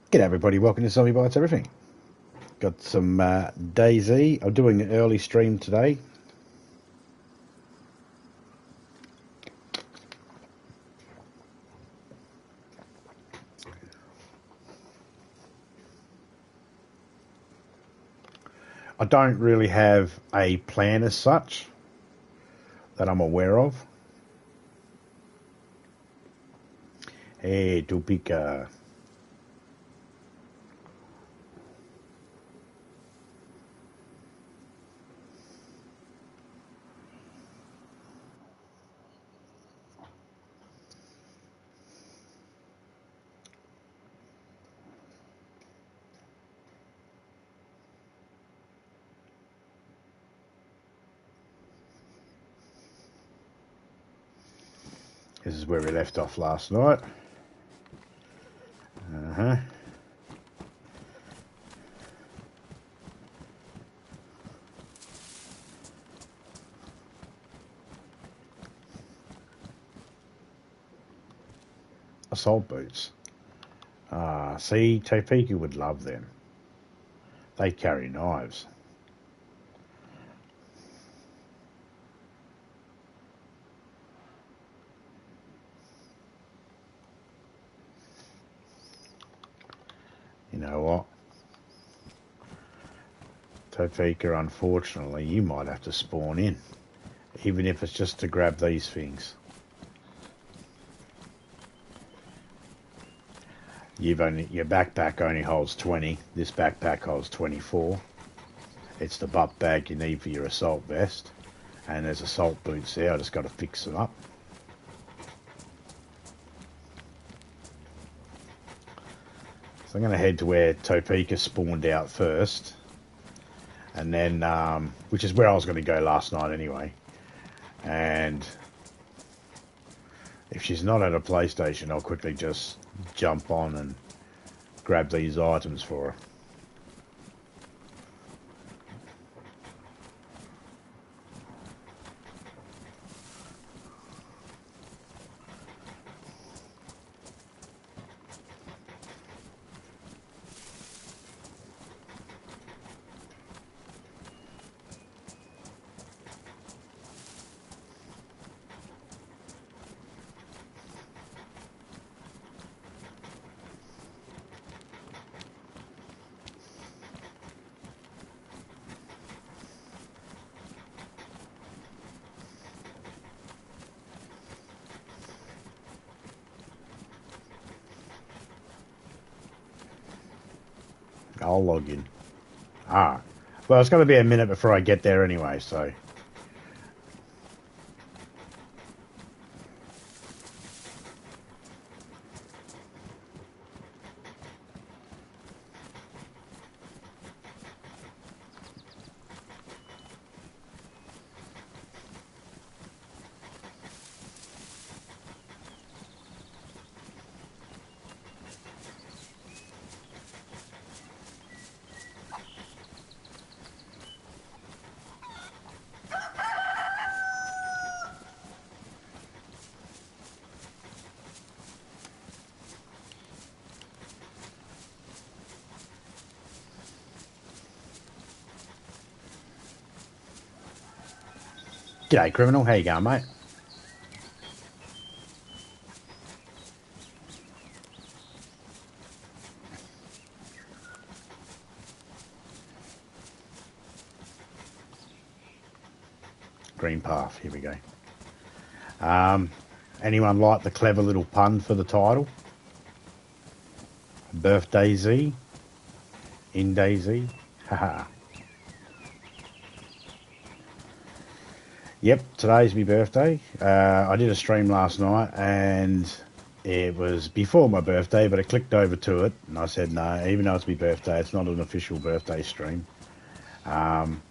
G'day everybody, welcome to Zombie Bites Everything. Got some DayZ. I'm doing an early stream today. I don't really have a plan as such that I'm aware of. Hey, Tupika. This is where we left off last night. Assault boots. See, Topeka would love them. They carry knives. You know what? Topeka, unfortunately, you might have to spawn in. Even if it's just to grab these things. Your backpack only holds 20. This backpack holds 24. It's the butt bag you need for your assault vest. And there's assault boots there. I just got to fix them up. So I'm going to head to where Topeka spawned out first. And then, which is where I was going to go last night anyway. And if she's not at a PlayStation, I'll quickly just jump on and grab these items for her. I'll log in. Well, it's going to be a minute before I get there anyway, so. G'day, criminal. How you going, mate? Green path. Here we go. Anyone like the clever little pun for the title? BirthDayZ? In DayZ? Haha. Yep, today's my birthday. I did a stream last night and it was before my birthday, but I clicked over to it and I said, no, even though it's my birthday, it's not an official birthday stream. And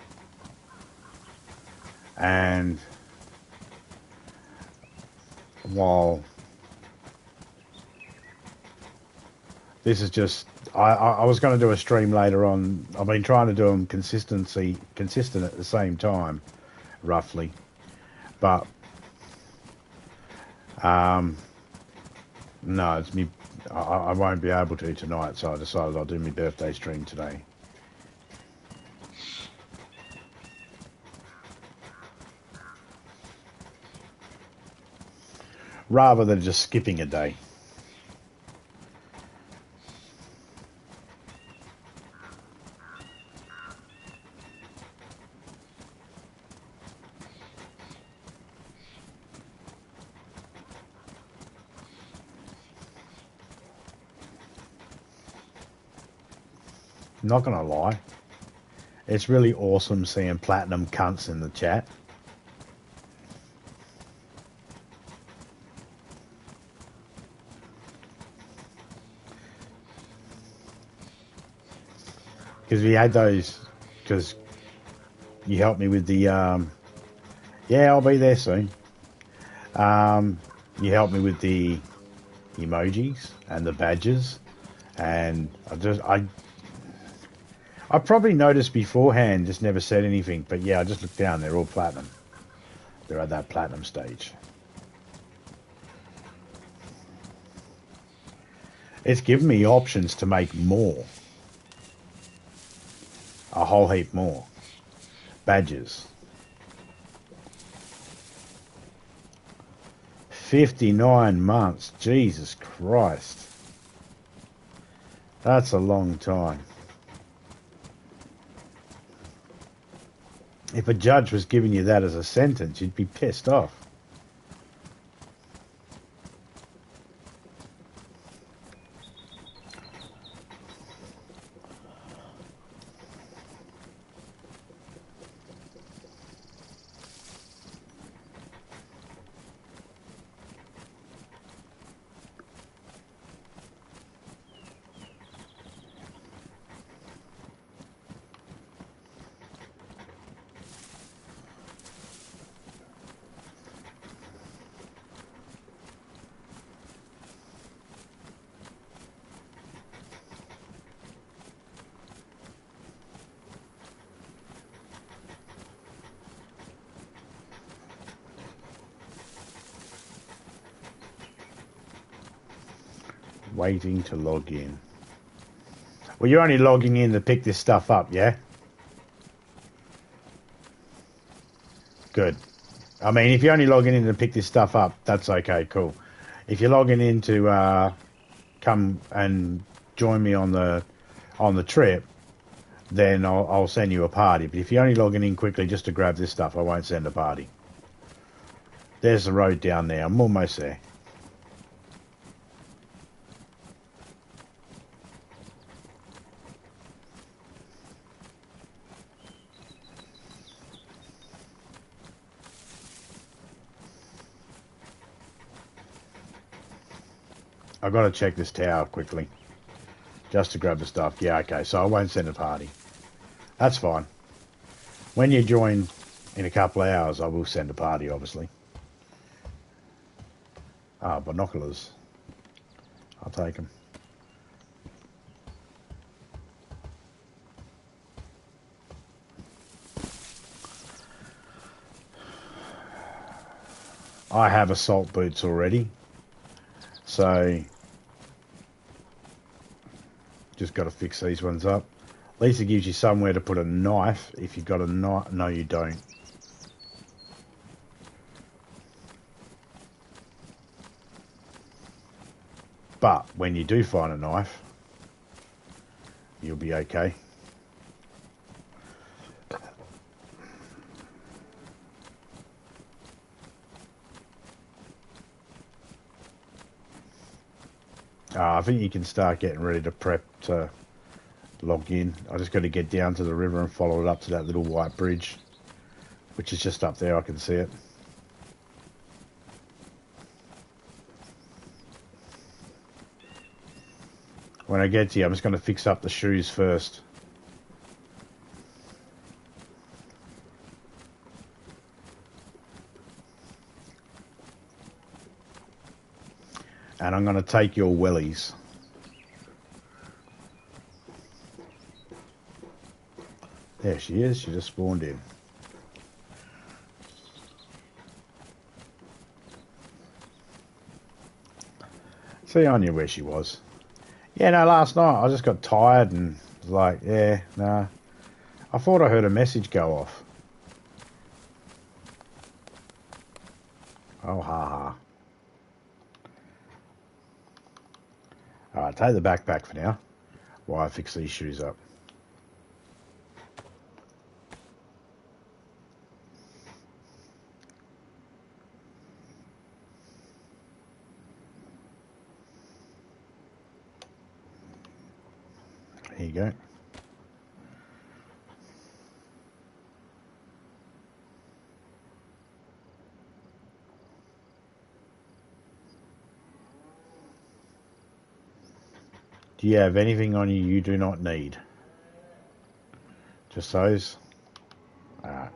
while this is just, I was going to do a stream later on. I've been trying to do them consistent at the same time, roughly. But, no, it's me. I won't be able to tonight, so I decided I'll do my birthday stream today. Rather than just skipping a day. Not gonna lie, it's really awesome seeing platinum cunts in the chat. Because we had those, because you helped me with the, yeah, I'll be there soon. You helped me with the emojis and the badges, and I probably noticed beforehand, just never said anything, but yeah, I just looked down, they're all platinum. They're at that platinum stage. It's given me options to make more. A whole heap more. Badges. 59 months. Jesus Christ. That's a long time. If a judge was giving you that as a sentence, you'd be pissed off. Waiting to log in. Well, you're only logging in to pick this stuff up, yeah? Good. I mean, if you're only logging in to pick this stuff up, that's okay, cool. If you're logging in to come and join me on the trip, then I'll send you a party. But if you're only logging in quickly just to grab this stuff, I won't send a party. There's the road down there. I'm almost there. I've got to check this tower quickly. Just to grab the stuff. Yeah, okay. So I won't send a party. That's fine. When you join in a couple of hours, I will send a party, obviously. Ah, binoculars. I'll take them. I have assault boots already. So, just got to fix these ones up. At least it gives you somewhere to put a knife. If you've got a knife, no, you don't. But when you do find a knife, you'll be okay. I think you can start getting ready to prep to log in. I just got to get down to the river and follow it up to that little white bridge, which is just up there. I can see it. When I get to you, I'm just going to fix up the shoes first. And I'm going to take your wellies. There she is. She just spawned in. See, I knew where she was. Yeah, no, last night I just got tired and was like, yeah, nah. I thought I heard a message go off. Oh, ha ha. Alright, take the backpack for now while I fix these shoes up. Here you go. Do you have anything on you do not need? Just those? Alright.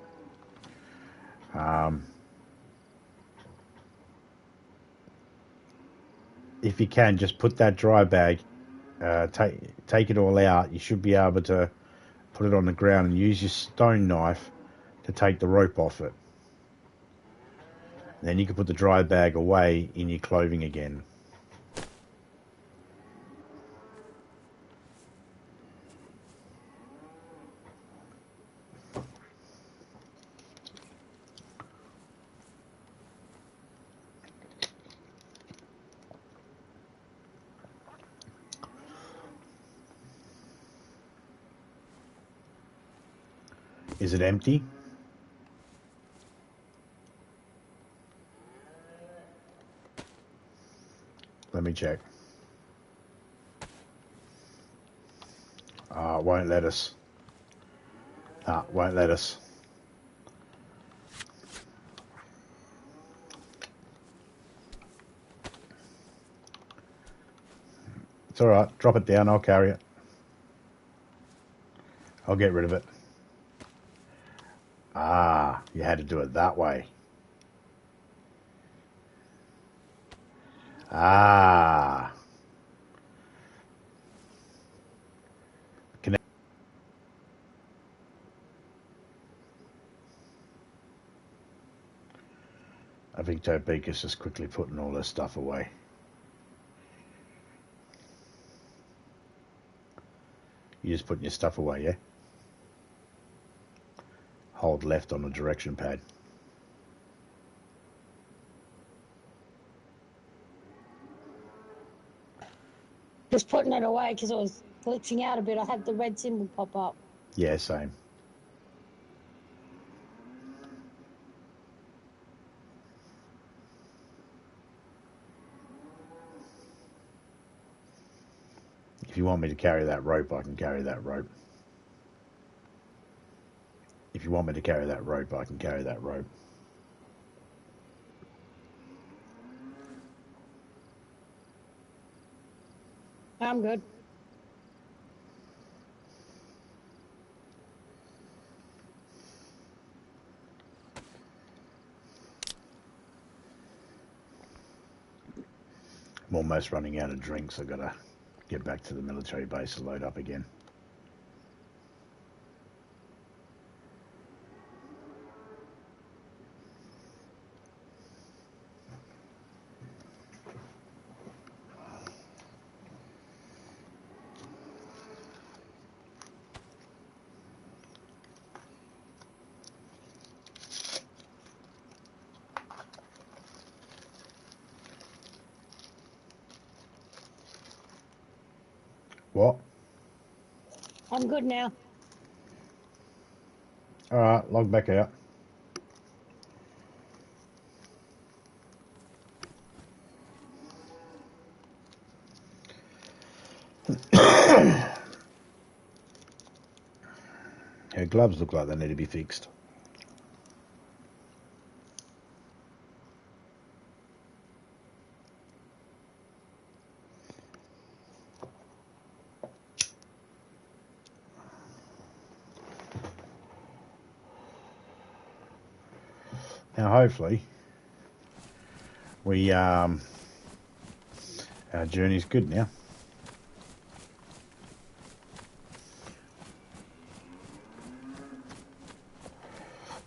If you can, just put that dry bag, take it all out. You should be able to put it on the ground and use your stone knife to take the rope off it. And then you can put the dry bag away in your clothing again. Is it empty? Let me check. Won't let us. Won't let us. It's alright. Drop it down. I'll carry it. I'll get rid of it. You had to do it that way. I think Topeka's just quickly putting all this stuff away. You're just putting your stuff away, yeah? Hold left on the direction pad. Just putting it away because it was glitching out a bit. I had the red symbol pop up. Yeah, same. If you want me to carry that rope, I can carry that rope. If you want me to carry that rope, I can carry that rope. I'm good. I'm almost running out of drinks. I've got to get back to the military base to load up again. What? I'm good now. Alright, log back out. Her gloves look like they need to be fixed. Now, hopefully, our journey's good now.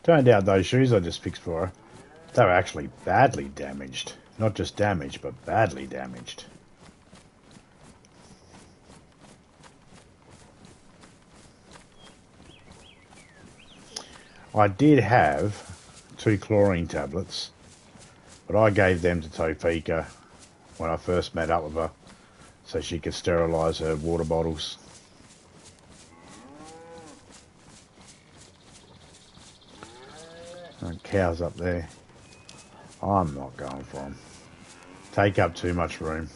Turned out those shoes I just fixed for her, they were actually badly damaged. Not just damaged, but badly damaged. I did have 2 chlorine tablets, but I gave them to Topeka when I first met up with her so she could sterilise her water bottles. And cows up there. I'm not going for them. Take up too much room.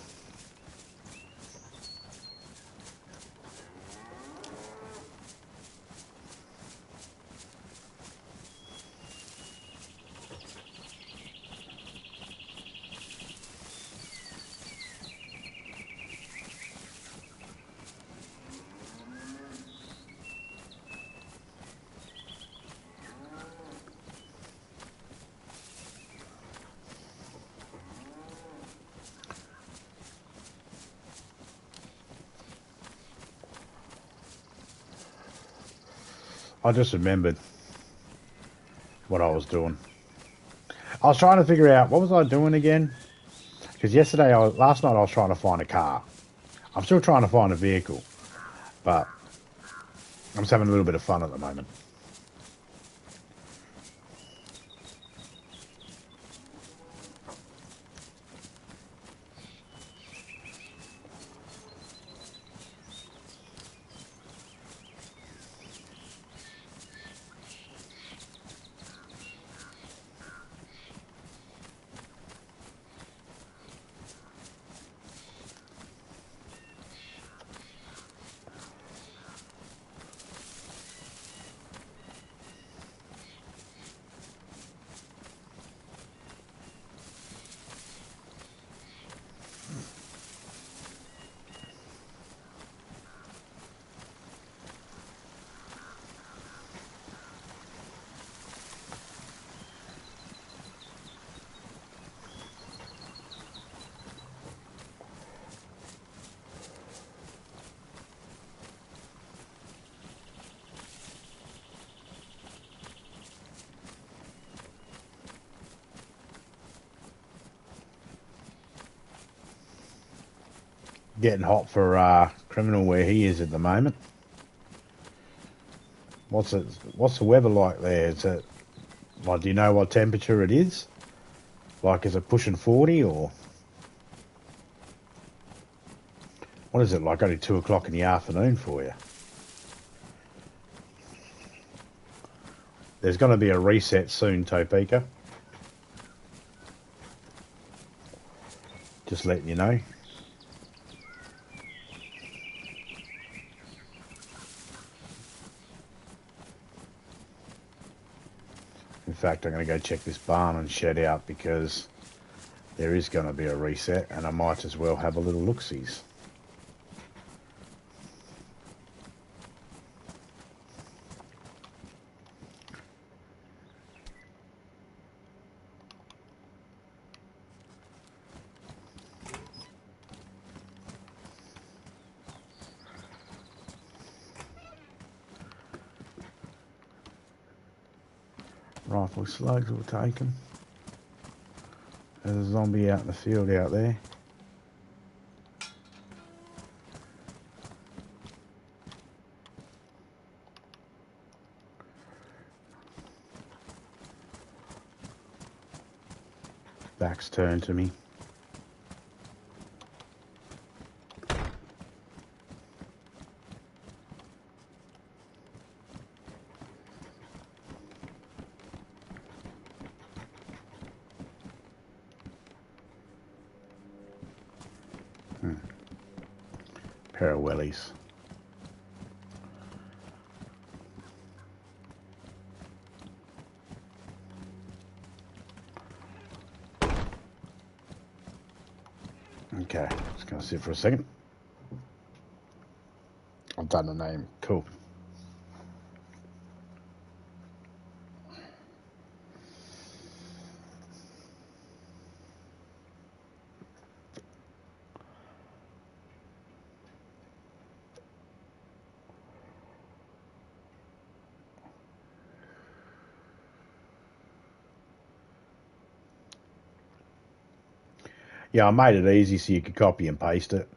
I just remembered what I was doing. I was trying to figure out, what was I doing again? Because last night I was trying to find a car. I'm still trying to find a vehicle, but I'm just having a little bit of fun at the moment. Getting hot for criminal where he is at the moment. What's the weather like there? Is it like, do you know what temperature it is? Like, is it pushing 40 or what is it like? Only 2 o'clock in the afternoon for you. There's going to be a reset soon, Topeka. Just letting you know. In fact, I'm going to go check this barn and shed out because there is going to be a reset and I might as well have a little look-sees. Rifle slugs will take them. There's a zombie out in the field out there. Back's turned to me. Pair of wellies. Okay, just gonna sit for a second. I've done the name. Cool. Yeah, I made it easy so you could copy and paste it.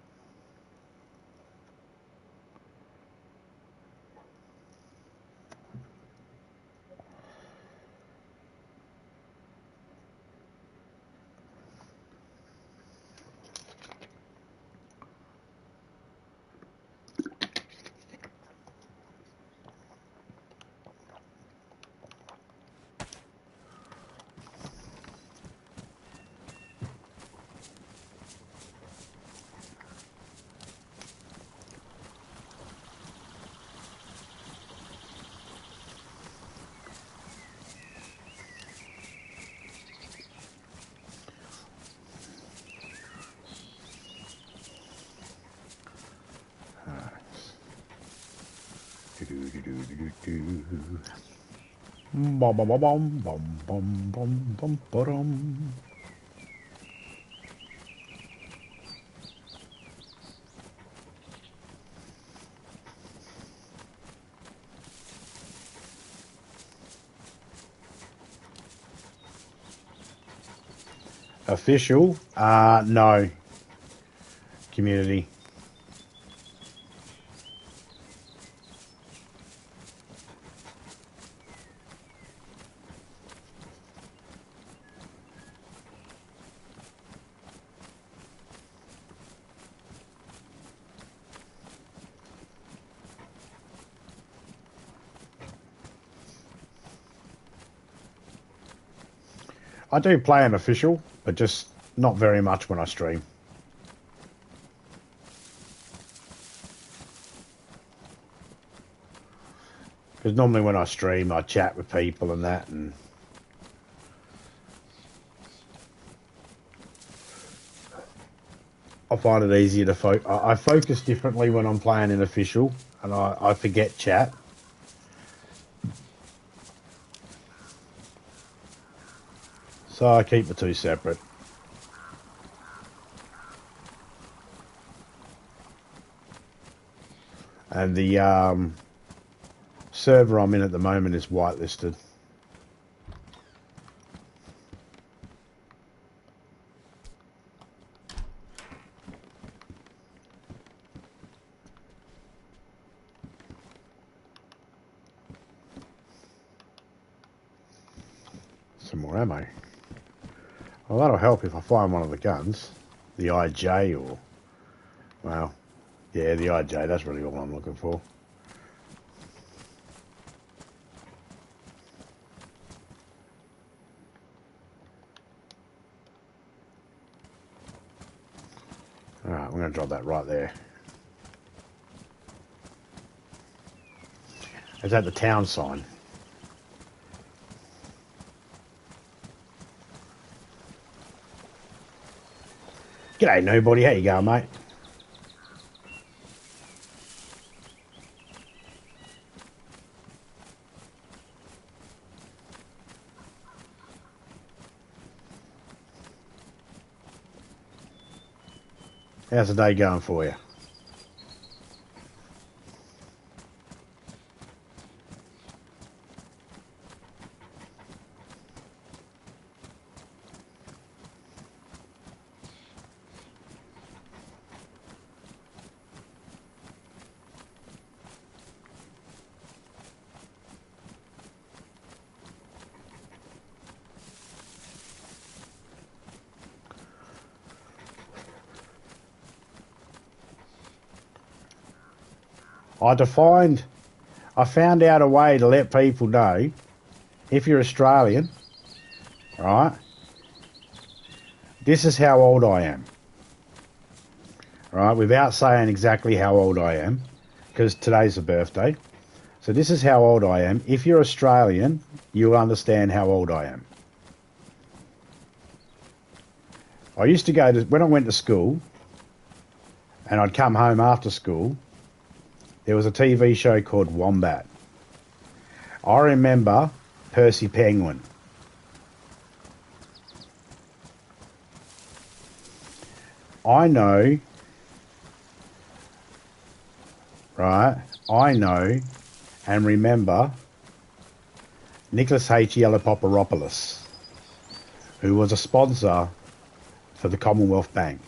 Bum, bum, bum, bum, bum, bum, bum, bum, ba-dum. Official? No. Community. I do play an official, but just not very much when I stream. Because normally when I stream, I chat with people and that, and I find it easier to focus. I focus differently when I'm playing an official, and I forget chat. So I keep the two separate. And the server I'm in at the moment is whitelisted. Some more ammo. Well, that'll help if I find one of the guns. The IJ or... Well, yeah, the IJ, that's really all I'm looking for. Alright, I'm going to drop that right there. Is that the town sign? G'day, nobody. How you going, mate? How's the day going for you? I found out a way to let people know, if you're Australian, right, this is how old I am, right, without saying exactly how old I am, because today's a birthday. So this is how old I am. If you're Australian, you'll understand how old I am. I used to go to, when I went to school, and I'd come home after school, there was a TV show called Wombat. I remember Percy Penguin. I know, right, I know and remember Nicholas H. Yellowpopperopoulos, who was a sponsor for the Commonwealth Bank,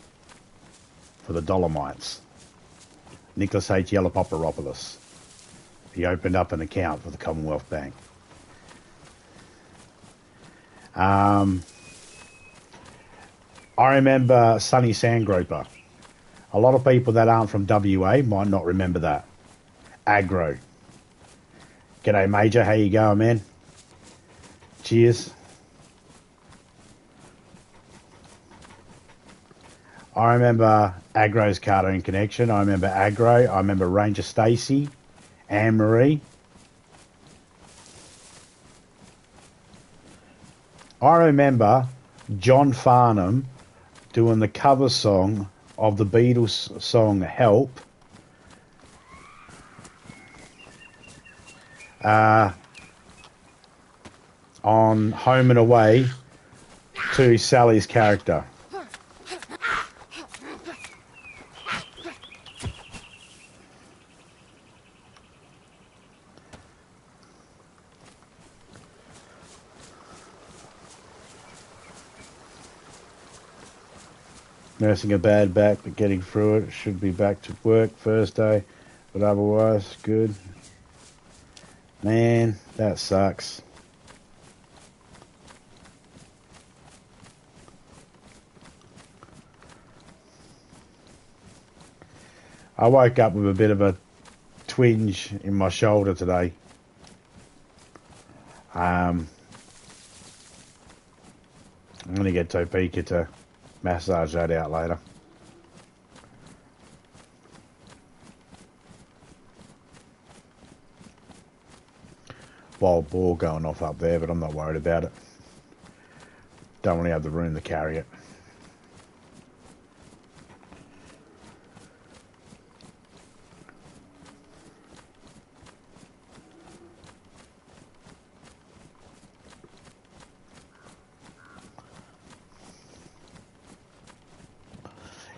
for the Dolomites. Nicholas H. Yellowpopperopoulos. He opened up an account for the Commonwealth Bank. I remember Sonny Sandgroper. A lot of people that aren't from WA might not remember that. Aggro. G'day, Major. How you going, man? Cheers. I remember Aggro's Cartoon Connection. I remember Aggro. I remember Ranger Stacey, Anne-Marie. I remember John Farnham doing the cover song of the Beatles song Help. on Home and Away to Sally's character. Nursing a bad back, but getting through it. Should be back to work Thursday, but otherwise good. Man, that sucks. I woke up with a bit of a twinge in my shoulder today. I'm going to get Topeka to massage that out later. Wild boar going off up there, but I'm not worried about it. Don't really have the room to carry it.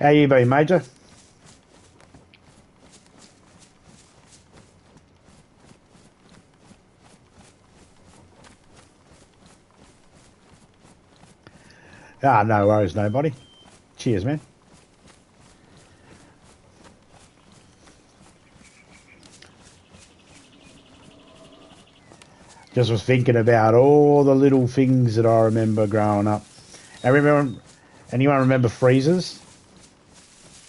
How you been, Major? Ah, no worries, nobody. Cheers, man. Just was thinking about all the little things that I remember growing up. Anyone remember freezers?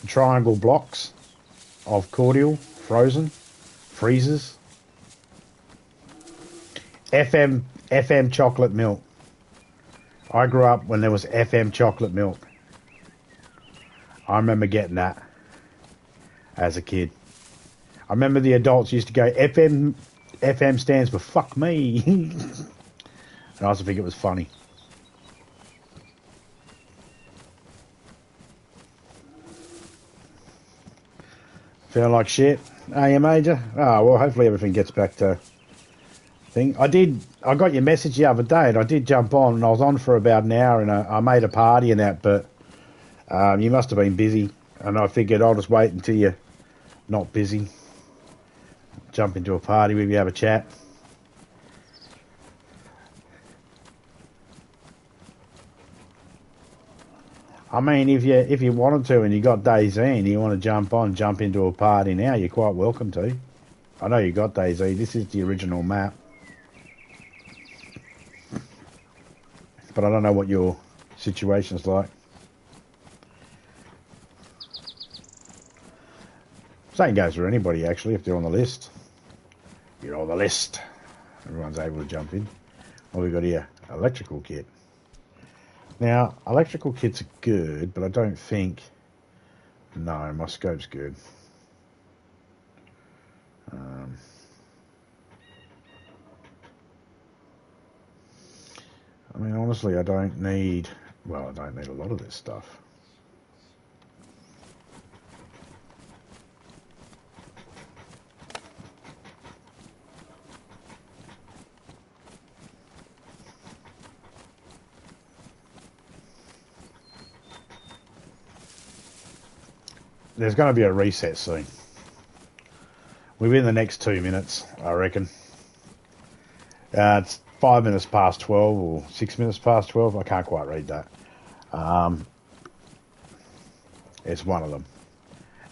Triangle blocks of cordial, frozen, freezers. FM chocolate milk. I grew up when there was FM chocolate milk. I remember getting that as a kid. I remember the adults used to go, FM stands for fuck me. And I also think it was funny. Feel like shit. Are you, Major? Oh, well, hopefully everything gets back to thing. I got your message the other day, and I did jump on, and I was on for about an hour, and I made a party and that, but you must have been busy, and I figured I'll just wait until you're not busy. Jump into a party with you, have a chat. I mean, if you wanted to and you got DayZ and you want to jump into a party now, you're quite welcome to. I know you got DayZ. This is the original map. But I don't know what your situation's like. Same goes for anybody, actually, if they're on the list. You're on the list. Everyone's able to jump in. What have we got here? Electrical kit. Now, electrical kits are good, but I don't think... No, my scope's good. I mean, honestly, I don't need... Well, I don't need a lot of this stuff. There's going to be a reset soon. Within the next 2 minutes, I reckon. It's 5 minutes past 12 or 6 minutes past 12. I can't quite read that. It's one of them.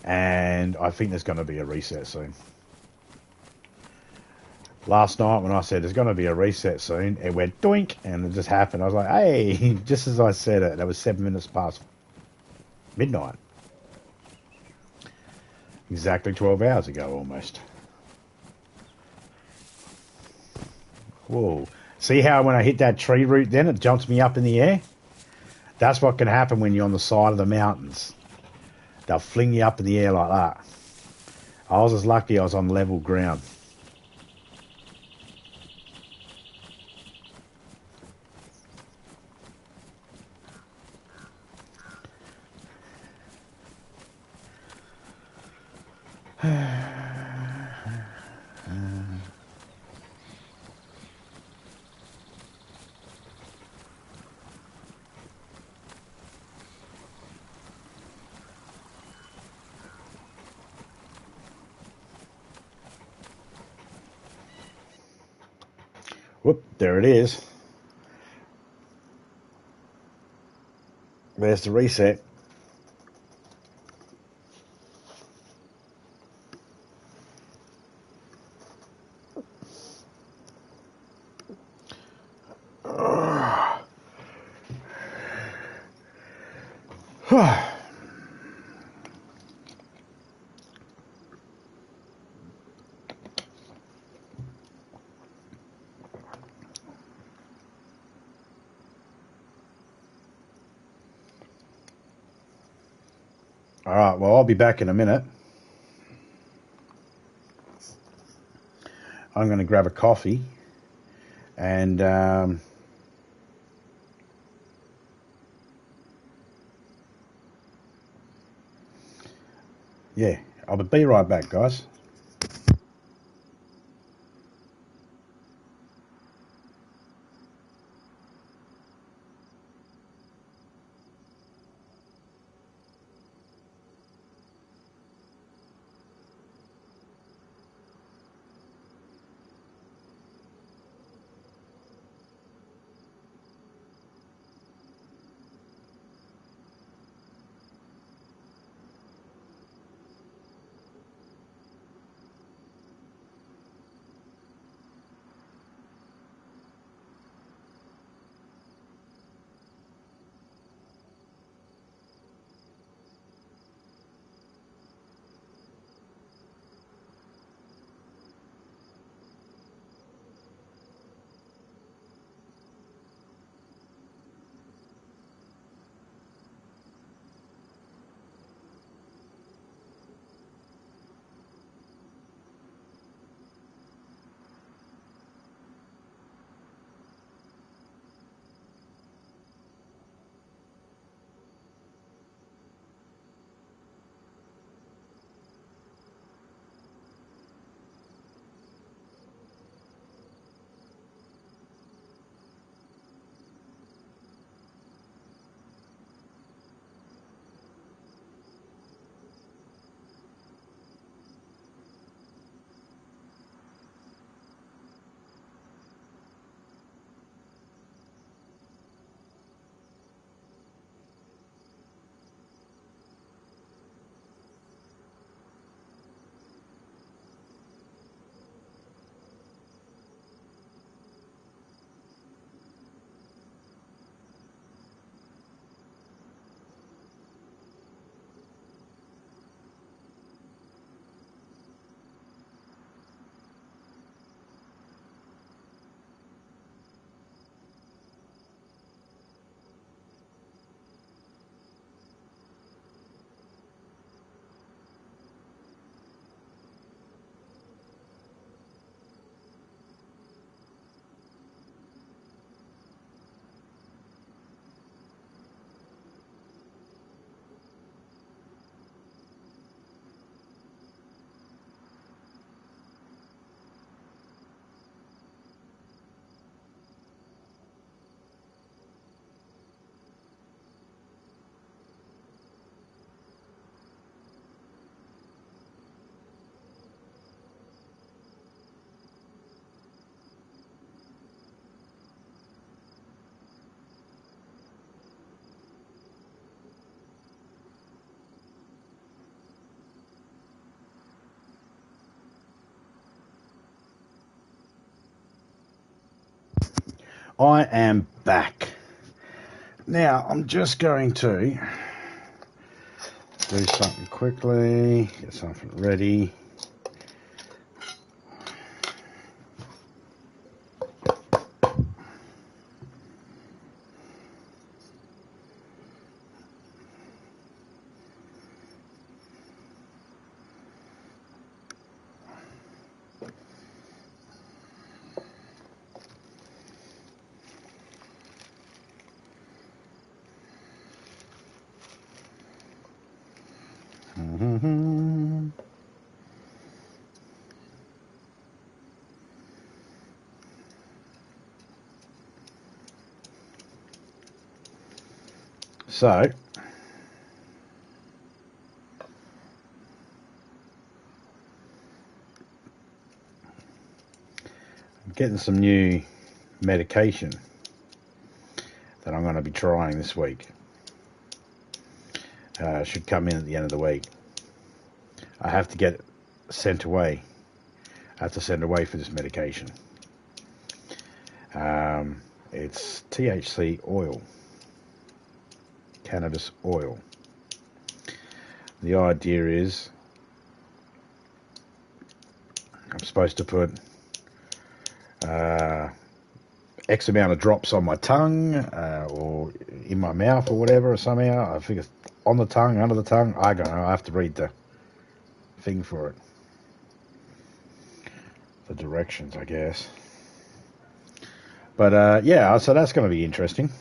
And I think there's going to be a reset soon. Last night when I said there's going to be a reset soon, it went doink and it just happened. I was like, hey, just as I said it, that was 7 minutes past midnight. Exactly 12 hours ago, almost. Whoa. See how when I hit that tree root then, it jumps me up in the air? That's what can happen when you're on the side of the mountains. They'll fling you up in the air like that. I was just lucky I was on level ground. Whoop, there it is. There's the reset. All right, well, I'll be back in a minute. I'm going to grab a coffee and yeah, I'll be right back, guys. I am back. Now, I'm just going to do something quickly, get something ready. So, I'm getting some new medication that I'm going to be trying this week. Should come in at the end of the week. I have to get sent away. I have to send away for this medication. It's THC oil, cannabis oil. The idea is I'm supposed to put X amount of drops on my tongue or in my mouth or whatever, or somehow. I figure on the tongue, under the tongue. I don't know. I have to read the thing for it. The directions, I guess. But yeah, so that's going to be interesting.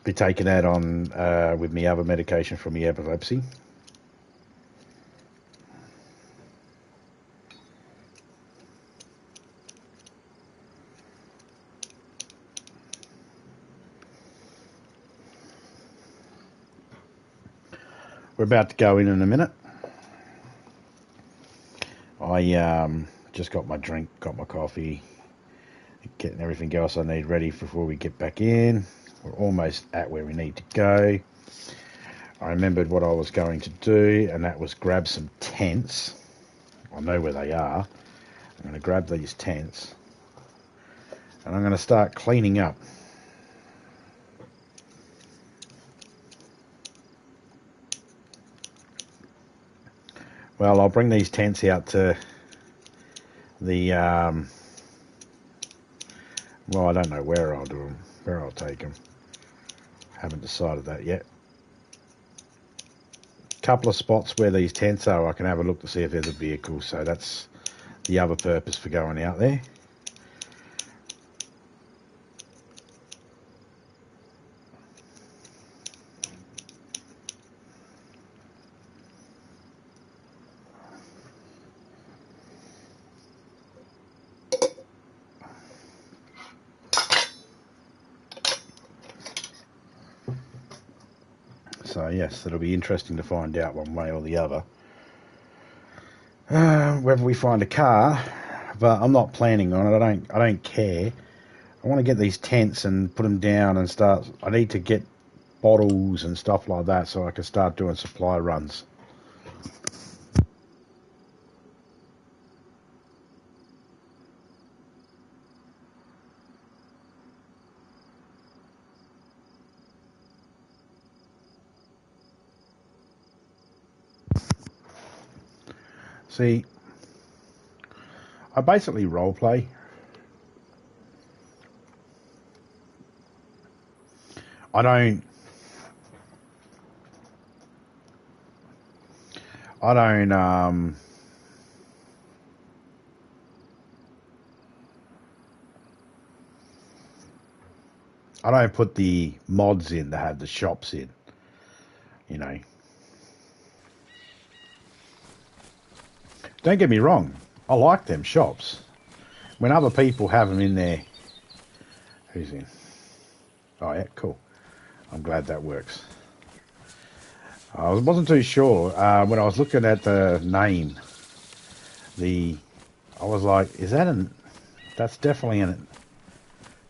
Be taking that on with my other medication for my epilepsy. We're about to go in a minute. I just got my drink, got my coffee, getting everything else I need ready before we get back in. We're almost at where we need to go. I remembered what I was going to do, and that was grab some tents. I know where they are. I'm going to grab these tents, and I'm going to start cleaning up. Well, I'll bring these tents out to the, well, I don't know where I'll do them, where I'll take them. Haven't decided that yet. Couple of spots where these tents are, I can have a look to see if there's a vehicle, so that's the other purpose for going out there. So yes, it'll be interesting to find out one way or the other whether we find a car. But I'm not planning on it. I don't care. I want to get these tents and put them down and start. I need to get bottles and stuff like that so I can start doing supply runs. See, I basically role play. I don't put the mods in that have the shops in, you know. Don't get me wrong, I like them shops. When other people have them in there, who's in? Oh yeah, cool. I'm glad that works. I wasn't too sure when I was looking at the name. I was like, is that that's definitely an,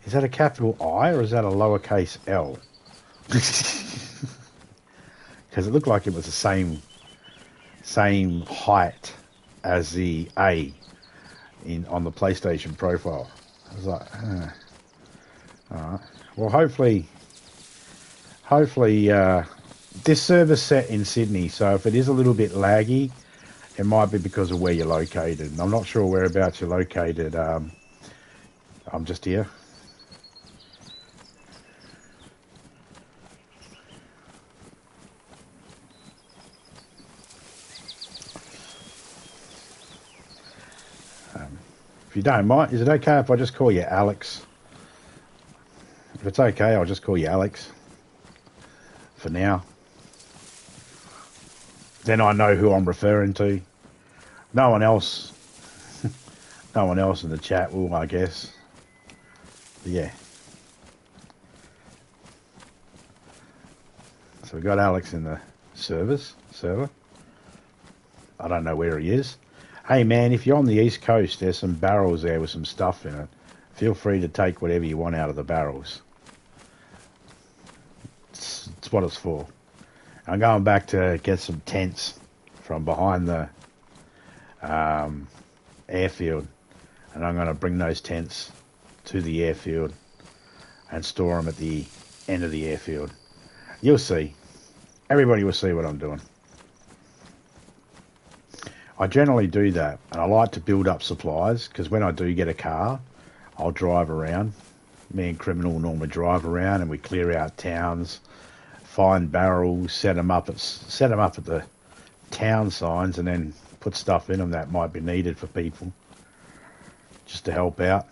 is that a capital I or is that a lowercase L? Because it looked like it was the same height as the A on the PlayStation profile. I was like, all right. Well, hopefully, this server's set in Sydney, so if it is a little bit laggy, it might be because of where you're located. I'm not sure whereabouts you're located. I'm just here. If you don't mind, is it okay if I just call you Alex? If it's okay, I'll just call you Alex for now. Then I know who I'm referring to. No one else in the chat will, I guess. But yeah. So we got Alex in the server. I don't know where he is. Hey man, if you're on the East Coast, there's some barrels there with some stuff in it. Feel free to take whatever you want out of the barrels. It's what it's for. I'm going back to get some tents from behind the airfield, and I'm going to bring those tents to the airfield and store them at the end of the airfield. You'll see. Everybody will see what I'm doing. I generally do that, and I like to build up supplies, because when I do get a car, I'll drive around. Me and Criminal normally drive around, and we clear out towns, find barrels, set them up at the town signs, and then put stuff in them that might be needed for people, just to help out.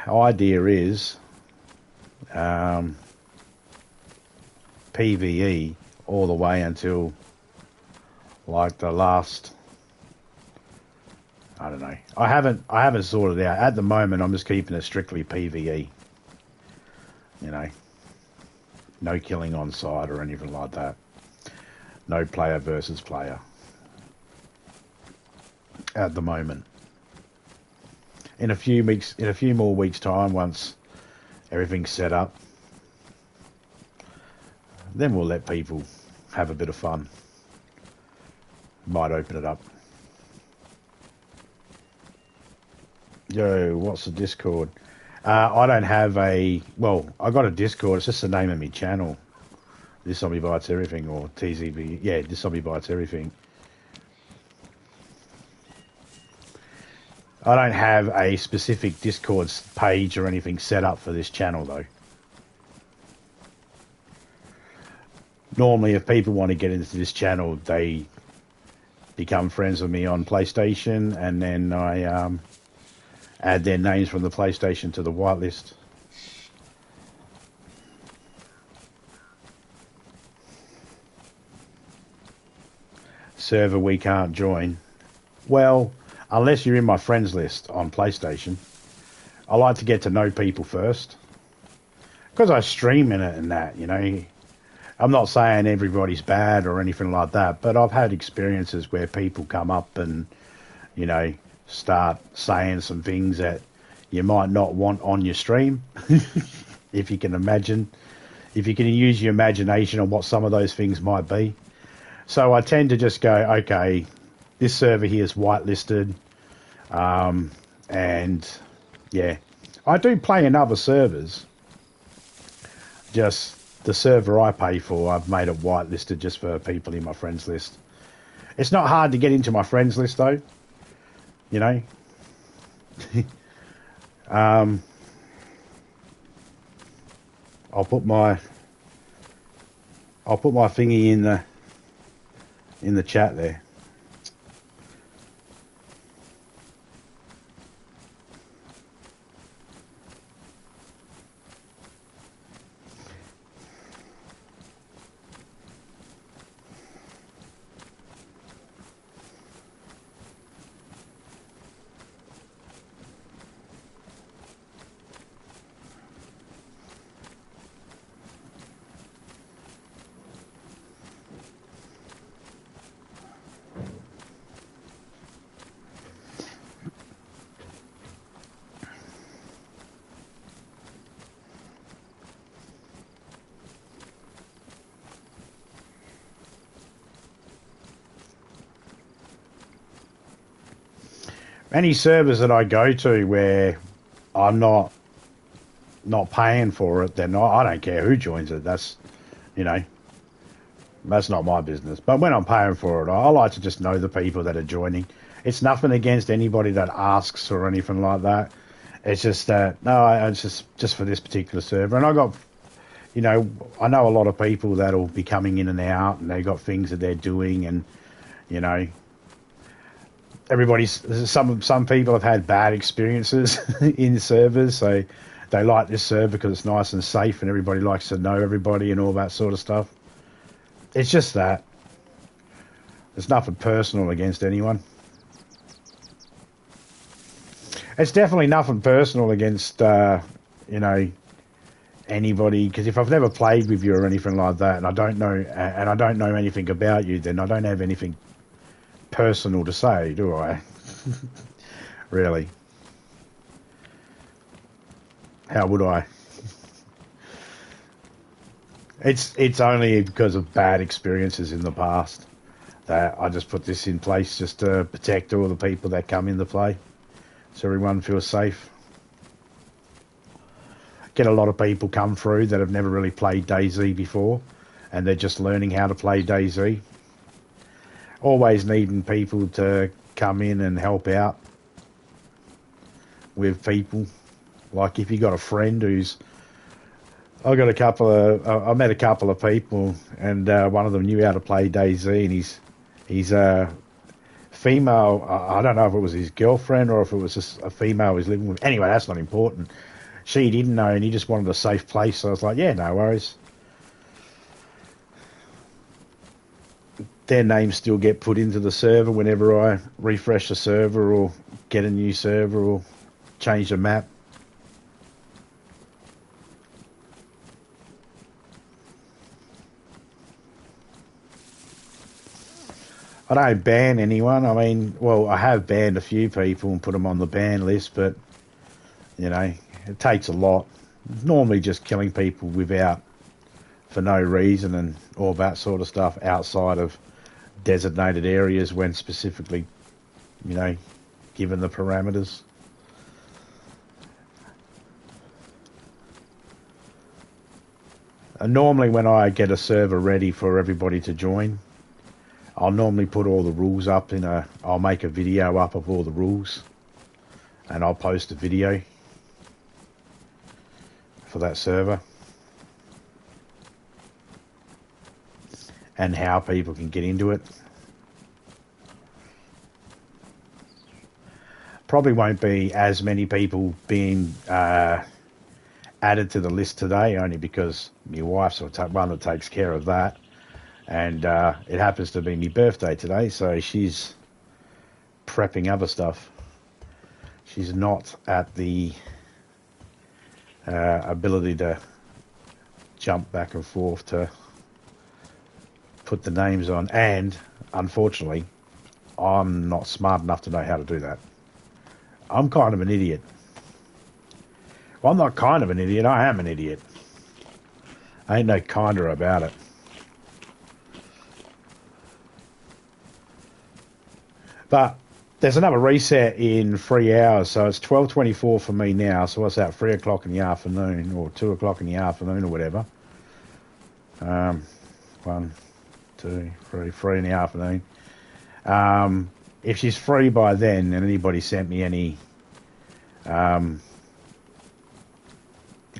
Idea is PvE all the way until like the last, I don't know. I haven't sorted it out. At the moment I'm just keeping it strictly PvE. You know. No killing on site or anything like that. No player versus player. At the moment. In a few more weeks time, once everything's set up, then we'll let people have a bit of fun. Might open it up. Yo, what's the Discord? I don't have a... Well, I got a Discord. It's just the name of my channel. This Zombie Bites Everything, or TZB. Yeah, This Zombie Bites Everything. I don't have a specific Discord page or anything set up for this channel, though. Normally, if people want to get into this channel, they become friends with me on PlayStation, and then I add their names from the PlayStation to the whitelist. Server we can't join. Well, unless you're in my friends list on PlayStation. I like to get to know people first. Because I stream in it and that, you know. I'm not saying everybody's bad or anything like that, but I've had experiences where people come up and, you know, start saying some things that you might not want on your stream. If you can imagine. If you can use your imagination on what some of those things might be. So I tend to just go, okay, this server here is whitelisted. And, yeah. I do play in other servers. Just... the server I pay for, I've made it whitelisted just for people in my friends list. It's not hard to get into my friends list, though. You know? I'll put my thingy in the chat there. Any servers that I go to where I'm not paying for it, then I don't care who joins it. That's, you know, that's not my business. But when I'm paying for it, I like to just know the people that are joining. It's nothing against anybody that asks or anything like that. It's just that, no, it's just for this particular server. And I got, you know, I know a lot of people that'll be coming in and out, and they got things that they're doing, and, you know, some people have had bad experiences in servers, so they like this server because it's nice and safe and everybody likes to know everybody and all that sort of stuff. It's just that. There's nothing personal against anyone. It's definitely nothing personal against, you know, anybody, because if I've never played with you or anything like that, and I don't know anything about you, then I don't have anything personal to say, do I? Really? How would I? It's only because of bad experiences in the past that I just put this in place just to protect all the people that come into play, so everyone feels safe. Get a lot of people come through that have never really played DayZ before, and they're just learning how to play DayZ. Always needing people to come in and help out with people. Like if you got a friend who's, I met a couple of people, and one of them knew how to play DayZ, and he's a female. I don't know if it was his girlfriend or if it was just a female he's living with. Anyway, that's not important. She didn't know, and he just wanted a safe place. So I was like, yeah, no worries. Their names still get put into the server whenever I refresh the server or get a new server or change the map. I don't ban anyone. I mean, well, I have banned a few people and put them on the ban list, but, you know, it takes a lot. Normally just killing people for no reason and all that sort of stuff outside of designated areas when specifically, you know, given the parameters. And normally when I get a server ready for everybody to join, I'll normally put all the rules up I'll make a video up of all the rules, and I'll post a video for that server and how people can get into it. Probably won't be as many people being added to the list today, only because my wife's the one that takes care of that, and it happens to be my birthday today, so she's prepping other stuff. She's not at the ability to jump back and forth to put the names on, and unfortunately I'm not smart enough to know how to do that. I'm kind of an idiot. Well, I'm not kind of an idiot, I am an idiot. I ain't no kinder about it. But there's another reset in 3 hours, so it's 12:24 for me now. So what's that? 3 o'clock in the afternoon, or 2 o'clock in the afternoon, or whatever. 1, 2, 3, 3 in the afternoon. If she's free by then, and anybody sent me any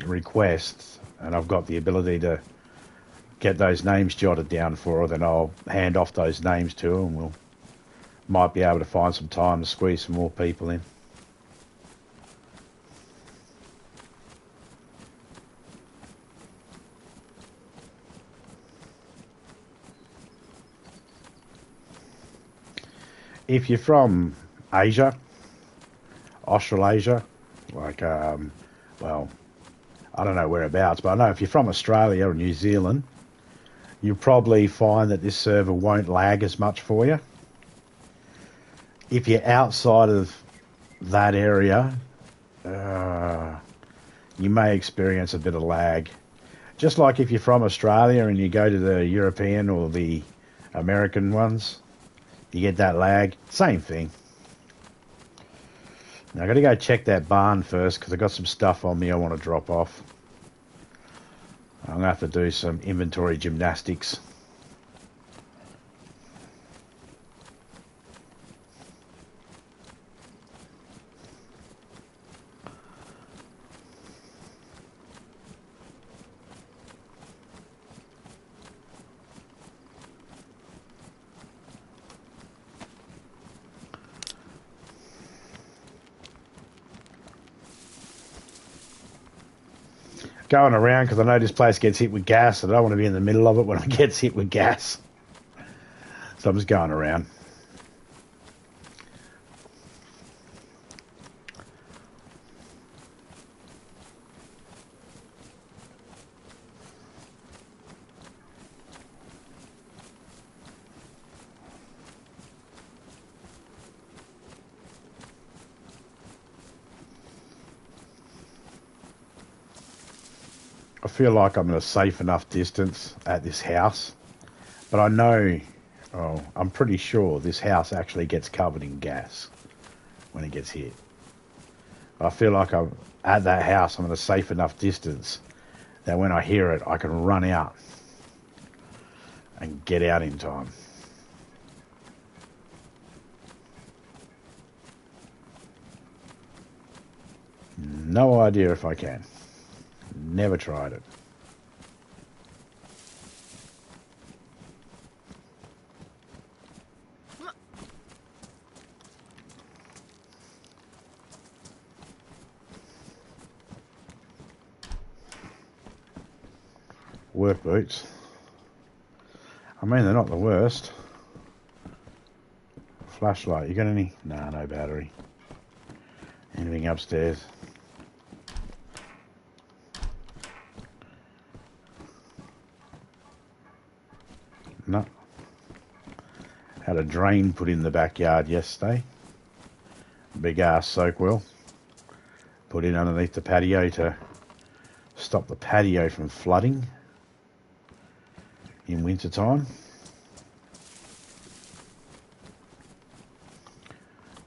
requests, and I've got the ability to get those names jotted down for her, then I'll hand off those names to her, and we'll might be able to find some time to squeeze some more people in. If you're from Asia, Australasia, like, well, I don't know whereabouts, but I know if you're from Australia or New Zealand, you'll probably find that this server won't lag as much for you. If you're outside of that area, you may experience a bit of lag. Just like if you're from Australia and you go to the European or the American ones, you get that lag. Same thing. Now I've got to go check that barn first because I've got some stuff on me I want to drop off. I'm going to have to do some inventory gymnastics. Going around because I know this place gets hit with gas, and I don't want to be in the middle of it when it gets hit with gas. So I'm just going around. I feel like I'm at a safe enough distance at this house, but I know, oh, I'm pretty sure this house actually gets covered in gas when it gets hit. I feel like I'm at that house, I'm at a safe enough distance that when I hear it, I can run out and get out in time. No idea if I can. Never tried it. Work boots. I mean, they're not the worst. Flashlight. You got any? Nah, no battery. Anything upstairs? No. Had a drain put in the backyard yesterday. Big ass soak well. Put in underneath the patio to stop the patio from flooding in winter time.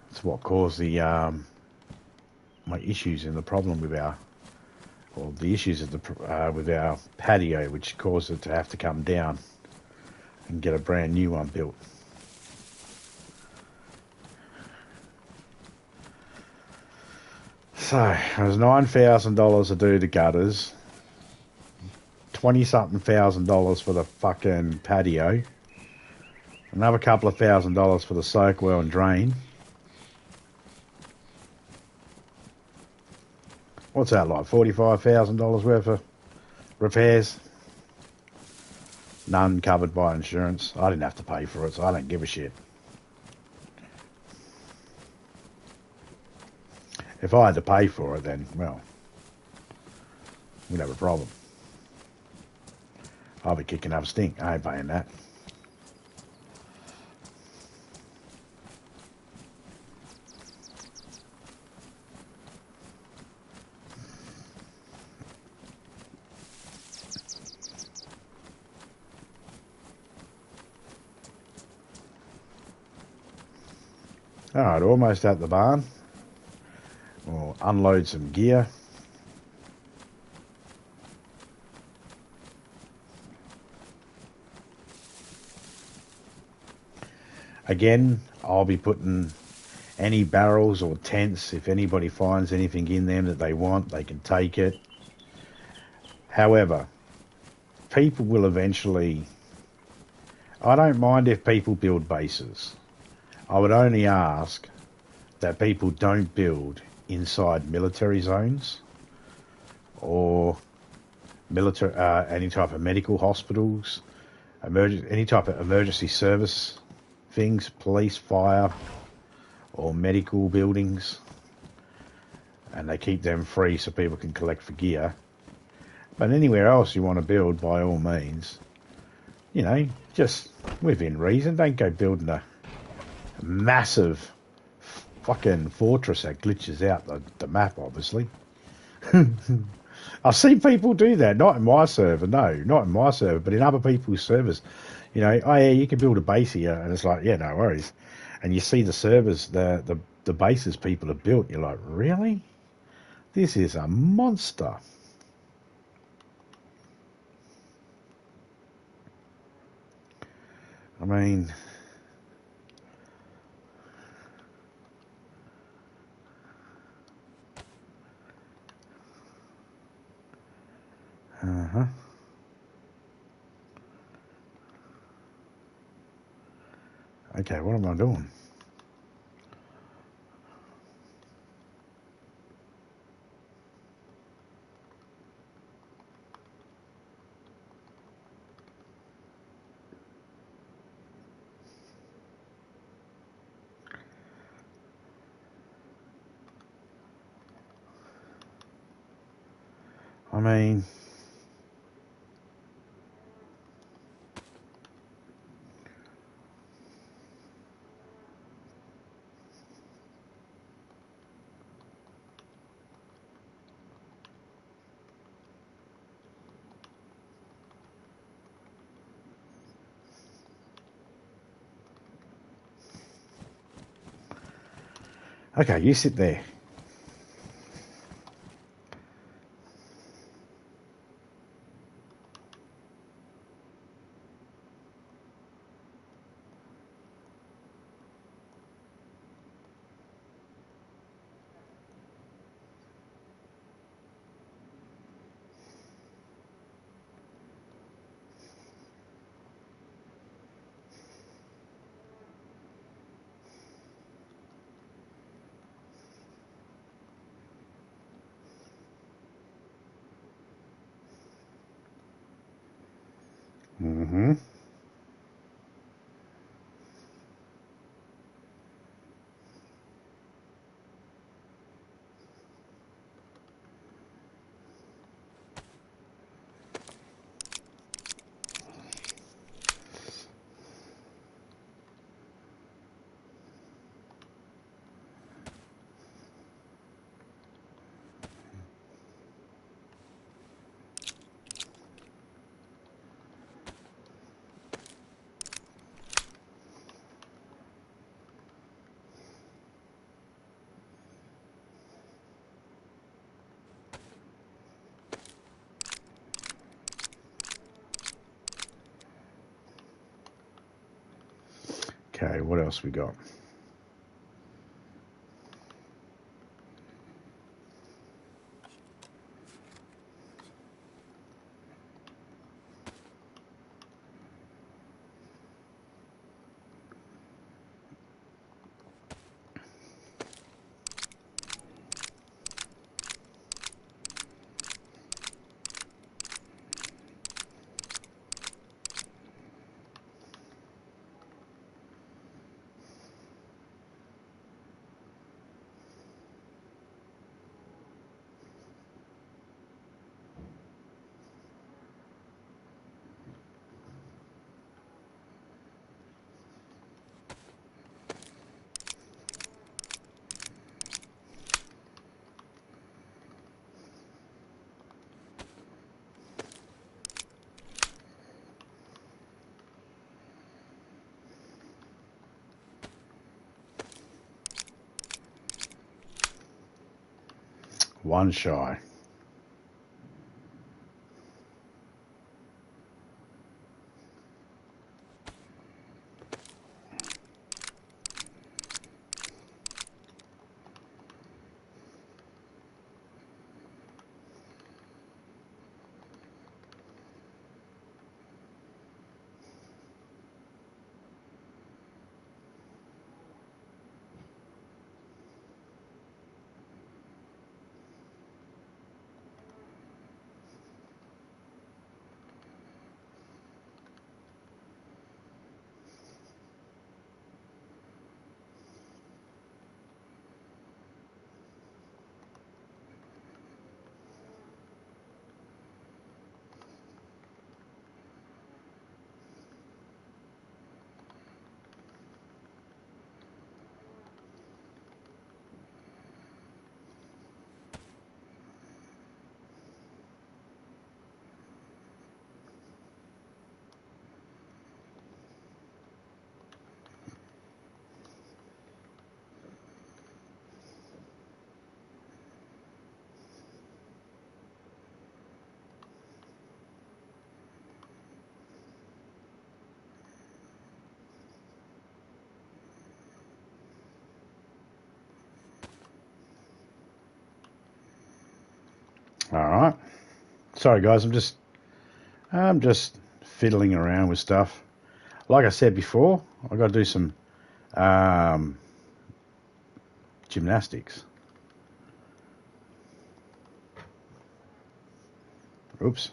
That's what caused the my issues and the problem with our, or the issues with our patio, which caused it to have to come down and get a brand new one built. So it was $9,000 to do the gutters, 20-something $1,000 for the fucking patio, another couple of $1,000 for the soak well and drain. What's that like? $45,000 worth of repairs? None covered by insurance. I didn't have to pay for it, so I don't give a shit. If I had to pay for it, then, well, we'd have a problem. I'll be kicking up a stink. I ain't paying that. Alright, almost at the barn. We'll unload some gear. Again, I'll be putting any barrels or tents, if anybody finds anything in them that they want, they can take it. However, people will eventually... I don't mind if people build bases. I would only ask that people don't build inside military zones or military, any type of medical hospitals, any type of emergency service things, police, fire, or medical buildings, and they keep them free so people can collect for gear. But anywhere else you want to build, by all means, you know, just within reason. Don't go building a massive fucking fortress that glitches out the map, obviously. I've seen people do that, not in my server, no, not in my server, but in other people's servers. You know, oh yeah, you can build a base here, and it's like, yeah, no worries. And you see the servers, the bases people have built, you're like, really? This is a monster. I mean... Uh-huh. Okay, what am I doing? I mean... Okay, you sit there. Mm-hmm. Okay, what else we got? One shy. All right. Sorry, guys. I'm just fiddling around with stuff. Like I said before, I got to do some um, gymnastics. Oops.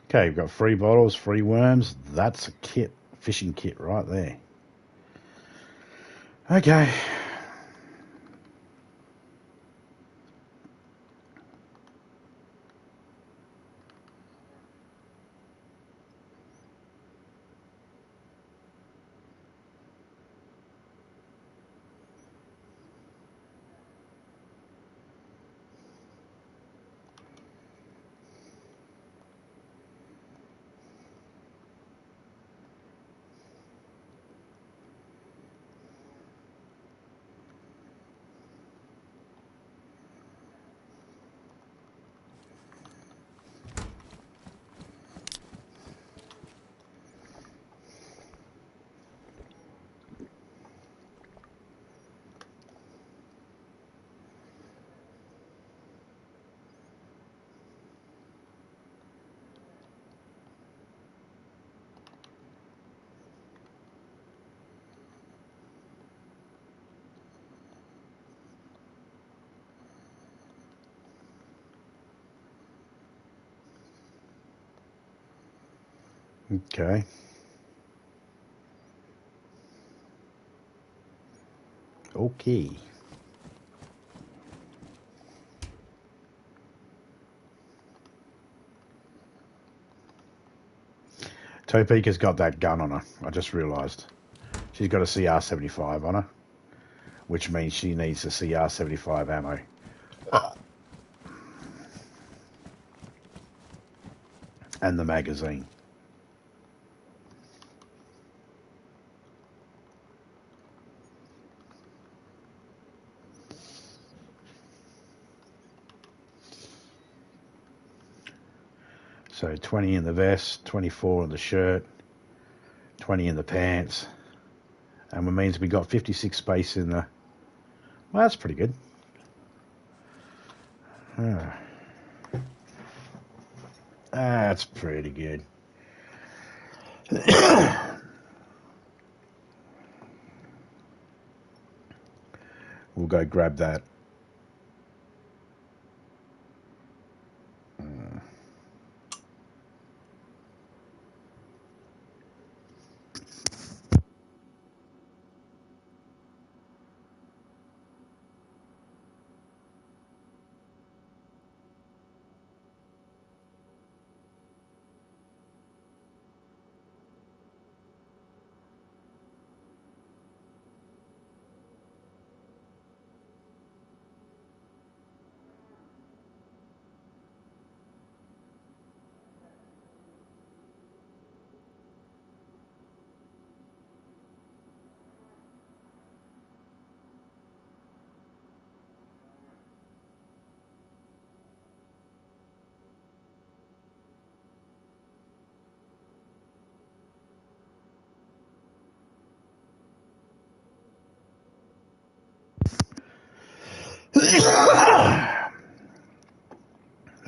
Okay, we've got free bottles, free worms. That's a kit, fishing kit right there. Okay. Okay. Okay. Topeka's got that gun on her. I just realised. She's got a CR-75 on her, which means she needs a CR-75 ammo. And the magazine. So 20 in the vest, 24 in the shirt, 20 in the pants, and it means we got 56 space in the... Well, that's pretty good. That's pretty good. We'll go grab that.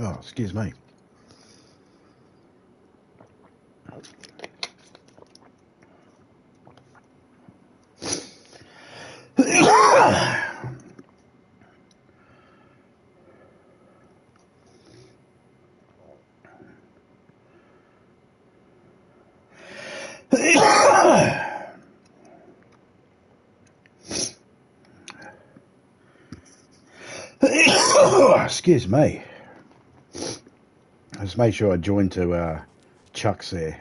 Oh, excuse me. Excuse me. Just make sure I join to Chuck's there.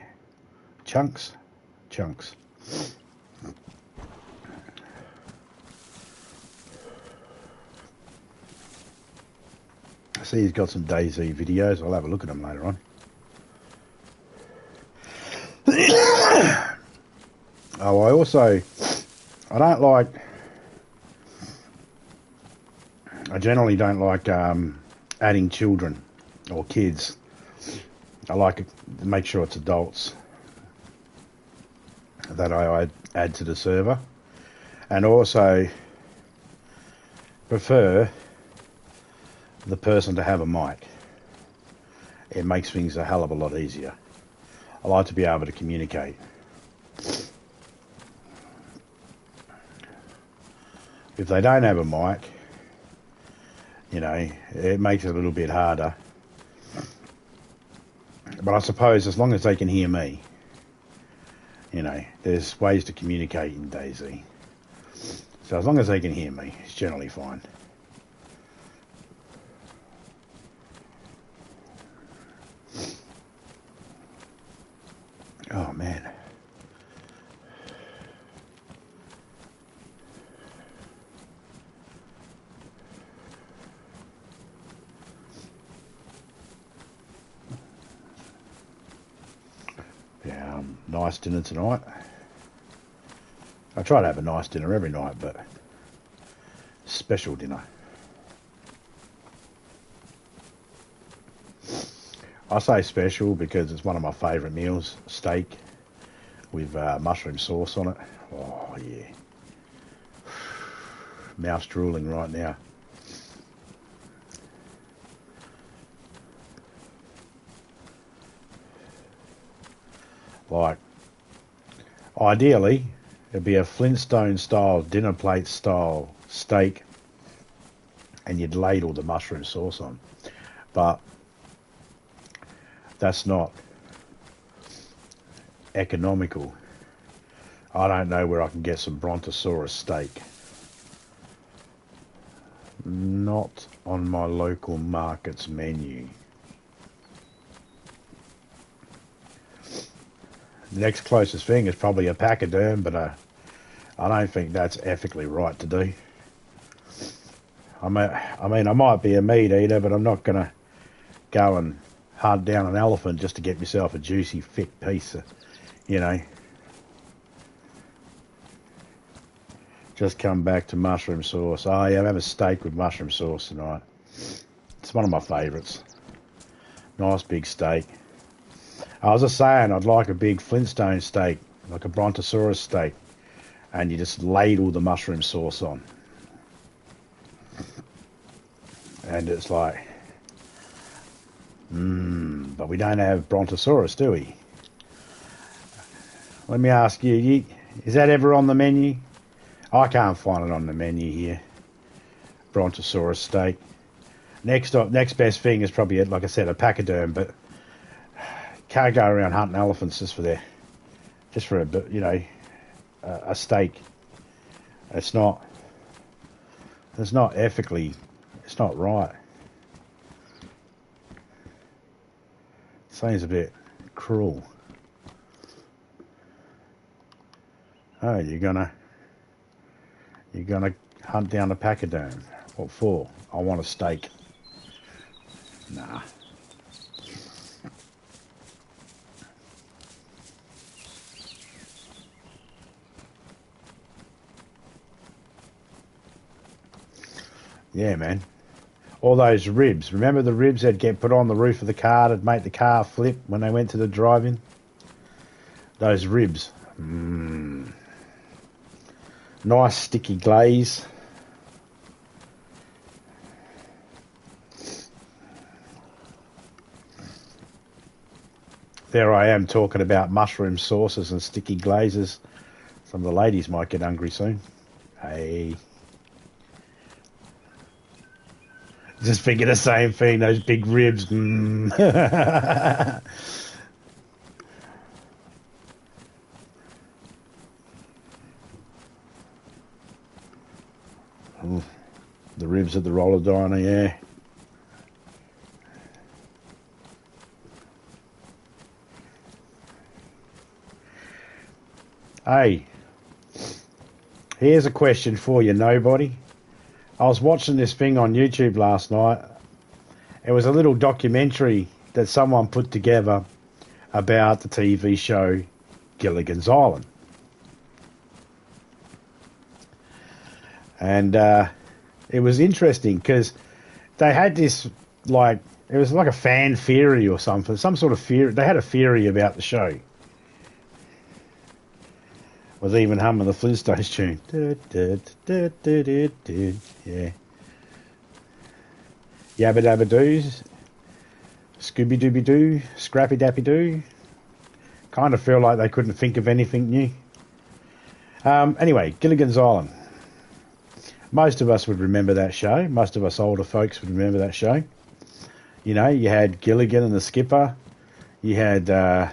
Chunks? Chunks. I see he's got some DayZ videos. I'll have a look at them later on. Oh, I generally don't like adding children or kids. I like to make sure it's adults that I add to the server, and also prefer the person to have a mic. It makes things a hell of a lot easier. I like to be able to communicate. If they don't have a mic, you know, it makes it a little bit harder. But I suppose as long as they can hear me, you know, there's ways to communicate in DayZ. So as long as they can hear me, it's generally fine. Oh, man. Yeah, nice dinner tonight. I try to have a nice dinner every night, but special dinner. I say special because it's one of my favourite meals, steak with mushroom sauce on it. Oh, yeah. Mouth's drooling right now. Like, ideally, it'd be a Flintstone style, dinner plate style steak, and you'd ladle the mushroom sauce on. But that's not economical. I don't know where I can get some Brontosaurus steak. Not on my local market's menu. The next closest thing is probably a pachyderm, but I don't think that's ethically right to do. I mean, I might be a meat eater, but I'm not going to go and hunt down an elephant just to get myself a juicy, thick piece, you know. Just come back to mushroom sauce. Oh, yeah, I'm having a steak with mushroom sauce tonight. It's one of my favourites. Nice big steak. I was just saying, I'd like a big Flintstone steak, like a Brontosaurus steak, and you just ladle the mushroom sauce on. And it's like, but we don't have Brontosaurus, do we? Let me ask you, is that ever on the menu? I can't find it on the menu here. Brontosaurus steak. Next best thing is probably, like I said, a pachyderm, but can't go around hunting elephants just for a steak. It's not ethically, it's not right. Seems a bit cruel. Oh, you're gonna hunt down a pachyderm. What for? I want a steak. Nah. Yeah, man. All those ribs. Remember the ribs that get put on the roof of the car to make the car flip when they went to the drive-in? Those ribs. Nice sticky glaze. There I am talking about mushroom sauces and sticky glazes. Some of the ladies might get hungry soon. Hey. Just thinking the same thing, those big ribs. The ribs at the roller diner, yeah. Hey, here's a question for you, nobody. I was watching this thing on YouTube last night. It was a little documentary that someone put together about the TV show Gilligan's Island. And it was interesting because they had this, like, it was like a fan theory or something, some sort of theory. They had a theory about the show. Was even humming the Flintstones tune. Yeah. Yabba dabba doos. Scooby dooby doo. Scrappy dappy doo. Kind of feel like they couldn't think of anything new. Anyway, Gilligan's Island. Most of us would remember that show. Most of us older folks would remember that show. You know, you had Gilligan and the Skipper. You had the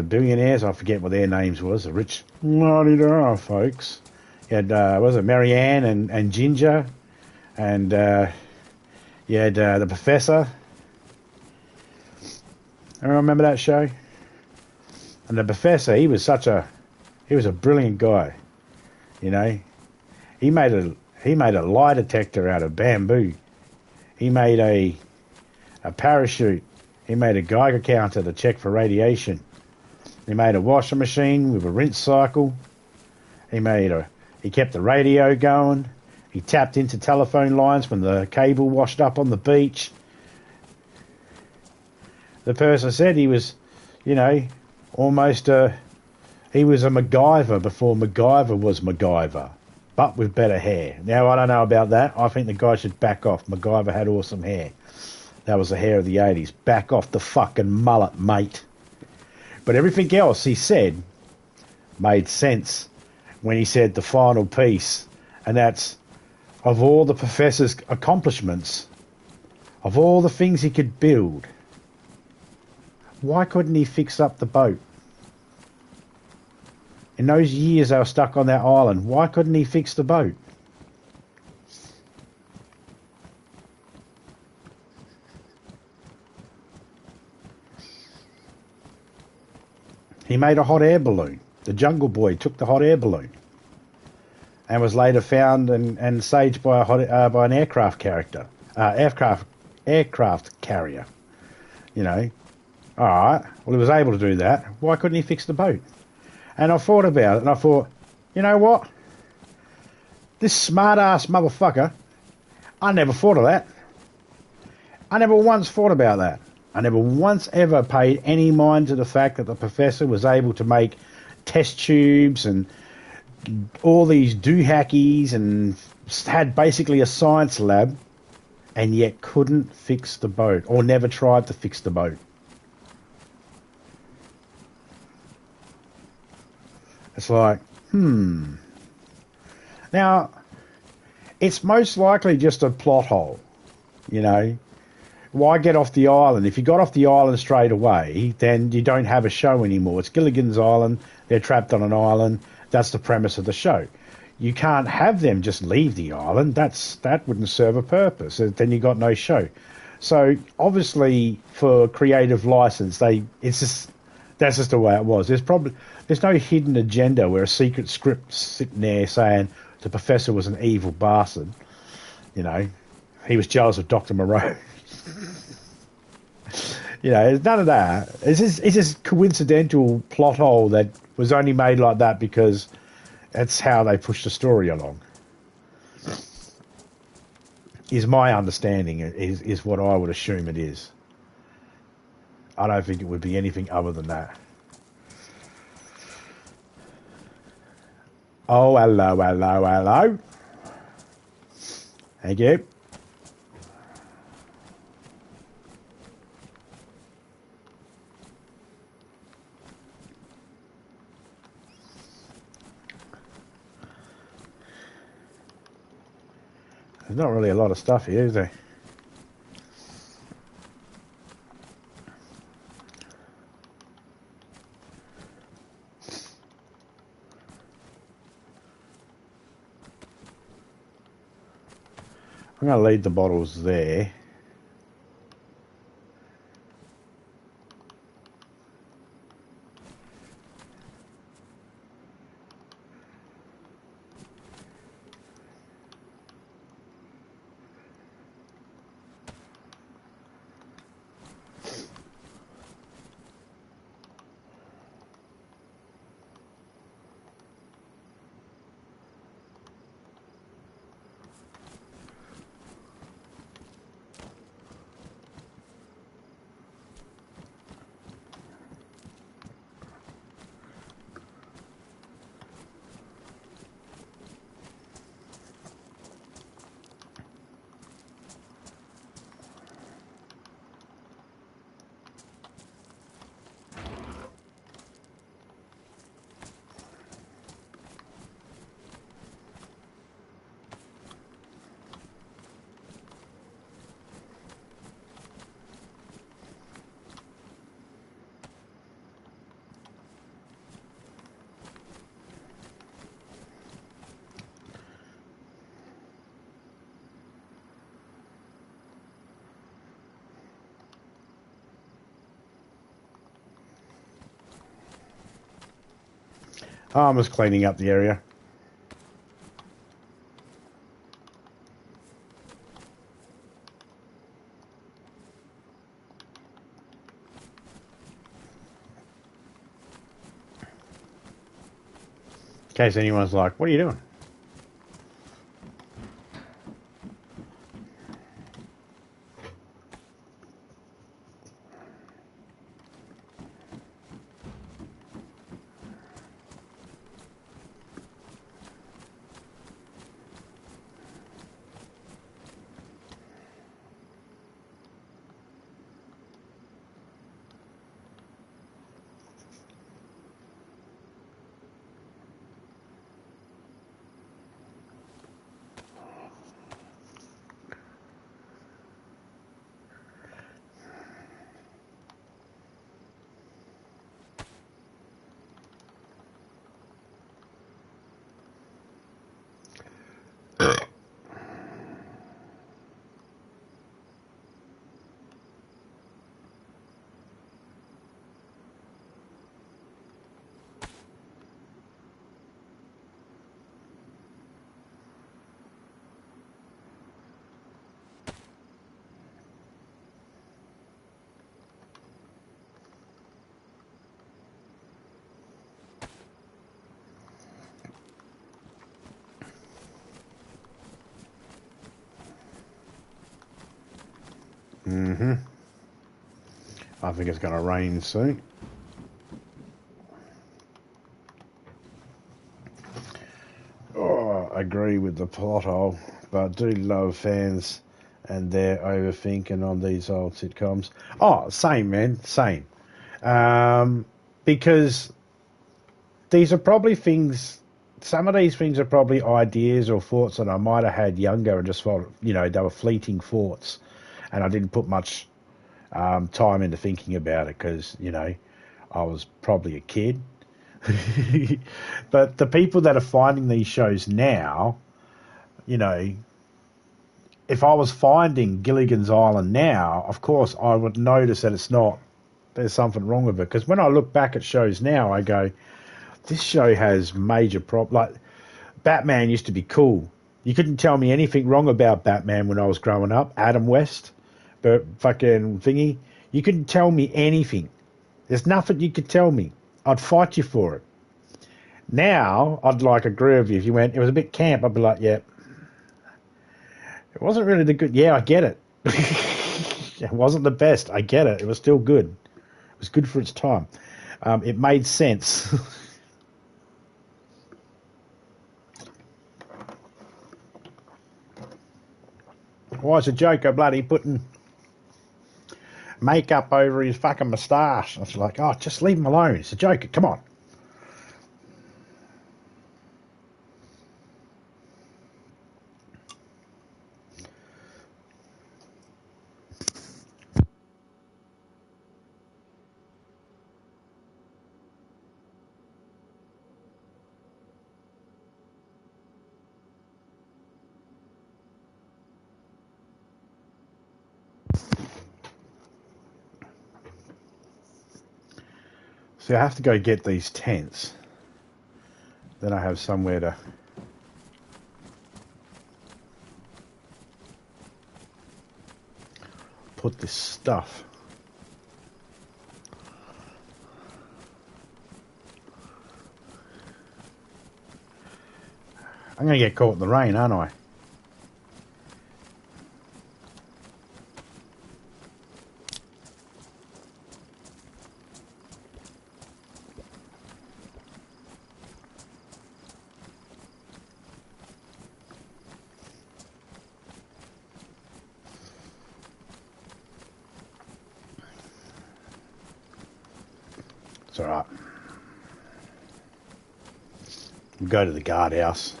billionaires. I forget what their names was. The rich folks. You had, was it Marianne and Ginger? And you had the Professor. I remember that show. And the Professor, he was a brilliant guy. You know, he made a lie detector out of bamboo. He made a parachute. He made a Geiger counter to check for radiation. He made a washing machine with a rinse cycle. He kept the radio going. He tapped into telephone lines when the cable washed up on the beach. The person said he was, you know, almost he was a MacGyver before MacGyver was MacGyver, but with better hair. Now, I don't know about that. I think the guy should back off. MacGyver had awesome hair. That was the hair of the 80s. Back off the fucking mullet, mate. But everything else he said made sense when he said the final piece, and that's, of all the Professor's accomplishments, of all the things he could build, why couldn't he fix up the boat? In those years they were stuck on that island, why couldn't he fix the boat? He made a hot air balloon. The Jungle Boy took the hot air balloon and was later found and saved by by an aircraft character, aircraft carrier. You know, all right. Well, he was able to do that. Why couldn't he fix the boat? And I thought about it, and I thought, you know what? This smart-ass motherfucker, I never thought of that. I never once thought about that. I never once ever paid any mind to the fact that the professor was able to make test tubes and all these doohickeys and had basically a science lab and yet couldn't fix the boat or never tried to fix the boat. It's like, Now, it's most likely just a plot hole, you know. Why get off the island? If you got off the island straight away, then you don't have a show anymore. It's Gilligan's Island. They're trapped on an island. That's the premise of the show. You can't have them just leave the island. That wouldn't serve a purpose. Then you got no show. So obviously, for creative license, that's just the way it was. There's no hidden agenda where a secret script sitting there saying the professor was an evil bastard. You know, he was jealous of Dr. Moreau. You know, it's none of that. It's just coincidental plot hole that was only made like that because that's how they push the story along. Is my understanding, is what I would assume it is. I don't think it would be anything other than that. Oh, hello, hello, hello. Thank you. There's not really a lot of stuff here, is there? I'm going to leave the bottles there. Oh, I'm just cleaning up the area. In case anyone's like, what are you doing? Mm-hmm. I think it's going to rain soon. Oh, I agree with the pothole, but I do love fans and their overthinking on these old sitcoms. Oh, same, man, same. Because these are probably things, some of these things are probably ideas or thoughts that I might have had younger and just thought, they were fleeting thoughts. And I didn't put much time into thinking about it because, I was probably a kid. But the people that are finding these shows now, you know, if I was finding Gilligan's Island now, of course I would notice that there's something wrong with it. Because when I look back at shows now, I go, this show has major problems. Like, Batman used to be cool. You couldn't tell me anything wrong about Batman when I was growing up. Adam West, but fucking thingy. You couldn't tell me anything. There's nothing you could tell me. I'd fight you for it. Now, I'd agree with you. If you went, it was a bit camp, I'd be like, yeah, it wasn't really the good. Yeah, I get it. It wasn't the best. I get it. It was still good. It was good for its time. It made sense. Why is a Joker bloody putting makeup over his fucking moustache? I was like, oh, just leave him alone. It's a Joker. Come on. So I have to go get these tents. Then I have somewhere to put this stuff. I'm going to get caught in the rain, aren't I? It's all right. We'll go to the guardhouse.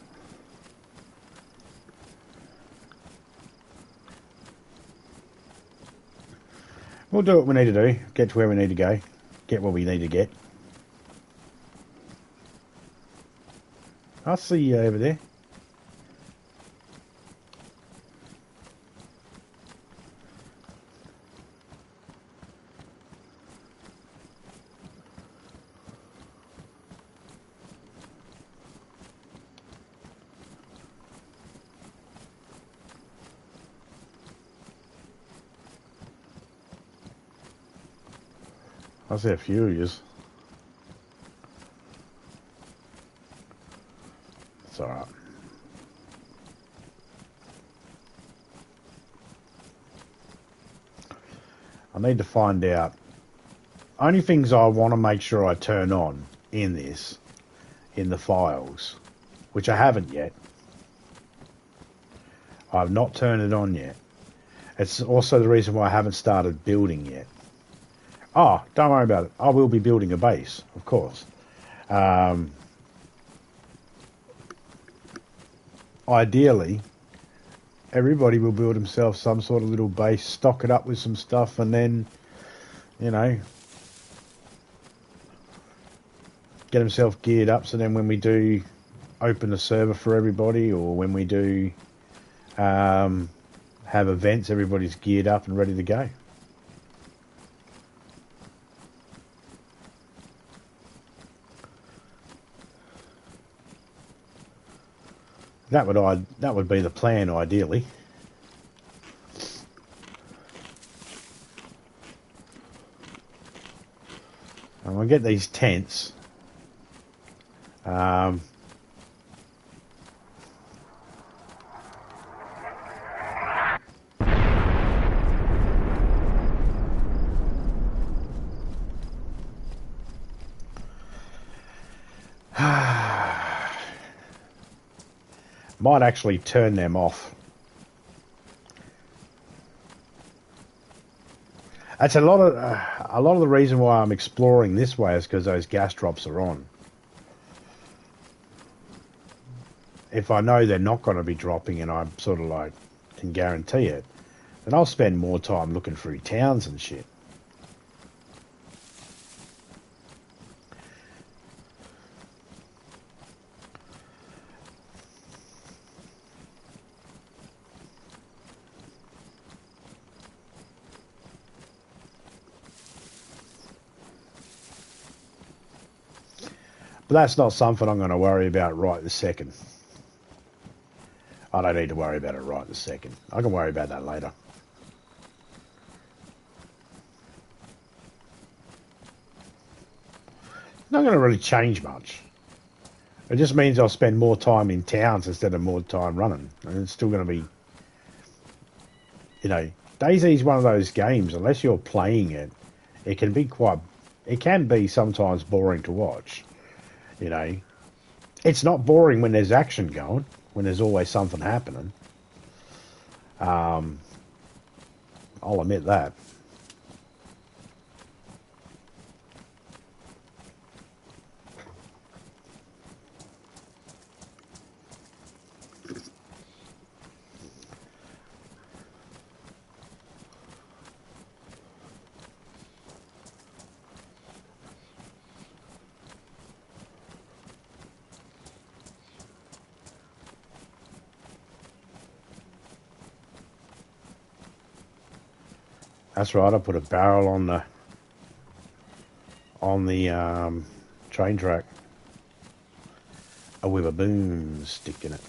We'll do what we need to do. Get to where we need to go. Get what we need to get. I'll see you over there. I see a few of yous. It's alright. I need to find out. Only things I want to make sure I turn on in the files, which I haven't yet. I've not turned it on yet. It's also the reason why I haven't started building yet. Oh, don't worry about it. I will be building a base, of course. Ideally, everybody will build himself some sort of little base, stock it up with some stuff, and then, get himself geared up. So then when we do open the server for everybody, or when we do have events, everybody's geared up and ready to go. That would be the plan, ideally. And we'll get these tents. Might actually turn them off. That's a lot of the reason why I'm exploring this way is because those gas drops are on. If I know they're not going to be dropping and I'm sort of like can guarantee it, then I'll spend more time looking through towns and shit. But that's not something I'm going to worry about right this second. I don't need to worry about it right this second. I can worry about that later. Not going to really change much. It just means I'll spend more time in towns instead of more time running. And it's still going to be, you know, DayZ is one of those games, unless you're playing it, it can be sometimes boring to watch. You know, it's not boring when there's action going, when there's always something happening. I'll admit that. That's right. I put a barrel on the train track with a boomstick in it.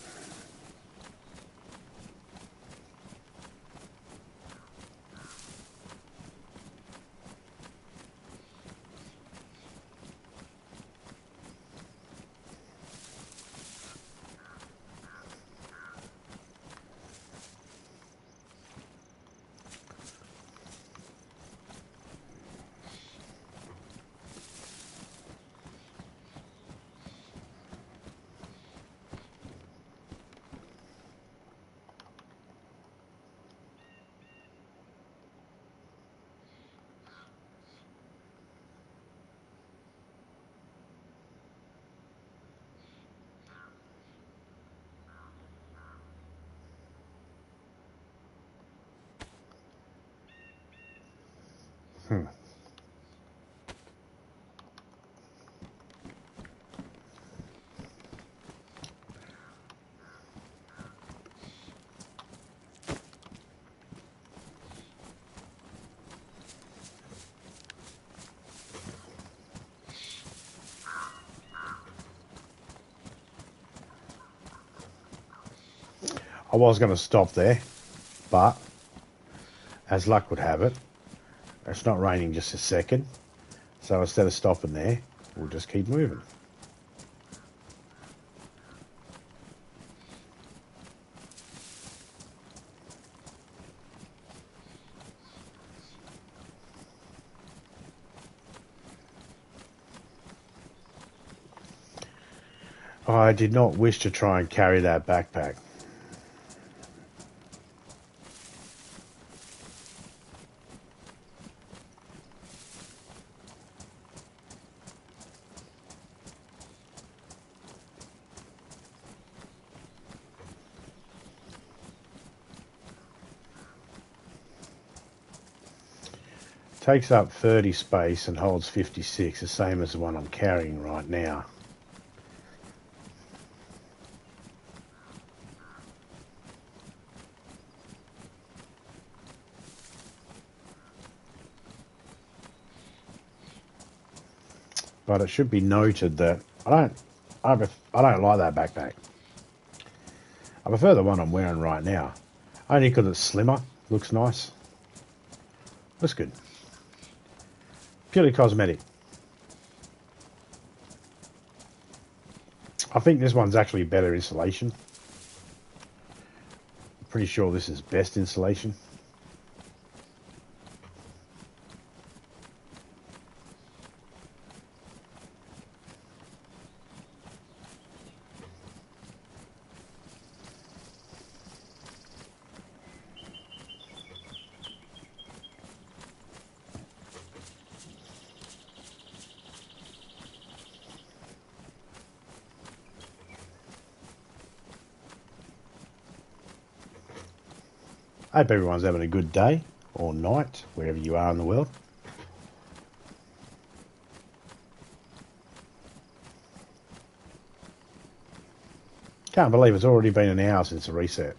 I was going to stop there, but as luck would have it, it's not raining just a second. So instead of stopping there, we'll just keep moving. I did not wish to try and carry that backpack. Takes up 30 space and holds 56, the same as the one I'm carrying right now. But it should be noted that I don't like that backpack. I prefer the one I'm wearing right now. Only because it's slimmer, looks nice. Looks good. Purely cosmetic. I think this one's actually better insulation. Pretty sure this is best insulation. Hope everyone's having a good day or night, wherever you are in the world. Can't believe it's already been an hour since the reset.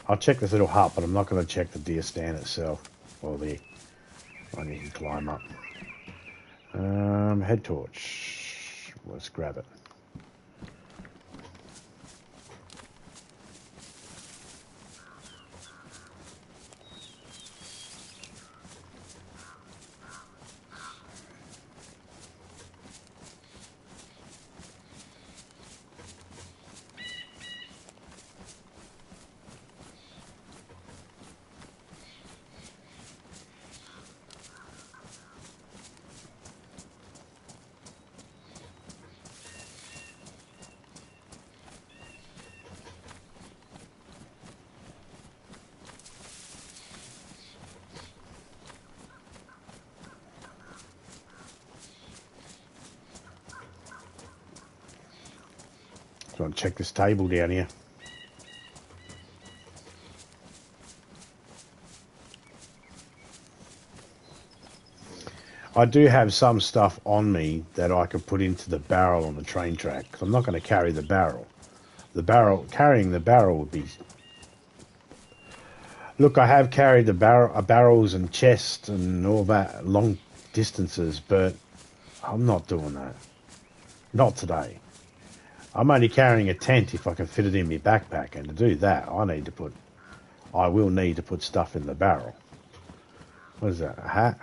I'll check this little hut, but I'm not going to check the deer stand itself. Or the one you can climb up. Head torch. Let's grab it. So I'll check this table down here. I do have some stuff on me that I could put into the barrel on the train track. I'm not going to carry the barrel. Carrying the barrel would be... Look, I have carried the barrels and chests and all that long distances, but I'm not doing that. Not today. I'm only carrying a tent if I can fit it in my backpack, and to do that, I will need to put stuff in the barrel. What is that, a hat?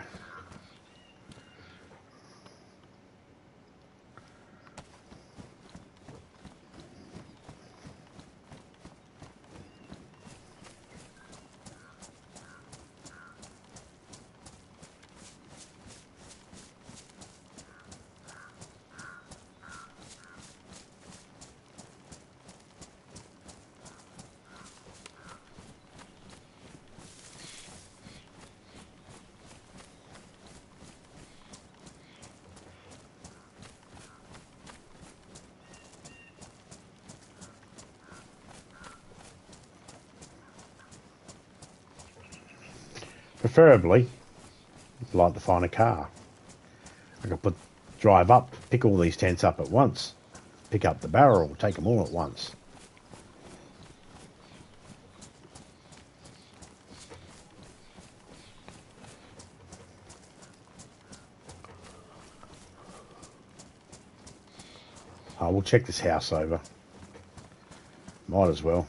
Preferably, I'd like to find a car. I could drive up, pick all these tents up at once, pick up the barrel, take them all at once. We'll check this house over. Might as well.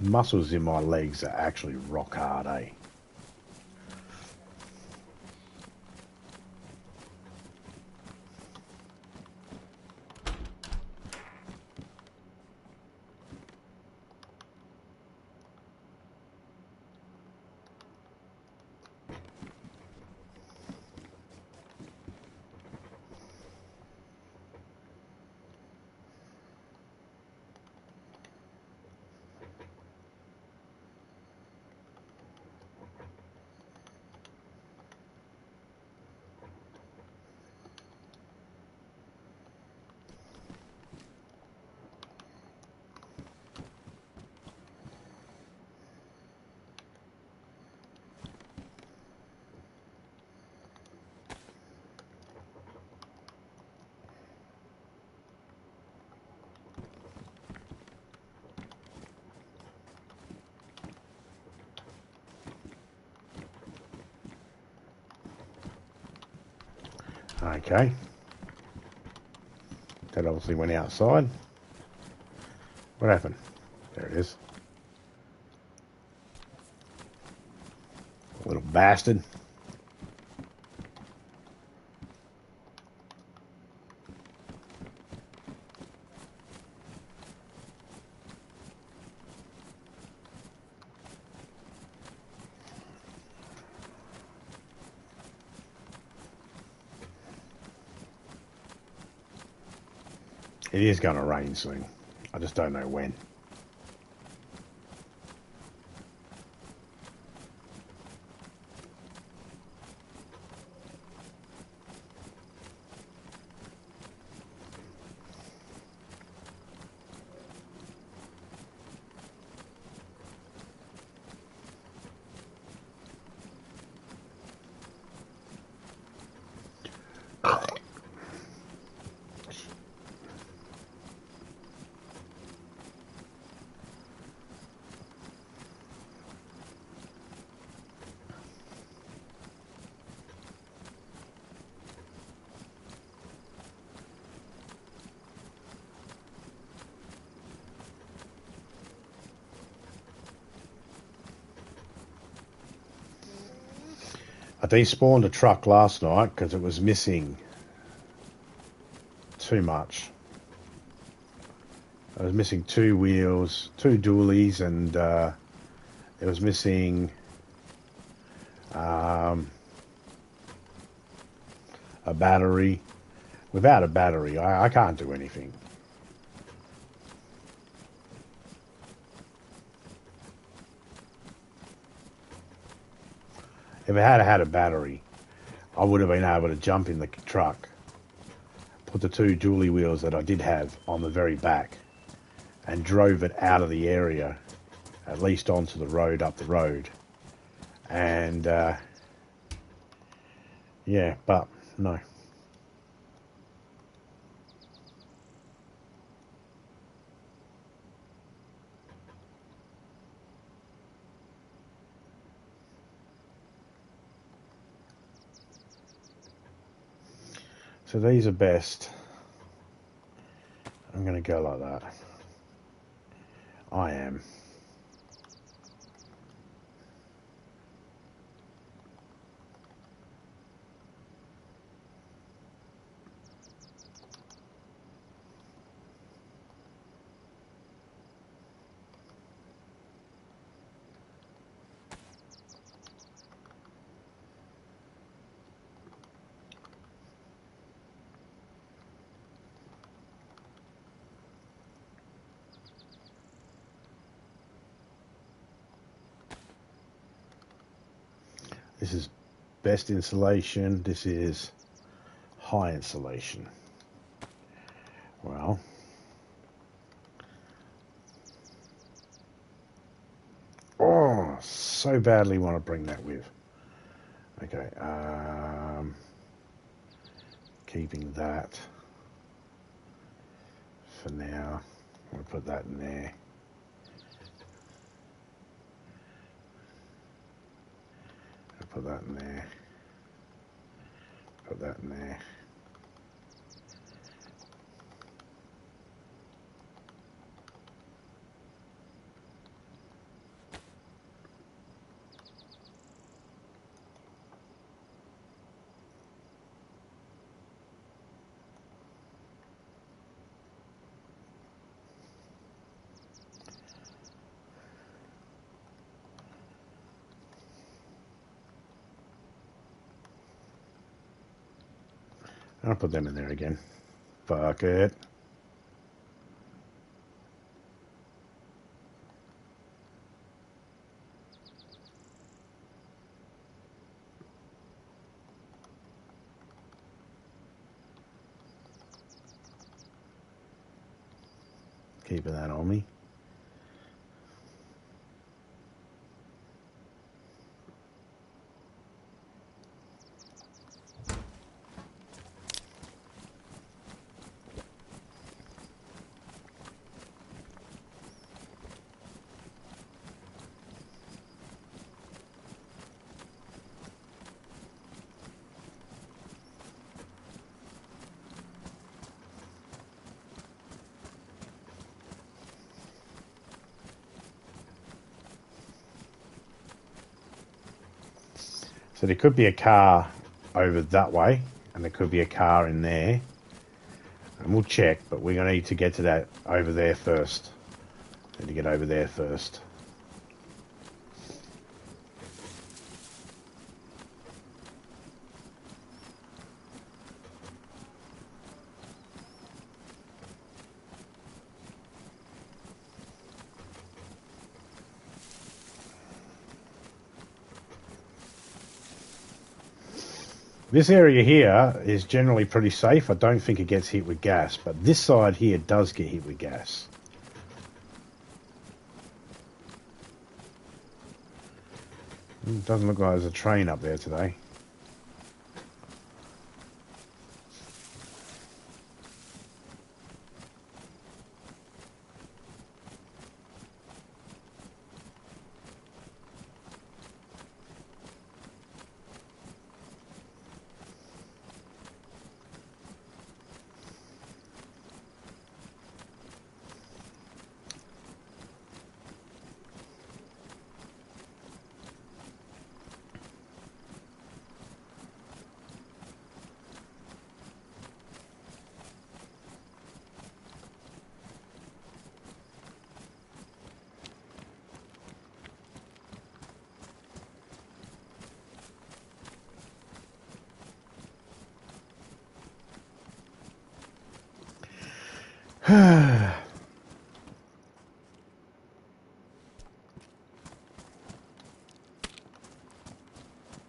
Muscles in my legs are actually rock hard, eh? Okay. That obviously went outside. What happened? There it is. Little bastard. It is going to rain soon. I just don't know when. I despawned a truck last night because it was missing too much. I was missing 2 wheels, 2 dualies, and it was missing a battery. Without a battery, I can't do anything. If it had a battery, I would have been able to jump in the truck, put the 2 dually wheels that I did have on the very back, and drove it out of the area, at least onto the road, up the road. And, yeah, but no. So these are best. I'm going to go like that. I am. This is best insulation. This is high insulation. Well, oh, so badly want to bring that with. Okay, keeping that for now. I'm going to put that in there. Put that in there. Put that in there. I'll put them in there again. Fuck it. Keeping that on me. So there could be a car over that way, and there could be a car in there. And we'll check, but we're going to need to get to that over there first. Need to get over there first. This area here is generally pretty safe. I don't think it gets hit with gas, but this side here does get hit with gas. Doesn't look like there's a train up there today.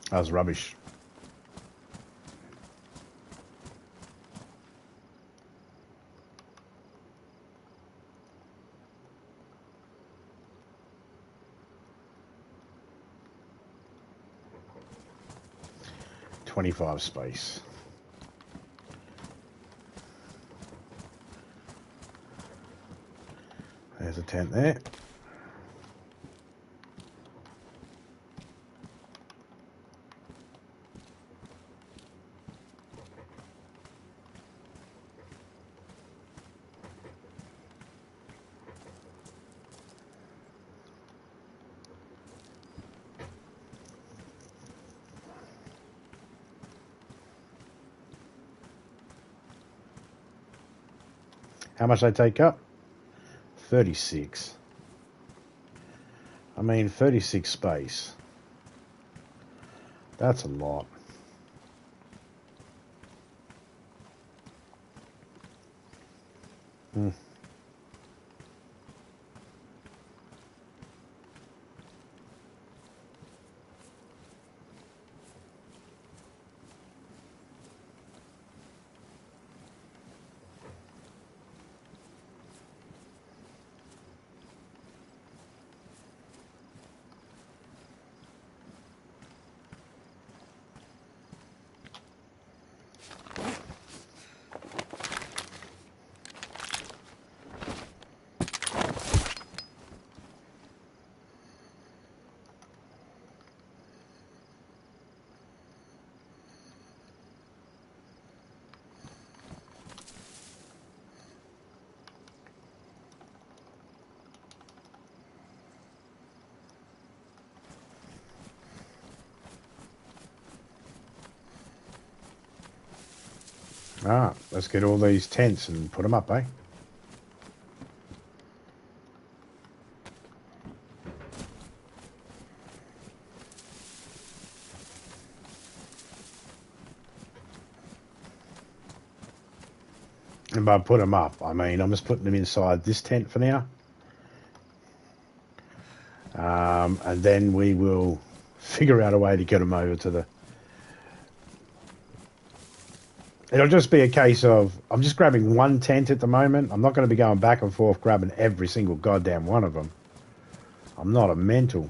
That was rubbish. .25 space. There's a tent there. How much they take up? 36. I mean, 36 space. That's a lot. Hmm. Ah, let's get all these tents and put them up, eh? And by put them up, I mean I'm just putting them inside this tent for now. And then we will figure out a way to get them over to the... It'll just be a case of, I'm just grabbing one tent at the moment. I'm not going to be going back and forth grabbing every single goddamn one of them. I'm not a mental.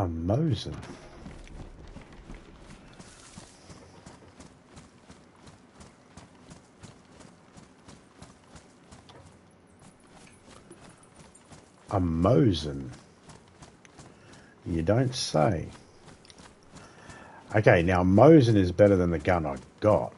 I'm Mosin. A Mosin. You don't say. Okay, now Mosin is better than the gun I got.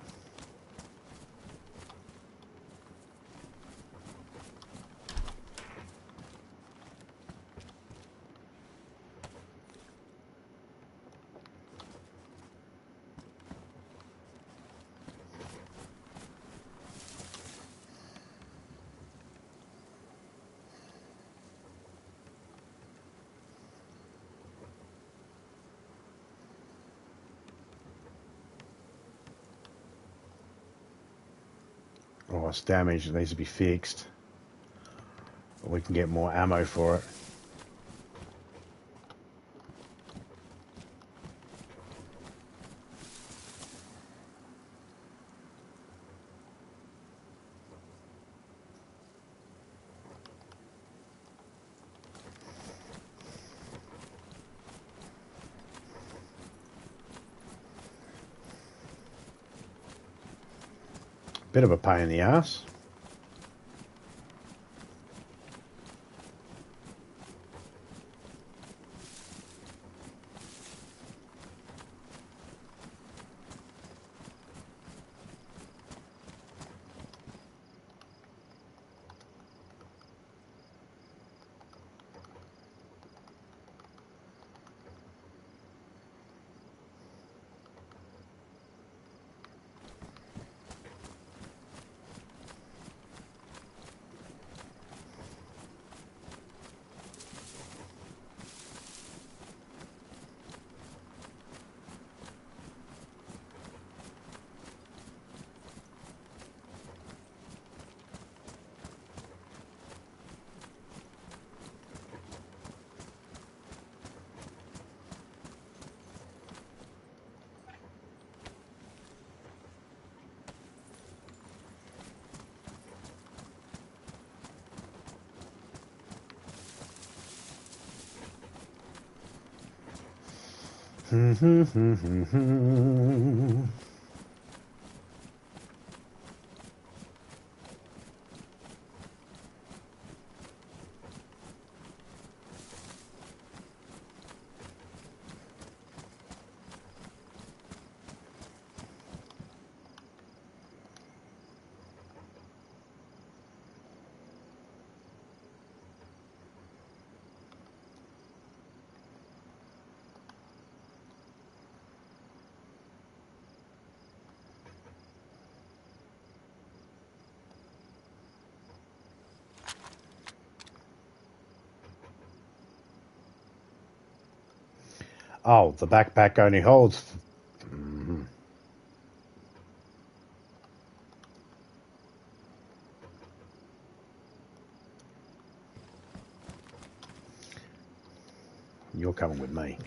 Oh, it's damaged. It needs to be fixed. We can get more ammo for it. Bit of a pain in the ass. Oh, the backpack only holds. You're coming with me.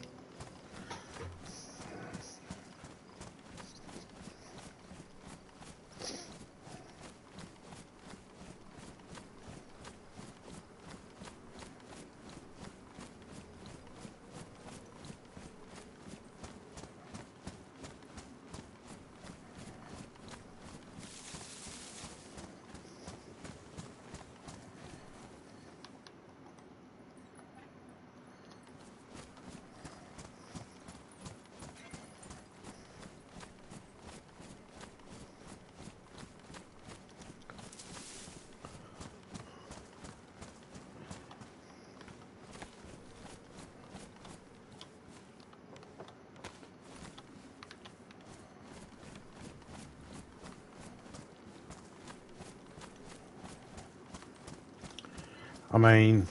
I mean,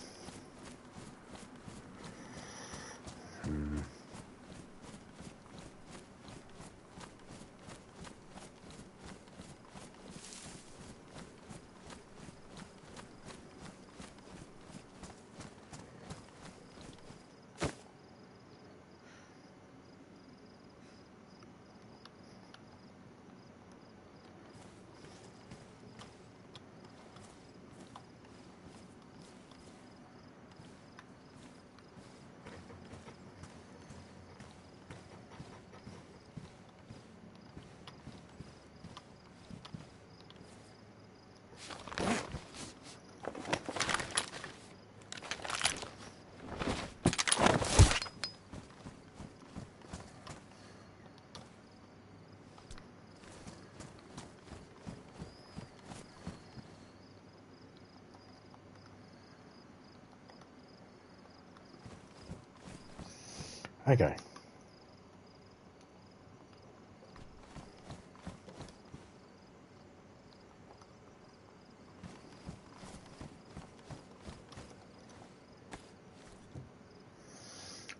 Okay.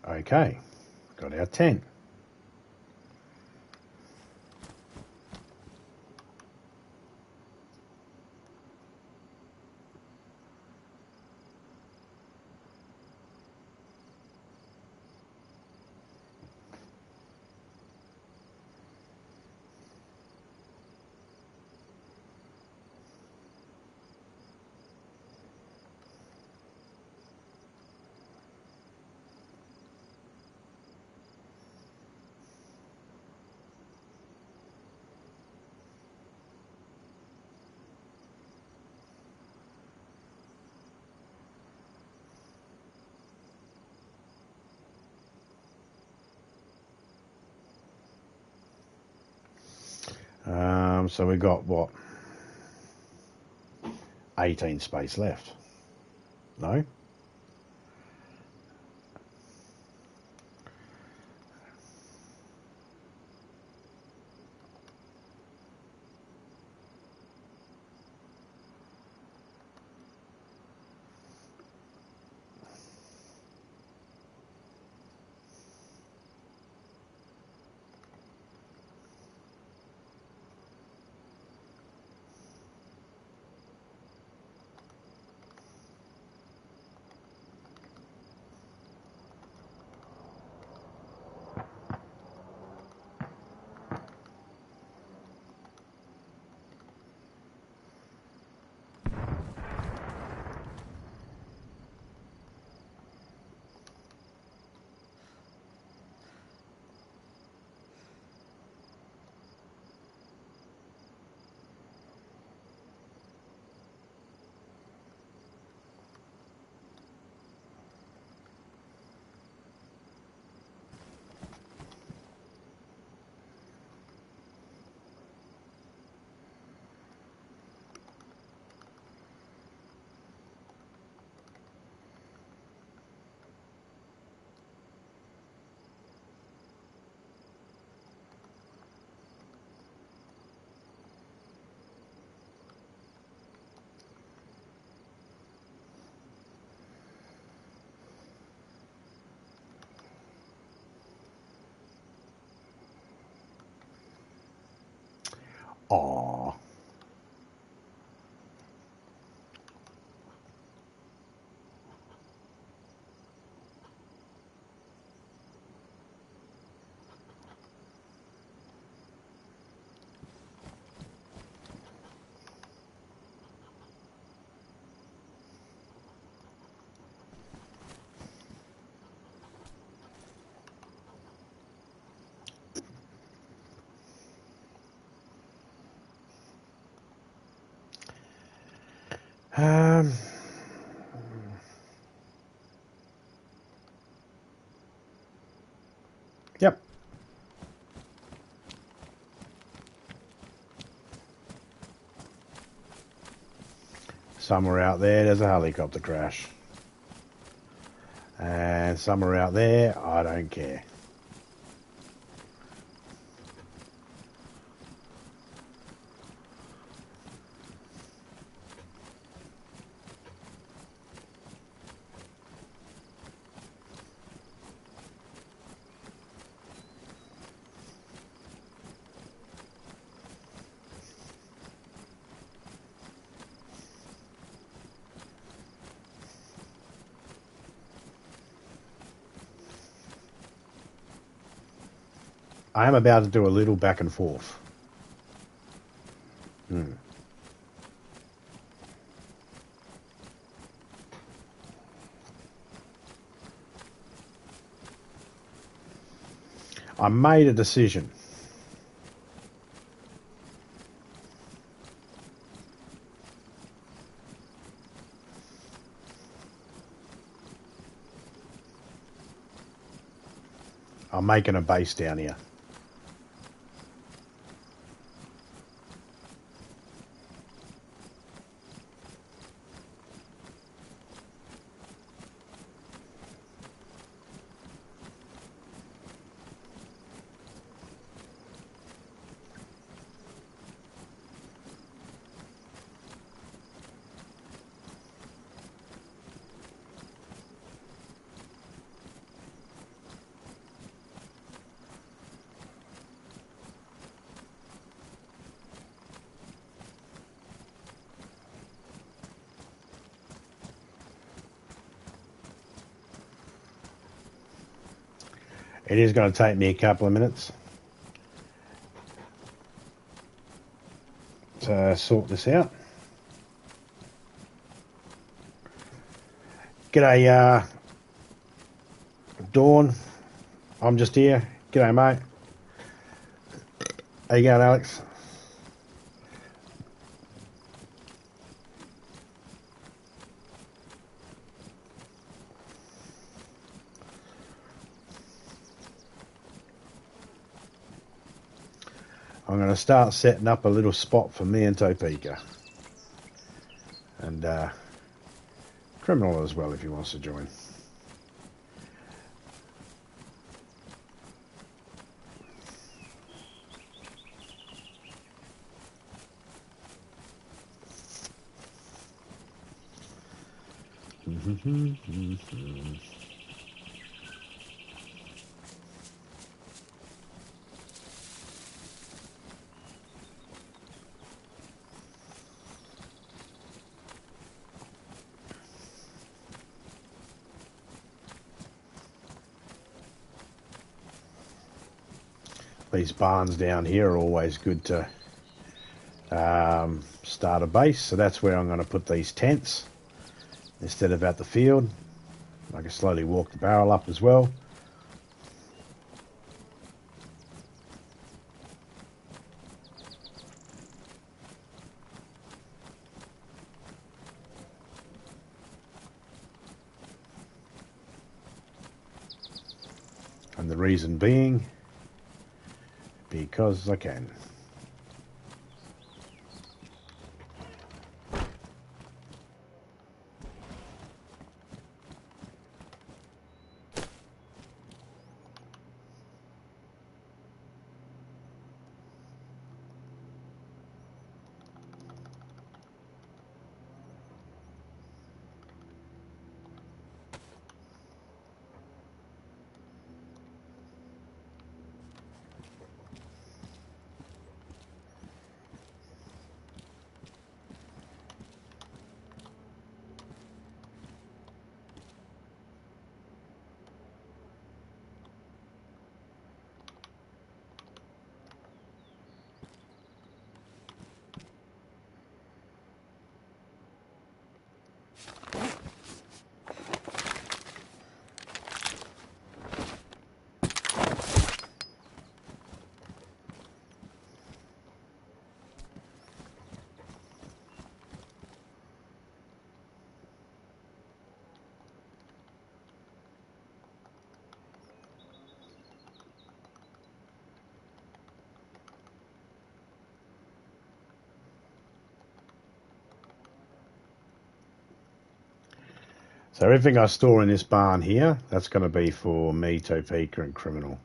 Okay. Got our tent. So we got what? 18 space left. No? Aw. Um, yep. Somewhere out there's a helicopter crash. And somewhere out there, I don't care. I am about to do a little back and forth. I made a decision. I'm making a base down here. It is going to take me a couple of minutes to sort this out. G'day, Dawn. I'm just here. G'day, mate. How you going, Alex? I'm going to start setting up a little spot for me and Topeka. And Criminal as well if he wants to join. These barns down here are always good to start a base, so that's where I'm going to put these tents instead of at the field. I can slowly walk the barrel up as well. And the reason being, because I can. So everything I store in this barn here, that's going to be for me, Topeka, and Criminal.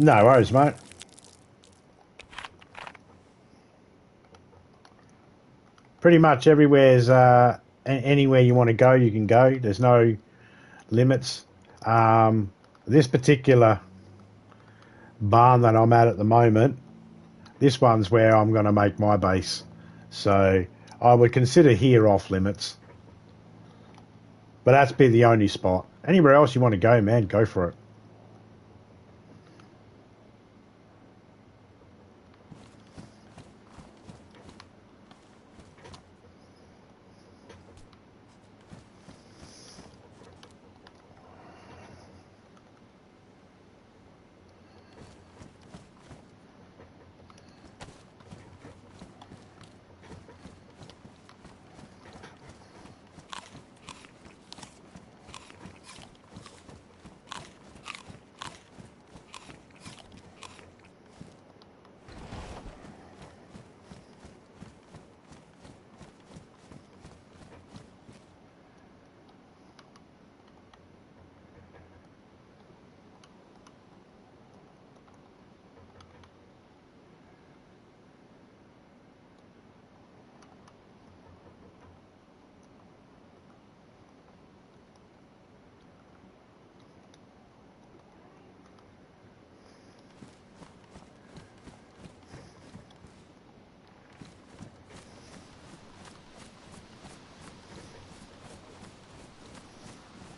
No worries, mate. Pretty much everywhere's anywhere you want to go, you can go. There's no limits. This particular barn that I'm at the moment, this one's where I'm going to make my base. So I would consider here off limits. But that's be the only spot. Anywhere else you want to go, man, go for it.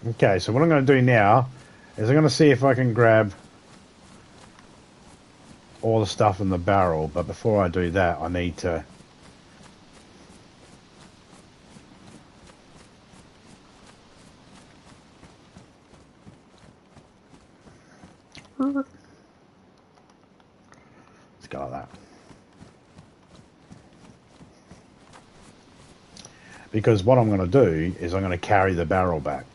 Okay, so what I'm going to do now is I'm going to see if I can grab all the stuff in the barrel, but before I do that, I need to... Let's go like that. Because what I'm going to do is I'm going to carry the barrel back.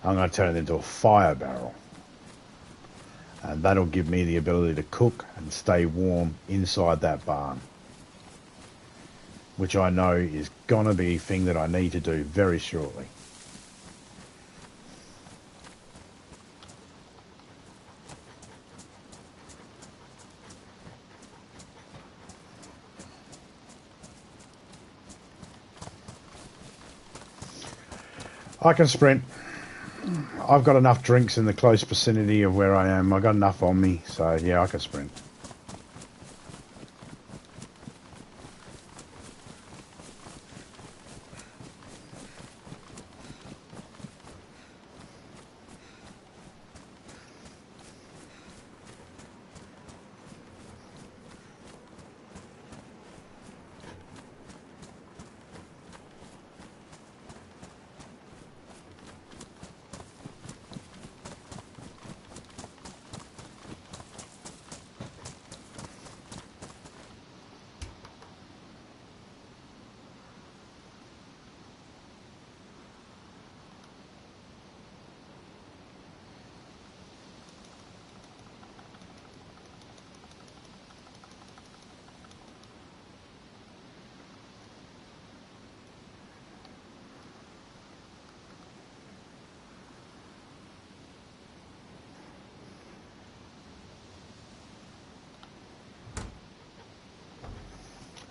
I'm going to turn it into a fire barrel. And that'll give me the ability to cook and stay warm inside that barn. Which I know is going to be a thing that I need to do very shortly. I can sprint. I've got enough drinks in the close vicinity of where I am. I've got enough on me, so yeah, I can sprint.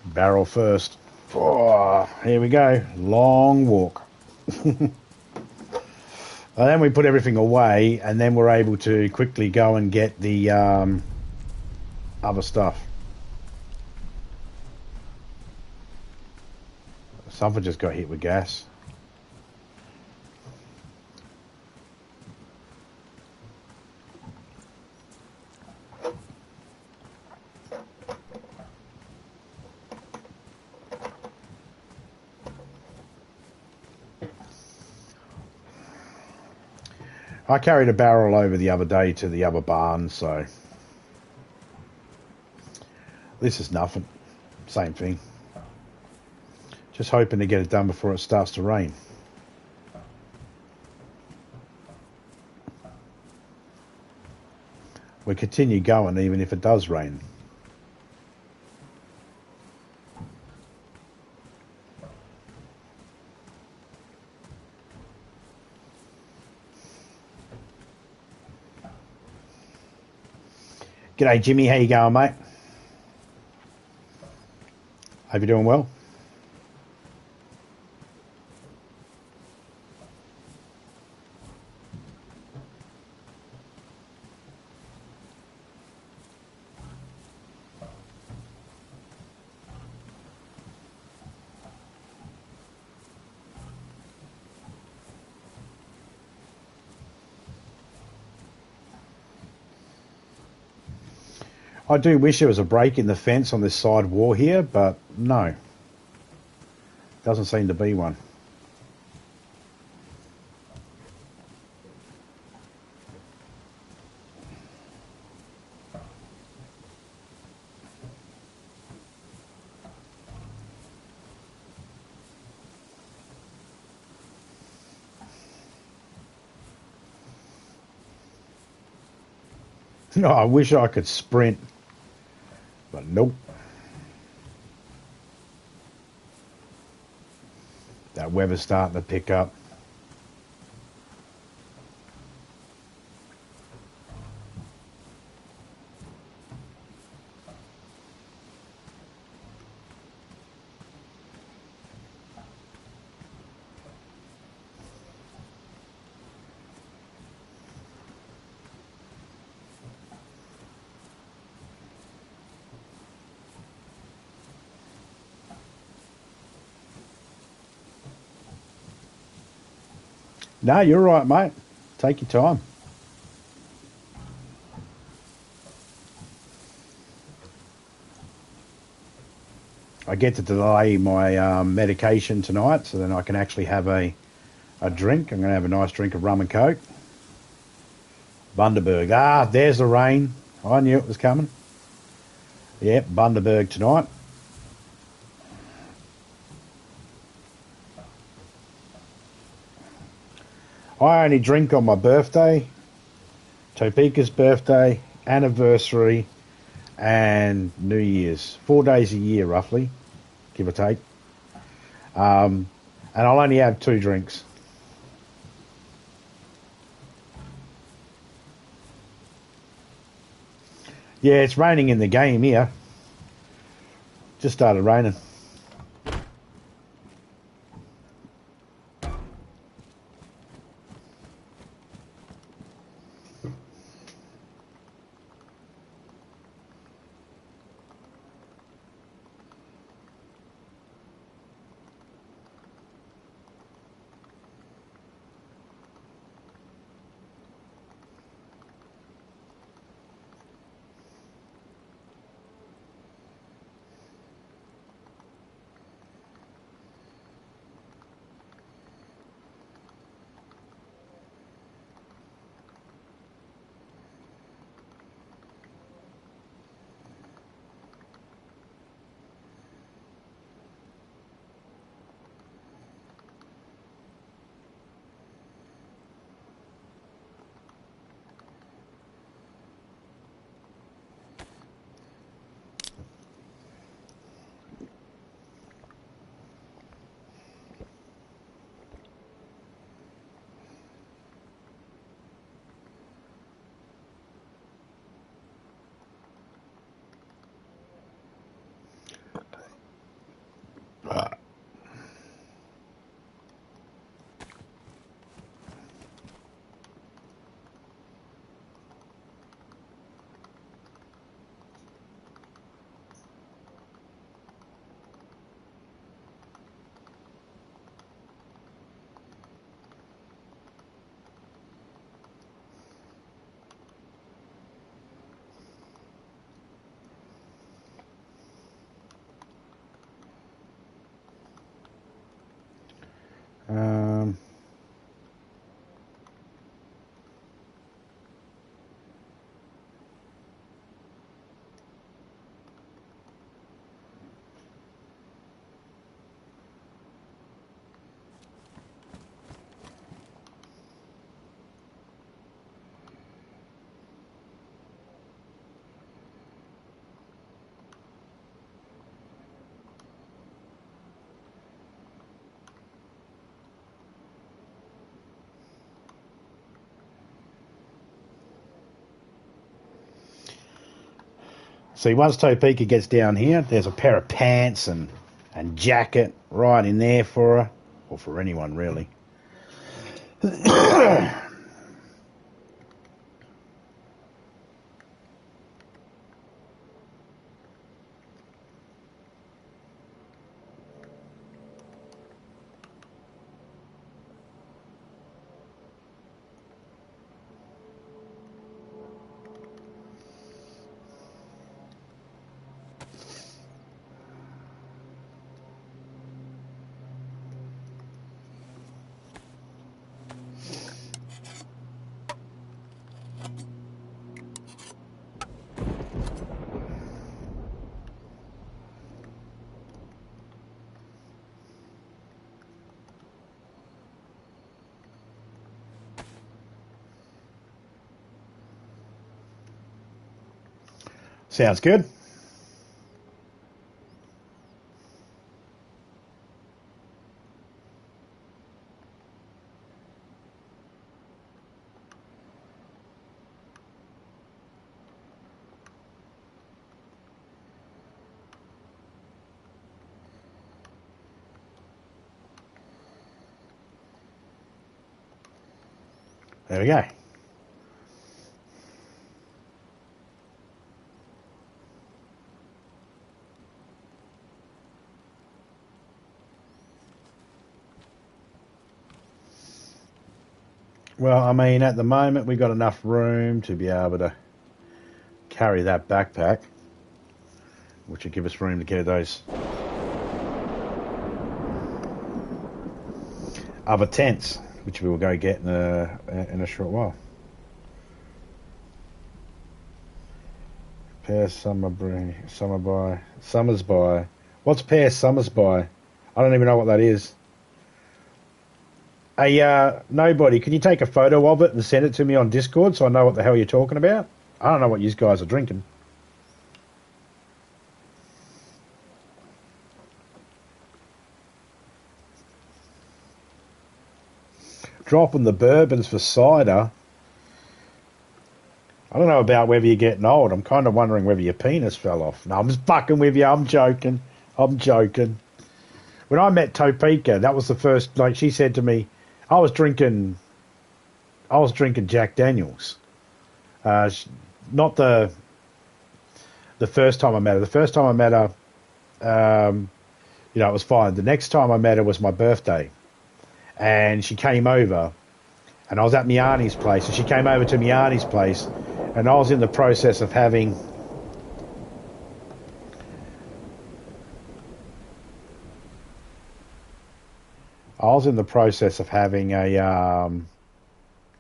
Barrel first. Oh, here we go. Long walk. And then we put everything away, and then we're able to quickly go and get the other stuff. Something just got hit with gas. I carried a barrel over the other day to the other barn, so this is nothing. Same thing. Just hoping to get it done before it starts to rain. We continue going even if it does rain. G'day Jimmy, how you going, mate? Hope you're doing well. I do wish there was a break in the fence on this side wall here, but no. Doesn't seem to be one. No, I wish I could sprint, but nope. That weather's starting to pick up. No, you're right, mate. Take your time. I get to delay my medication tonight so then I can actually have a drink. I'm going to have a nice drink of rum and coke. Bundaberg. Ah, there's the rain. I knew it was coming. Yep, Bundaberg tonight. I only drink on my birthday, Topeka's birthday, anniversary, and New Year's. 4 days a year, roughly, give or take. And I'll only have 2 drinks. Yeah, it's raining in the game here. Just started raining. Um, See, once Topeka gets down here, there's a pair of pants and jacket right in there for her, or for anyone really. Sounds good. There we go. Well, I mean, at the moment, we've got enough room to be able to carry that backpack, which will give us room to carry those other tents, which we will go get in a short while. Pair Summers by. What's Pair Summers by? I don't even know what that is. Hey, nobody, can you take a photo of it and send it to me on Discord so I know what the hell you're talking about? I don't know what you guys are drinking. Dropping the bourbons for cider. I don't know about whether you're getting old. I'm kind of wondering whether your penis fell off. No, I'm just fucking with you. I'm joking. When I met Topeka, that was the first, like she said to me, I was drinking Jack Daniels. Not the first time I met her. The first time I met her, it was fine. The next time I met her was my birthday. And she came over, and I was at my auntie's place, and she came over to my auntie's place, and I was in the process of having a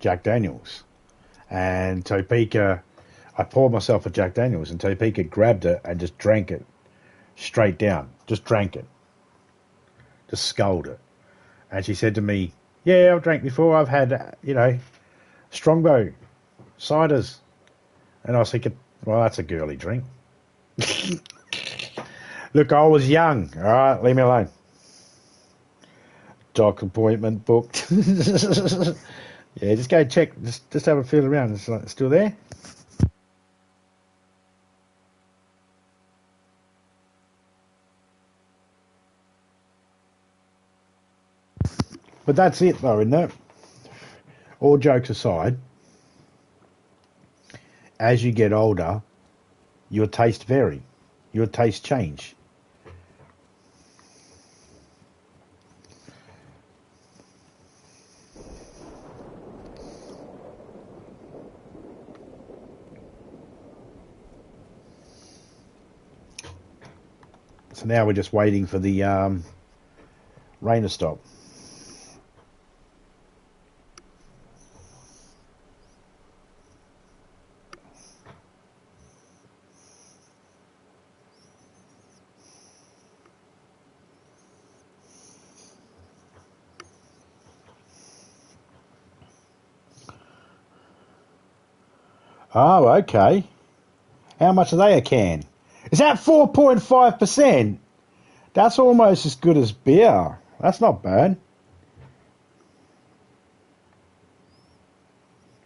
Jack Daniels, and Topeka, I poured myself a Jack Daniels, and Topeka grabbed it and just drank it straight down, just drank it, just sculled it. And she said to me, yeah, I've drank before. I've had, Strongbow, ciders. And I was thinking, well, that's a girly drink. Look, I was young. All right, leave me alone. Doc appointment booked. Yeah, just go check. Just have a feel around. It's still there? But that's it, though, isn't it? All jokes aside, as you get older, your taste vary. Your taste change. So now we're just waiting for the rain to stop. Oh, okay. How much are they a can? Is that 4.5%? That's almost as good as beer. That's not bad.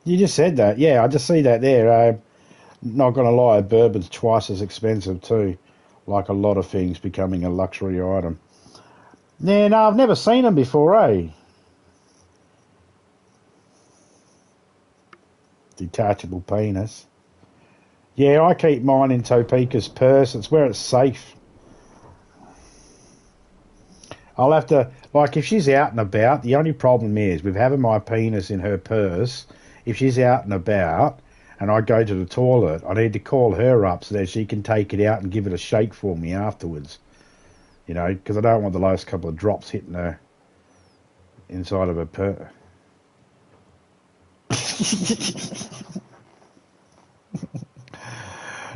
You just said that. Yeah, I just see that there. Not going to lie, bourbon's twice as expensive too. Like a lot of things becoming a luxury item. Yeah, no, I've never seen them before, eh? Detachable penis. Yeah, I keep mine in Topeka's purse. It's where it's safe. I'll have to, like, if she's out and about, the only problem is with having my penis in her purse, if she's out and about and I go to the toilet, I need to call her up so that she can take it out and give it a shake for me afterwards. Because I don't want the last couple of drops hitting her inside of her purse.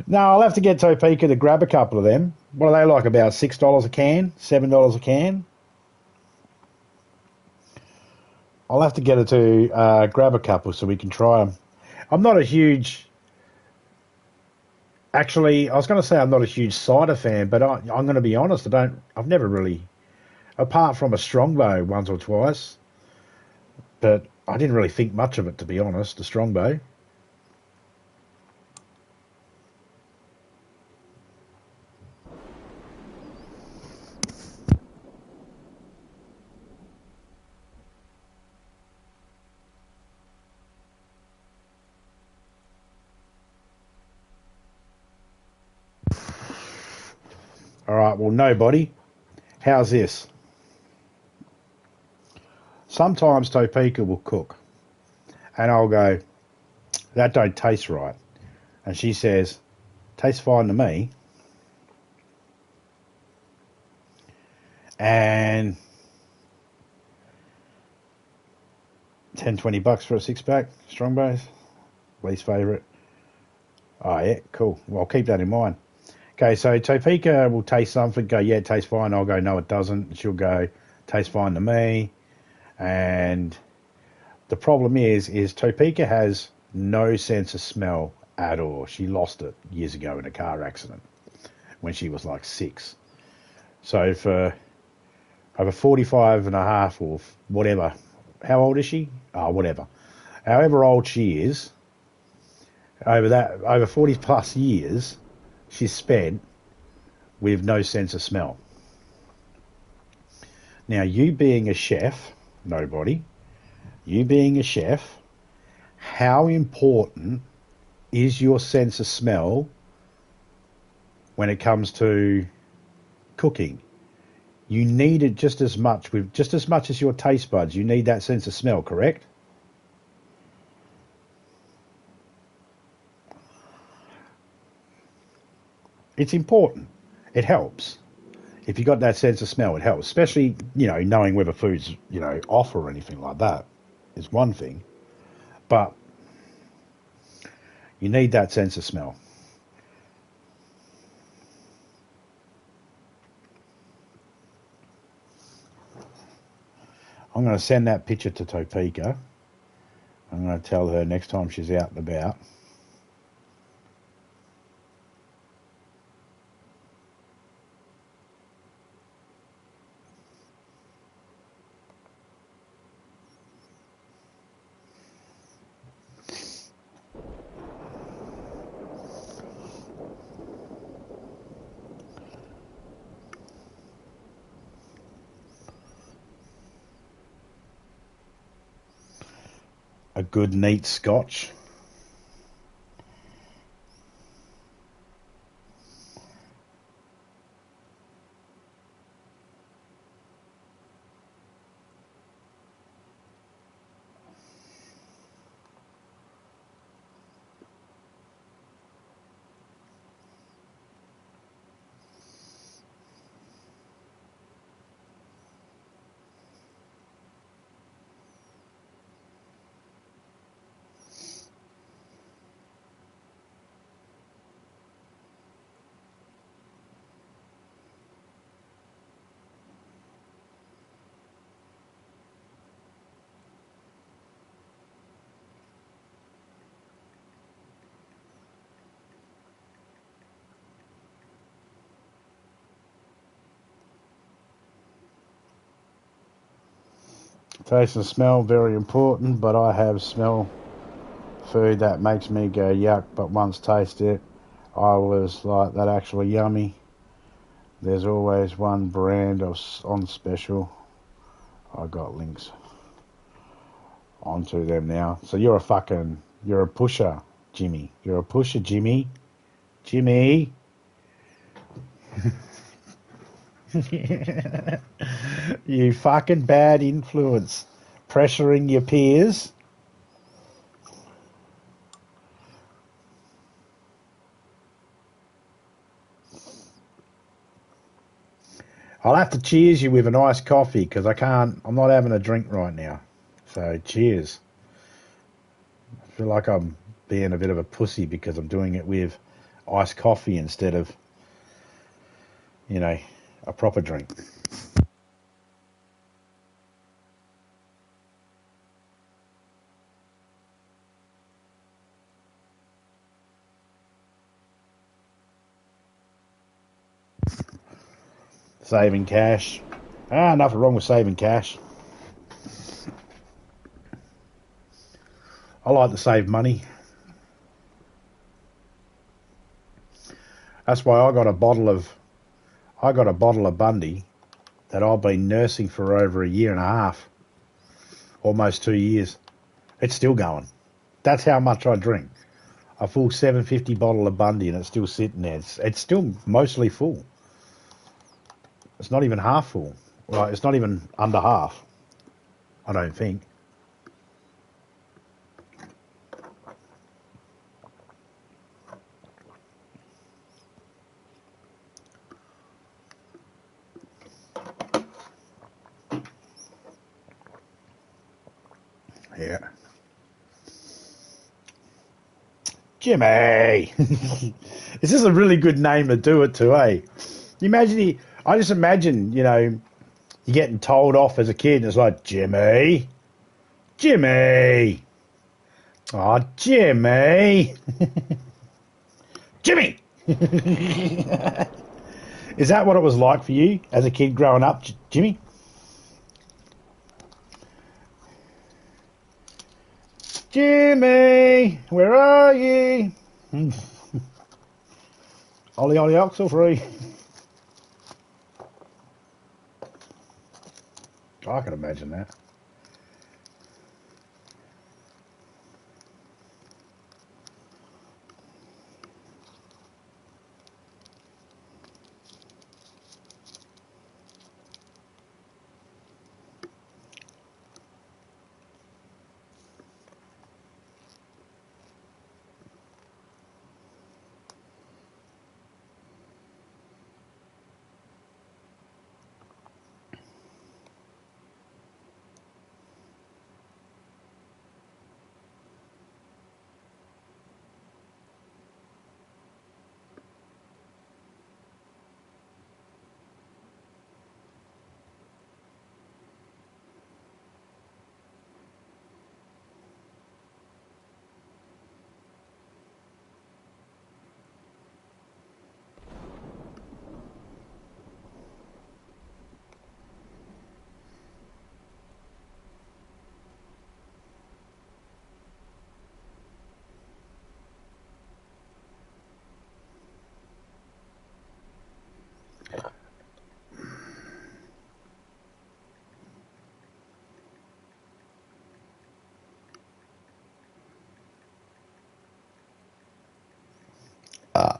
No, I'll have to get Topeka to grab a couple of them. What are they like? About $6 a can? $7 a can? I'll have to get her to grab a couple so we can try them. I'm not a huge... Actually, I was going to say I'm not a huge cider fan, but I'm going to be honest, I've never really... Apart from a Strongbow once or twice, but I didn't really think much of it, to be honest, a Strongbow. All right, well, nobody. How's this? Sometimes Topeka will cook. and I'll go, that don't taste right. And she says, tastes fine to me. And $10-20 for a 6-pack, Strongbow's, least favourite. Oh yeah, cool. Well, I'll keep that in mind. Okay, so Topeka will taste something, go, yeah, it tastes fine. I'll go, no, it doesn't. She'll go, tastes fine to me. And the problem is Topeka has no sense of smell at all. She lost it years ago in a car accident when she was like 6. So for over 45 and a half or whatever, how old is she? Oh, whatever. However old she is, over 40 plus years, she's spent with no sense of smell. Now, you being a chef, nobody, you being a chef, how important is your sense of smell when it comes to cooking? You need it just as much as your taste buds. You need that sense of smell, correct? It's important. It helps. If you got that sense of smell, it helps. Especially, knowing whether food's, off or anything like that is one thing. But you need that sense of smell. I'm going to send that picture to Topeka. I'm going to tell her next time she's out and about. A good neat scotch. Taste and smell, very important, but I have smell food that makes me go yuck, but once taste it, I was like, that actually yummy. There's always one brand on special. I got links onto them now. So you're a pusher, Jimmy. You're a pusher, Jimmy. Jimmy. You fucking bad influence. Pressuring your peers. I'll have to cheers you with an iced coffee because I'm not having a drink right now. So cheers. I feel like I'm being a bit of a pussy because I'm doing it with iced coffee instead of, a proper drink. Saving cash. Nothing wrong with saving cash. I like to save money. That's why I got a bottle of Bundy that I've been nursing for over a year and a half, almost 2 years. It's still going. That's how much I drink. A full 750 bottle of Bundy, and it's still sitting there. It's still mostly full. It's not even half full. Well, it's not even under half, I don't think. Yeah. Jimmy! This is a really good name to do it to, eh? You imagine I just imagine, you're getting told off as a kid and it's like, Jimmy! Jimmy! Oh, Jimmy! Jimmy! Is that what it was like for you as a kid growing up, Jimmy? Jimmy, where are you? Ollie, Ollie, Oxel free. I can imagine that. Uh,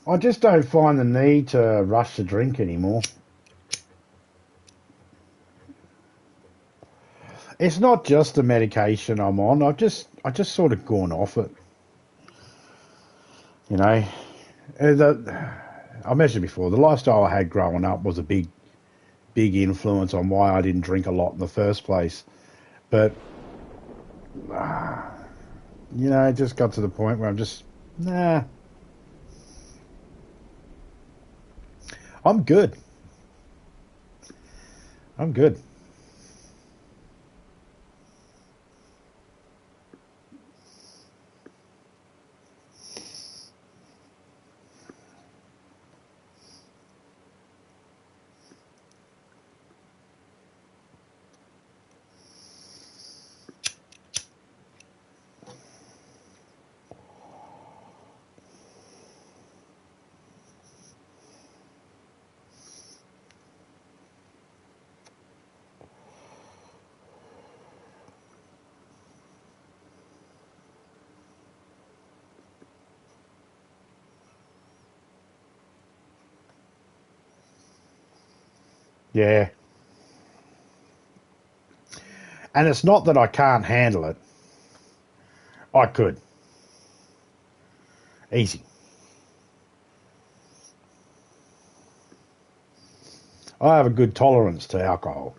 I just don't find the need to rush to drink anymore. It's not just the medication I'm on. I just sort of gone off it. You know, I mentioned before, the lifestyle I had growing up was a big influence on why I didn't drink a lot in the first place. But it just got to the point where I'm just nah. I'm good. I'm good. Yeah. And it's not that I can't handle it. I could. Easy. I have a good tolerance to alcohol.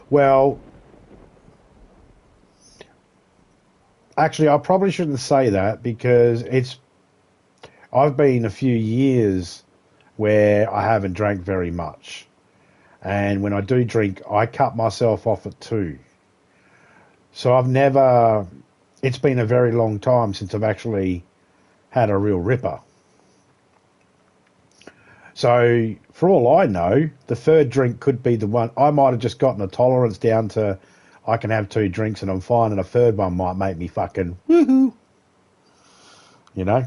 Well, actually, I probably shouldn't say that because I've been a few years where I haven't drank very much. And when I do drink, I cut myself off at 2. So it's been a very long time since I've actually had a real ripper. So for all I know, the third drink could be the one. I might have just gotten a tolerance down to I can have 2 drinks and I'm fine, and a third one might make me fucking woohoo. You know?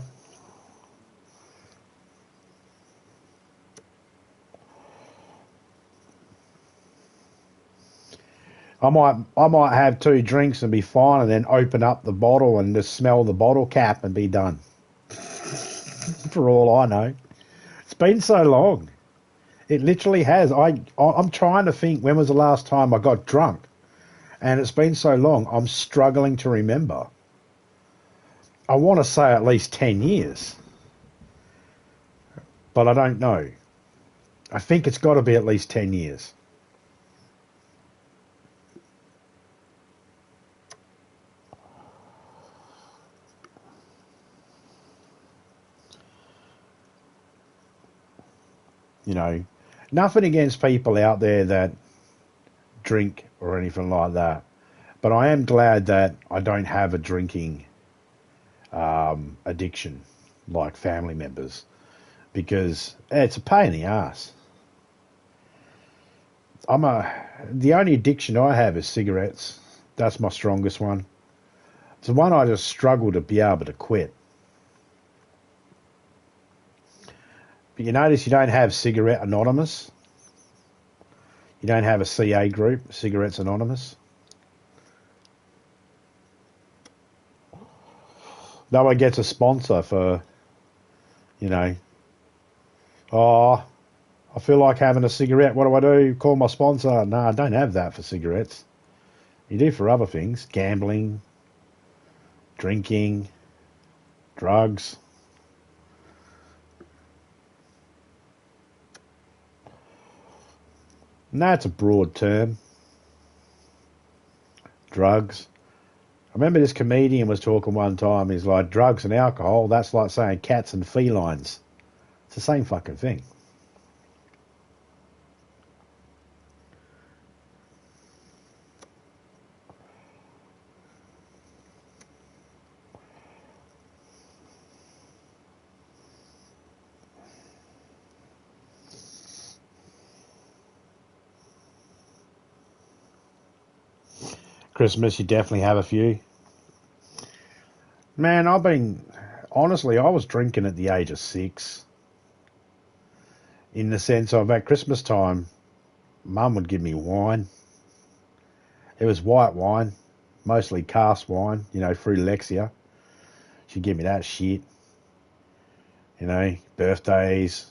I might have 2 drinks and be fine, and then open up the bottle and just smell the bottle cap and be done. for all I know. It's been so long. It literally has. I'm trying to think when was the last time I got drunk, and it's been so long. I'm struggling to remember. I want to say at least 10 years, but I don't know. I think it's got to be at least 10 years. You know, nothing against people out there that drink or anything like that, but I am glad that I don't have a drinking addiction like family members, because it's a pain in the ass. The only addiction I have is cigarettes. That's my strongest one. It's the one I just struggle to be able to quit. But you notice you don't have Cigarette Anonymous. You don't have a CA group, Cigarettes Anonymous. No one gets a sponsor for, you know, oh, I feel like having a cigarette. What do I do? Call my sponsor. No, I don't have that for cigarettes. You do for other things. Gambling, drinking, drugs. And that's a broad term. Drugs. I remember this comedian was talking one time. He's like, drugs and alcohol, that's like saying cats and felines. It's the same fucking thing. Christmas, you definitely have a few. Man, honestly, I was drinking at the age of 6. In the sense of at Christmas time, Mum would give me wine. It was white wine, mostly cask wine, through Lexia. She'd give me that shit, birthdays.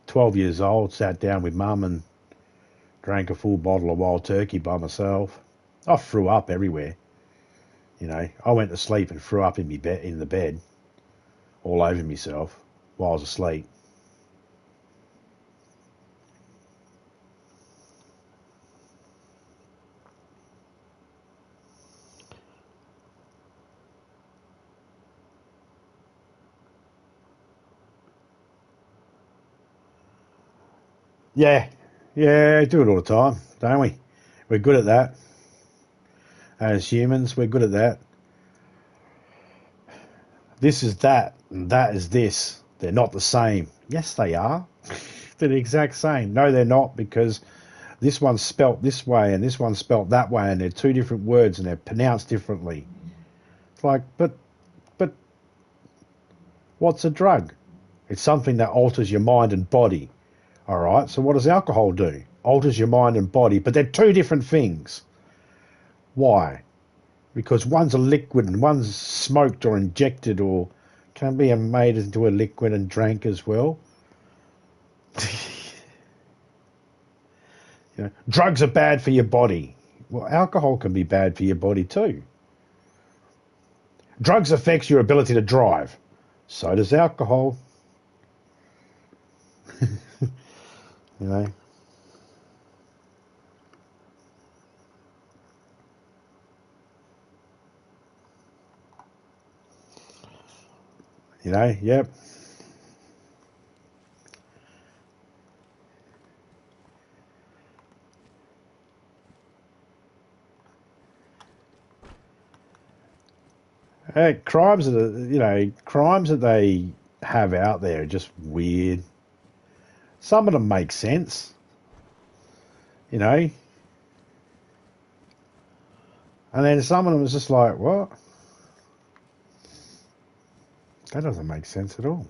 12 years old, sat down with Mum and drank a full bottle of wild turkey by myself. I threw up everywhere. I went to sleep and threw up in the bed, all over myself while I was asleep. Yeah, do it all the time, don't we? We're good at that. As humans, we're good at that. This is that, and that is this. They're not the same. Yes, they are. They're the exact same. No, they're not, because this one's spelt this way and this one's spelt that way, and they're two different words and they're pronounced differently. It's like, but what's a drug? It's something that alters your mind and body. All right, so what does alcohol do? Alters your mind and body, but they're two different things. Why? Because one's a liquid and one's smoked or injected or can be made into a liquid and drank as well. Drugs are bad for your body. Well, alcohol can be bad for your body too. Drugs affects your ability to drive. So does alcohol. you know. Yep. Crimes that they have out there are just weird. Some of them make sense, and then some of them is just like, what? That doesn't make sense at all.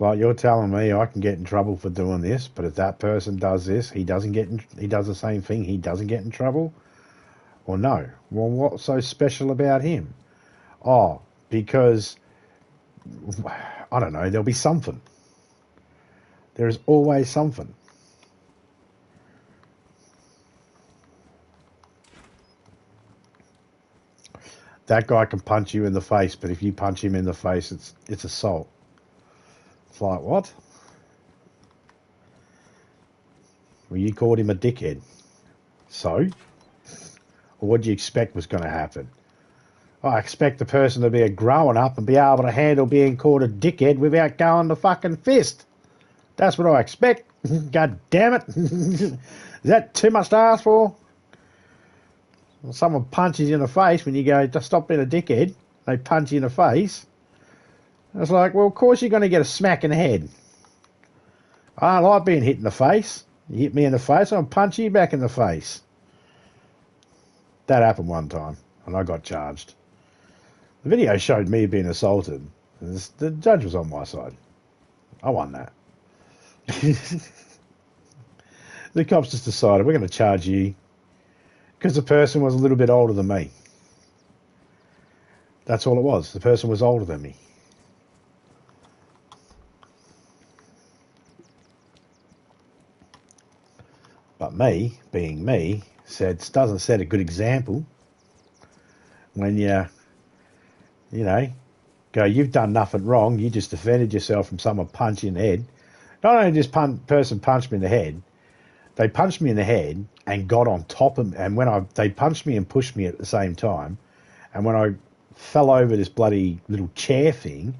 like you're telling me I can get in trouble for doing this, but if that person does this, he does the same thing, he doesn't get in trouble? Or no? Well, what's so special about him? Oh, because, I don't know, there'll be something. There is always something. That guy can punch you in the face, but if you punch him in the face, it's assault. It's like, what? Well, you called him a dickhead. So? Or what do you expect was going to happen? I expect the person to be a grown up and be able to handle being called a dickhead without going to fucking fist. That's what I expect. God damn it. Is that too much to ask for? Well, someone punches you in the face when you go, just stop being a dickhead. They punch you in the face. It's like, well, of course you're going to get a smack in the head. I don't like being hit in the face. You hit me in the face, I'll punch you back in the face. That happened one time, and I got charged. The video showed me being assaulted. The judge was on my side. I won that. The cops just decided we're going to charge you because the person was a little bit older than me. That's all it was. The person was older than me. But me, being me, doesn't set a good example when you go, you've done nothing wrong, you just defended yourself from someone punching in the head. Not only just person punched me in the head, they punched me in the head and got on top of me, and they punched me and pushed me at the same time, and when I fell over this bloody little chair thing,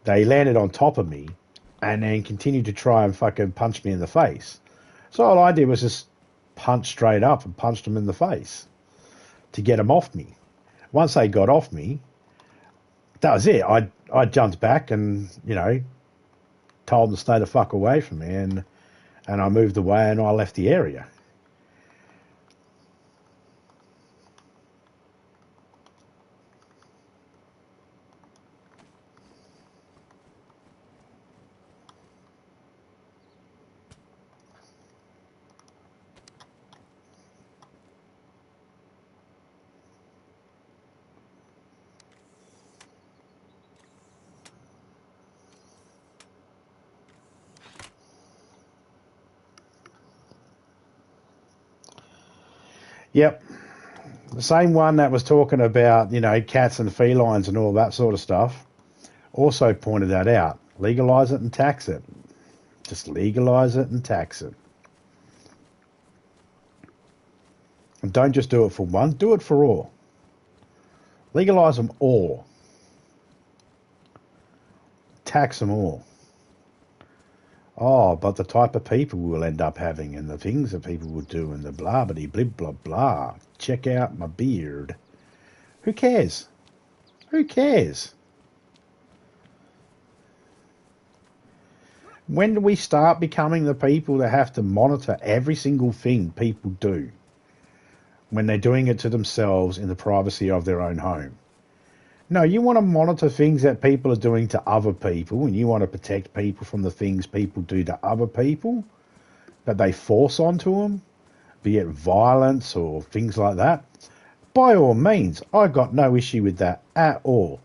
they landed on top of me and then continued to try and fucking punch me in the face. So all I did was just punch straight up and punched them in the face to get them off me. Once they got off me, that was it. I jumped back and, told them to stay the fuck away from me, and I moved away and I left the area. Yep. The same one that was talking about, cats and felines and all that sort of stuff also pointed that out. Legalise it and tax it. Just legalise it and tax it. And don't just do it for one, do it for all. Legalise them all. Tax them all. Oh, but the type of people we'll end up having and the things that people will do and the blah, blah, blah, blah, blah. Check out my beard. Who cares? Who cares? When do we start becoming the people that have to monitor every single thing people do when they're doing it to themselves in the privacy of their own home? No, you want to monitor things that people are doing to other people, and you want to protect people from the things people do to other people that they force onto them, be it violence or things like that. By all means, I got no issue with that at all.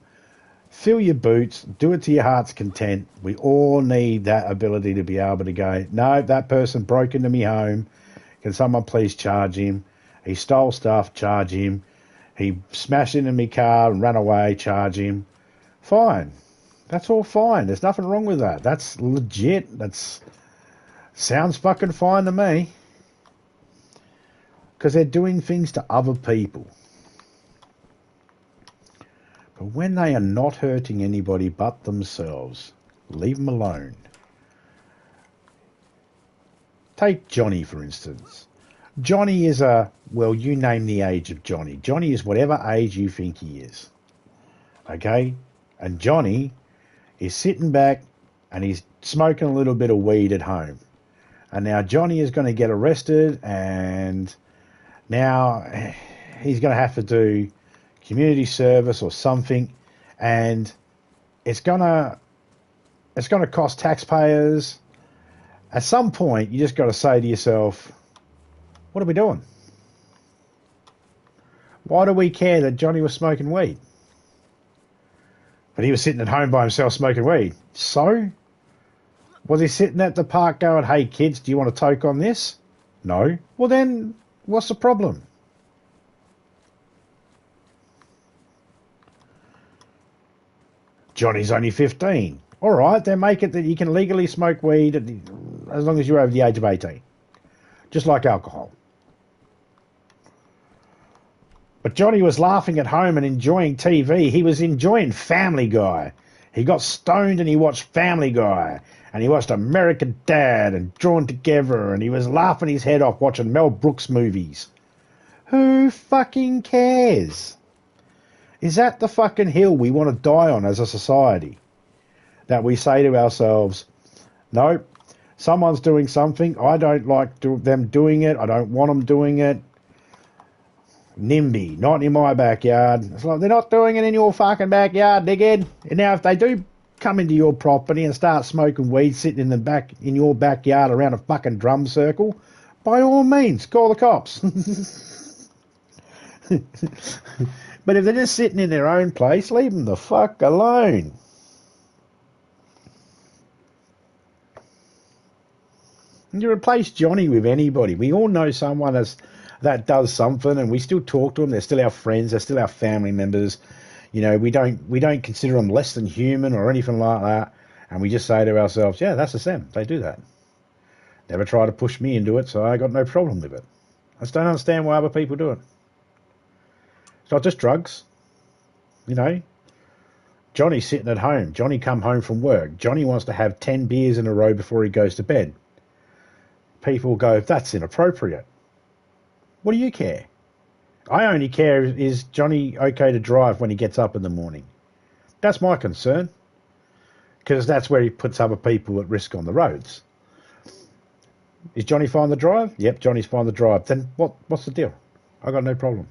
Fill your boots, do it to your heart's content. We all need that ability to be able to go, no, that person broke into me home. Can someone please charge him? He stole stuff, charge him. He smashed into my car and ran away, charge him. Fine. That's all fine. There's nothing wrong with that. That's legit. Sounds fucking fine to me. Because they're doing things to other people. But when they are not hurting anybody but themselves, leave them alone. Take Johnny, for instance. Johnny is you name the age of Johnny. Johnny is whatever age you think he is. Okay? And Johnny is sitting back and he's smoking a little bit of weed at home. And now Johnny is going to get arrested, and now he's going to have to do community service or something, and it's going to It's going to cost taxpayers. At some point, you just got to say to yourself, what are we doing? Why do we care that Johnny was smoking weed? But he was sitting at home by himself smoking weed. So? Was he sitting at the park going, hey kids, do you want to toke on this? No. Well then, what's the problem? Johnny's only 15. All right, then make it that you can legally smoke weed as long as you're over the age of 18. Just like alcohol. But Johnny was laughing at home and enjoying TV. He was enjoying Family Guy. He got stoned and he watched Family Guy. And he watched American Dad and Drawn Together. And he was laughing his head off watching Mel Brooks movies. Who fucking cares? Is that the fucking hill we want to die on as a society? That we say to ourselves, nope, someone's doing something. I don't like them doing it. I don't want them doing it. NIMBY, not in my backyard. It's like, they're not doing it in your fucking backyard, dickhead. And now if they do come into your property and start smoking weed sitting in your backyard around a fucking drum circle, by all means, call the cops. But if they're just sitting in their own place, leave them the fuck alone. And you replace Johnny with anybody. We all know someone that does something, and we still talk to them. They're still our friends. They're still our family members. You know, we don't consider them less than human or anything like that. And we just say to ourselves, yeah, that's just them. They do that. Never try to push me into it, so I got no problem with it. I just don't understand why other people do it. It's not just drugs. You know, Johnny's sitting at home. Johnny come home from work. Johnny wants to have 10 beers in a row before he goes to bed. People go, that's inappropriate. What do you care? I only care, is Johnny okay to drive when he gets up in the morning? That's my concern. Because that's where he puts other people at risk on the roads. Is Johnny fine to drive? Yep, Johnny's fine to drive. Then what's the deal? I got no problem.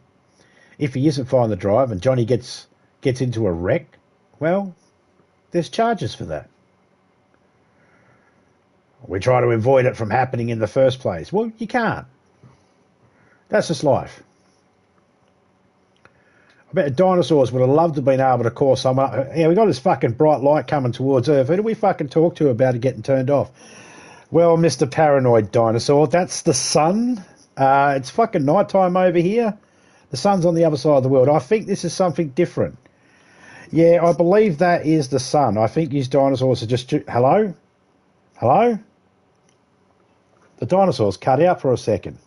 If he isn't fine to drive and Johnny gets into a wreck, well, there's charges for that. We try to avoid it from happening in the first place. Well, you can't. That's just life. I bet dinosaurs would have loved to have been able to call someone. Yeah, we got this fucking bright light coming towards Earth. Who do we fucking talk to about it getting turned off? Well, Mr. Paranoid Dinosaur, that's the sun. It's fucking nighttime over here. The sun's on the other side of the world. I think this is something different. Yeah, I believe that is the sun. I think these dinosaurs are just... Hello? Hello? The dinosaurs cut out for a second.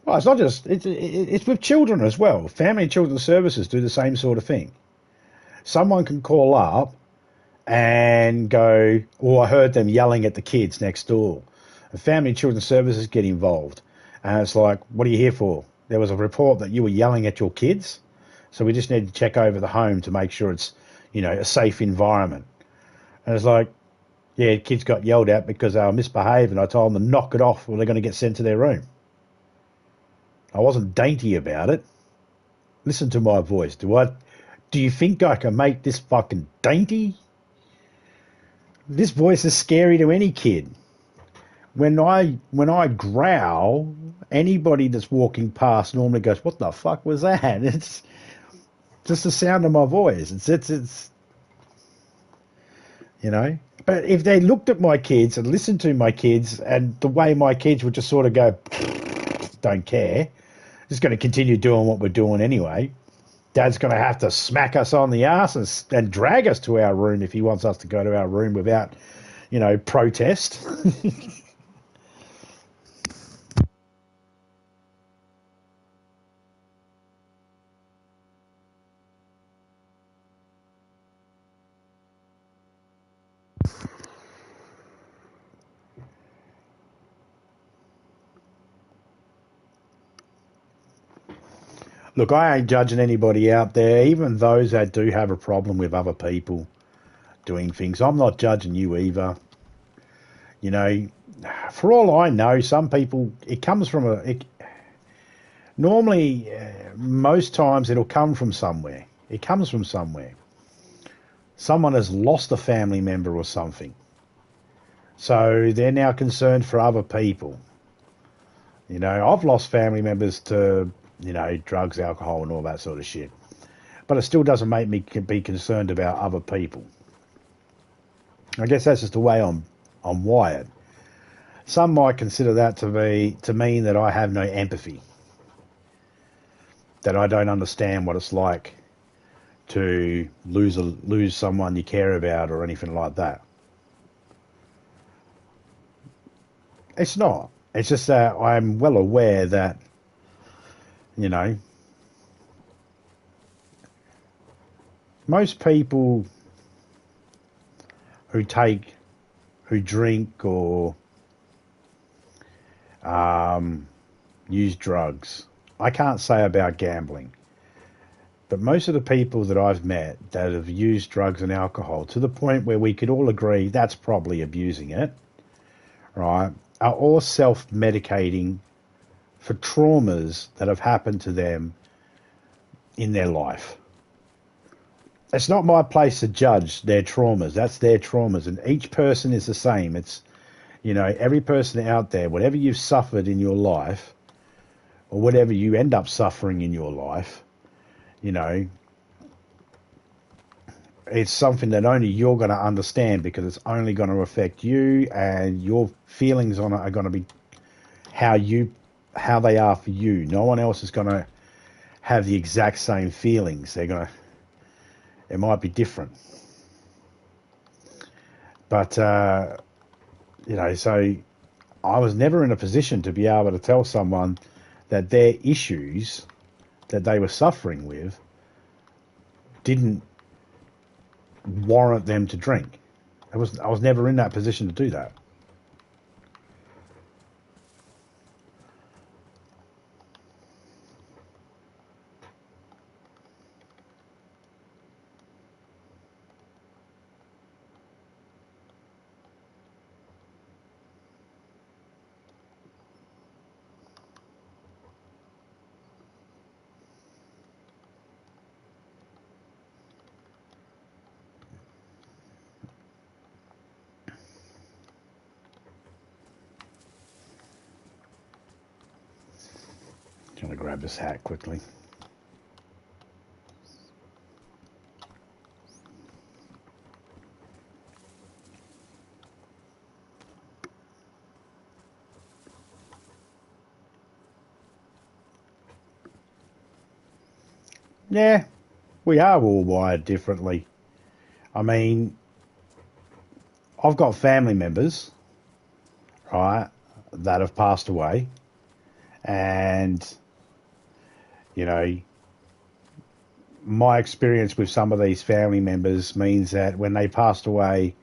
Well, it's not just... It's with children as well. Family and Children's Services do the same sort of thing. Someone can call up and go, oh, I heard them yelling at the kids next door. And Family and Children's Services get involved. And it's like, what are you here for? There was a report that you were yelling at your kids. So we just need to check over the home to make sure it's, you know, a safe environment. And it's like, yeah, kids got yelled at because they were misbehaving. I told them to knock it off or they're going to get sent to their room. I wasn't dainty about it. Listen to my voice. Do you think I can make this fucking dainty? This voice is scary to any kid. When I growl, anybody that's walking past normally goes, "What the fuck was that?" It's just the sound of my voice. It's you know. But if they looked at my kids and listened to my kids and the way my kids would just sort of go, don't care, just going to continue doing what we're doing anyway. Dad's going to have to smack us on the ass and drag us to our room if he wants us to go to our room without, you know, protest. Look, I ain't judging anybody out there, even those that do have a problem with other people doing things. I'm not judging you either. You know, for all I know, some people, it comes from normally, most times it'll come from somewhere. It comes from somewhere. Someone has lost a family member or something. So they're now concerned for other people. You know, I've lost family members to, drugs, alcohol, and all that sort of shit. But it still doesn't make me be concerned about other people. I guess that's just the way I'm wired. Some might consider that to mean that I have no empathy, that I don't understand what it's like to lose someone you care about or anything like that. It's not. It's just that I'm well aware that, you know, most people who drink or use drugs, I can't say about gambling, but most of the people that I've met that have used drugs and alcohol to the point where we could all agree that's probably abusing it, right, are all self-medicating for traumas that have happened to them in their life. It's not my place to judge their traumas. That's their traumas, and each person is the same. It's, every person out there, whatever you've suffered in your life, or whatever you end up suffering in your life, it's something that only you're going to understand, because it's only going to affect you, and your feelings on it are going to be how they are for you. No one else is going to have the exact same feelings. It might be different. But, so I was never in a position to be able to tell someone that their issues that they were suffering with didn't warrant them to drink. I was never in that position to do that. Trying to grab this hat quickly. Yeah, we are all wired differently. I mean, I've got family members, right, that have passed away, and you know, my experience with some of these family members means that when they passed away,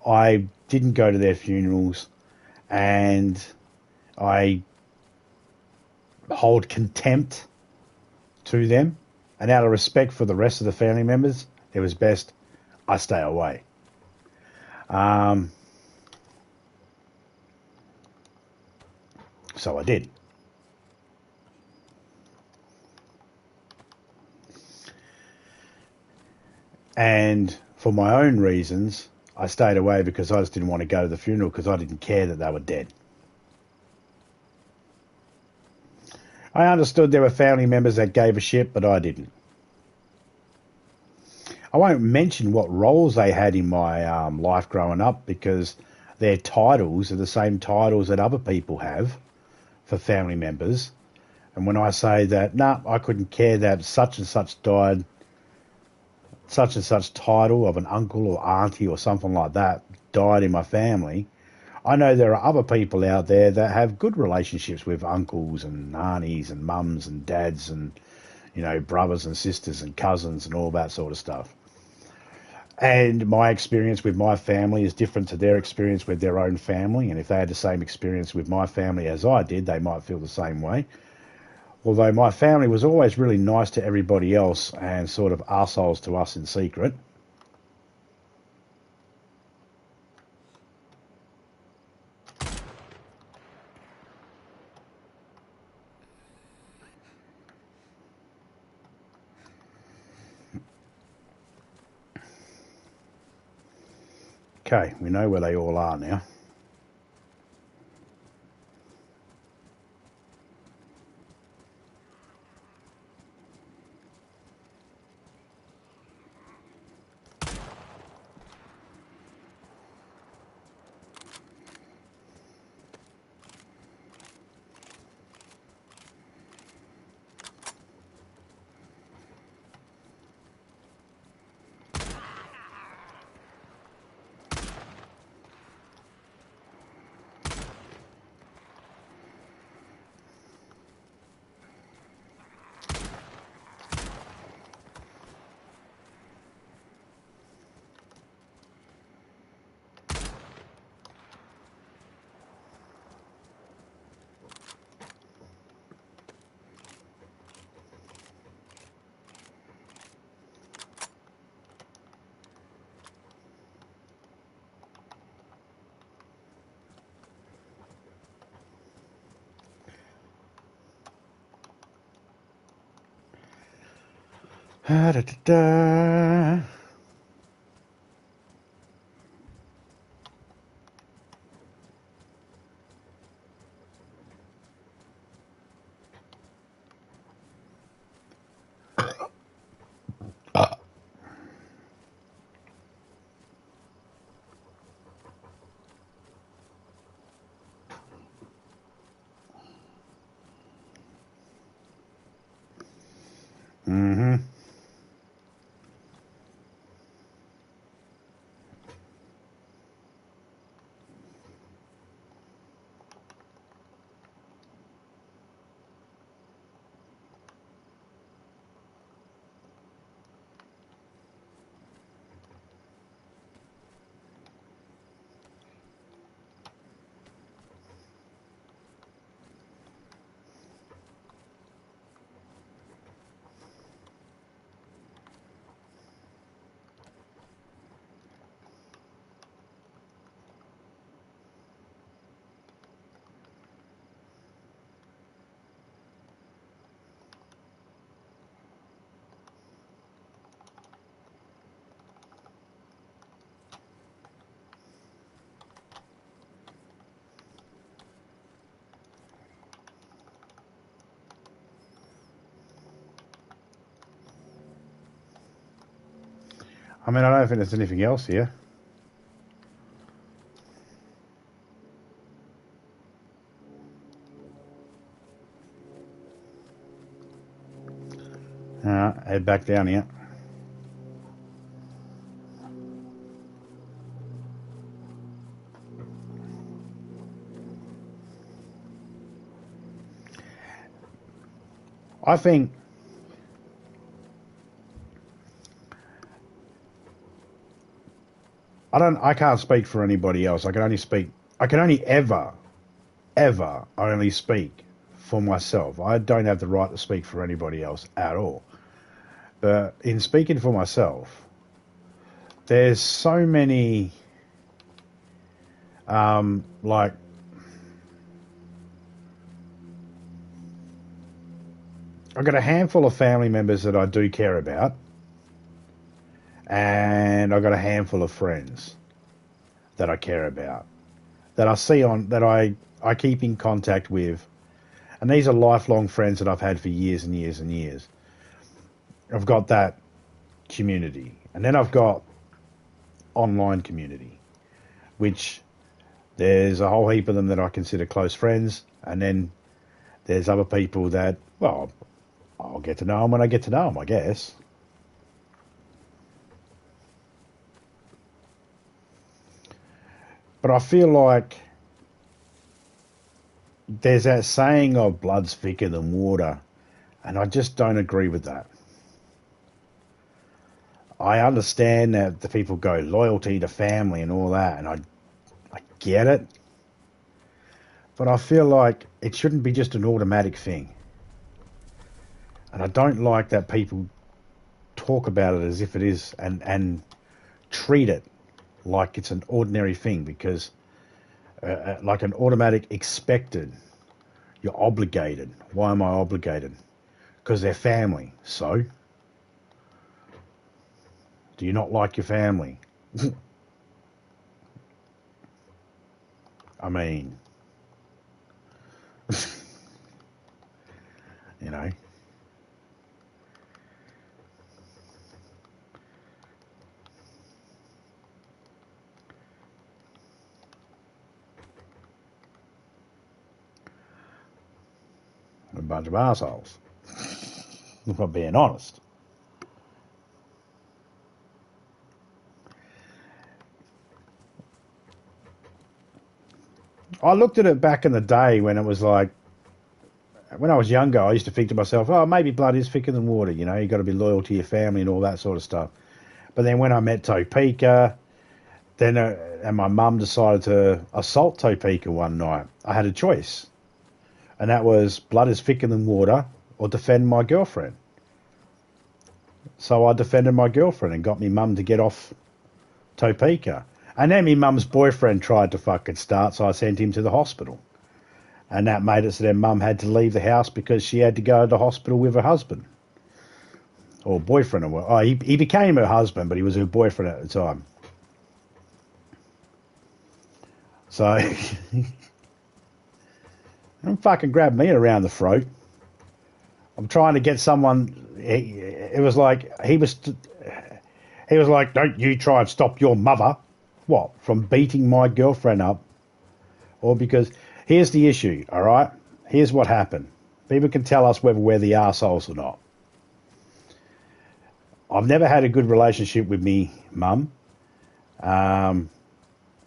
I didn't go to their funerals, and I hold contempt to them. And out of respect for the rest of the family members, it was best I stay away. So I did. And for my own reasons, I stayed away because I just didn't want to go to the funeral, because I didn't care that they were dead. I understood there were family members that gave a shit, but I didn't. I won't mention what roles they had in my life growing up, because their titles are the same titles that other people have for family members. And when I say that, nah, I couldn't care that such and such died, such and such title of an uncle or auntie or something like that died in my family, I know there are other people out there that have good relationships with uncles and aunties and mums and dads and, brothers and sisters and cousins and all that sort of stuff. And my experience with my family is different to their experience with their own family. And if they had the same experience with my family as I did, they might feel the same way. Although my family was always really nice to everybody else and sort of arseholes to us in secret. Okay, we know where they all are now. Da, da, da. Mm-hmm. I mean, I don't think there's anything else here. Head back down here. I think I can't speak for anybody else. I can only ever only speak for myself. I don't have the right to speak for anybody else at all. But in speaking for myself, there's so many, like, I've got a handful of family members that I do care about, and I've got a handful of friends that I care about, that I see on, that I keep in contact with, and these are lifelong friends that I've had for years and years and years. I've got that community, and then I've got online community, which there's a whole heap of them that I consider close friends, and then there's other people that, well, I'll get to know them when I get to know them, I guess. But I feel like there's that saying of blood's thicker than water, and I just don't agree with that. I understand that the people go loyalty to family and all that, and I get it. But I feel like it shouldn't be just an automatic thing. And I don't like that people talk about it as if it is, and treat it like it's an ordinary thing, because like an automatic expected. You're obligated. Why am I obligated? Because they're family. So? Do you not like your family? I mean, you know. A bunch of assholes. If I'm being honest. I looked at it back in the day when it was like, when I was younger, I used to think to myself, oh, maybe blood is thicker than water, you know, you got to be loyal to your family and all that sort of stuff. But then when I met Topeka, then and my mum decided to assault Topeka one night, I had a choice. And that was blood is thicker than water or defend my girlfriend. So I defended my girlfriend and got me mum to get off Topeka. And then my mum's boyfriend tried to fucking start, so I sent him to the hospital. And that made it so then mum had to leave the house because she had to go to the hospital with her husband. Or boyfriend. Oh, he became her husband, but he was her boyfriend at the time. So, don't fucking grab me around the throat. I'm trying to get someone. It was like, he was like, don't you try and stop your mother. What? From beating my girlfriend up? Or because, here's the issue, all right? Here's what happened. People can tell us whether we're the arseholes or not. I've never had a good relationship with me mum. I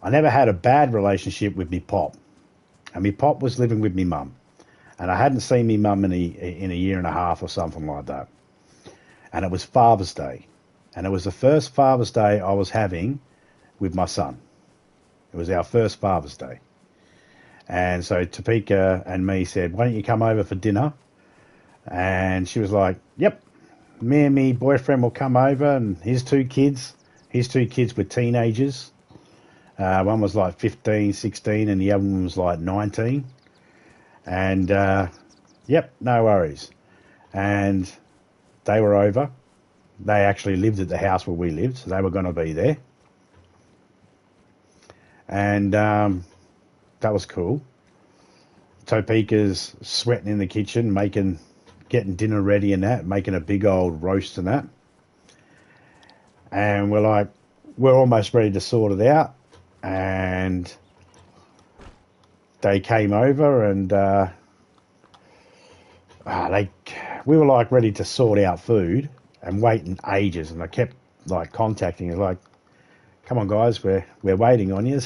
never had a bad relationship with me pop. And me pop was living with me mum. And I hadn't seen me mum in a year and a half or something like that. And it was Father's Day. And it was the first Father's Day I was having with my son. It was our first Father's Day. And so Topeka and me said, why don't you come over for dinner? And she was like, yep, me and me boyfriend will come over, and his two kids were teenagers. One was like 15, 16, and the other one was like 19. And, yep, no worries. And they were over. They actually lived at the house where we lived, so they were going to be there. And that was cool. Topeka's sweating in the kitchen, getting dinner ready and that, making a big old roast and that. And we're almost ready to sort it out. And they came over and we were like ready to sort out food and waiting ages. And I kept like contacting, like, come on guys, we're waiting on you.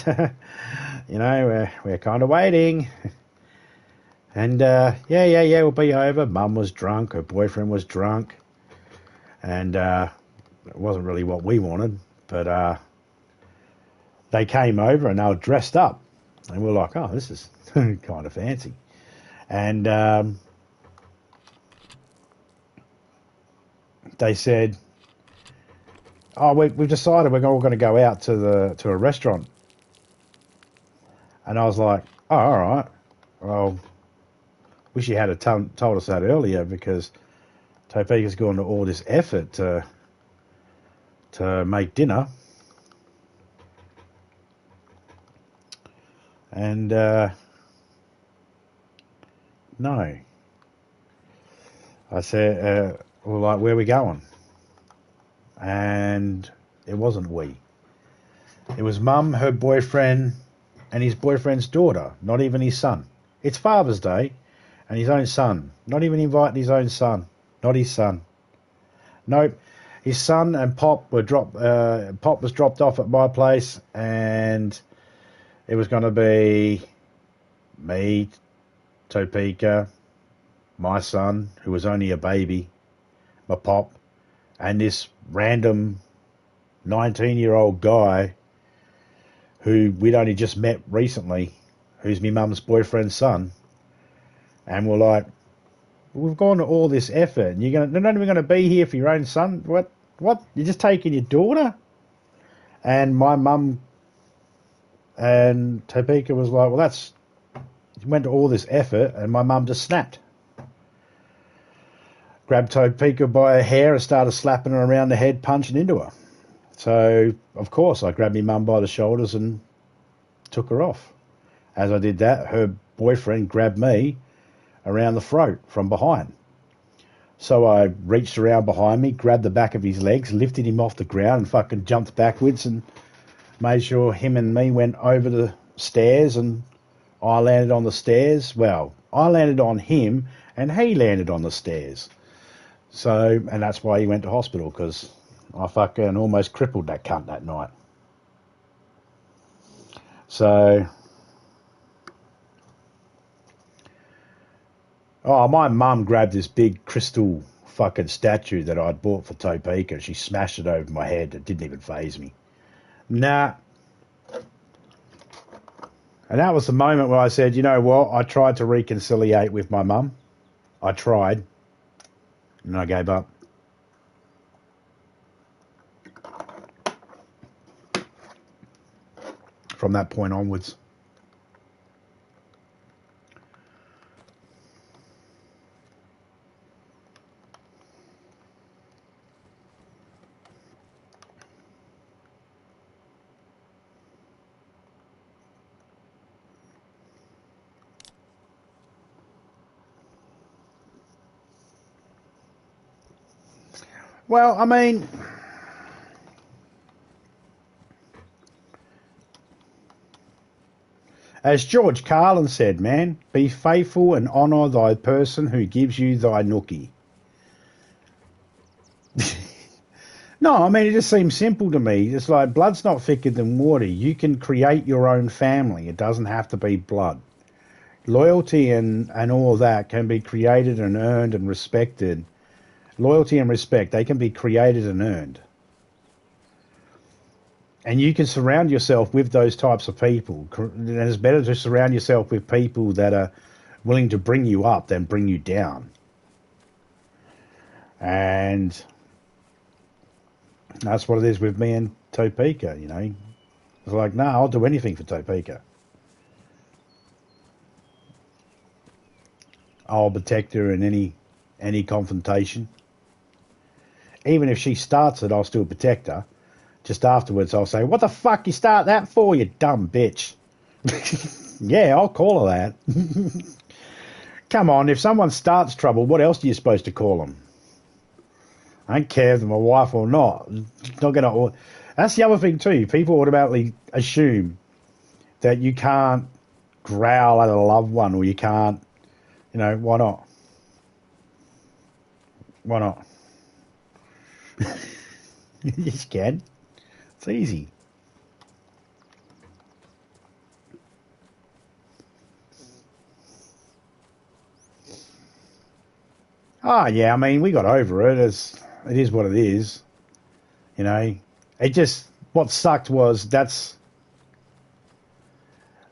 You know, we're kind of waiting. And yeah, we'll be over. Mum was drunk, her boyfriend was drunk, and it wasn't really what we wanted, but they came over and they were dressed up, and we were like, oh, this is kind of fancy. And they said, oh, we've decided we're all going to go out to a restaurant. And I was like, oh, all right. Well, wish you had told us that earlier, because Topeka's gone to all this effort to make dinner. And no. I said, well, like, where are we going? And it wasn't we. It was Mum, her boyfriend, and his boyfriend's daughter, not even his son. It's Father's Day, and his own son. Not even inviting his own son. Not his son. Nope. His son and Pop were Pop was dropped off at my place, and it was going to be me, Topeka, my son, who was only a baby, my Pop, and this random 19-year-old guy who we'd only just met recently, who's my mum's boyfriend's son. And we're like, we've gone to all this effort, and you're not even going to be here for your own son? What? You're just taking your daughter? And my mum and Topeka was like, well, went to all this effort, and my mum just snapped. Grabbed Topeka by her hair and started slapping her around the head, punching into her. So, of course, I grabbed my mum by the shoulders and took her off. As I did that, her boyfriend grabbed me around the throat from behind. So I reached around behind me, grabbed the back of his legs, lifted him off the ground, and fucking jumped backwards and made sure him and me went over the stairs, and I landed on the stairs. Well, I landed on him and he landed on the stairs. So, and that's why he went to hospital, because I fucking almost crippled that cunt that night. So, oh, my mum grabbed this big crystal fucking statue that I'd bought for Topeka. She smashed it over my head. It didn't even faze me. Nah. And that was the moment where I said, you know what? I tried to reconciliate with my mum. I tried. And I gave up. From that point onwards. Well, I mean, as George Carlin said, man, be faithful and honour thy person who gives you thy nookie. No, I mean, it just seems simple to me. It's like blood's not thicker than water. You can create your own family. It doesn't have to be blood. Loyalty and all of that can be created and earned and respected. Loyalty and respect, they can be created and earned. And you can surround yourself with those types of people. And it's better to surround yourself with people that are willing to bring you up than bring you down. And that's what it is with me and Topeka, you know. It's like, no, I'll do anything for Topeka. I'll protect her in any confrontation. Even if she starts it, I'll still protect her. Just afterwards, I'll say, what the fuck you start that for, you dumb bitch? Yeah, I'll call her that. Come on, if someone starts trouble, what else are you supposed to call them? I don't care if they're my wife or not. Not gonna. That's the other thing too. People automatically assume that you can't growl at a loved one, or you can't. You know, why not? Why not? You just can. It's easy. Oh yeah, I mean, we got over it. It is what it is. You know, it just what sucked was that's.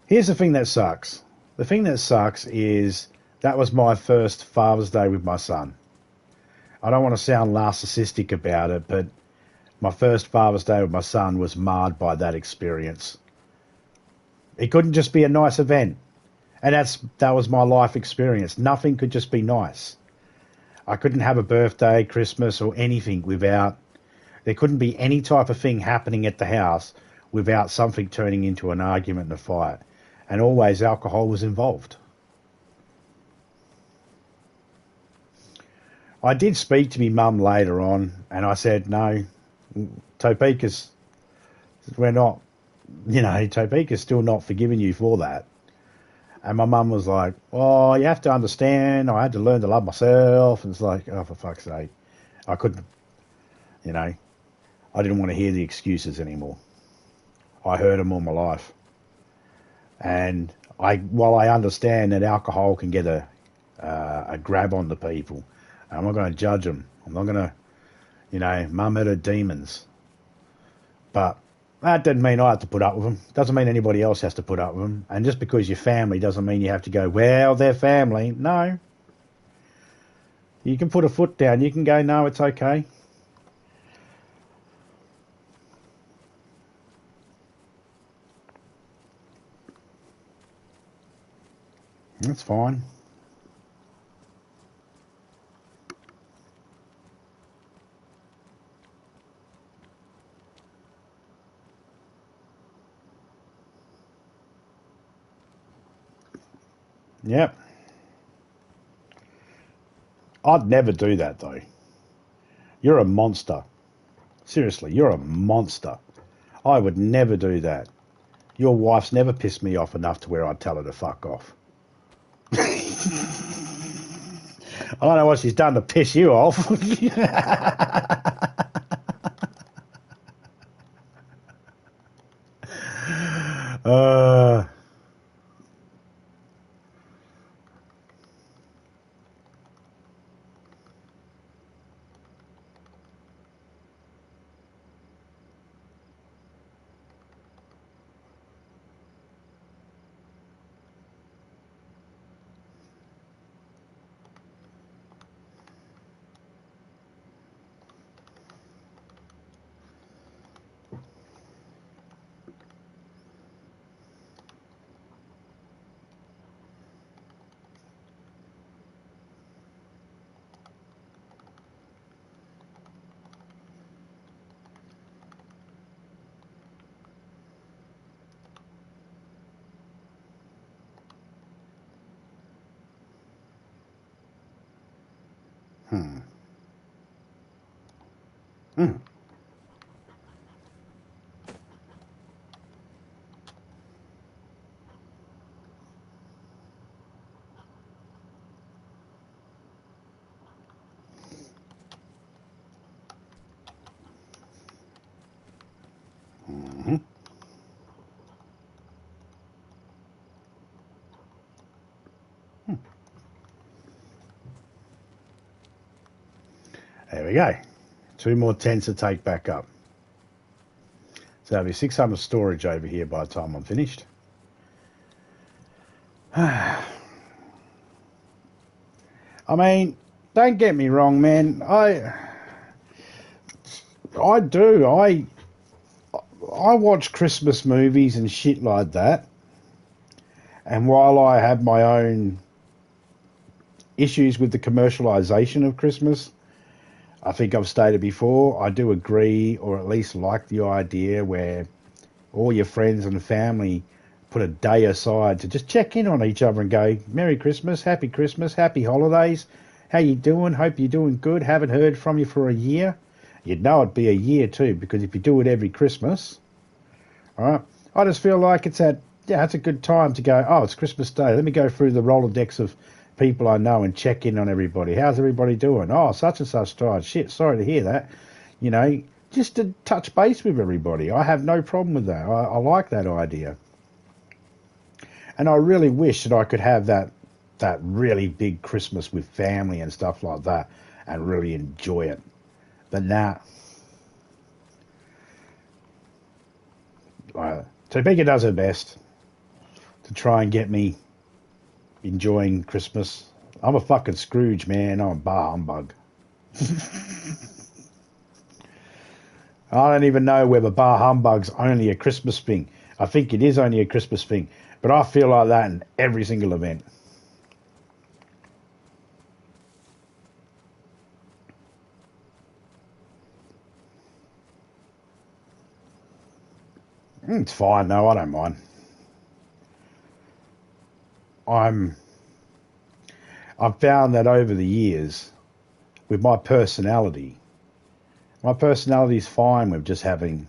Here's the thing that sucks. The thing that sucks is that was my first Father's Day with my son. I don't want to sound narcissistic about it, but my first Father's Day with my son was marred by that experience. It couldn't just be a nice event. And that was my life experience. Nothing could just be nice. I couldn't have a birthday, Christmas, or anything without. There couldn't be any type of thing happening at the house without something turning into an argument and a fight. And always alcohol was involved. I did speak to my mum later on, and I said, no, Topeka's, we're not, Topeka's still not forgiving you for that. And my mum was like, oh, you have to understand, I had to learn to love myself. And it's like, oh, for fuck's sake. I couldn't, I didn't want to hear the excuses anymore. I heard them all my life. And while I understand that alcohol can get a grab on the people, I'm not going to judge them. I'm not going to, mum had her demons. But that doesn't mean I have to put up with them. Doesn't mean anybody else has to put up with them. And just because you're family doesn't mean you have to go, well, they're family. No. You can put a foot down. You can go, no, it's okay. That's fine. Yep. I'd never do that, though. You're a monster. Seriously, you're a monster. I would never do that. Your wife's never pissed me off enough to where I'd tell her to fuck off. I don't know what she's done to piss you off. uh, hmm. Hmm. Mhm. There we go. 2 more tents to take back up. So there'll be 600 storage over here by the time I'm finished. I mean, don't get me wrong, man. I do. I watch Christmas movies and shit like that. And while I have my own issues with the commercialization of Christmas, I think I've stated before, I do agree, or at least like the idea where all your friends and family put a day aside to just check in on each other and go, Merry Christmas, Happy Holidays, how you doing? Hope you're doing good. Haven't heard from you for a year. You'd know it'd be a year too, because if you do it every Christmas, all right, I just feel like it's a good time to go, oh, it's Christmas Day. Let me go through the Rolodex of people I know and check in on everybody. How's everybody doing? Oh, such and such died. Shit, sorry to hear that. You know, just to touch base with everybody. I have no problem with that. I like that idea. And I really wish that I could have that really big Christmas with family and stuff like that and really enjoy it. But nah. Topeka does her best to try and get me enjoying Christmas. I'm a fucking Scrooge, man. I'm a bar humbug. I don't even know whether bar humbug's only a Christmas thing. I think it is only a Christmas thing, but I feel like that in every single event. It's fine, though. I don't mind. I've found that over the years, with my personality is fine with just having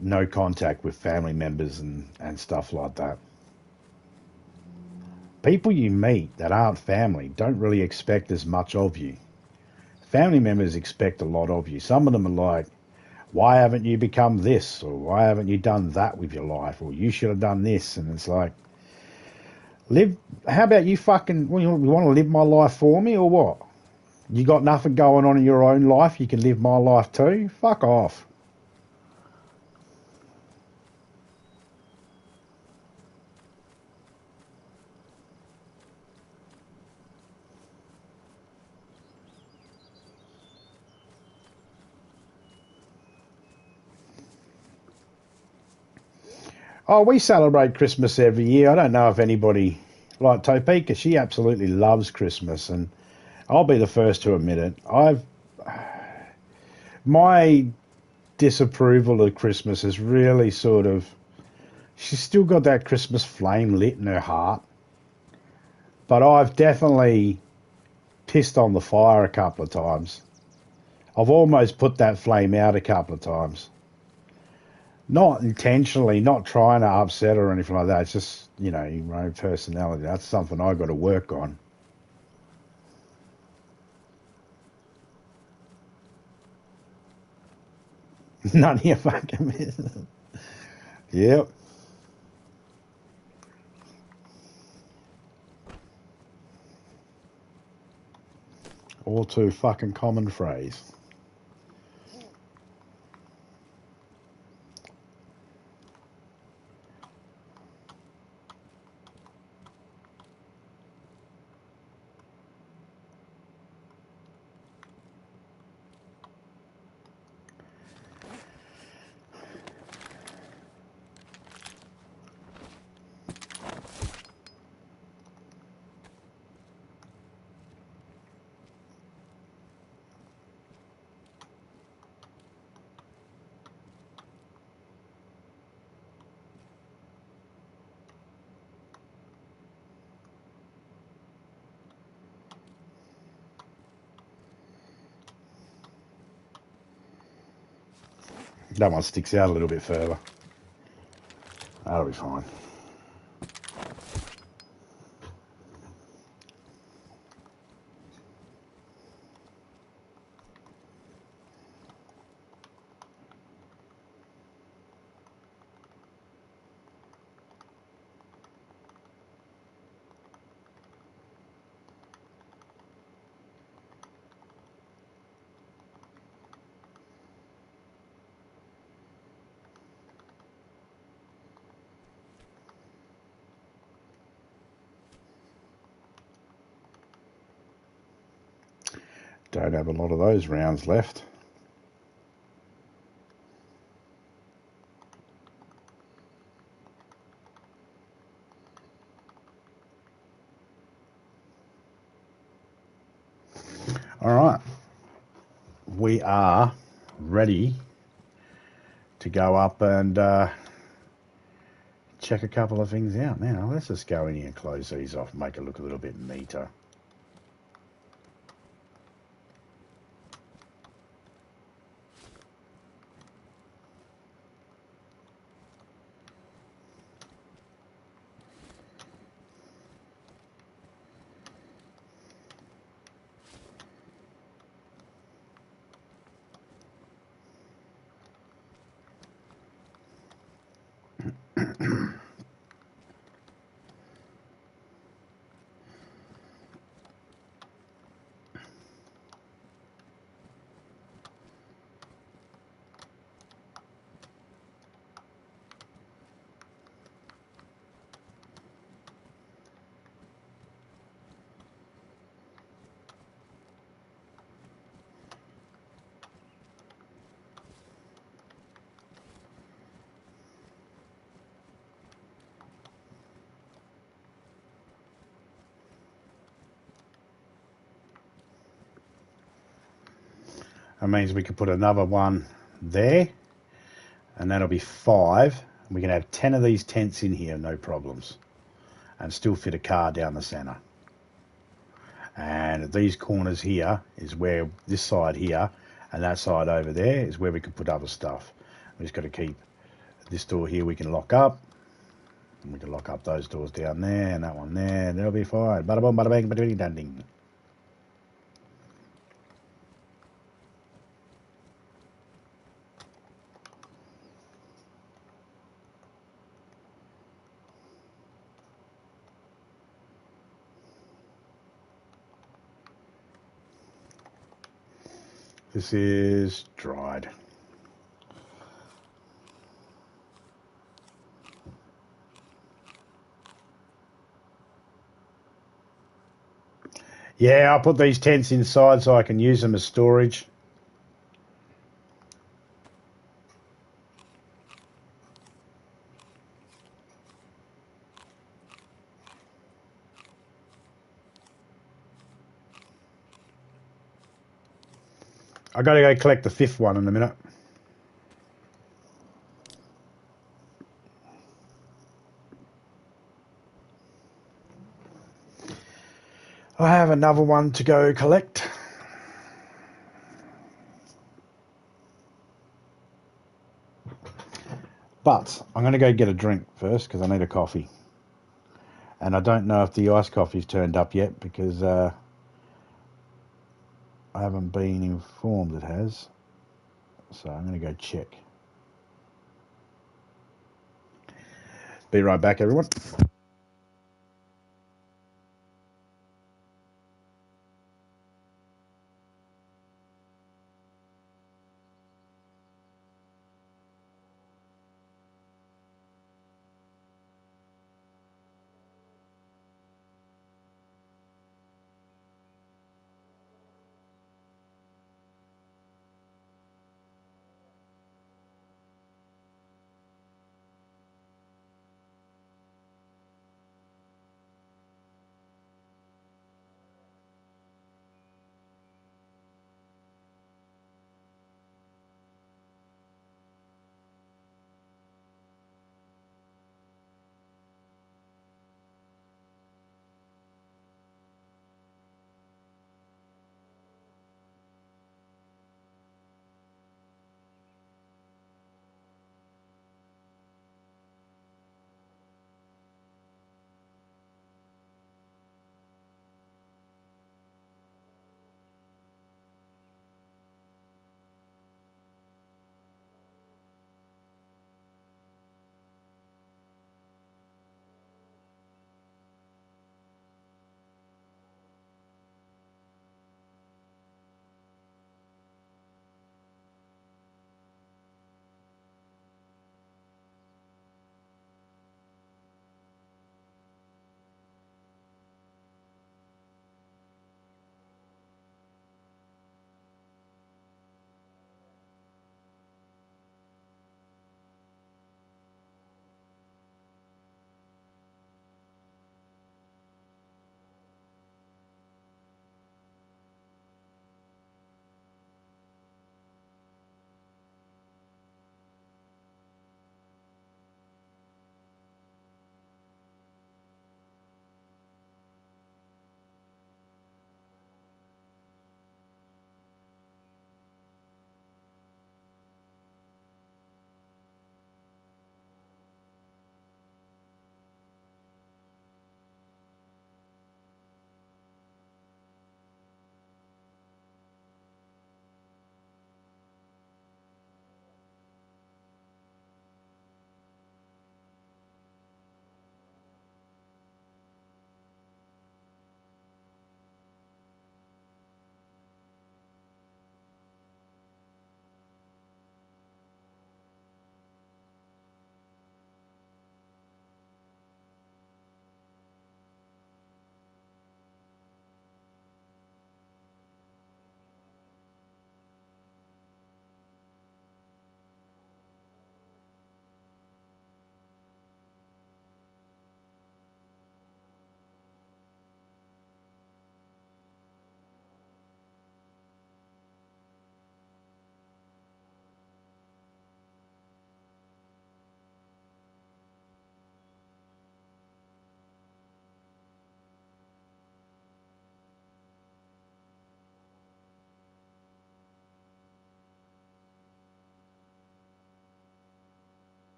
no contact with family members and stuff like that. People you meet that aren't family don't really expect as much of you. Family members expect a lot of you. Some of them are like, why haven't you become this? Or why haven't you done that with your life? Or you should have done this. And it's like, how about you fucking, you want to live my life for me or what? You got nothing going on in your own life, you can live my life too? Fuck off. Oh, we celebrate Christmas every year. I don't know if anybody like Topeka. She absolutely loves Christmas, and I'll be the first to admit it. My disapproval of Christmas is really sort of. She's still got that Christmas flame lit in her heart, But I've definitely pissed on the fire a couple of times. I've almost put that flame out a couple of times. Not intentionally, not trying to upset her or anything like that. It's just, your own personality. That's something I've got to work on. None of your fucking business. Yep. All too fucking common phrase. That one sticks out a little bit further. That'll be fine. Don't have a lot of those rounds left. All right. We are ready to go up and check a couple of things out. Now, let's just go in here and close these off, make it look a little bit neater. That means we could put another one there, and that'll be 5. We can have 10 of these tents in here, no problems, and still fit a car down the centre. And these corners here is where this side here and that side over there is where we could put other stuff. We just got to keep this door here we can lock up. And we can lock up those doors down there and that one there, and it'll be fine. Bada boom, bada bang, bada ding, dang ding. This is dried. Yeah, I'll put these tents inside so I can use them as storage. I got to go collect the 5th one in a minute. I have another one to go collect. But I'm going to go get a drink first because I need a coffee. And I don't know if the iced coffee's turned up yet because I haven't been informed it has. So I'm going to go check. Be right back, everyone.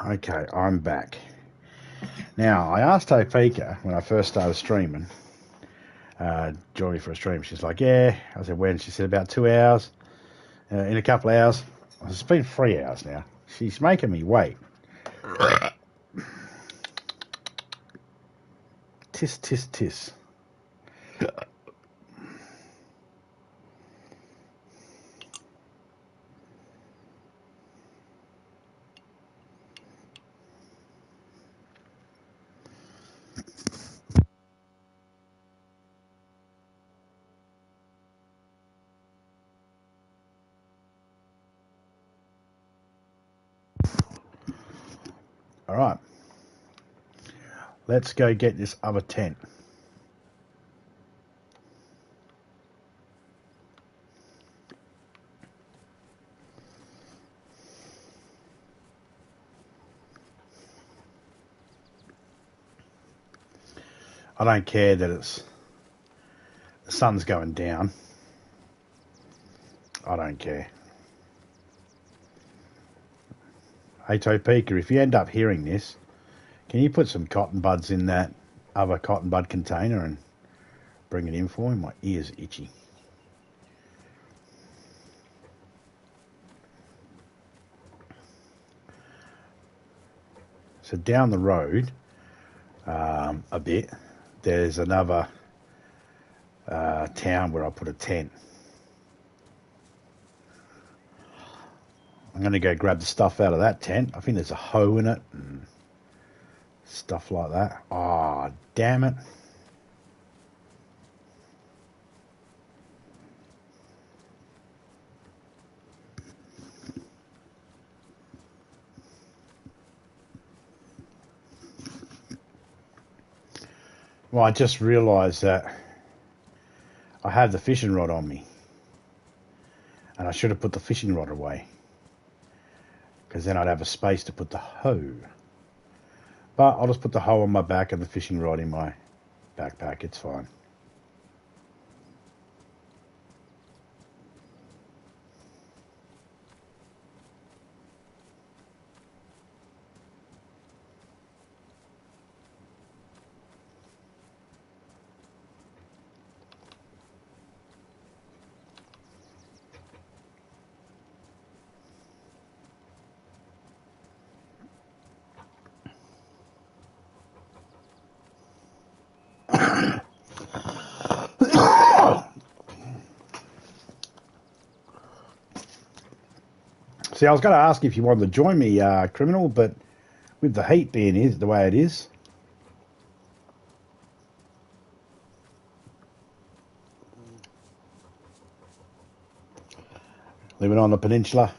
Okay, I'm back. Now, I asked Topeka when I first started streaming, join me for a stream. She's like, yeah. I said, when? She said, about 2 hours. In a couple of hours. I said, it's been 3 hours now. She's making me wait. Tis, tis, tis. All right. Let's go get this other tent. I don't care that the sun's going down. I don't care. Hey Topeka, if you end up hearing this, can you put some cotton buds in that other cotton bud container and bring it in for me? My ear's itchy. So down the road a bit, there's another town where I put a tent. I'm going to go grab the stuff out of that tent. I think there's a hoe in it and stuff like that. Ah, oh, damn it. Well, I just realised that I have the fishing rod on me. And I should have put the fishing rod away. Because then I'd have a space to put the hoe. But I'll just put the hoe on my back and the fishing rod in my backpack. It's fine. See, I was going to ask if you wanted to join me, Criminal, but with the heat being the way it is, living on the peninsula,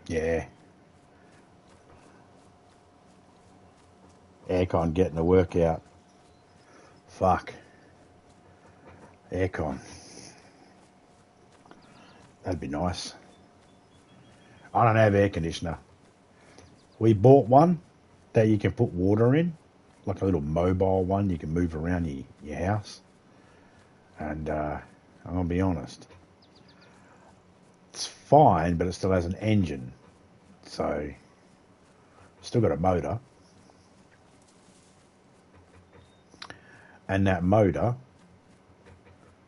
yeah, aircon getting the workout. Fuck, aircon. That'd be nice. I don't have air conditioner. We bought one that you can put water in, like a little mobile one you can move around your house. And I'm going to be honest, it's fine, but it still has an engine. So, still got a motor. And that motor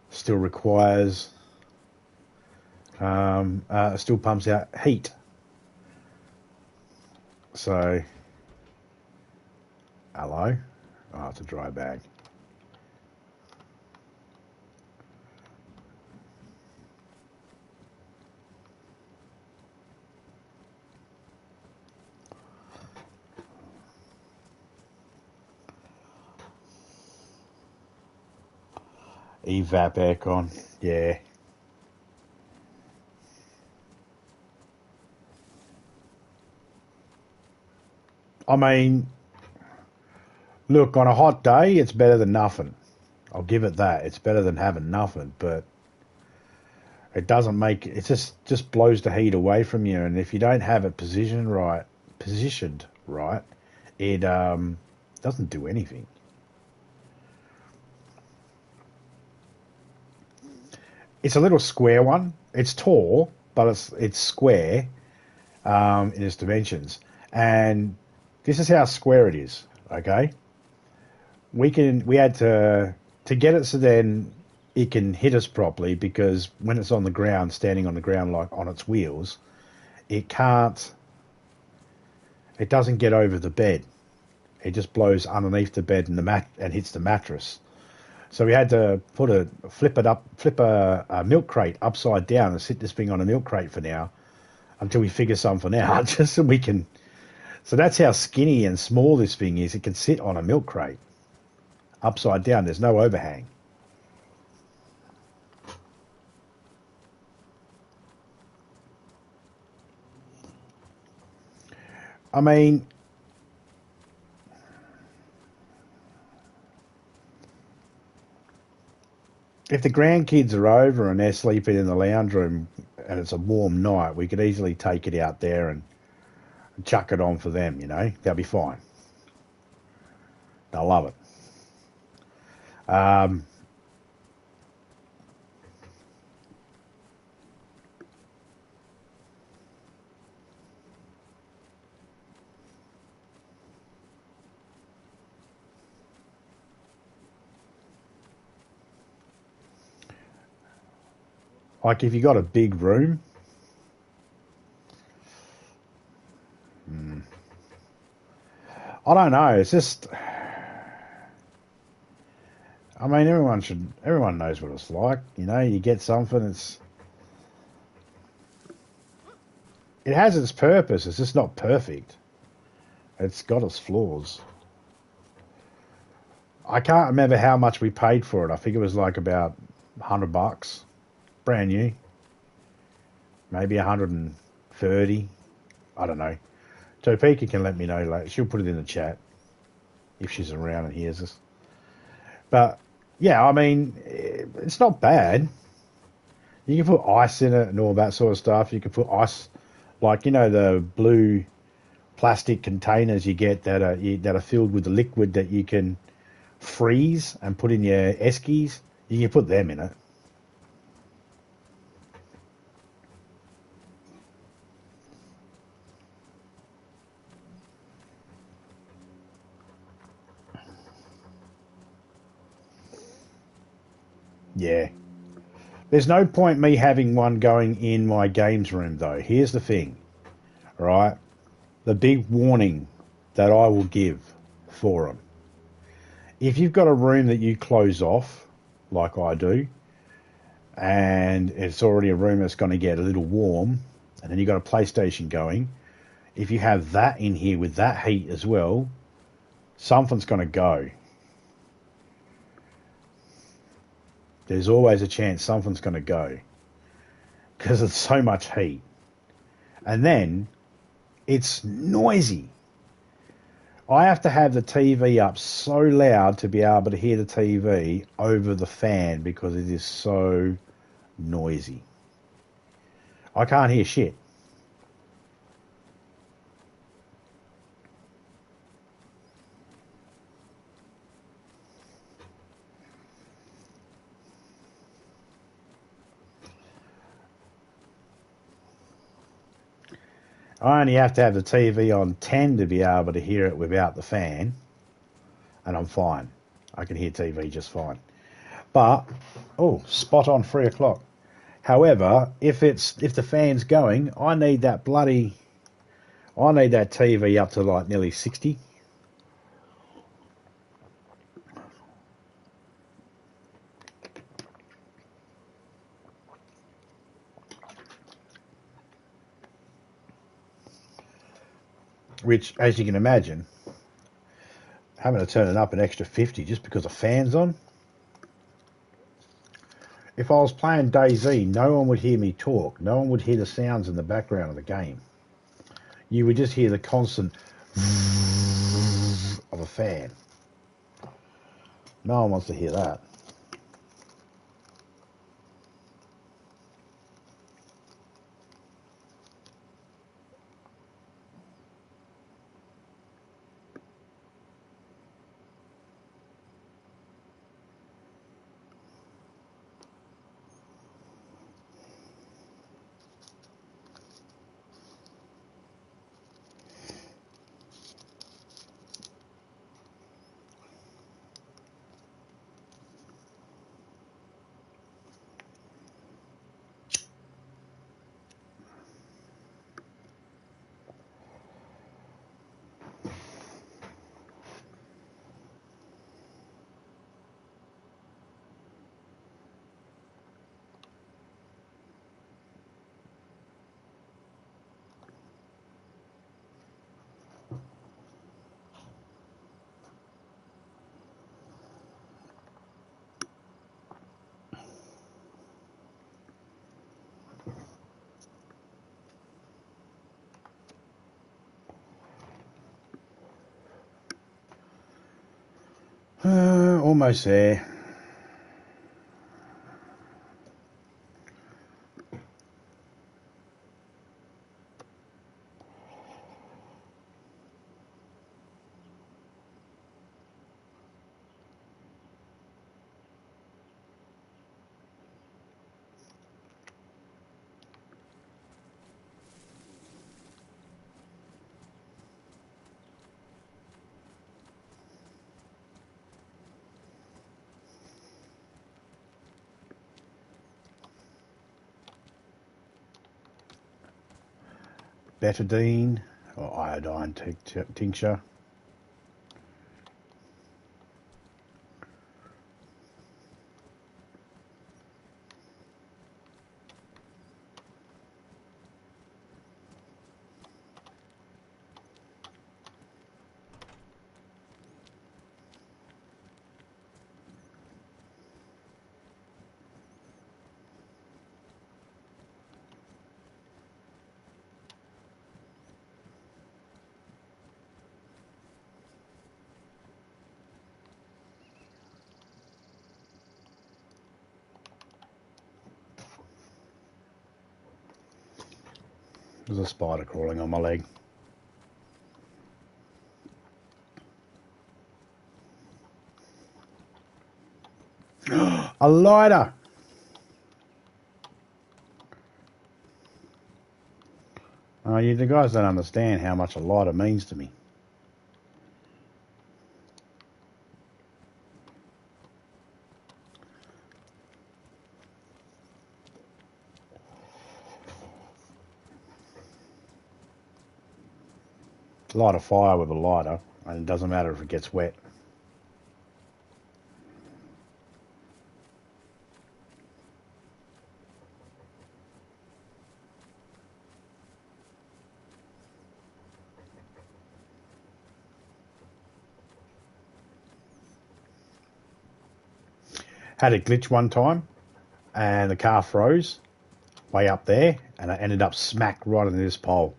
still requires, still pumps out heat. So, hello. Oh, it's a dry bag. Evap aircon, yeah. I mean, look, on a hot day, it's better than nothing. I'll give it that. It's better than having nothing, but it doesn't make it just blows the heat away from you. And if you don't have it positioned right, it doesn't do anything. It's a little square one. It's tall, but it's square in its dimensions. And This is how square it is. Okay, we had to get it so then it can hit us properly, because when it's on the ground, standing on the ground like on its wheels, it can't. It doesn't get over the bed. It just blows underneath the bed and the mat and hits the mattress. So we had to flip a milk crate upside down and sit this thing on a milk crate for now until we figure something out, just so we can. So that's how skinny and small this thing is. It can sit on a milk crate upside down. There's no overhang. I mean, if the grandkids are over and they're sleeping in the lounge room and it's a warm night, we could easily take it out there and chuck it on for them, you know. They'll be fine. They'll love it. Like if you got a big room, I don't know. It's just, I mean, everyone knows what it's like. You know, you get something, it has its purpose. It's just not perfect. It's got its flaws. I can't remember how much we paid for it. I think it was like about $100, brand new. Maybe 130. I don't know. Topeka can let me know later. She'll put it in the chat if she's around and hears us. But yeah, I mean, it's not bad. You can put ice in it and all that sort of stuff. You can put ice, like, you know, the blue plastic containers you get that are filled with the liquid that you can freeze and put in your eskies. You can put them in it. Yeah. There's no point me having one going in my games room, though. Here's the thing, right? The big warning that I will give for them. If you've got a room that you close off, like I do, and it's already a room that's going to get a little warm, and then you've got a PlayStation going, if you have that in here with that heat as well, something's going to go. There's always a chance something's going to go because it's so much heat. And then it's noisy. I have to have the TV up so loud to be able to hear the TV over the fan because it is so noisy. I can't hear shit. I only have to have the TV on 10 to be able to hear it without the fan, and I'm fine. I can hear TV just fine. But, oh, spot on 3 o'clock. However, if the fan's going, I need that TV up to like nearly 60. Which, as you can imagine, having to turn it up an extra 50 just because the fan's on. If I was playing DayZ, no one would hear me talk. No one would hear the sounds in the background of the game. You would just hear the constant of a fan. No one wants to hear that. Almost there. Betadine or iodine tincture. There's a spider crawling on my leg. A lighter! You the guys don't understand how much a lighter means to me. Light a fire with a lighter, and it doesn't matter if it gets wet. Had a glitch one time, and the car froze way up there, and I ended up smack right into this pole.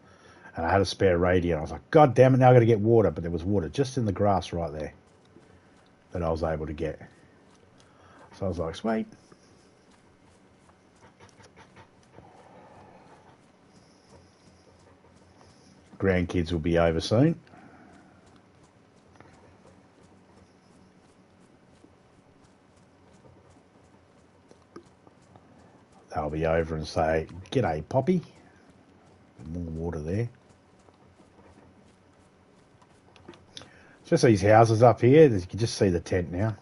And I had a spare radio. I was like, God damn it, now I've got to get water. But there was water just in the grass right there that I was able to get. So I was like, sweet. Grandkids will be over soon. They'll be over and say, G'day, Poppy. More water there. Just these houses up here. You can just see the tent now.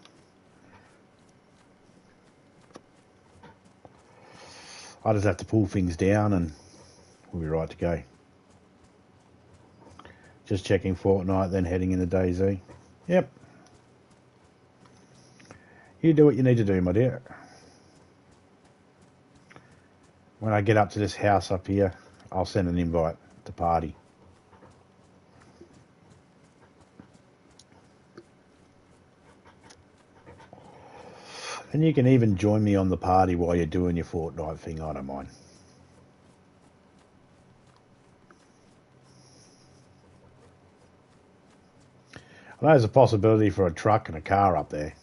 I just have to pull things down and we'll be right to go. Just checking Fortnite, then heading into DayZ. Yep. You do what you need to do, my dear. When I get up to this house up here, I'll send an invite to party. And you can even join me on the party while you're doing your Fortnite thing. I don't mind. I know there's a possibility for a truck and a car up there.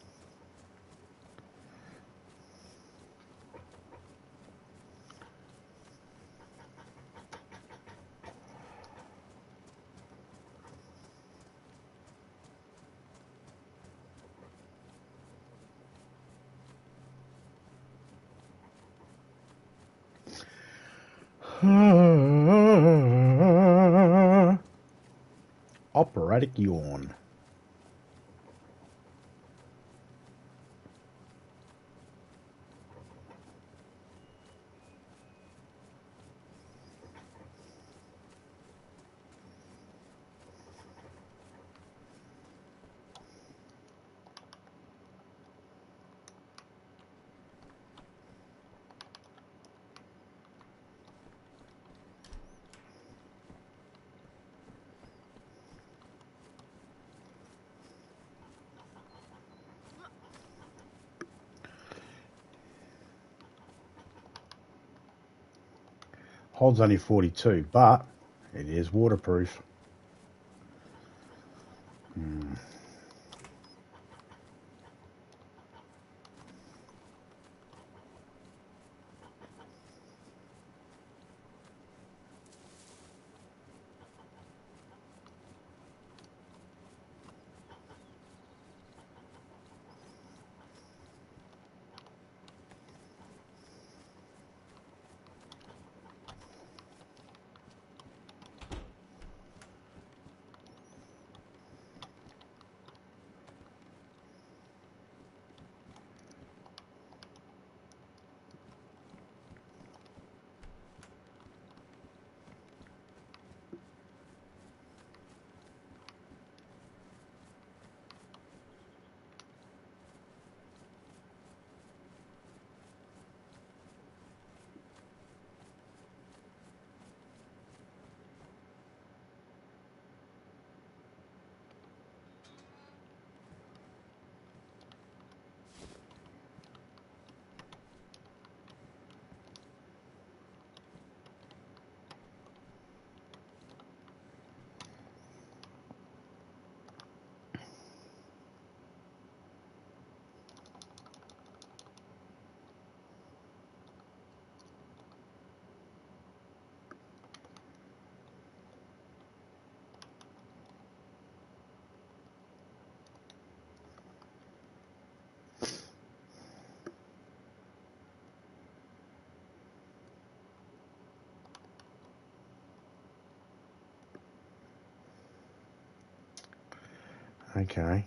Operatic yawn. Hold's only 42, but it is waterproof. Okay.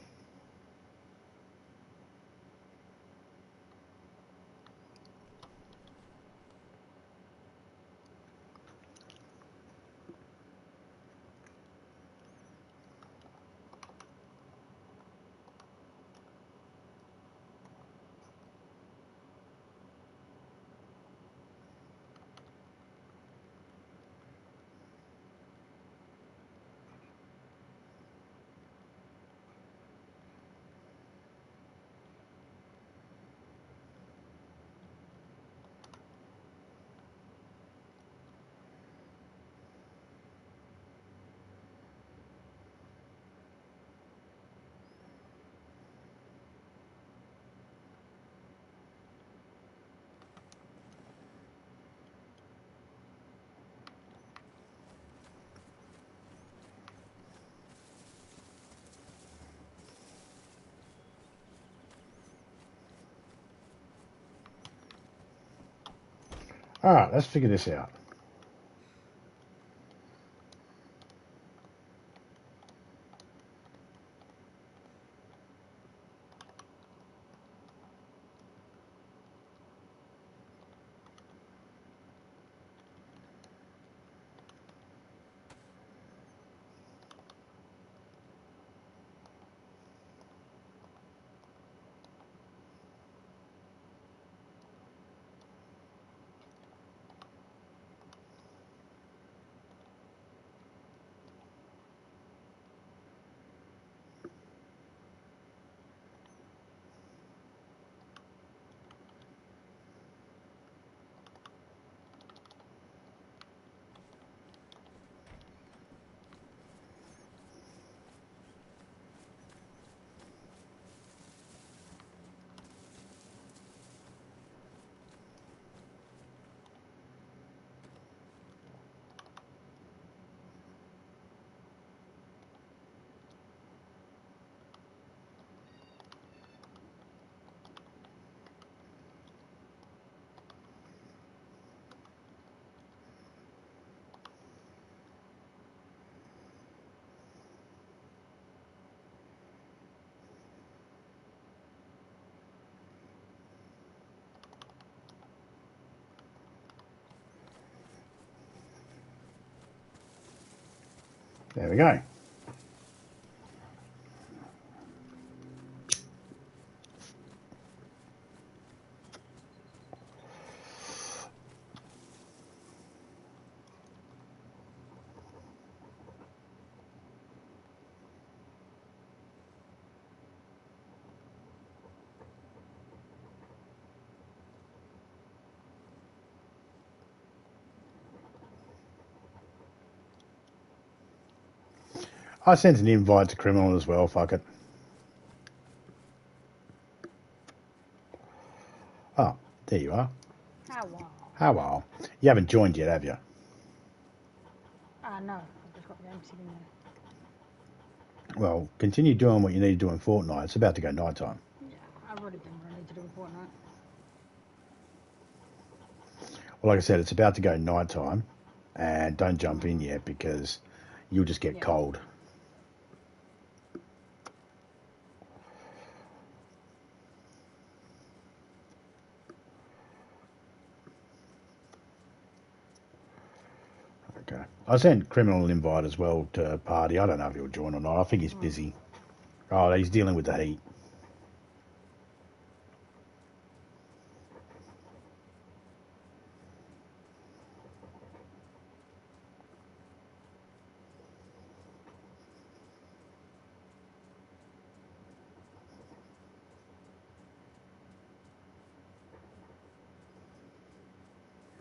All right, let's figure this out. There we go. I sent an invite to Criminal as well, fuck it. Oh, there you are. Hello. Hello. You haven't joined yet, have you? No, I've just got the game sitting there. Well, continue doing what you need to do in Fortnite. It's about to go night time. Yeah, I've already done what I need to do in Fortnite. Well, like I said, it's about to go night time, and don't jump in yet because you'll just get cold. Okay. I sent Criminal an invite as well to party. I don't know if he'll join or not. I think he's busy. Oh, he's dealing with the heat.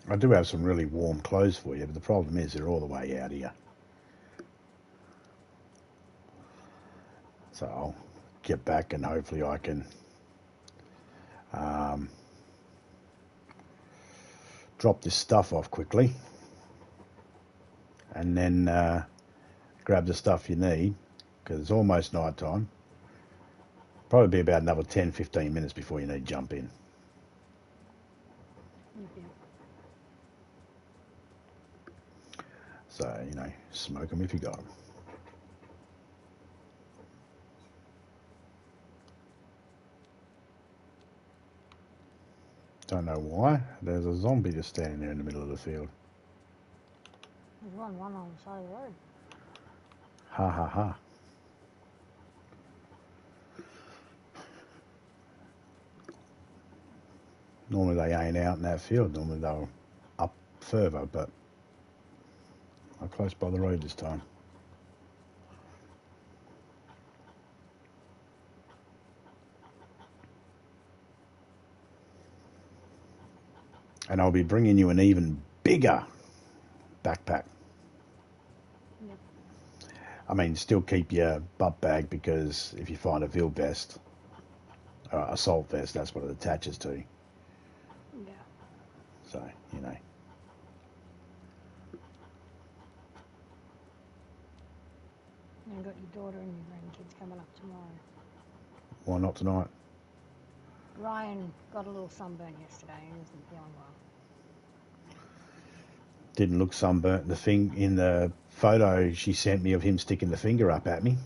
I do have some really warm clothes for you, but the problem is they're all the way out here. So I'll get back and hopefully I can drop this stuff off quickly and then grab the stuff you need because it's almost night time. Probably be about another 10-15 minutes before you need to jump in. Yeah. So, smoke them if you got them. Don't know why. There's a zombie just standing there in the middle of the field. There's one on the side of the road. Ha ha ha. Normally they ain't out in that field. Normally they're up further, but I'm close by the road this time. And I'll be bringing you an even bigger backpack. Yep. I mean, still keep your butt bag, because if you find a field vest, assault vest, that's what it attaches to. Yeah. So, you know. You got your daughter and your grandkids coming up tomorrow. Why not tonight? Ryan got a little sunburn yesterday and isn't feeling well. Didn't look sunburnt. The thing in the photo she sent me of him sticking the finger up at me.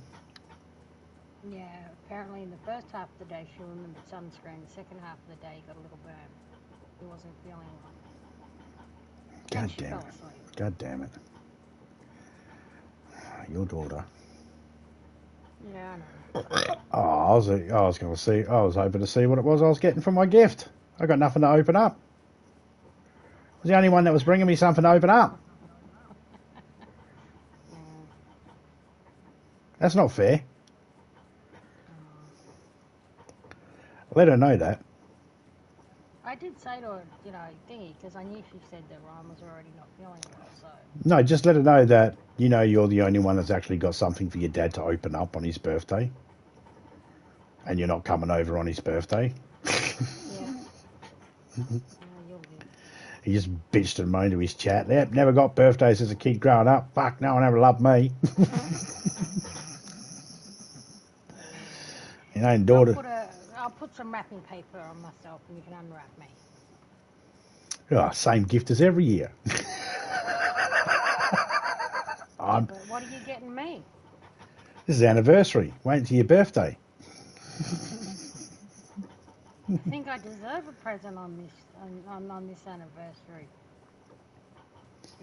Yeah, apparently in the first half of the day she remembered sunscreen. The second half of the day he got a little burn. He wasn't feeling well. God And she damn fell it. asleep. God damn it. Your daughter. Yeah, I know. Oh, I was going to see. I was hoping to see what it was I was getting from my gift. I got nothing to open up. I was the only one that was bringing me something to open up. That's not fair. Let her know that. I did say to her, thingy, because I knew she said that Ryan was already not feeling well, so. No, just let her know that, you're the only one that's actually got something for your dad to open up on his birthday. And you're not coming over on his birthday. Yeah. You'll get. He just bitched and moaned to his chat. Yep, never got birthdays as a kid growing up. Fuck, no one ever loved me. Daughter. I'll put some wrapping paper on myself and you can unwrap me. Oh, same gift as every year. But what are you getting me? This is anniversary. Wait until your birthday. I think I deserve a present on this anniversary.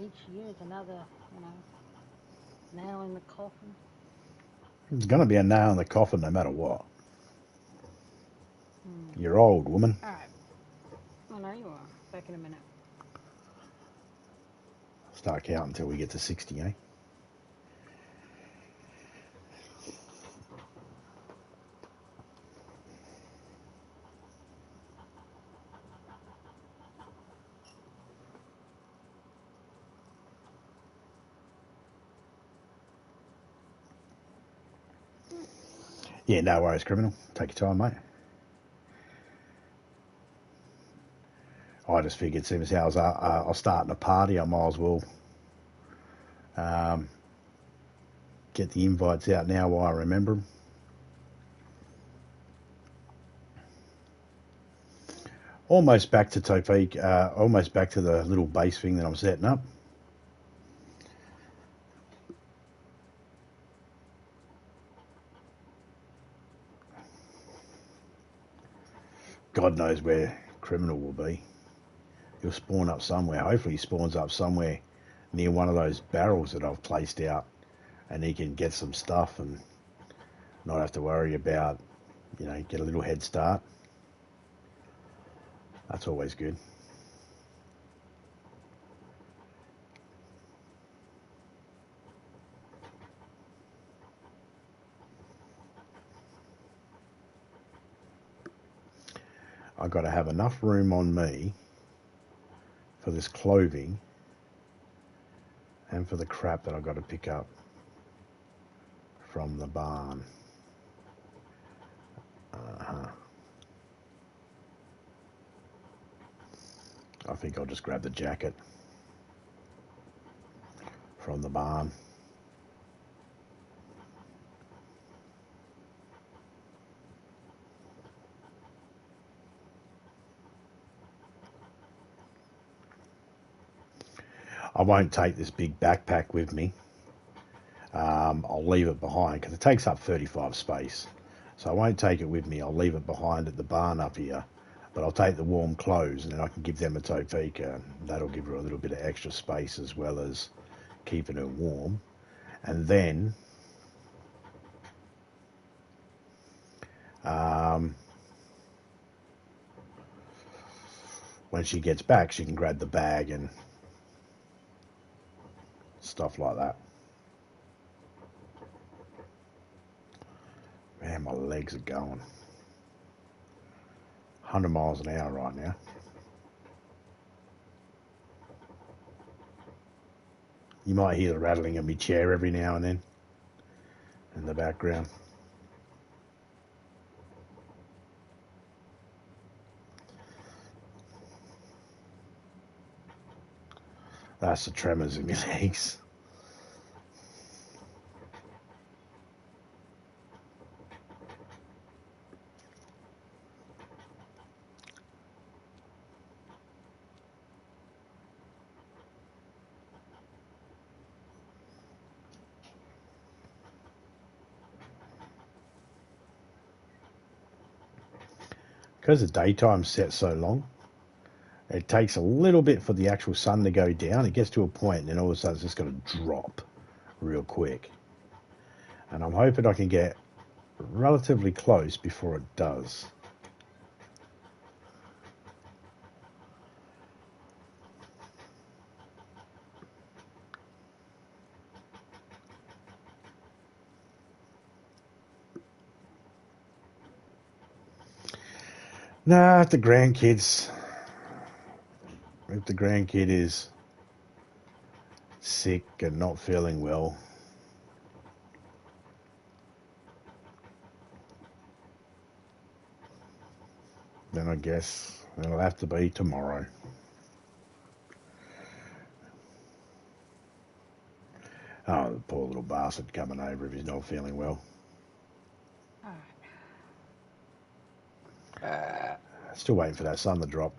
Each year is another, nail in the coffin. There's going to be a nail in the coffin no matter what. You're old, woman. All right. I know you are. Back in a minute. Start counting until we get to 60, eh? Yeah, no worries, criminal. Take your time, mate. I just figured, seeing as how I was starting a party, I might as well get the invites out now while I remember them. Almost back to Topeka, almost back to the little base thing that I'm setting up. God knows where criminal will be. He'll spawn up somewhere. Hopefully he spawns up somewhere near one of those barrels that I've placed out, and he can get some stuff and not have to worry about, get a little head start. That's always good. I've got to have enough room on me for this clothing and for the crap that I've got to pick up from the barn. I think I'll just grab the jacket from the barn. I won't take this big backpack with me. I'll leave it behind because it takes up 35 space. So I won't take it with me. I'll leave it behind at the barn up here. But I'll take the warm clothes and then I can give them a Topeka. And that'll give her a little bit of extra space as well as keeping her warm. And then when she gets back, she can grab the bag and stuff like that. Man, my legs are going 100 miles an hour right now. You might hear the rattling of my chair every now and then in the background. That's the tremors in my legs. Because the daytime's set so long, it takes a little bit for the actual sun to go down. It gets to a point and then all of a sudden it's just going to drop real quick. And I'm hoping I can get relatively close before it does. Nah, if the grandkid is sick and not feeling well, then I guess it'll have to be tomorrow. Oh, the poor little bastard coming over if he's not feeling well. Still waiting for that sun to drop.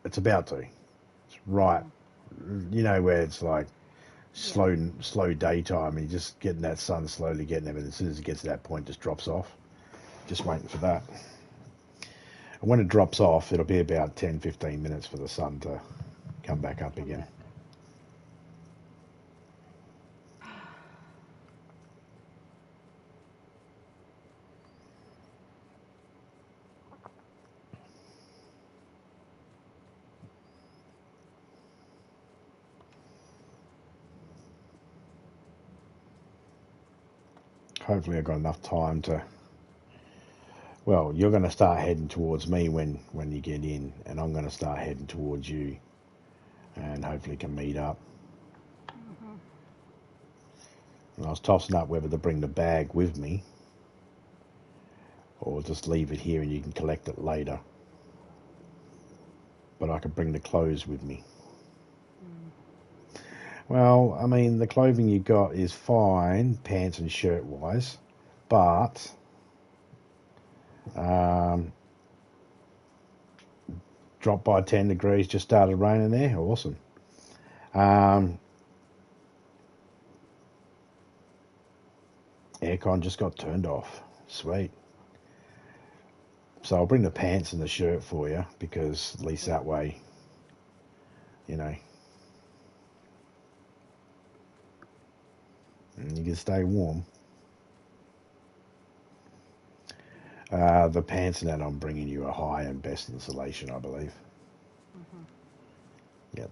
It's about to. It's right. You know where it's like slow daytime and you're just getting that sun slowly getting there, but as soon as it gets to that point, it just drops off. Just waiting for that. And when it drops off, it'll be about 10-15 minutes for the sun to come back up again. Hopefully I've got enough time to... Well, you're going to start heading towards me when you get in, and I'm going to start heading towards you, and hopefully can meet up. And I was tossing up whether to bring the bag with me or just leave it here and you can collect it later. But I could bring the clothes with me. Well, I mean, the clothing you got is fine, pants and shirt wise, but dropped by 10 degrees, just started raining there. Awesome. Aircon just got turned off. Sweet. So I'll bring the pants and the shirt for you because at least that way, you know, and you can stay warm. The pants and that I'm bringing you are high and best insulation, I believe. Yep.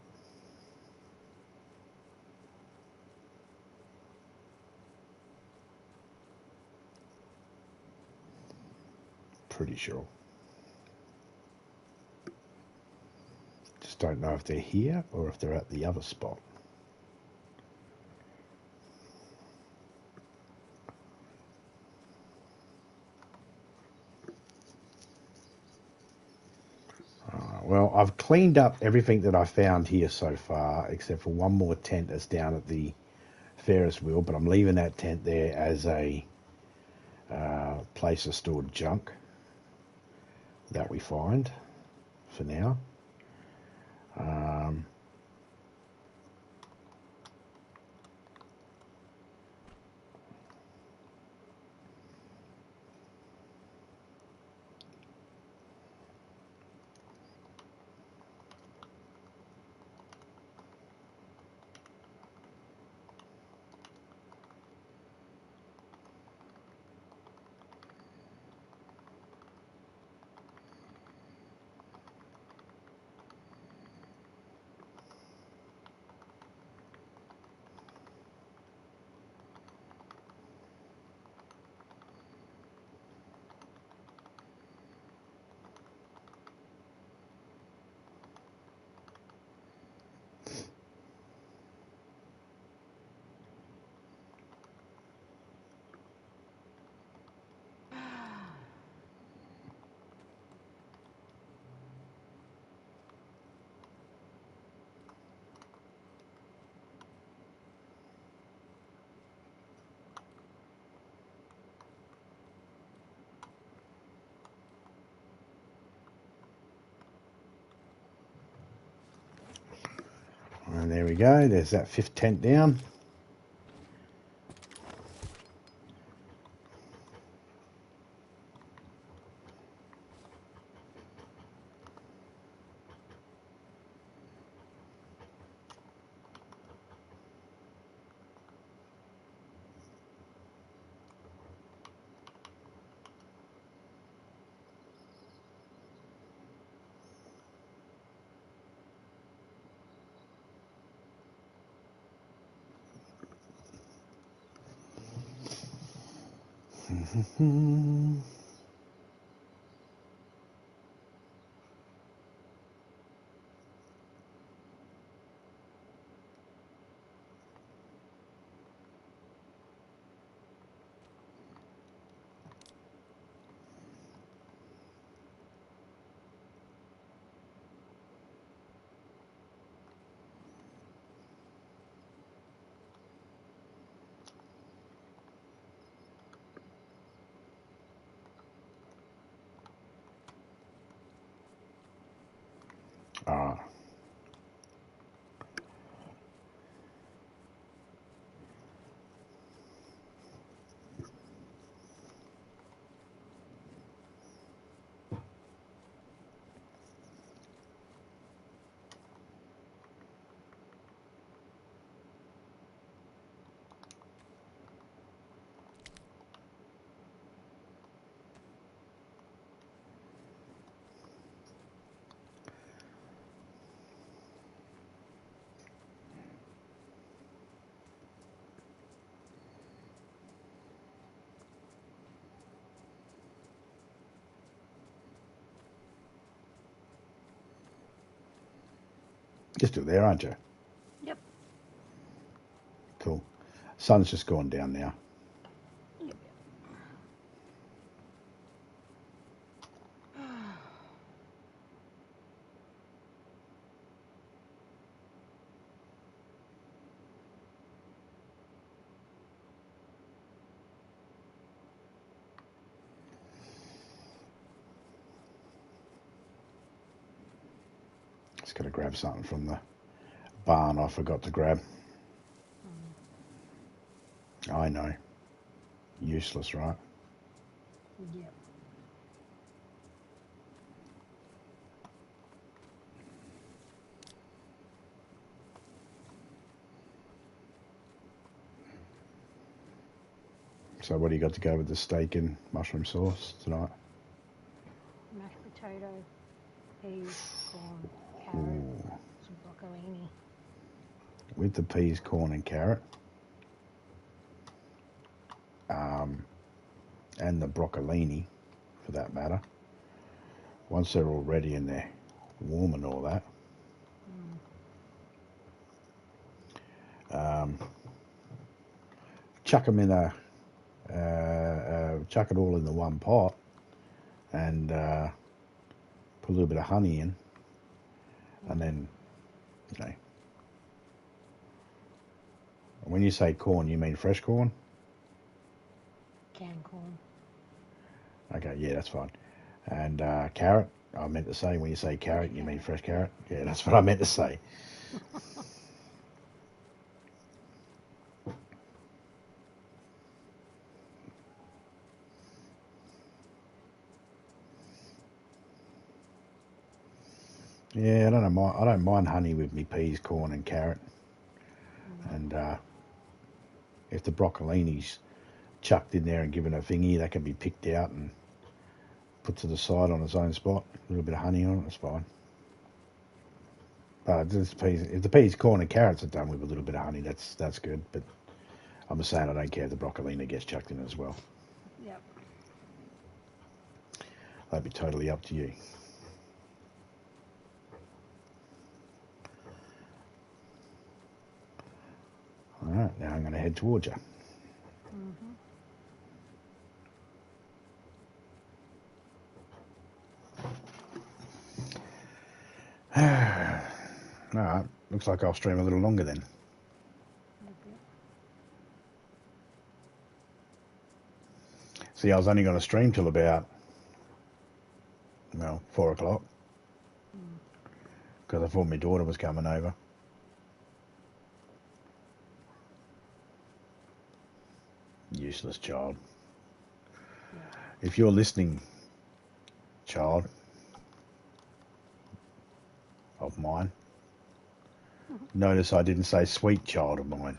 Pretty sure. Just don't know if they're here or if they're at the other spot. Well, I've cleaned up everything that I found here so far, except for one more tent that's down at the Ferris wheel, but I'm leaving that tent there as a place of stored junk that we find for now. there we go. There's that 5th tent down. Ah. You're still there, aren't you? Yep. Cool. Sun's just gone down now. Yep. Just got to grab something from the barn I forgot to grab. I know. Useless, right? Yep. So what do you got to go with the steak and mushroom sauce tonight? Mashed potato, peas, corn, carrot, Ooh. some broccolini. With the peas, corn and carrot. And the broccolini, for that matter. Once they're all ready and they're warm and all that. Chuck them in chuck it all in the one pot and put a little bit of honey in, and then, you know, when you say corn, you mean fresh corn? Canned corn. Okay, yeah, that's fine. And carrot, I meant to say, when you say carrot, you mean fresh carrot? Yeah, that's what I meant to say. Yeah, I don't mind honey with me peas, corn, and carrot. And if the broccolini's chucked in there and given a thingy, that can be picked out and put to the side on its own spot. A little bit of honey on it, that's fine. But if the peas, corn, and carrots are done with a little bit of honey, that's good. But I'm just saying I don't care if the broccolini gets chucked in as well. Yep. That'd be totally up to you. All right, now I'm going to head towards you. All right, looks like I'll stream a little longer then. See, I was only going to stream till about, well, 4 o'clock. Because I thought my daughter was coming over. useless child. Yeah. If you're listening, child of mine, notice I didn't say sweet child of mine.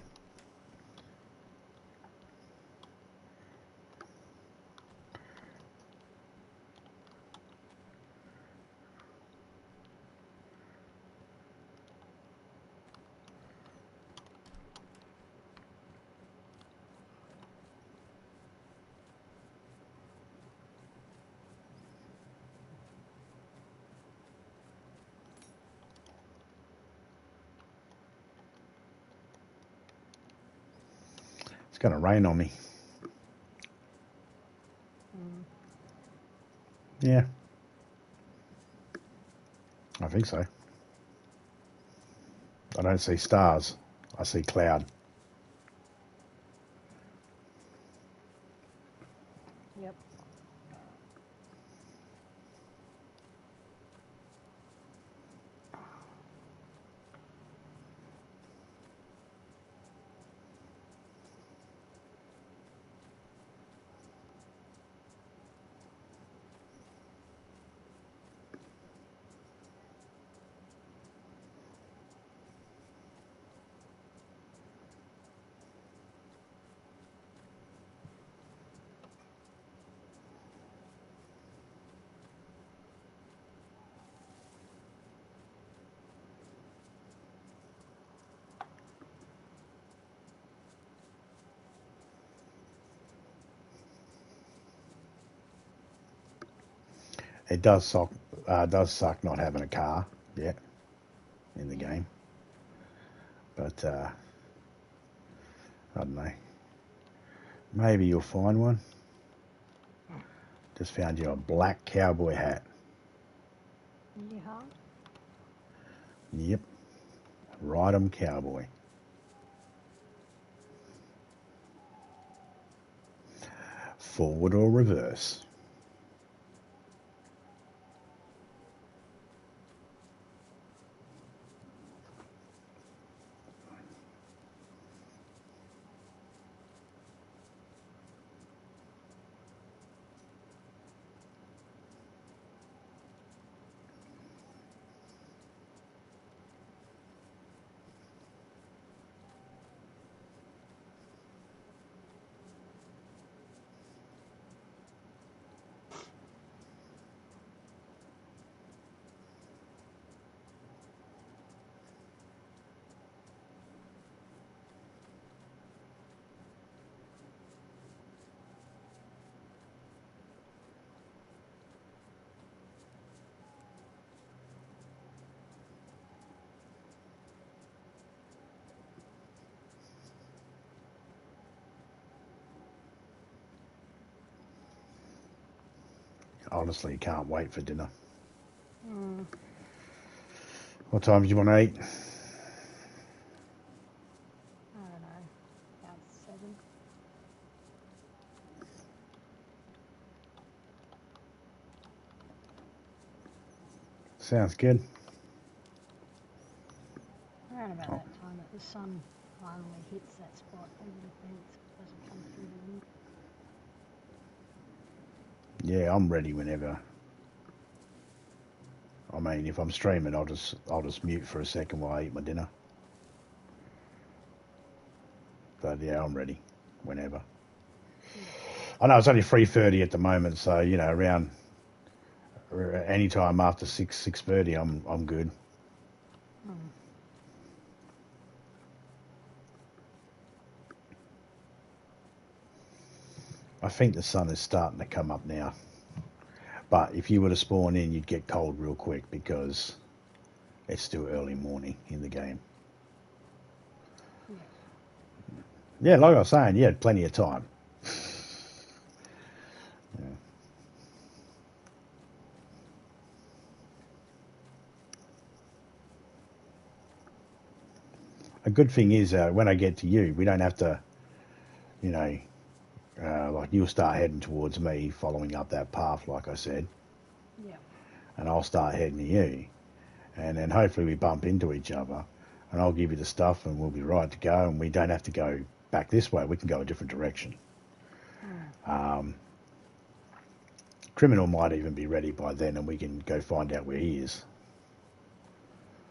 It's going to rain on me. Yeah. I think so. I don't see stars. I see cloud. Yep. It does suck not having a car yet in the game. But I don't know. Maybe you'll find one. Just found you a black cowboy hat. Yeah. Yep. Ride 'em cowboy. Forward or reverse? Honestly, can't wait for dinner. What time do you want to eat? I don't know. About 7. Sounds good. Around about that time that the sun finally hits that spot over the fence, doesn't come through the wind. Yeah, I'm ready whenever. I mean, if I'm streaming, I'll just mute for a second while I eat my dinner. But yeah, I'm ready whenever. I know it's only 3:30 at the moment, so you know, around any time after 6:30, I'm good. I think the sun is starting to come up now. But if you were to spawn in, you'd get cold real quick because it's still early morning in the game. Yeah, like I was saying, you had plenty of time. Yeah. A good thing is when I get to you, we don't have to, you know, like you'll start heading towards me, following up that path, like I said. Yeah. And I'll start heading to you. And then hopefully we bump into each other and I'll give you the stuff and we'll be right to go and we don't have to go back this way. We can go a different direction. Criminal might even be ready by then, and we can go find out where he is.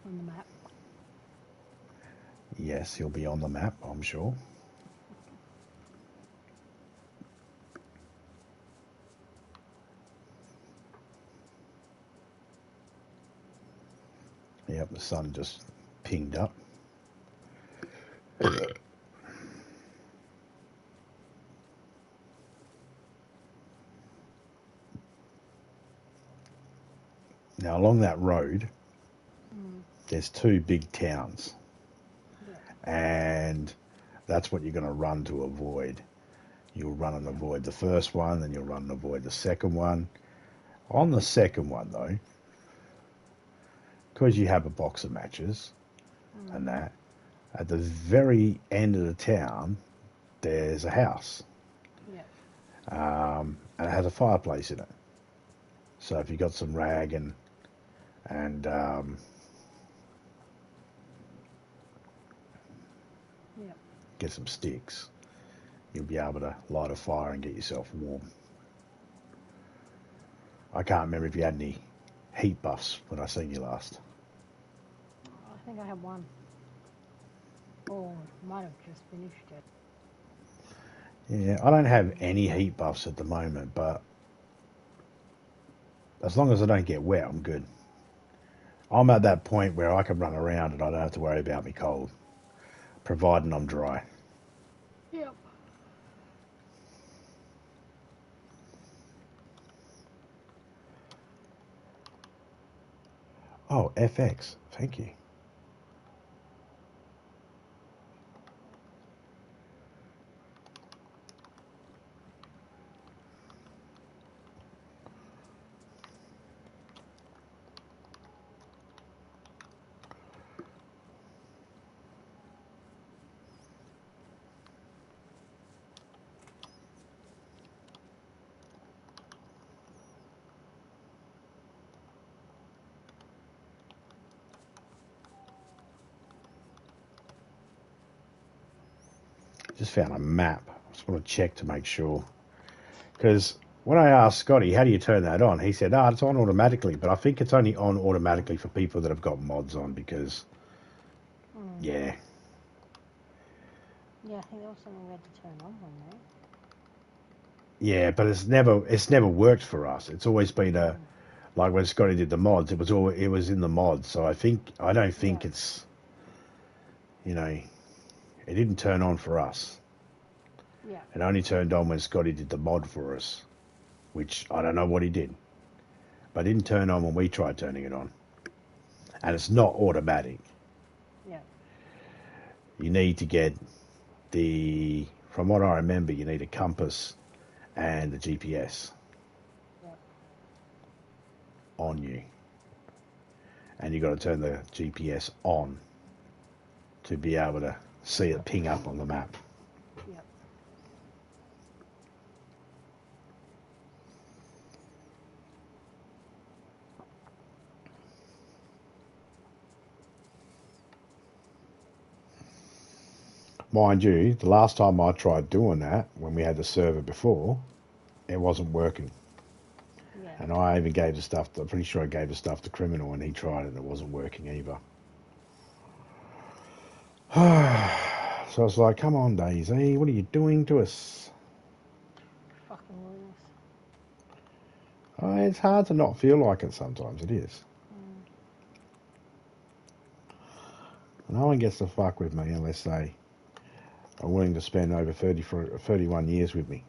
On the map. Yes, he'll be on the map, I'm sure. Yep, the sun just pinged up. Now, along that road, there's two big towns. Yeah. And that's what you're going to run to avoid. You'll run and avoid the first one, then you'll run and avoid the second one. On the second one, though, because you have a box of matches and that, at the very end of the town, there's a house. Yeah. And it has a fireplace in it. So if you got some rag and get some sticks, you'll be able to light a fire and get yourself warm. I can't remember if you had any heat buffs when I seen you last. I think I have one. Or might have just finished it. Yeah, I don't have any heat buffs at the moment, but as long as I don't get wet, I'm good. I'm at that point where I can run around and I don't have to worry about me cold, providing I'm dry. Yep. Oh, FX. Thank you. Just found a map. I just want to check to make sure. Because when I asked Scotty, how do you turn that on? He said, it's on automatically. But I think it's only on automatically for people that have got mods on because, yeah. Yeah, I think there was something we had to turn on there. Yeah, but it's never worked for us. It's always been like when Scotty did the mods, it was in the mods. So I don't think it's, it didn't turn on for us. Yeah. It only turned on when Scotty did the mod for us, which I don't know what he did. But it didn't turn on when we tried turning it on. And it's not automatic. Yeah. You need to get from what I remember, you need a compass and a GPS on you. And you've got to turn the GPS on to be able to see it ping up on the map. Yep. Mind you, the last time I tried doing that, when we had the server before, it wasn't working. Yeah. And I even gave the stuff, I'm pretty sure I gave the stuff to Criminal and he tried it and it wasn't working either. So I was like, come on, DayZ, what are you doing to us? Fucking rules. It's hard to not feel like it sometimes, it is. No one gets to fuck with me unless they are willing to spend over 31 years with me.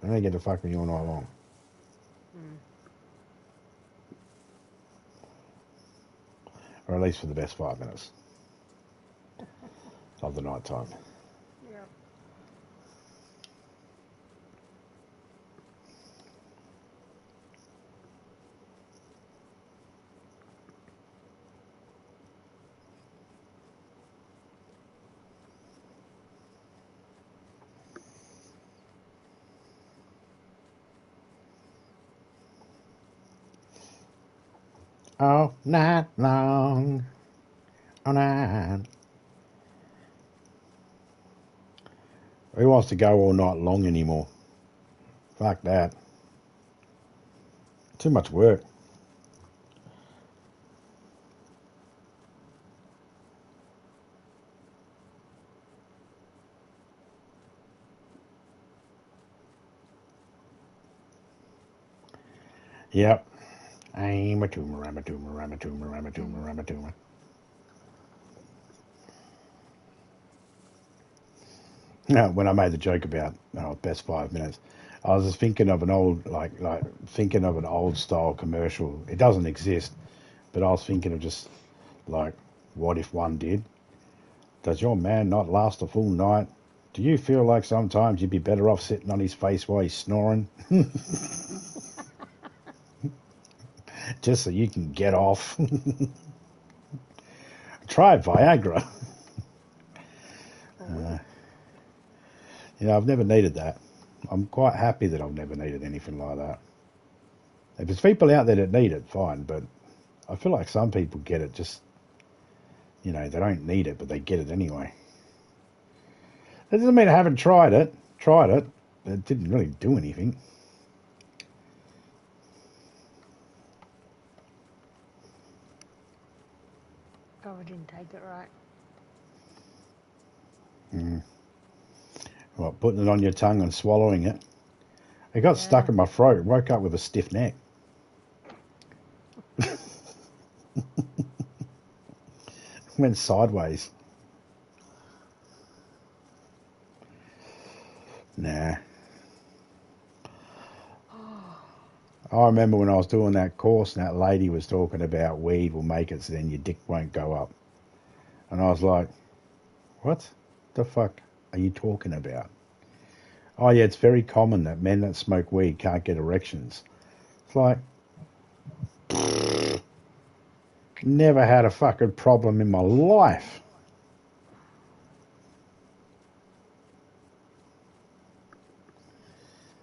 And they get to fuck me all night long. Or at least for the best 5 minutes of the night time. Yep. All night long. All night. Who wants to go all night long anymore? Fuck that. Too much work. Yep. I'm a tumor, I'm a tumor, I'm a tumor, I'm a tumor, I'm a tumor. No, when I made the joke about best 5 minutes, I was just thinking of an old thinking of an old style commercial. It doesn't exist, but I was thinking of just like, what if one did? Does your man not last a full night? Do you feel like sometimes you'd be better off sitting on his face while he's snoring? Just so you can get off. Try Viagra. I've never needed that. I'm quite happy that I've never needed anything like that. If there's people out there that need it, fine, but I feel like some people get it just, they don't need it, but they get it anyway. That doesn't mean I haven't tried it. But it didn't really do anything. Probably didn't take it right. Well, putting it on your tongue and swallowing it. It got stuck in my throat. Woke up with a stiff neck. Went sideways. Nah. I remember when I was doing that course and that lady was talking about weed will make it so then your dick won't go up. And I was like, what the fuck are you talking about? Oh, yeah, it's very common that men that smoke weed can't get erections. It's like, never had a fucking problem in my life.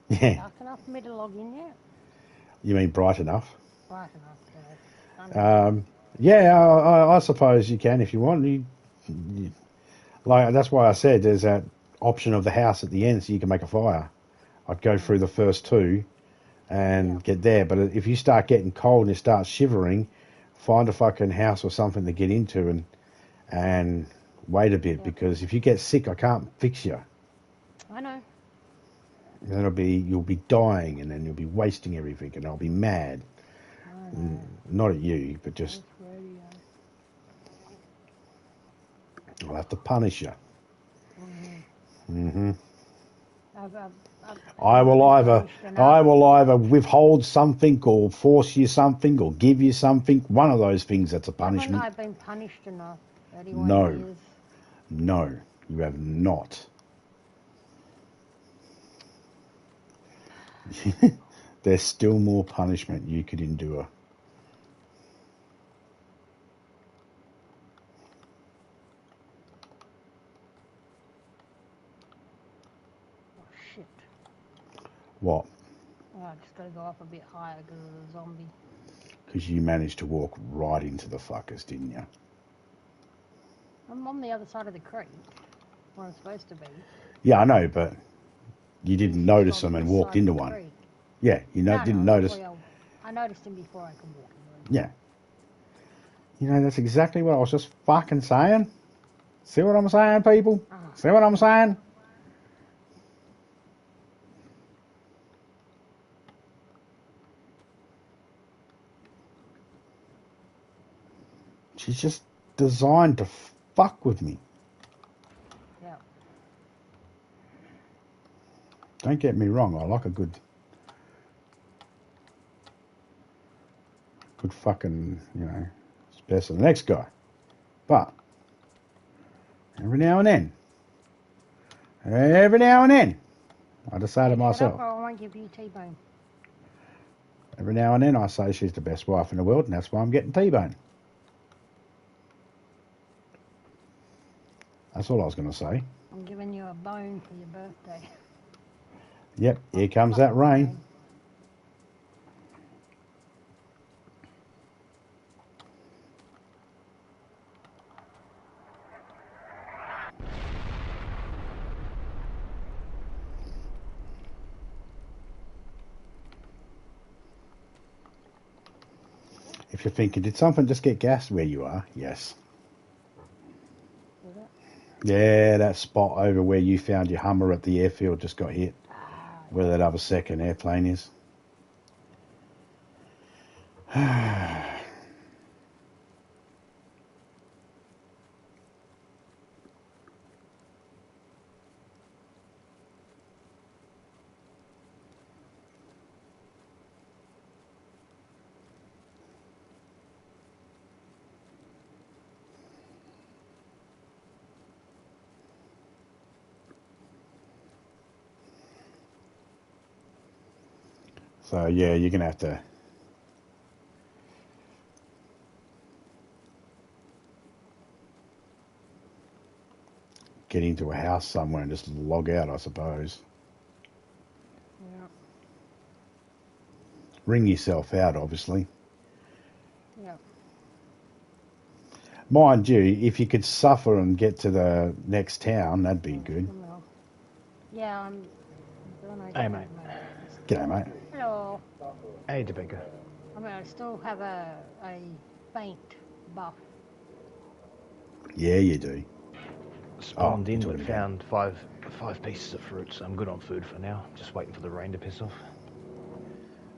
Yeah. Dark enough for me to log in yet? You mean bright enough? Bright enough, yeah, I suppose you can if you want. Like, that's why I said there's that option of the house at the end so you can make a fire. I'd go through the first two and get there. But if you start getting cold and you start shivering, find a fucking house or something to get into and wait a bit, because if you get sick, I can't fix you. I know. And you'll be dying, and then you'll be wasting everything, and I'll be mad. Not at you, but just I'll have to punish you. I will either withhold something or force you something or give you something. One of those things that's a punishment. Haven't I been punished enough? 31 years. No, you have not. There's still more punishment you could endure. Oh, shit. What? Oh, I just got to go up a bit higher because of the zombie. Because you managed to walk right into the fuckers, didn't you? I'm on the other side of the creek, where I'm supposed to be. Yeah, I know, but you didn't notice them and walked into one. Creek. Yeah, didn't notice. I noticed him before I could walk in. Yeah. That's exactly what I was just fucking saying. See what I'm saying, people? See what I'm saying? She's just designed to fuck with me. Yeah. Don't get me wrong, I like a good fucking, it's best of the next guy. But every now and then, I decide to myself. Shut up or I won't give you T-bone. Every now and then I say she's the best wife in the world, and that's why I'm getting T-bone. That's all I was going to say. I'm giving you a bone for your birthday. Yep, here comes that rain. If you're thinking, did something just get gassed where you are? Yes. Is it? Yeah, that spot over where you found your Hummer at the airfield just got hit. Ah, Where that other second airplane is. So yeah, you're gonna have to get into a house somewhere and just log out, I suppose. yeah, Ring yourself out, obviously. yeah. Mind you, if you could suffer and get to the next town, that'd be Yes, good. well, yeah, I'm doing okay, Hey, mate. mate. G'day, mate. Hello. Hey, Topeka. I mean, I still have a faint buff. Yeah, you do. Spawned you're in talking but about. found five pieces of fruit, so I'm good on food for now. Just waiting for the rain to piss off.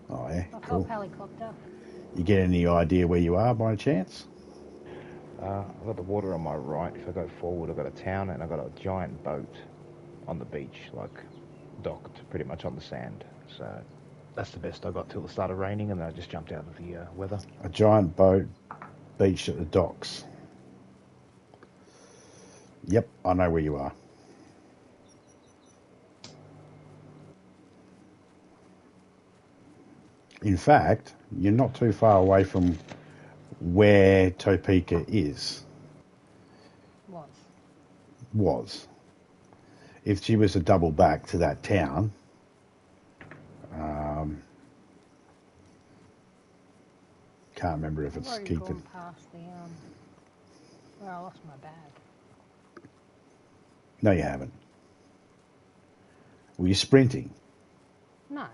Oh yeah, Buff cool. up helicopter. You get any idea where you are by chance? I've got the water on my right. If I go forward, I've got a town and I've got a giant boat on the beach, like docked pretty much on the sand. So that's the best I got till it started raining, and then I just jumped out of the weather. A giant boat beached at the docks. Yep, I know where you are. In fact, you're not too far away from where Topeka is. Was. If she was to double back to that town, can't remember if I've it's already Keaton. gone past the where I lost my bag. No, you haven't. Were you sprinting? No,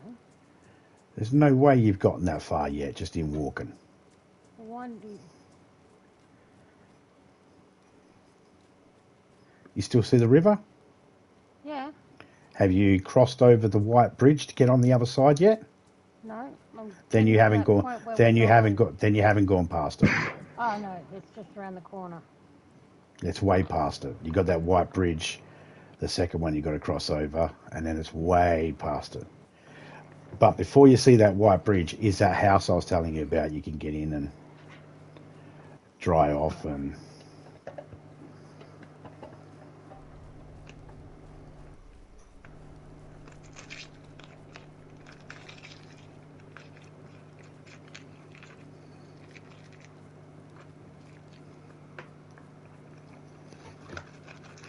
There's no way you've gotten that far yet, just in walking. the one. The, You still see the river? yeah, Have you crossed over the White Bridge to get on the other side yet? no. I'm Then you getting to haven't that gone. point where Then we you haven't died. got. Then you haven't gone past it. Oh no, it's just around the corner. It's way past it. You got that White Bridge, the second one you got to cross over, and then it's way past it. But before you see that White Bridge is that house I was telling you about. You can get in and dry off and.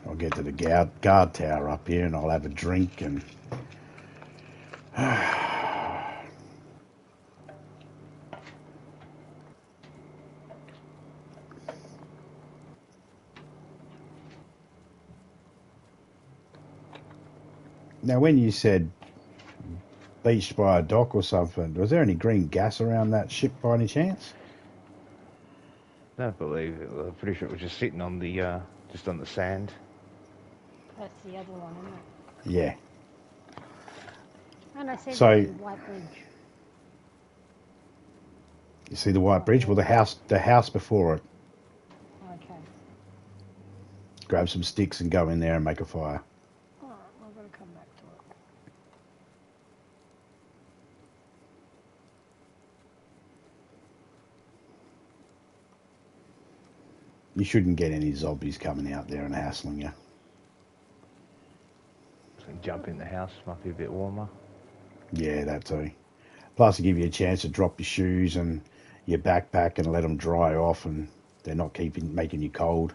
I'll get to the guard tower up here and I'll have a drink and. Now, when you said beached by a dock or something, was there any green gas around that ship by any chance? Don't believe it. I'm pretty sure it was just sitting on the just on the sand. That's the other one, isn't it? Yeah. And I said So the White Bridge. you see the White Bridge? Well, the house before it. Okay. Grab some sticks and go in there and make a fire. All right, I'm gonna come back to it. You shouldn't get any zombies coming out there and hassling you. So jump in the house, might be a bit warmer. Yeah, that too. Plus, it give you a chance to drop your shoes and your backpack and let them dry off, and they're not making you cold.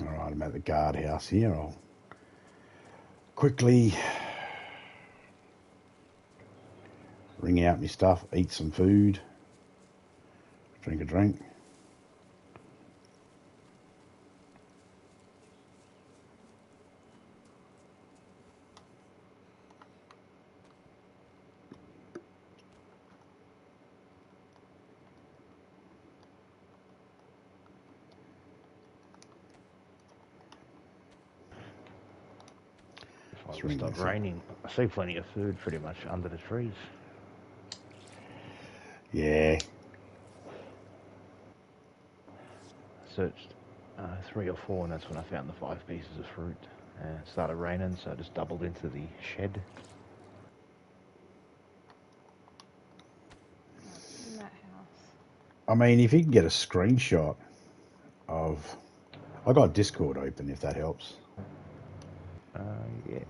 All I'm at the guardhouse here. I'll quickly ring out my stuff, eat some food, drink a drink. If it stopped raining, I see plenty of food pretty much under the trees. Yeah. I searched 3 or 4 and that's when I found the 5 pieces of fruit. It started raining, so I just doubled into the shed. In that house. I mean, if you can get a screenshot of... I got Discord open, if that helps. Yeah.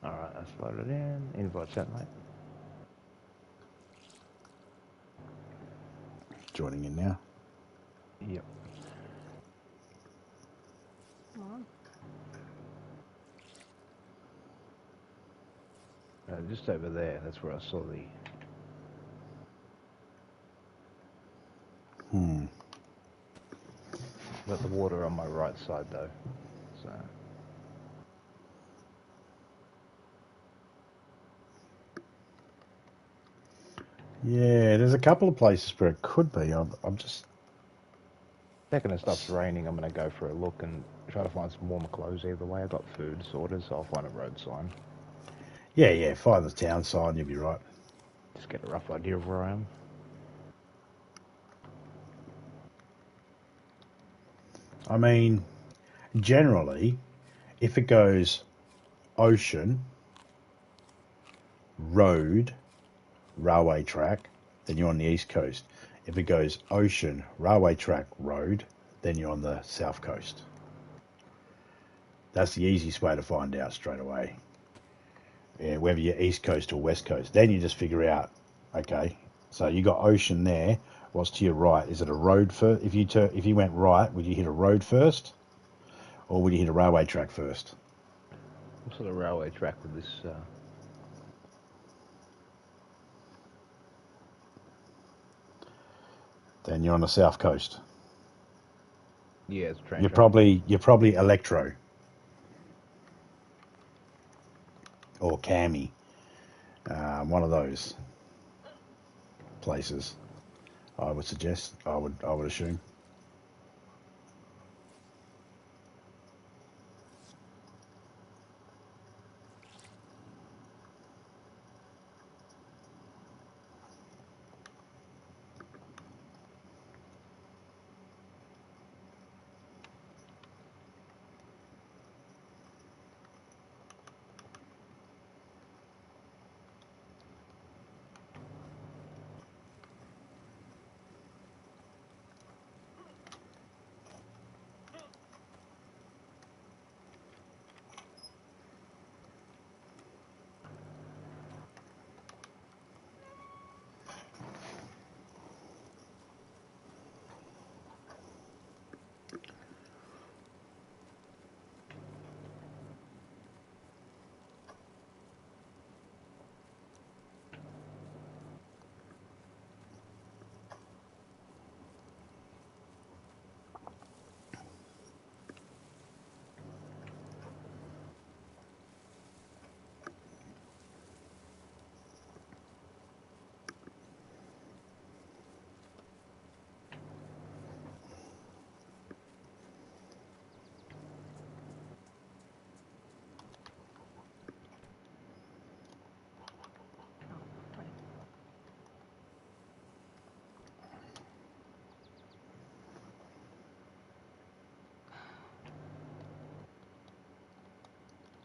Alright, that's loaded in. Invite sent, mate. Joining in now. Yep. Come on. Just over there, that's where I saw the... Got the water on my right side though, so... Yeah, there's a couple of places where it could be. I'm just... Second it stops raining, I'm going to go for a look and try to find some warmer clothes either way. I've got food sorted, so I'll find a road sign. Yeah, find the town sign, you'll be right. Just get a rough idea of where I am. I mean, generally, if it goes ocean, road, railway track, then you're on the east coast. If it goes ocean, railway track, road, then you're on the south coast. That's the easiest way to find out straight away. Yeah, whether you're east coast or west coast. Then you just figure out, okay, so you got ocean there. What's to your right? Is it a road first? If you went right, would you hit a road first, or would you hit a railway track first? What sort of railway track with this... Then you're on the south coast. Yeah, it's a train You're track. probably electro or Cami, one of those places. I would suggest. I would assume.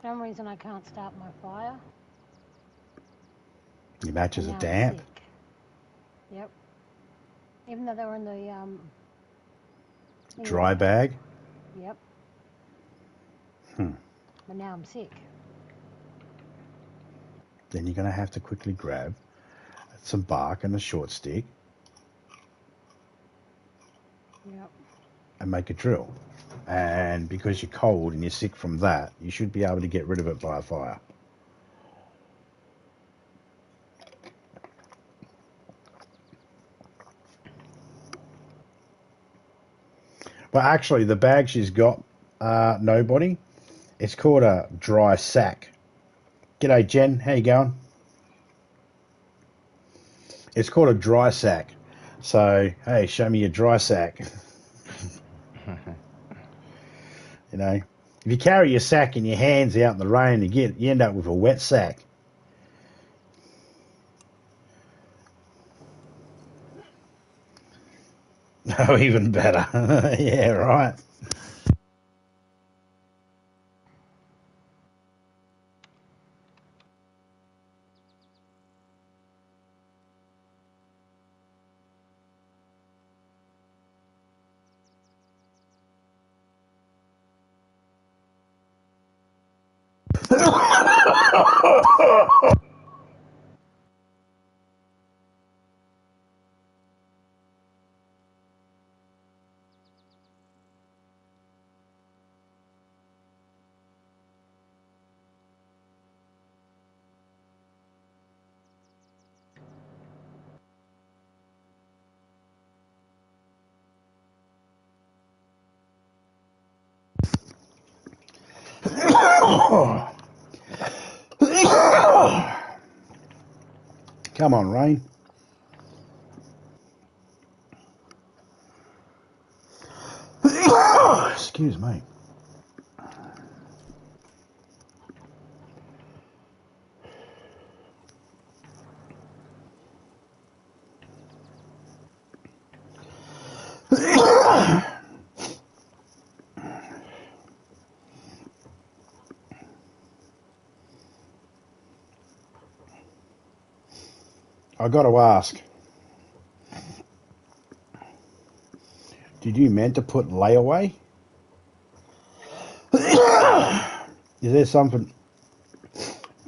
For some reason I can't start my fire. Your matches And are now I'm damp. sick. Yep. Even though they were in the Dry bag. Yep. Hmm. But now I'm sick. Then you're going to have to quickly grab some bark and a short stick Yep. and make a drill. And because you're cold and you're sick from that, you should be able to get rid of it by a fire. But actually, the bag she's got, nobody, it's called a dry sack. G'day, Jen. How you going? It's called a dry sack. So, hey, show me your dry sack. You know, if you carry your sack in your hands out in the rain, you end up with a wet sack. Oh, even better. Yeah, right. Come on, Rain. Excuse me. I got to ask, did you meant to put layaway? Is there something...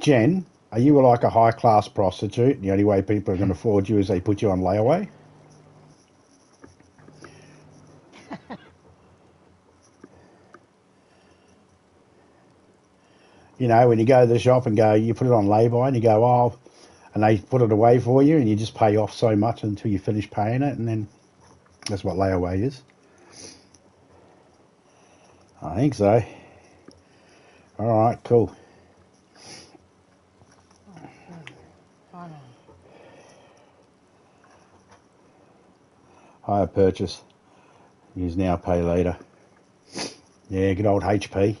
Jen, are you like a high-class prostitute? The only way people are going to afford you is they put you on layaway? You know, when you go to the shop and go, you put it on lay-by and you go, oh, and they put it away for you and you just pay off so much until you finish paying it, and then that's what layaway is. I think so. All right, cool. Oh, Hire purchase. Use now, pay later. Yeah, good old HP.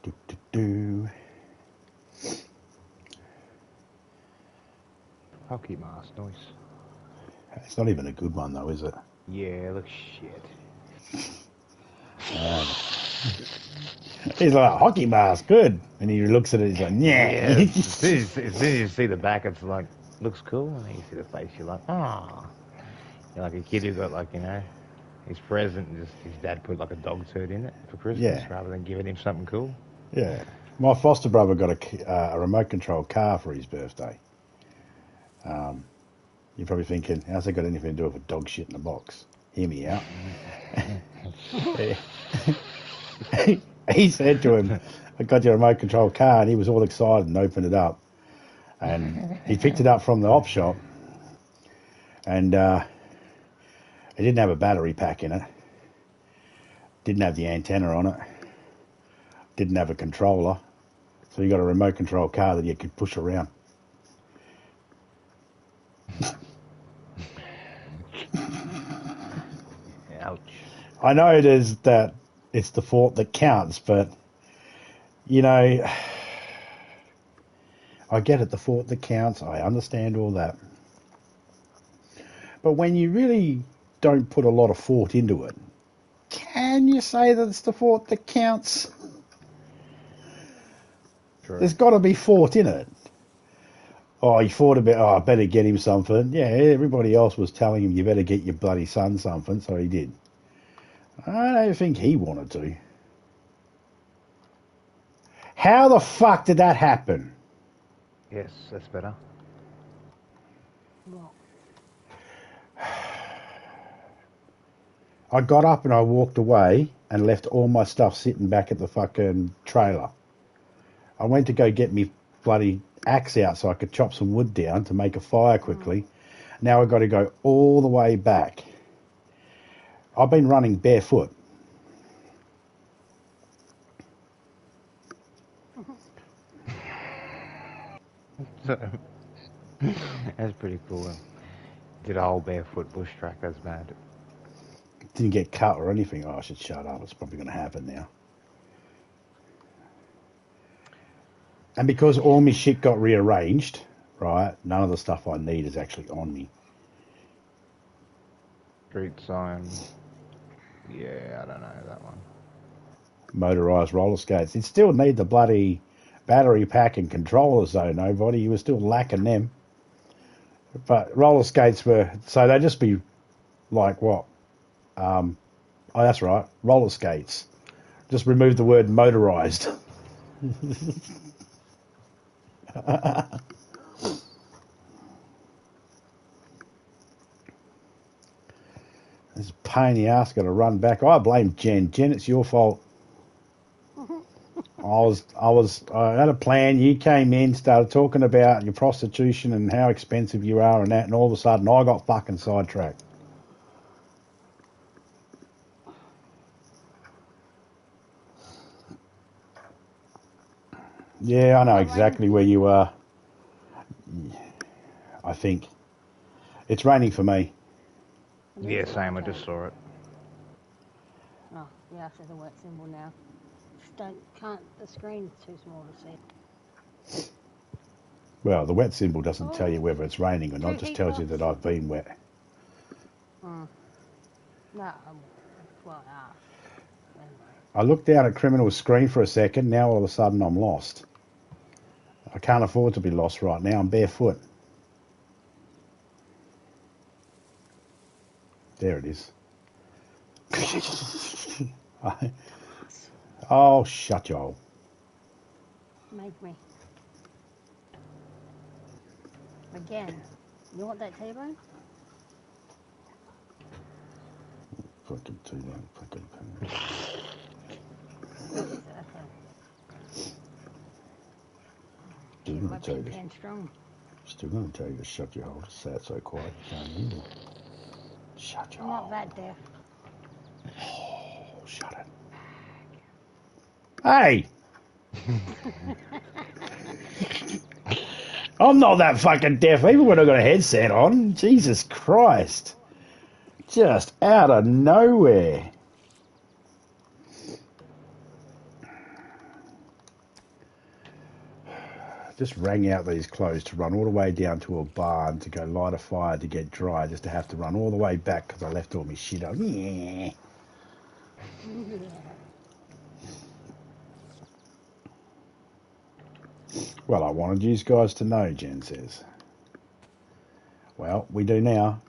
Do, do, do. Hockey mask, nice. It's not even a good one though, is it? Yeah, looks shit. He's like, hockey mask, good. And he looks at it, he's like, Yeah, yeah. as soon as you see the back, it's like, looks cool, and then you see the face, you're like, ah. You're like a kid who got, like, you know, his present, and just his dad put like a dog turd in it for Christmas Yeah. rather than giving him something cool. Yeah. My foster brother got a remote control car for his birthday. You're probably thinking, how's that got anything to do with a dog shit in a box? Hear me out. He said to him, I got your remote control car, and he was all excited and opened it up. And he picked it up from the op shop, and it didn't have a battery pack in it, didn't have the antenna on it, didn't have a controller, so you got a remote control car that you could push around. Ouch. I know it is that it's the thought that counts, but you know, I get it, the thought that counts. I understand all that. But when you really don't put a lot of thought into it, can can you say that it's the fort that counts? True. There's got to be fort in it. Oh, he thought about, I better get him something. Yeah, everybody else was telling him, you better get your bloody son something, so he did. I don't think he wanted to. How the fuck did that happen? Yes, that's better. Well, I got up and I walked away and left all my stuff sitting back at the fucking trailer. I went to go get me bloody axe out so I could chop some wood down to make a fire quickly. Now I've got to go all the way back. I've been running barefoot. That's pretty cool. Did a whole barefoot bush track, that's mad. Didn't get cut or anything. Oh, I should shut up. It's probably going to happen now. And because all my shit got rearranged, right, none of the stuff I need is actually on me. Street sign. Yeah, I don't know that one. Motorised roller skates. It still need the bloody battery pack and controllers though, nobody. You were still lacking them. But roller skates were, so they'd just be like what? Oh, that's right, roller skates. Just remove the word motorised. This pain in the ass got to run back. I blame Jen. Jen, it's your fault. I had a plan. You came in, started talking about your prostitution and how expensive you are and that, and all of a sudden I got fucking sidetracked. Yeah, I know exactly where you are. I think it's raining for me. Yeah, same, I just saw it. oh, yeah, there's a wet symbol now. The screen's too small to see. Well, the wet symbol doesn't tell you whether it's raining or not. It just tells you that I've been wet. No, well, I looked down at Criminal's screen for a second. Now all of a sudden I'm lost. I can't afford to be lost right now. I'm barefoot. There it is. Oh, shut your hole. make me. Again, you want that T-bone? Fucking T-bone, fucking pain. Still gonna tell you. Still gonna tell you to shut your hole. Just say it so quiet you can't hear. Shut your hole. Not that deaf. Oh, shut it. Hey! I'm not that fucking deaf, even when I got a headset on. Jesus Christ. Just out of nowhere. Just rang out these clothes to run all the way down to a barn to go light a fire to get dry, just to have to run all the way back because I left all my shit on. Yeah. Well, I wanted you guys to know, Jen says. Well, we do now.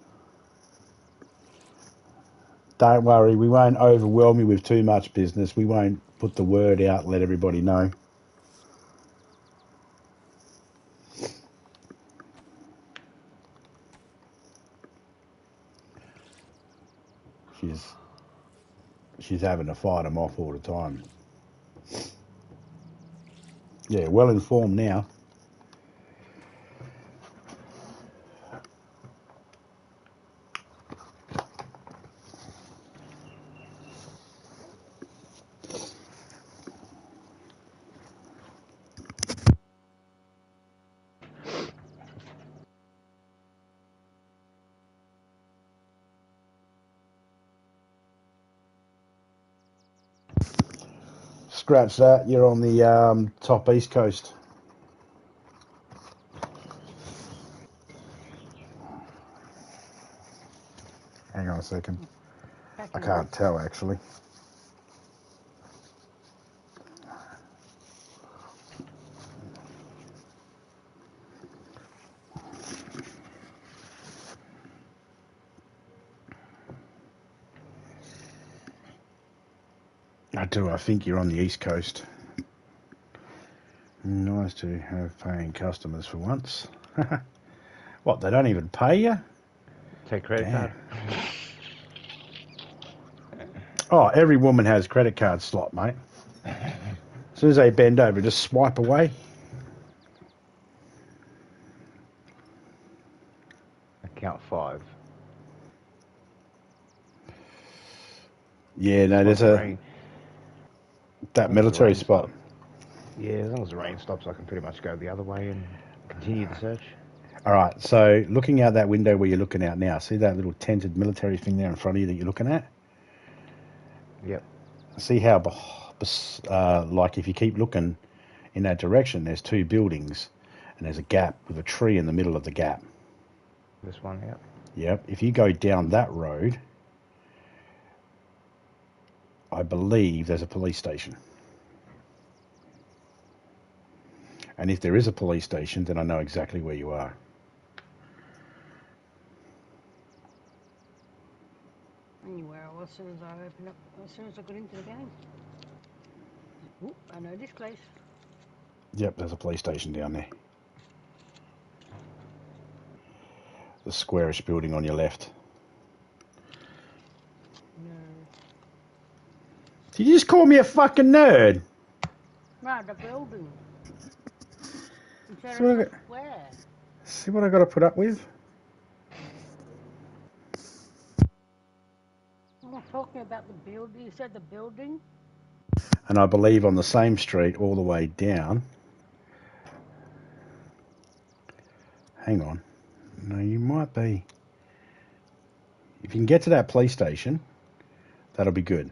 Don't worry, we won't overwhelm you with too much business. We won't put the word out and let everybody know. She's having to fight them off all the time. Yeah, well informed now. Scratch that, you're on the top east coast. Hang on a second. I can't tell actually. I do. I think you're on the East Coast. Nice to have paying customers for once. What, they don't even pay you? Take credit Damn. card. Oh, every woman has credit card slot, mate. As soon as they bend over, just swipe away. Account 5. Yeah, no, there's that military spot. Yeah, as long as the rain stops, I can pretty much go the other way and continue the search. All right, so looking out that window where you're looking out now, see that little tented military thing there in front of you that you're looking at? Yep. See how, like, if you keep looking in that direction, there's two buildings, and there's a gap with a tree in the middle of the gap. This one, yep. Yep. If you go down that road, I believe there's a police station. And if there is a police station, then I know exactly where you are. Anywhere, as soon as I open up, as soon as I got into the game. Ooh, I know this place. Yep, there's a police station down there. The squarish building on your left. No. Did you just call me a fucking nerd? No, the building. Instead So of the square. See what I got to put up with? I'm not talking about the building. You said the building? And I believe on the same street all the way down. Hang on. No, you might be. If you can get to that police station, that'll be good.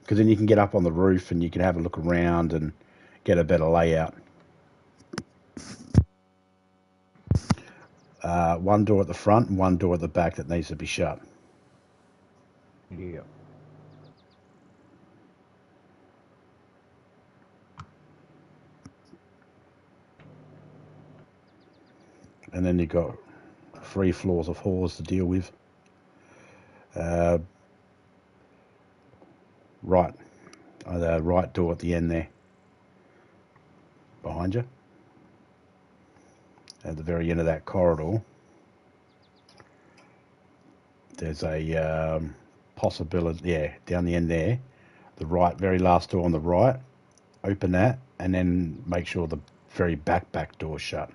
Because then you can get up on the roof and you can have a look around and get a better layout. One door at the front and one door at the back that needs to be shut. Yeah. And then you've got 3 floors of halls to deal with. Right. The right door at the end there. Behind you. At the very end of that corridor, there's a possibility, yeah, down the end there, the right, very last door on the right, open that, and then make sure the very back door's shut.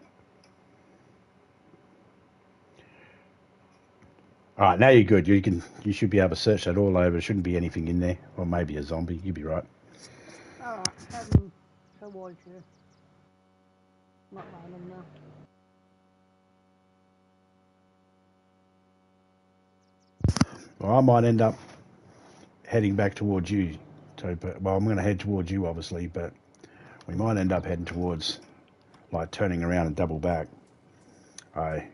All right, now you're good. You should be able to search that all over. There shouldn't be anything in there, or maybe a zombie. You'd be right. All right, heading towards you. Not random now. Well, I might end up heading back towards you, but well, I'm going to head towards you, obviously, but we might end up heading towards, like, turning around and double back. I'm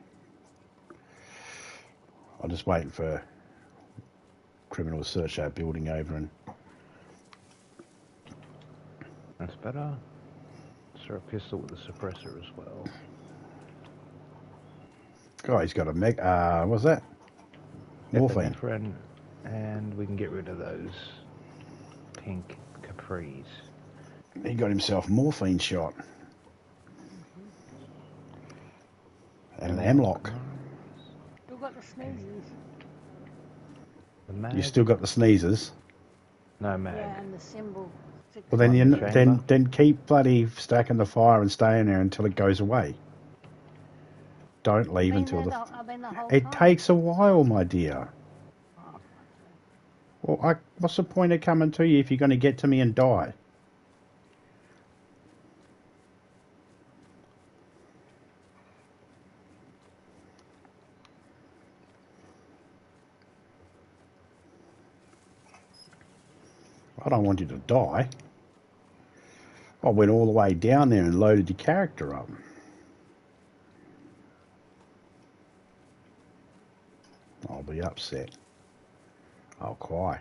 just waiting for criminal to search that building over and... That's better. Sir, a pistol with a suppressor as well. God, he's got a what's that? Morphine. Epinephrine, and we can get rid of those pink capris. He got himself morphine shot. And an M-lock. Still got the sneezes. You still got the sneezes? No mag. Yeah, and the symbol. Well, then keep bloody stacking the fire and stay in there until it goes away. Don't leave until the whole it time. takes a while, my dear. Oh, Well, what's the point of coming to you if you're going to get to me and die? I don't want you to die. I went all the way down there and loaded your character up. I'll be upset. I'll cry.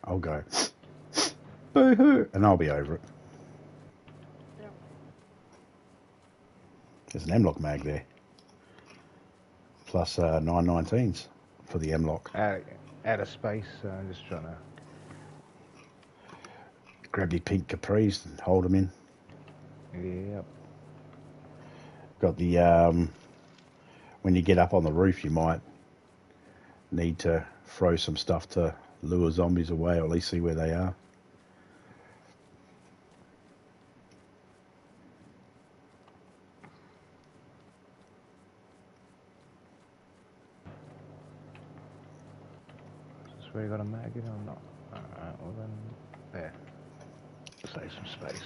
I'll go, boo-hoo, and I'll be over it. Yep. There's an M-lock mag there. Plus 919s for the M-lock. Out of space, I'm just trying to Grab your pink capris and hold them in. Yep. Got the when you get up on the roof, you might need to throw some stuff to lure zombies away, or at least see where they are. Is this where you got a mag in or not? Alright, well then, there. Save some space.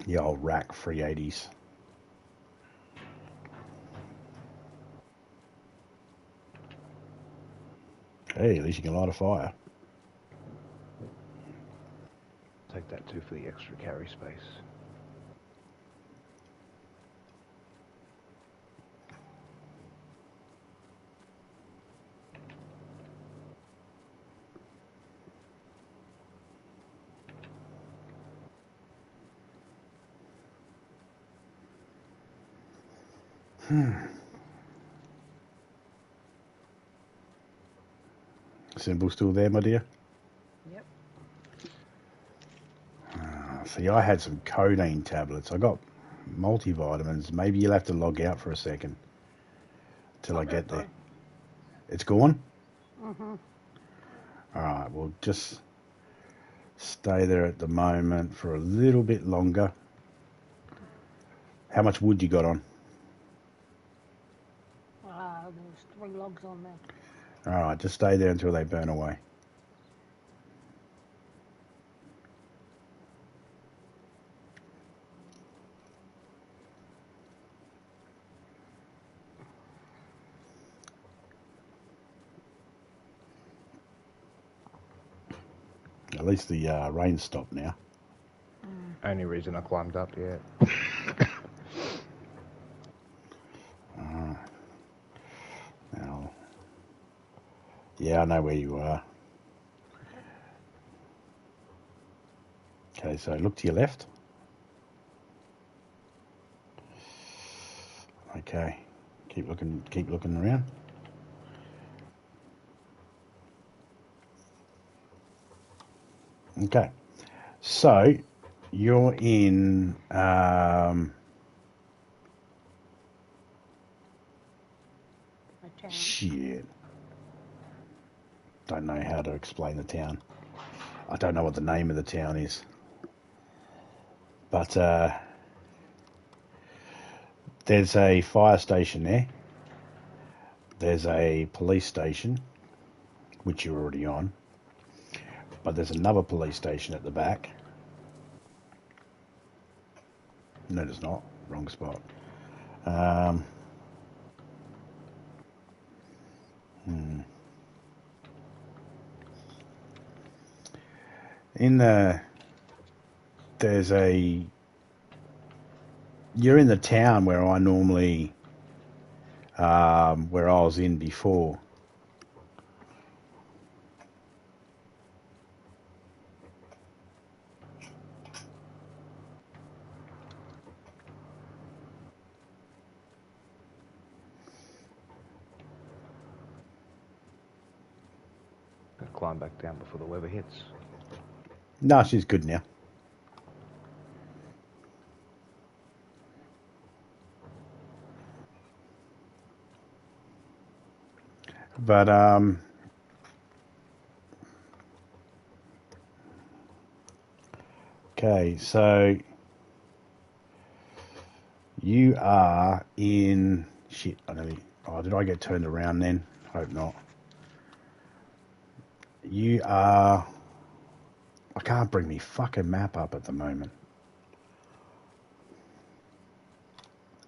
The old rack 380s. Hey, at least you can light a fire. Take that too for the extra carry space. Symbol still there, my dear? Yep. See, I had some codeine tablets. I got multivitamins. Maybe you'll have to log out for a second till I get there. It's gone? Mm-hmm. All right, well, just stay there at the moment for a little bit longer. How much wood you got on? There's 3 logs on there. All right, just stay there until they burn away. At least the rain stopped now. Only reason I climbed up, yeah. Now, yeah, I know where you are. Okay, so look to your left. Okay, keep looking around. Okay, so you're in shit. Don't know how to explain the town. I don't know what the name of the town is. But there's a fire station there. There's a police station, which you're already on. But there's another police station at the back. No, there's not. Wrong spot. You're in the town where I normally, where I was in before. Gonna climb back down before the weather hits. No, she's good now. But okay, so you are in shit. Did I get turned around then? Hope not. You are. I can't bring me fucking map up at the moment.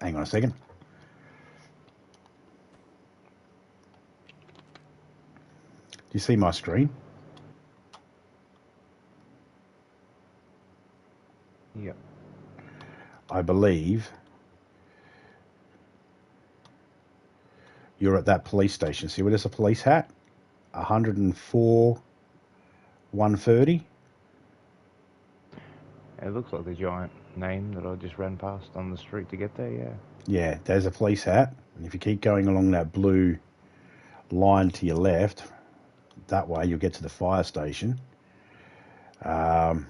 Hang on a second. Do you see my screen? Yep. I believe you're at that police station. See where there's a police hat? 104, 130. It looks like the giant name that I just ran past on the street to get there, yeah. Yeah, there's a police hat. And if you keep going along that blue line to your left, that way, you'll get to the fire station. And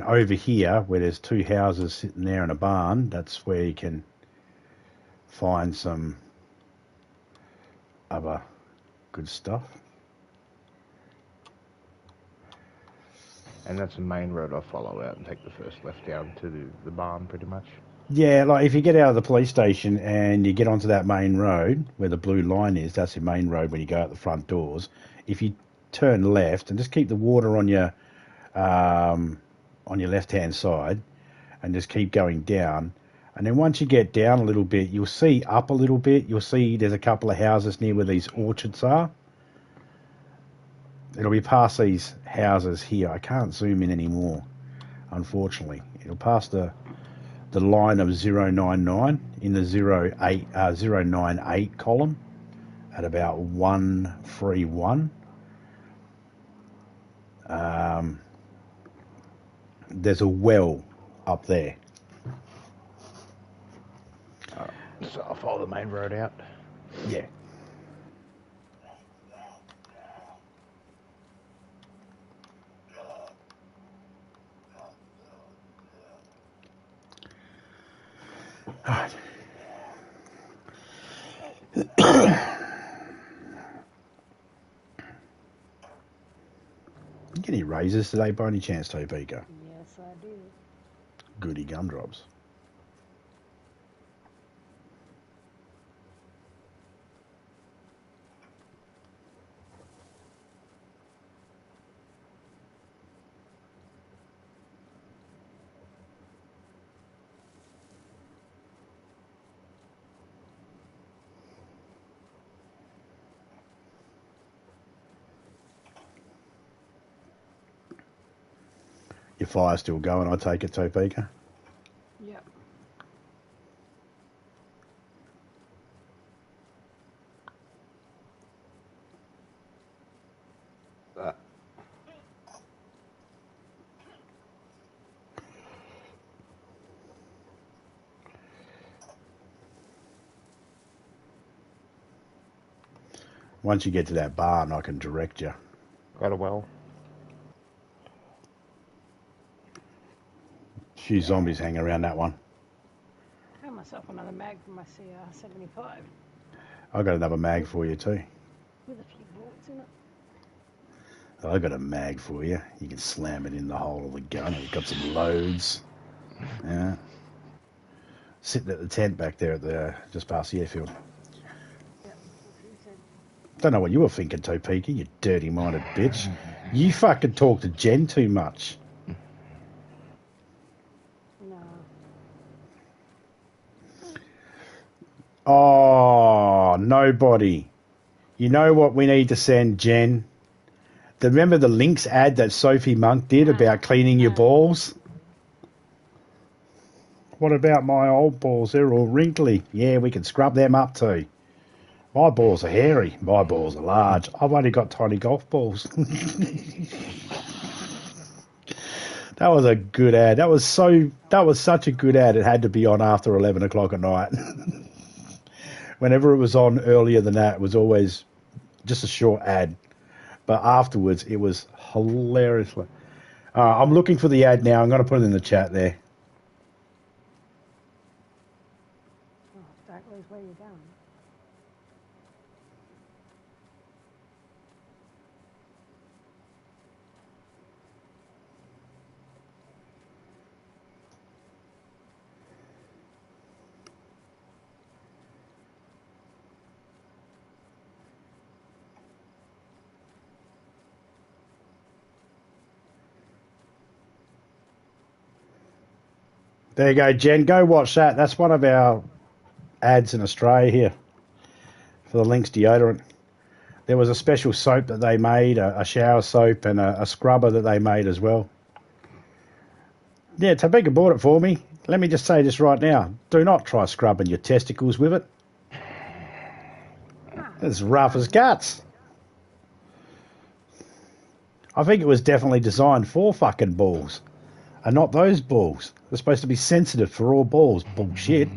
over here, where there's 2 houses sitting there and a barn, that's where you can find some other good stuff. And that's the main road I follow out and take the first left down to the barn, pretty much. Yeah, like if you get out of the police station and you get onto that main road where the blue line is, that's your main road when you go out the front doors. If you turn left and just keep the water on your left-hand side and just keep going down, and then once you get down a little bit, you'll see up a little bit. You'll see there's a couple of houses near where these orchards are. It'll be past these houses here. I can't zoom in anymore, unfortunately. It'll pass the line of 099 in the 098 column at about 131. There's a well up there. So I'll follow the main road out. Yeah. Alright. You get any raises today by any chance, Topeka? Yes, I do. Goody gumdrops. Your fire's still going, I take it, Topeka? Yep. Once you get to that barn, I can direct you. Got a well. Few zombies hanging around that one. Got myself another mag for my CR75 I got another mag for you too. with a few bullets in it. I got a mag for you. You can slam it in the hole of the gun. You've got some loads. Yeah. Sitting at the tent back there at the just past the airfield. Yep. He said, Don't know what you were thinking, Topeka, you dirty-minded bitch. You fucking talk to Jen too much. no. Oh, nobody. You know what we need to send Jen? Remember the Lynx ad that Sophie Monk did about cleaning your balls? What about my old balls? They're all wrinkly. Yeah, we can scrub them up too. My balls are hairy. My balls are large. I've only got tiny golf balls. That was a good ad. That was such a good ad. It had to be on after 11 o'clock at night. Whenever it was on earlier than that, it was always just a short ad. But afterwards, it was hilarious. I'm looking for the ad now. I'm going to put it in the chat there. Oh, don't lose where you're going. There you go, Jen. Go watch that. That's one of our ads in Australia here for the Lynx deodorant. There was a special soap that they made, a shower soap, and a scrubber that they made as well. Yeah, Topeka bought it for me. Let me just say this right now. Do not try scrubbing your testicles with it. It's rough as guts. I think it was definitely designed for fucking balls. And not those balls. They're supposed to be sensitive for all balls. Bullshit.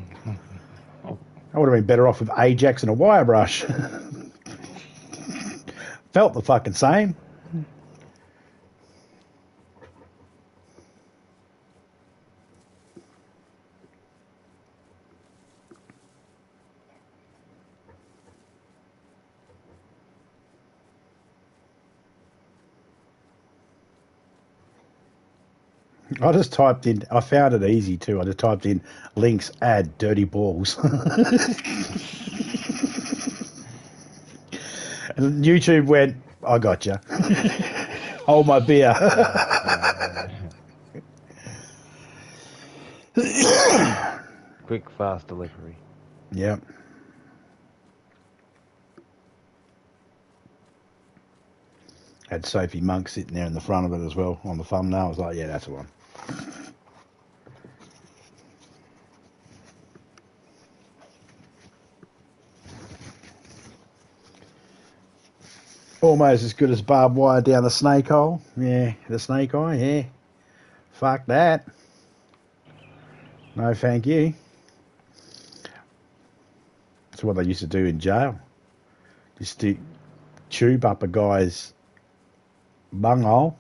I would have been better off with Ajax and a wire brush. Felt the fucking same. I just typed in, I found it easy too. I just typed in links, add dirty balls. And YouTube went, I got you. Hold my beer. Quick, fast delivery. Yep. Had Sophie Monk sitting there in the front of it as well on the thumbnail. I was like, yeah, that's the one. Almost as good as barbed wire down the snake hole. Yeah, the snake eye, yeah. Fuck that. No, thank you. That's what they used to do in jail. Just stick tube up a guy's bunghole.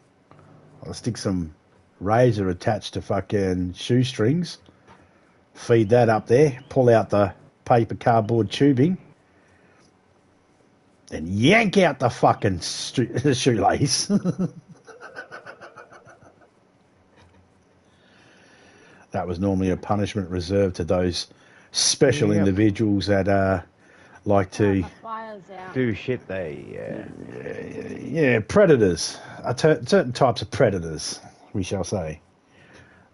I'll stick some razor attached to fucking shoestrings. Feed that up there. Pull out the paper cardboard tubing. Then yank out the fucking shoelace. That was normally a punishment reserved to those special individuals that like to do shit. They yeah, predators. Certain types of predators, we shall say,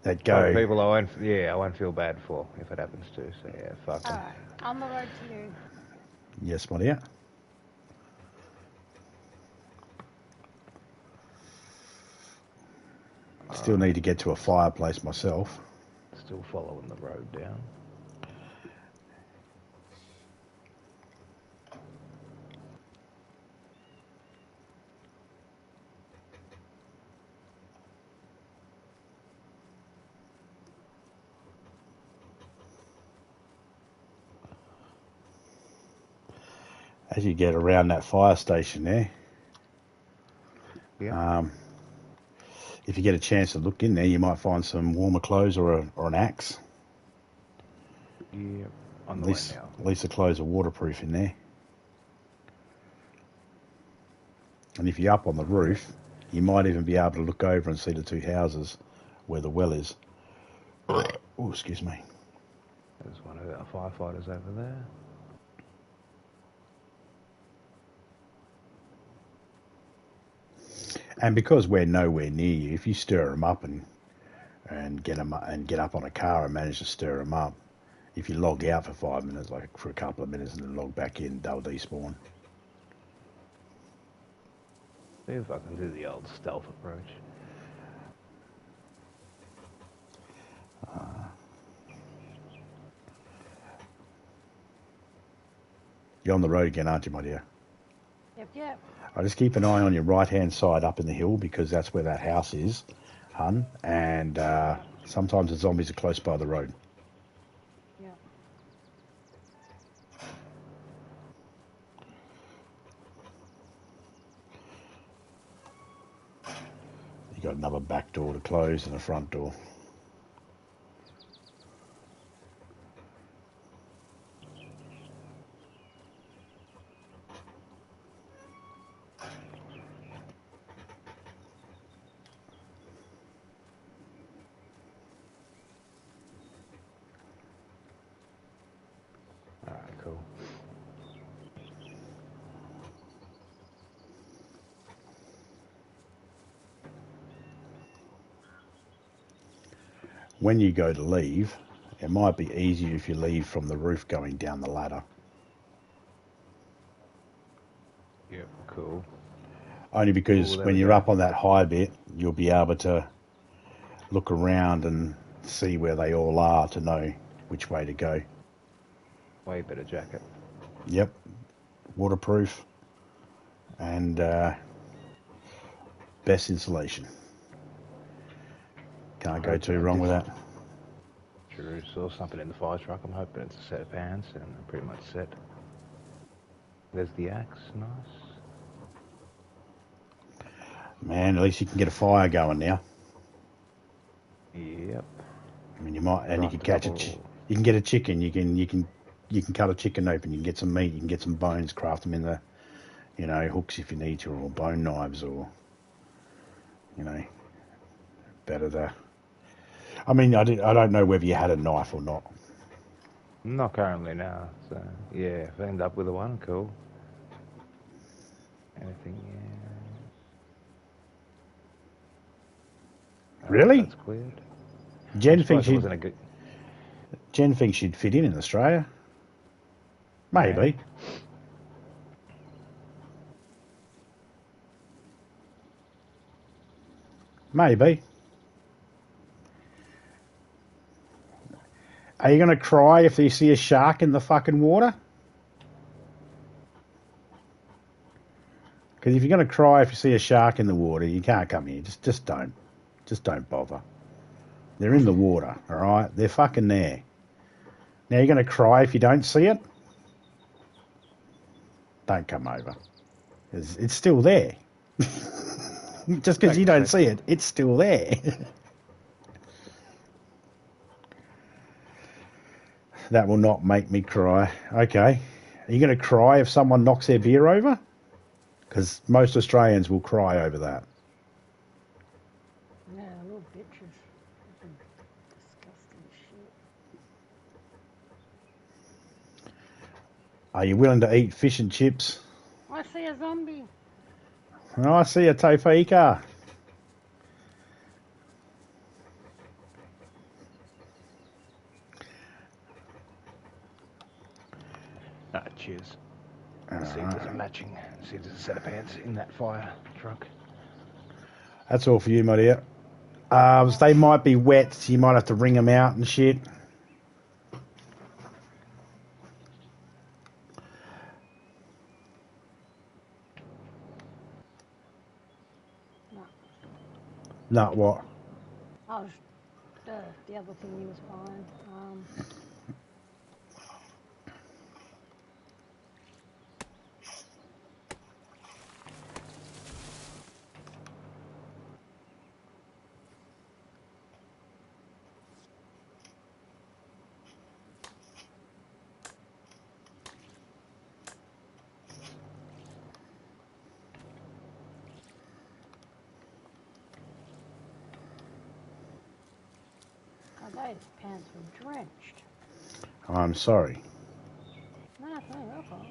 that go. People I won't feel bad for if it happens to. So yeah, fuck them. Alright, on the road to you. Yes, my dear. Still need to get to a fireplace myself. Still following the road down. As you get around that fire station there, if you get a chance to look in there, you might find some warmer clothes or an axe. Yeah, on the way now. At least the clothes are waterproof in there. And if you're up on the roof, you might even be able to look over and see the two houses where the well is. Oh, excuse me. There's one of our firefighters over there. And because we're nowhere near you, if you stir them up and get up on a car and manage to stir them up, if you log out for 5 minutes, like for a couple of minutes, and then log back in, they'll despawn. See if I can do the old stealth approach. You're on the road again, aren't you, my dear? Yep. I just keep an eye on your right-hand side up in the hill because that's where that house is, hun. And sometimes the zombies are close by the road. Yep. You got another back door to close and a front door. Cool. When you go to leave, it might be easier if you leave from the roof going down the ladder. Yep, cool. Only because when you're up on that high bit, you'll be able to look around and see where they all are to know which way to go. Way better jacket. Yep. Waterproof and best insulation. Can't go too wrong with that. True. Saw something in the fire truck. I'm hoping it's a set of pants and I'm pretty much set. There's the axe. Nice. Man, at least you can get a fire going now. Yep. I mean, you might, and you can Draft a catch couple. you can get a chicken. You can cut a chicken open. You can get some meat. You can get some bones. Craft them in the, hooks if you need to, or bone knives, or better the. I mean, I don't know whether you had a knife or not. Not currently now. So yeah, if I end up with a one, cool. Anything? Yeah. Oh, Really? that's cleared. I'm Jen thinks surprised it she'd wasn't a good. Jen thinks she'd fit in Australia. Yeah. Maybe. Maybe. Are you going to cry if you see a shark in the fucking water? Because if you're going to cry if you see a shark in the water, you can't come here. Just don't. Just don't bother. They're in the water, all right? They're fucking there. Now you're going to cry if you don't see it? Don't come over. It's still there. Just because Take you a don't sec. see it, it's still there. That will not make me cry. Okay. Are you going to cry if someone knocks their beer over? Because most Australians will cry over that. Yeah, little bitches. Fucking disgusting shit. Are you willing to eat fish and chips? I see a zombie. Oh, I see a tofika. Ah, cheers. Let's see if there's a matching. See if there's a set of pants in that fire truck. That's all for you, my dear. They might be wet, so you might have to wring them out and shit. No. Not what? Oh, the other thingy was fine. God, those pants were drenched. I'm sorry. No, it's not your fault.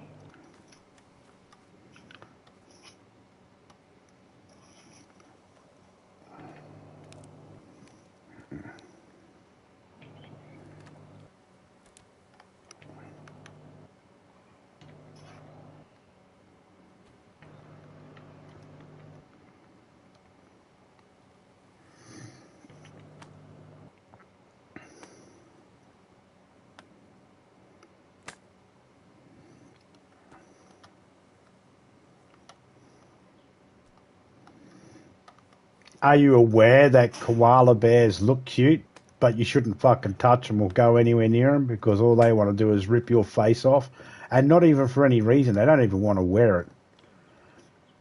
Are you aware that koala bears look cute, but you shouldn't fucking touch them or go anywhere near them because all they want to do is rip your face off, and not even for any reason. They don't even want to wear it.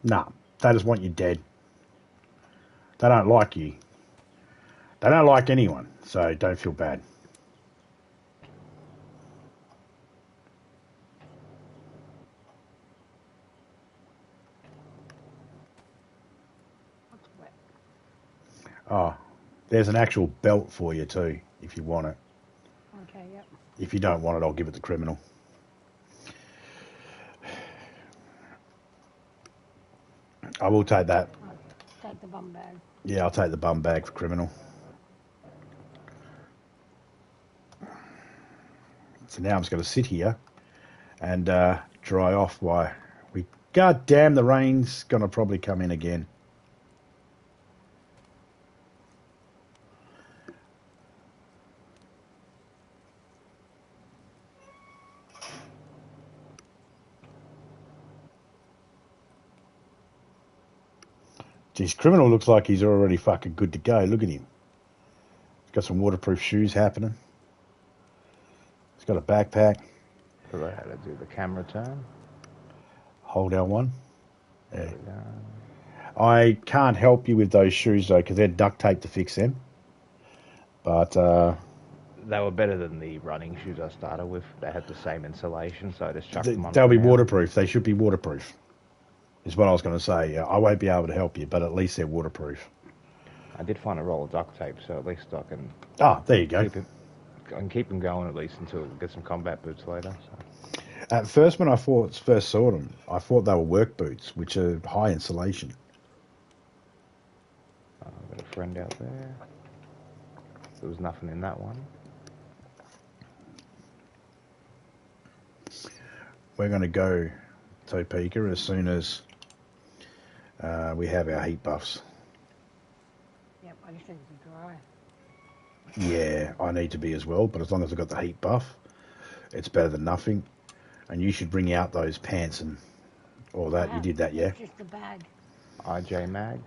Nah, they just want you dead. They don't like you. They don't like anyone, so don't feel bad. What's wet? Oh, there's an actual belt for you too, if you want it. Okay, yep. If you don't want it, I'll give it the criminal. I will take that. I'll take the bum bag. Yeah, I'll take the bum bag for criminal. So now I'm just going to sit here and dry off while we... God damn, the rain's going to probably come in again. Geez, criminal looks like he's already fucking good to go. Look at him. He's got some waterproof shoes happening. He's got a backpack. Forgot how to do the camera turn. Hold L1. There Yeah. we go. I can't help you with those shoes though, because they're duct tape to fix them. But They were better than the running shoes I started with. They had the same insulation, so I just chucked them on they'll for be now. waterproof. They should be waterproof. Is what I was going to say. I won't be able to help you, but at least they're waterproof. I did find a roll of duct tape, so at least I can Ah, there you go. keep them going at least until we get some combat boots later. So. At first, when I first saw them, I thought they were work boots, which are high insulation. I've got a friend out there. There was nothing in that one. We're going to go Topeka as soon as we have our heat buffs. Yep, I just need to be dry. Yeah, I need to be as well, but as long as I've got the heat buff, it's better than nothing. And you should bring out those pants and all that. You did that, yeah? It's just the bag. IJ Mag,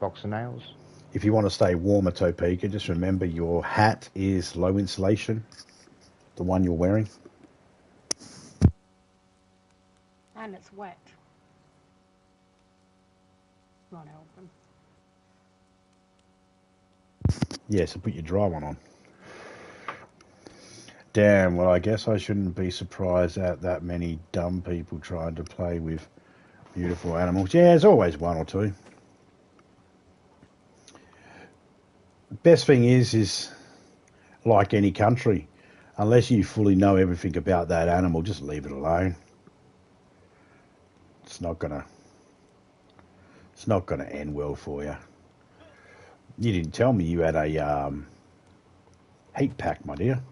box of nails. If you want to stay warm at Topeka, just remember your hat is low insulation, the one you're wearing. And it's wet. Not helping. Yeah, so put your dry one on. Damn, well, I guess I shouldn't be surprised at that many dumb people trying to play with beautiful animals. Yeah, there's always one or two. Best thing is like any country, unless you fully know everything about that animal, just leave it alone. It's not gonna end well for you. You didn't tell me you had a heat pack, my dear.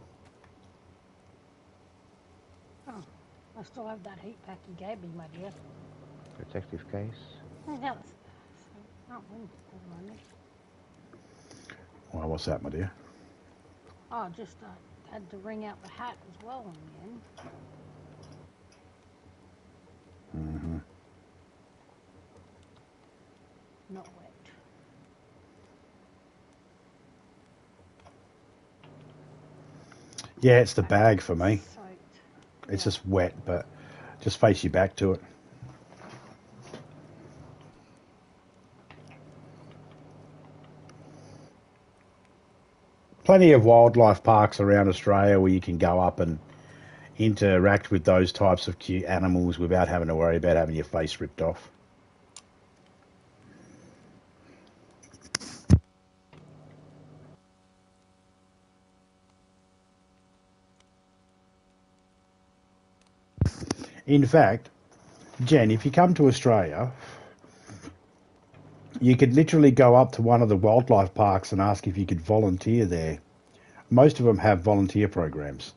Oh, I still have that heat pack you gave me, my dear. Protective case. Oh, that's... Oh, hold on. Well, what's that, my dear? Oh, just had to wring out the hat as well in the end. Mm-hmm. Not wet. Yeah, it's the bag for me. Soaked. It's just wet, but just face your back to it. Plenty of wildlife parks around Australia where you can go up and interact with those types of cute animals without having to worry about having your face ripped off. In fact, Jen, if you come to Australia, you could literally go up to one of the wildlife parks and ask if you could volunteer there. Most of them have volunteer programs.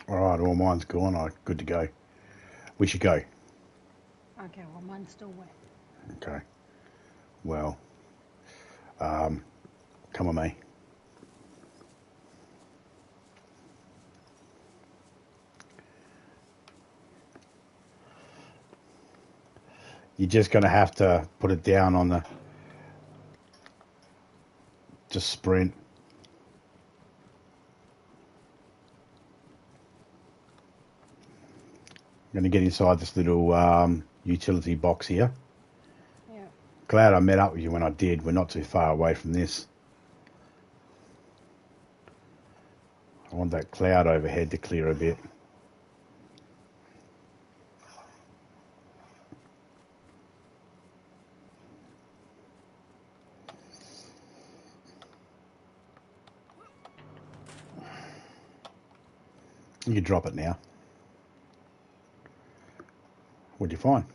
All right, all mine's gone. All right, good to go. We should go. Okay, well, mine's still wet. Okay. Well, come on, me. You're just going to have to put it down on the... Just sprint. I'm going to get inside this little utility box here. Yeah. Glad I met up with you when I did. We're not too far away from this. I want that cloud overhead to clear a bit. You can drop it now. What do you you find?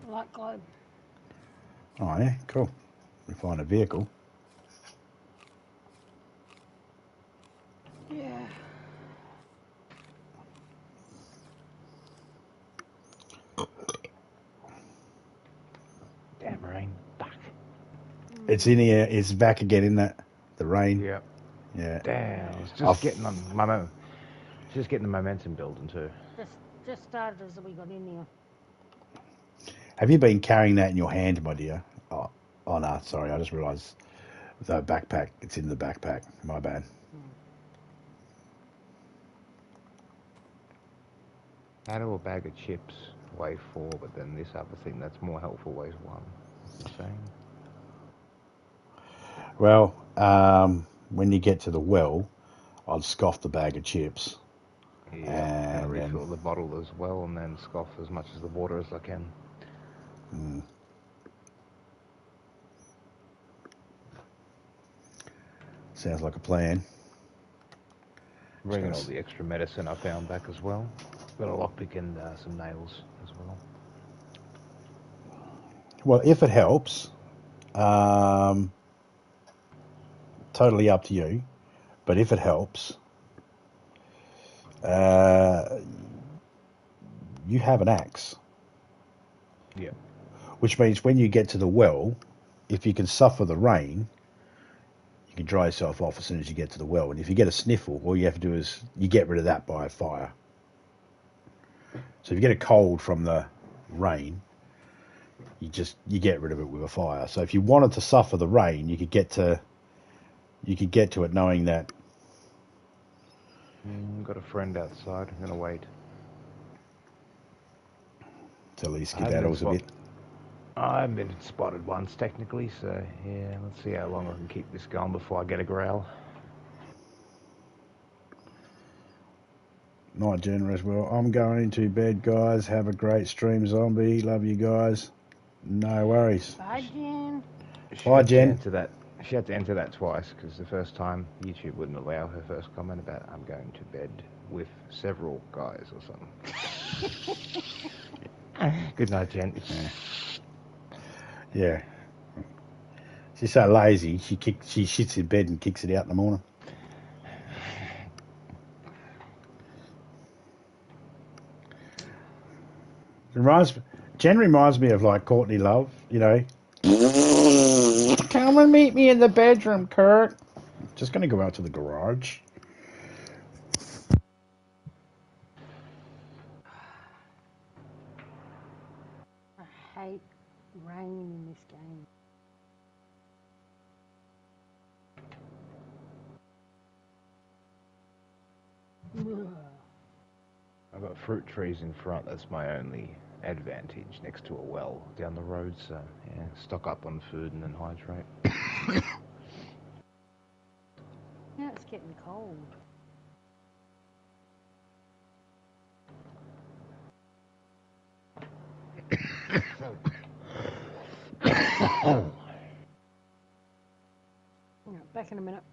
Light globe. Oh, yeah, cool. You find a vehicle. Yeah. Damn rain. Fuck. It's in here. It's back again, isn't it? The rain. Yep. Yeah. Damn. I was just I've- getting on just getting the momentum building too. Just started as we got in here. Have you been carrying that in your hand, my dear? Oh no, sorry. I just realised the backpack. It's in the backpack. My bad. How do a bag of chips weigh 4, but then this other thing that's more helpful weighs 1? Insane. Well, when you get to the well, I'd scoff the bag of chips. Yeah, I'm going to And refill the bottle as well and then scoff as much as the water as I can. Sounds like a plan. Bringing all the extra medicine I found back as well. Got a lockpick and some nails as well. Well, if it helps, totally up to you. But if it helps, you have an axe. Yeah. Which means when you get to the well, if you can suffer the rain, you can dry yourself off as soon as you get to the well. And if you get a sniffle, all you have to do is you get rid of that by a fire. So if you get a cold from the rain, you get rid of it with a fire. So if you wanted to suffer the rain, you could get to it knowing that. Got a friend outside. I'm gonna wait. Till he skedaddles a bit. I haven't been spotted once technically, so yeah. Let's see how long I can keep this going before I get a growl. Night, generous. Well, I'm going to bed, guys. Have a great stream, zombie. Love you guys. No worries. Bye, Jen. Bye, Jen. She had to enter that twice because the first time YouTube wouldn't allow her first comment about I'm going to bed with several guys or something. Good night, Jen. Yeah. She's so lazy. She shits in bed and kicks it out in the morning. Jen reminds me of like Courtney Love, you know. Come and meet me in the bedroom, Kurt. Just going to go out to the garage. I hate rain in this game. Ugh. I've got fruit trees in front. That's my only advantage next to a well down the road. So yeah, stock up on food and then hydrate. Now it's getting cold. Back in a minute.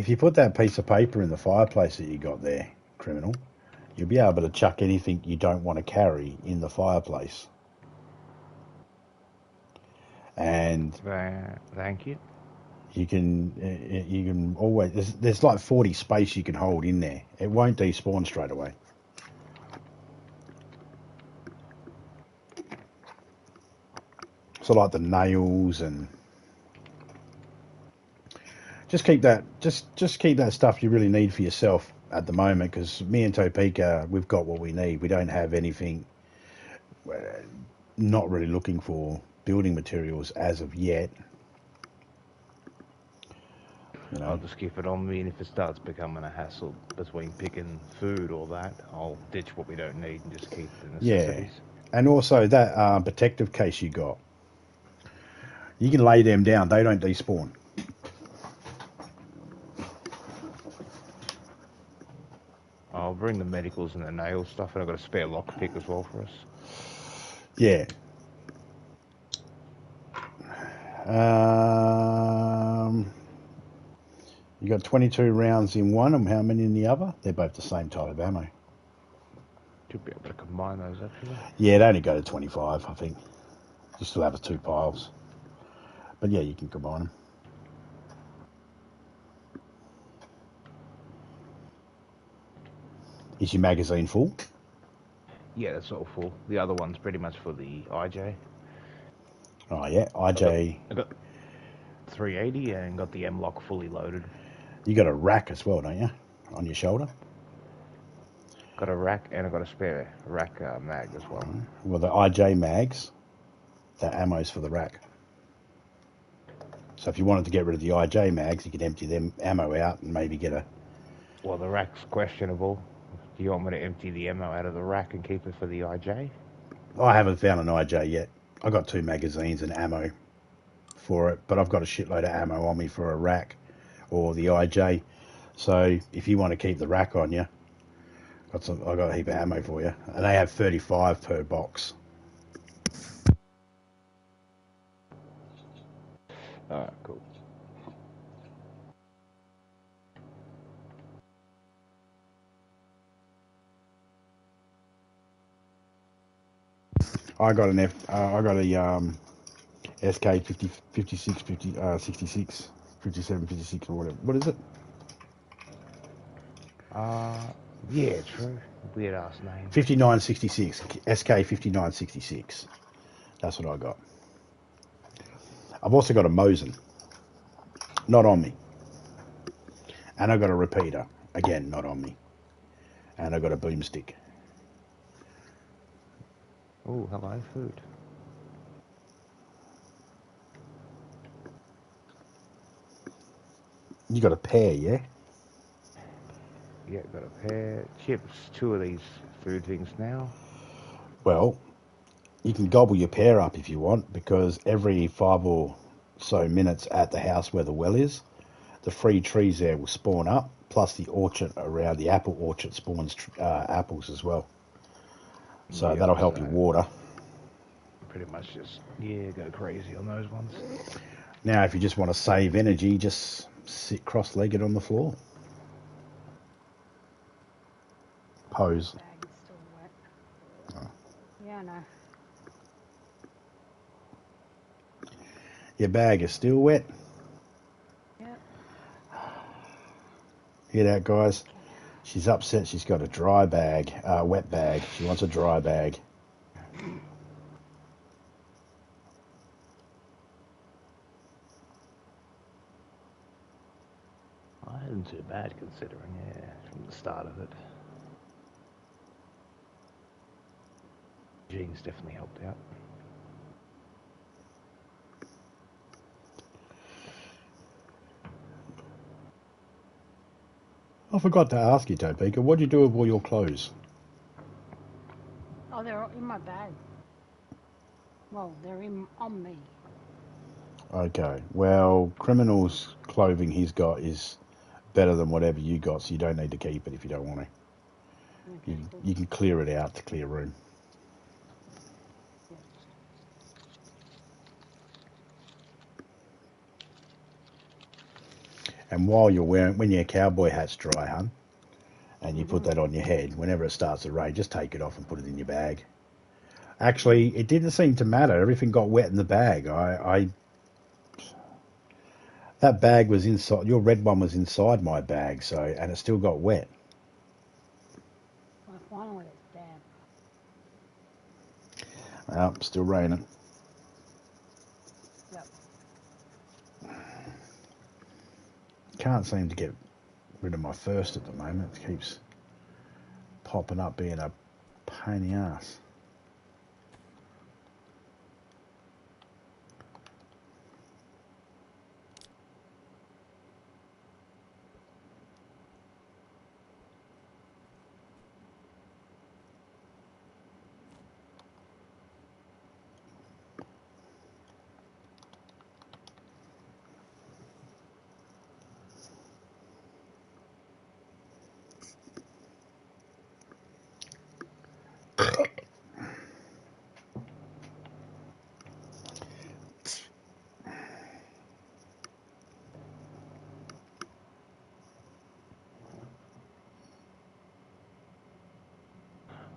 If you put that piece of paper in the fireplace that you got there, criminal, you'll be able to chuck anything you don't want to carry in the fireplace. And Thank you. you can always there's like 40 space you can hold in there. It won't despawn straight away. So like the nails and just keep that keep that stuff you really need for yourself at the moment, because me and Topeka, we've got what we need. We don't have anything. Not really looking for building materials as of yet. You know. I'll just keep it on me, and if it starts becoming a hassle between picking food or that, I'll ditch what we don't need and just keep the necessities. Yeah, and also that protective case you got. You can lay them down; they don't despawn. I'll bring the medicals and the nail stuff, and I've got a spare lockpick as well for us. Yeah. You got 22 rounds in one, and how many in the other? They're both the same type of ammo. Should be able to combine those actually. Yeah, they only go to 25, I think. You still have the two piles. But yeah, you can combine them. Is your magazine full? Yeah, that's all full. The other one's pretty much for the IJ. Oh yeah, IJ. I got 380 and got the M lock fully loaded. You got a rack as well, don't you? On your shoulder? Got a rack, and I got a spare rack mag as well. Well, the IJ mags, the ammo's for the rack. So if you wanted to get rid of the IJ mags, you could empty them ammo out and maybe get a... Well, the rack's questionable. Do you want me to empty the ammo out of the rack and keep it for the IJ? I haven't found an IJ yet. I got 2 magazines and ammo for it, but I've got a shitload of ammo on me for a rack or the IJ. So if you want to keep the rack on you, I've got a heap of ammo for you, and they have 35 per box. Alright, cool. I got a SK 50, 56, 50, 66, 57, 56 or whatever. What is it? Yeah, true. Weird ass name. 5966, SK 5966. That's what I got. I've also got a Mosin, not on me. And I got a repeater, again, not on me. And I got a boomstick. Oh, hello, food. You got a pair, yeah? Yeah, got a pair. Chips, 2 of these food things now. Well, you can gobble your pair up if you want, because every 5 or so minutes at the house where the well is, the free trees there will spawn up, plus the orchard around the apple orchard spawns apples as well. So Yep, that'll help you water. Pretty much just, go crazy on those ones. Now, if you just want to save energy, just sit cross-legged on the floor. Pose. Bag is still wet. Oh. Yeah, I know. Your bag is still wet. Yep. Hear that, guys? She's upset she's got a dry bag, wet bag. She wants a dry bag. Isn't too bad considering, from the start of it. Genes definitely helped out. I forgot to ask you, Topeka, what do you do with all your clothes? Oh, they're in my bag. Well, they're on me. Okay, well, criminal's clothing he's got is better than whatever you got, so you don't need to keep it if you don't want to. Okay, cool. You can clear it out to clear room. Yeah. And while you're wearing, when your cowboy hat's dry, hun, and you put Mhm. that on your head, whenever it starts to rain, just take it off and put it in your bag. Actually, it didn't seem to matter. Everything got wet in the bag. That bag was inside. Your red one was inside my bag, so and it still got wet. Well, finally it's damp. Oh, still raining. Yep. Can't seem to get rid of my first at the moment. It keeps popping up, being a pain in the ass.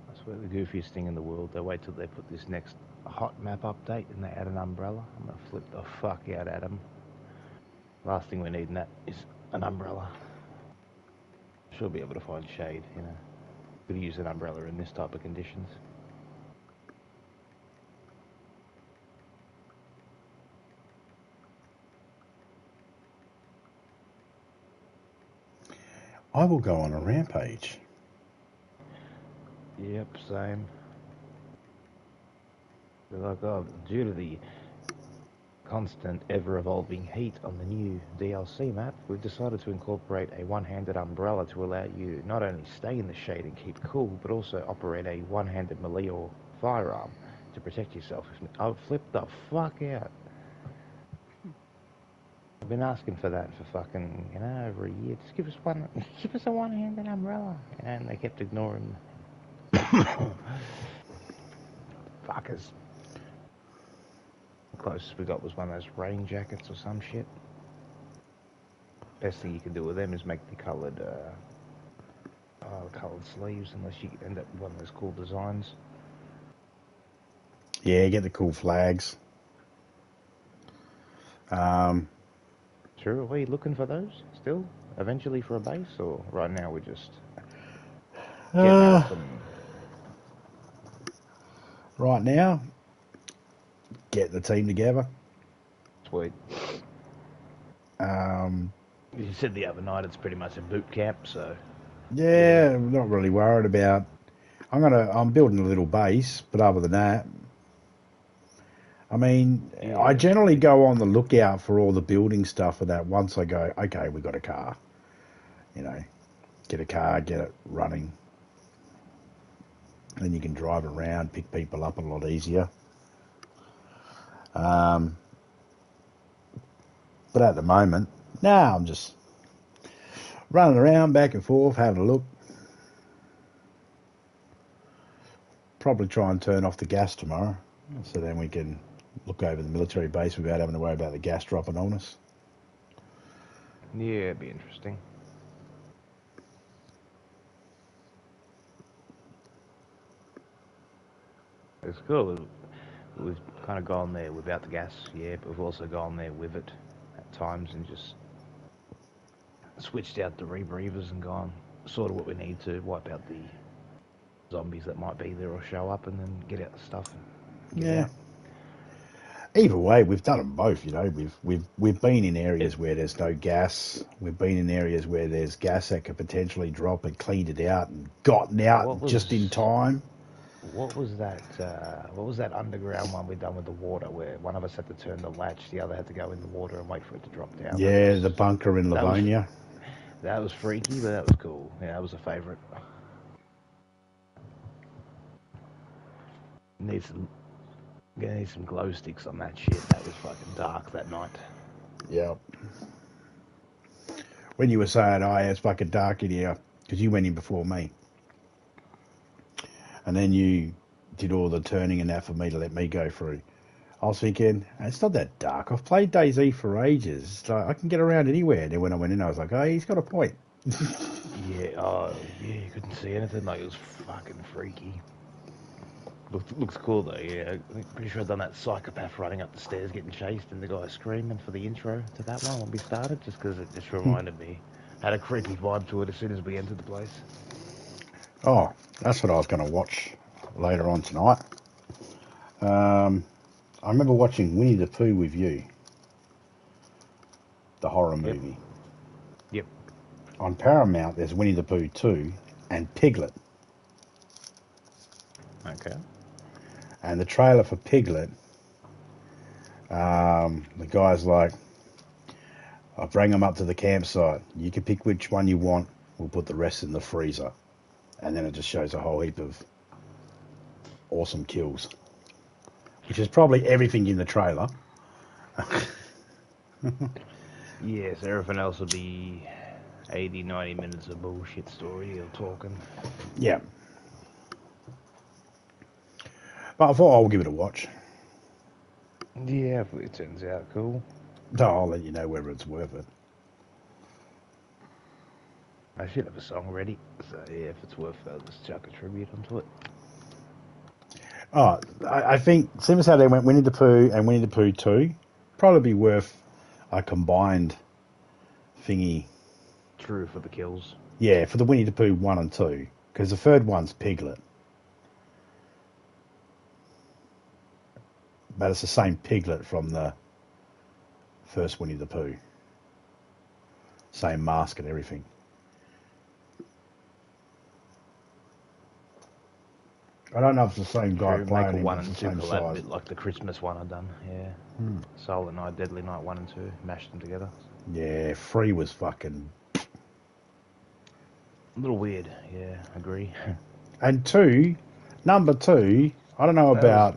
I swear the goofiest thing in the world. They wait till they put this next hot map update and they add an umbrella. I'm gonna flip the fuck out at them. Last thing we need in that is an umbrella. Should be able to find shade, you know. Could use an umbrella in this type of conditions. I will go on a rampage. Yep, same. But like, oh, due to the constant, ever-evolving heat on the new DLC map, we've decided to incorporate a one-handed umbrella to allow you not only stay in the shade and keep cool, but also operate a one-handed melee or firearm to protect yourself. I'll flip the fuck out. I've been asking for that for fucking, over a year. Just give us give us a one-handed umbrella. And they kept ignoring fuckers. The closest we got was one of those rain jackets or some shit. Best thing you can do with them is make the coloured sleeves, unless you end up with one of those cool designs. Yeah, get the cool flags. Sure, are we looking for those still? Eventually for a base, or right now we're just getting out some... Right now, get the team together. Sweet. You said the other night it's pretty much a boot camp, so... Yeah, I'm not really worried about. I'm building a little base, but other than that, I mean, Yeah. I generally go on the lookout for all the building stuff and that once I go, okay, we got a car. Get a car, get it running. Then you can drive around, pick people up a lot easier. But at the moment, I'm just running around back and forth, having a look. Probably try and turn off the gas tomorrow, so then we can look over the military base without having to worry about the gas dropping on us. Yeah, it'd be interesting. It's cool. We've kind of gone there without the gas, yeah, but we've also gone there with it at times and just switched out the rebreathers and gone sort of what we need to wipe out the zombies that might be there or show up, and then get out the stuff and get out. Either way, we've done them both. We've been in areas where there's no gas. We've been in areas where there's gas that could potentially drop, and cleaned it out and gotten out just in time. What was that? What was that underground one we done with the water, where one of us had to turn the latch, the other had to go in the water and wait for it to drop down? Yeah, the bunker in Livonia. That was freaky, but that was cool. Yeah, that was a favourite. Gonna need some glow sticks on that shit. That was fucking dark that night. Yep. When you were saying, "Oh, yeah, it's fucking dark in here," because you went in before me, and then you did all the turning and that for me to let me go through. I was thinking, it's not that dark. I've played DayZ for ages. It's like, I can get around anywhere. And then when I went in, I was like, oh, he's got a point. Yeah, oh, yeah, you couldn't see anything. Like, it was fucking freaky. Looks cool though. Yeah, I'm pretty sure I've done that psychopath running up the stairs getting chased, and the guy screaming for the intro to that one when we started, just because it just reminded me. Had a creepy vibe to it as soon as we entered the place. Oh, that's what I was going to watch later on tonight. I remember watching Winnie the Pooh with you, the horror Yep. movie. Yep. On Paramount, there's Winnie the Pooh 2 and Piglet. Okay. And the trailer for Piglet, the guy's like, I'll bring them up to the campsite. You can pick which one you want. We'll put the rest in the freezer. And then it just shows a whole heap of awesome kills, which is probably everything in the trailer. Yes, everything else will be 80, 90 minutes of bullshit story or talking. Yeah. But I thought I'll give it a watch. Yeah, if it turns out cool. So I'll let you know whether it's worth it. I should have a song ready, so yeah, if it's worth it, I'll just chuck a tribute onto it. Oh, I think, similar to how they went Winnie the Pooh and Winnie the Pooh 2, probably be worth a combined thingy. True for the kills. Yeah, for the Winnie the Pooh 1 and 2, because the third one's Piglet. But it's the same Piglet from the first Winnie the Pooh. Same mask and everything. I don't know if it's the same guy True, playing make a him, 1 it's and the 2 same collab, a size. bit like the Christmas one I've done, yeah. Silent Night, Deadly Night 1 and 2, mashed them together. Yeah, 3 was fucking... A little weird, yeah, agree. And 2, number 2, I don't know about...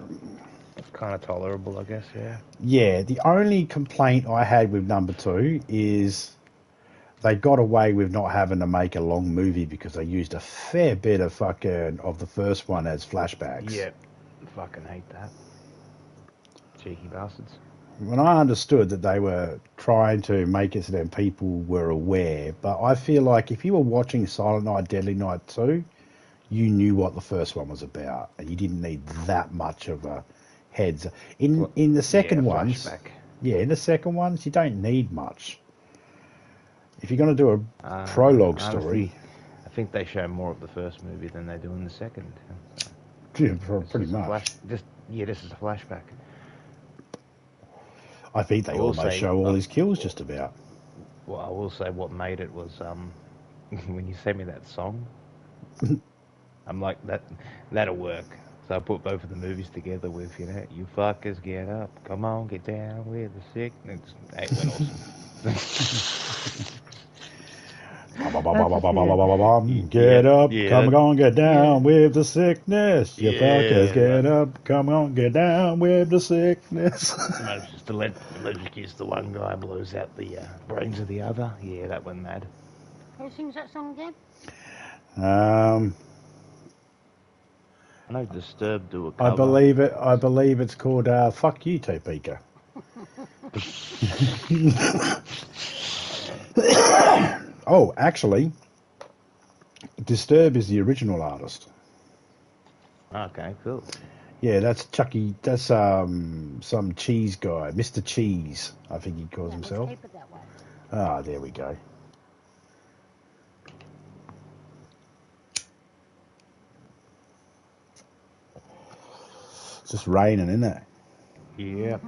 It's kind of tolerable, I guess, yeah. Yeah, the only complaint I had with number 2 is they got away with not having to make a long movie because they used a fair bit of the first one as flashbacks. Yeah, fucking hate that. Cheeky bastards. When I understood that they were trying to make it so that people were aware, but I feel like if you were watching Silent Night, Deadly Night 2, you knew what the first one was about, and you didn't need that much of a heads. In the second ones, flashback. in the second ones, you don't need much. If you're going to do a prologue story, I think they show more of the first movie than they do in the second. yeah, pretty much. This is a flashback. I think they almost show all his kills just about. Well, I will say what made it was when you sent me that song, I'm like, that'll work. So I put both of the movies together with, you fuckers get up, come on, get down with the sickness. It went awesome. Get up, come on, get down yeah. with the sickness. You fuckers, get that- up, come on, get down with the sickness. Just electrocutes the one guy, blows out the brains of the other. Yeah, that went mad. Who sings that song again? I know Disturbed do a cover. I believe it's called Fuck You, Topeka. Oh, actually, Disturb is the original artist. Okay, cool. Yeah, that's Chucky. That's some cheese guy, Mr. Cheese, I think he calls himself. Let's keep it that way. Ah, there we go. It's just raining, isn't it? Yeah.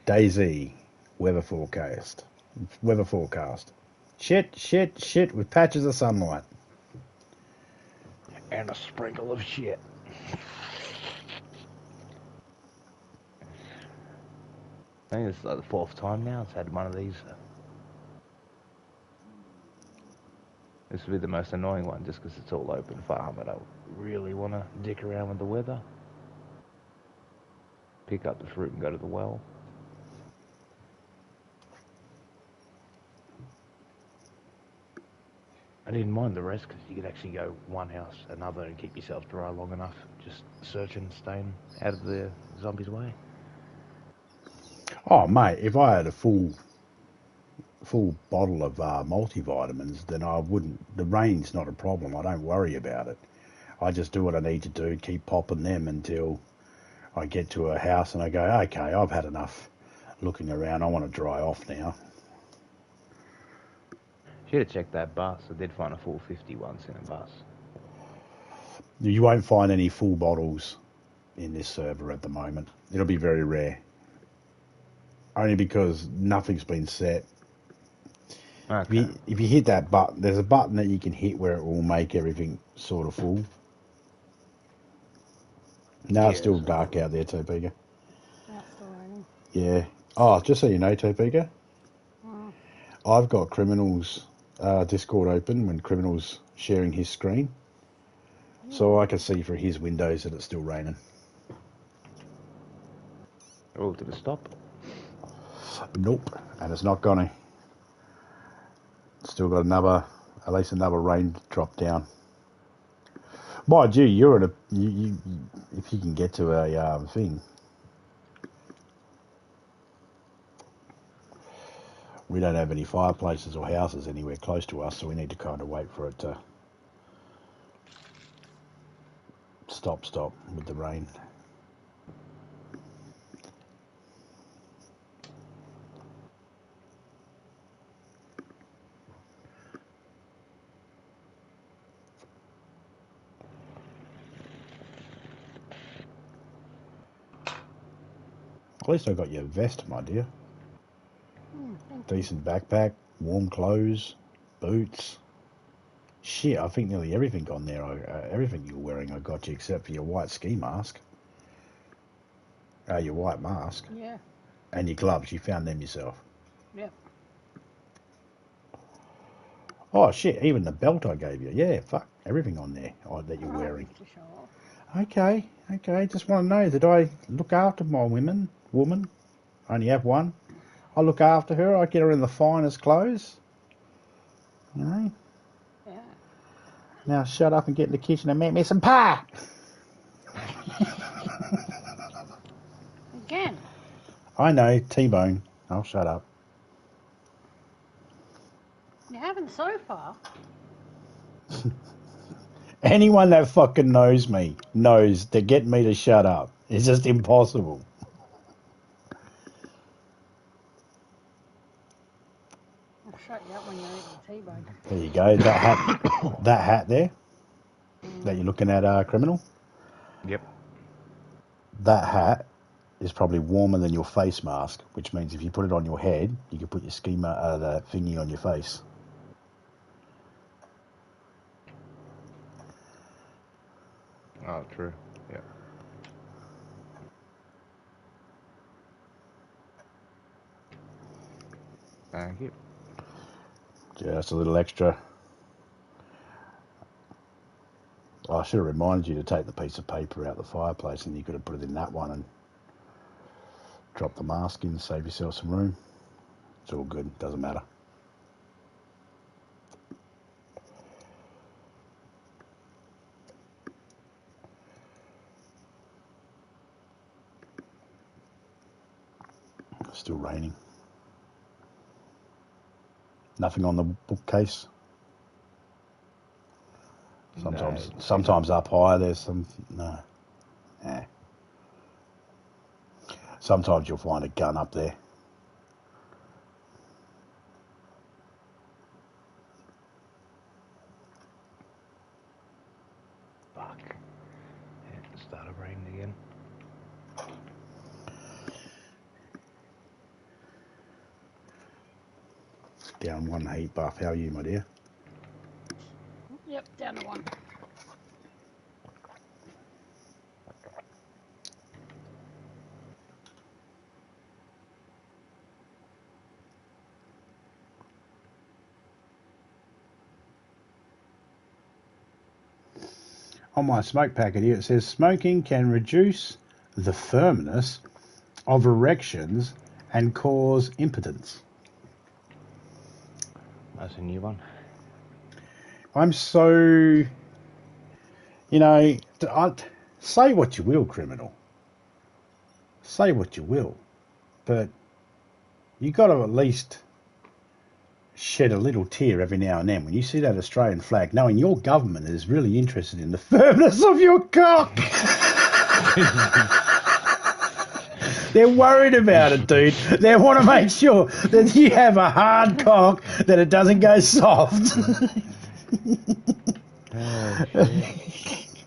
DayZ, weather forecast. Shit, with patches of sunlight. And a sprinkle of shit. I think it's like the 4th time now it's had one of these. This would be the most annoying one just because it's all open farm. I don't really want to dick around with the weather. Pick up the fruit and go to the well. I didn't mind the rest because you could actually go one house, another, and keep yourself dry long enough, just searching, staying out of the zombies' way. Oh, mate, if I had a full bottle of multivitamins, then I wouldn't. The rain's not a problem. I don't worry about it. I just do what I need to do, keep popping them until I get to a house and I go, okay, I've had enough looking around. I want to dry off now. Should have checked that bus. I did find a full 50 once in a bus. You won't find any full bottles in this server at the moment. It'll be very rare. Only because nothing's been set. Okay. If you hit that button, there's a button that you can hit where it will make everything sort of full. No, it's still dark out there, Topeka. Yeah, it's still raining. Yeah. Oh, just so you know, Topeka, Oh. I've got Criminals Discord open when Criminal's sharing his screen. So I can see through his windows that it's still raining. Oh, did it stop? Nope. And it's not gonna. Still got at least another rain drop down. Mind you, you're at if you can get to a thing. We don't have any fireplaces or houses anywhere close to us, so we need to kind of wait for it to stop with the rain. At least I got your vest, my dear. Decent backpack, warm clothes, boots. Shit, I think nearly everything on there, everything you're wearing, I got you, except for your white ski mask. Your white mask. Yeah. And your gloves, you found them yourself. Yep. Oh shit, even the belt I gave you. Yeah, fuck, everything on there that you're wearing. To show off. Okay, just want to know that I look after my woman. I only have one. I look after her, I get her in the finest clothes. You know? Yeah. Now shut up and get in the kitchen and make me some pie. Again. I know, T-bone. I'll shut up. You haven't so far. Anyone that fucking knows me knows to get me to shut up. It's just impossible. I'll shut you up when you're eating T-bone. There you go. That hat there that you're looking at, criminal. Yep. That hat is probably warmer than your face mask, which means if you put it on your head, you can put your the thingy on your face. Oh, true. Yep. Thank you. Just a little extra. I should have reminded you to take the piece of paper out of the fireplace, and you could have put it in that one and drop the mask in, save yourself some room. It's all good, doesn't matter. Still raining. Nothing on the bookcase. Sometimes up high there's some. No. Yeah. Sometimes you'll find a gun up there. Fuck. Yeah, it started raining again. Down one heat buff. How are you, my dear? Yep, down to one. On my smoke packet here, it says smoking can reduce the firmness of erections and cause impotence. That's a new one. I'm so, you know, say what you will, criminal. Say what you will, but you got to at least shed a little tear every now and then when you see that Australian flag, knowing your government is really interested in the firmness of your cock. They're worried about it, dude. They want to make sure that you have a hard cock, that it doesn't go soft. Oh, shit.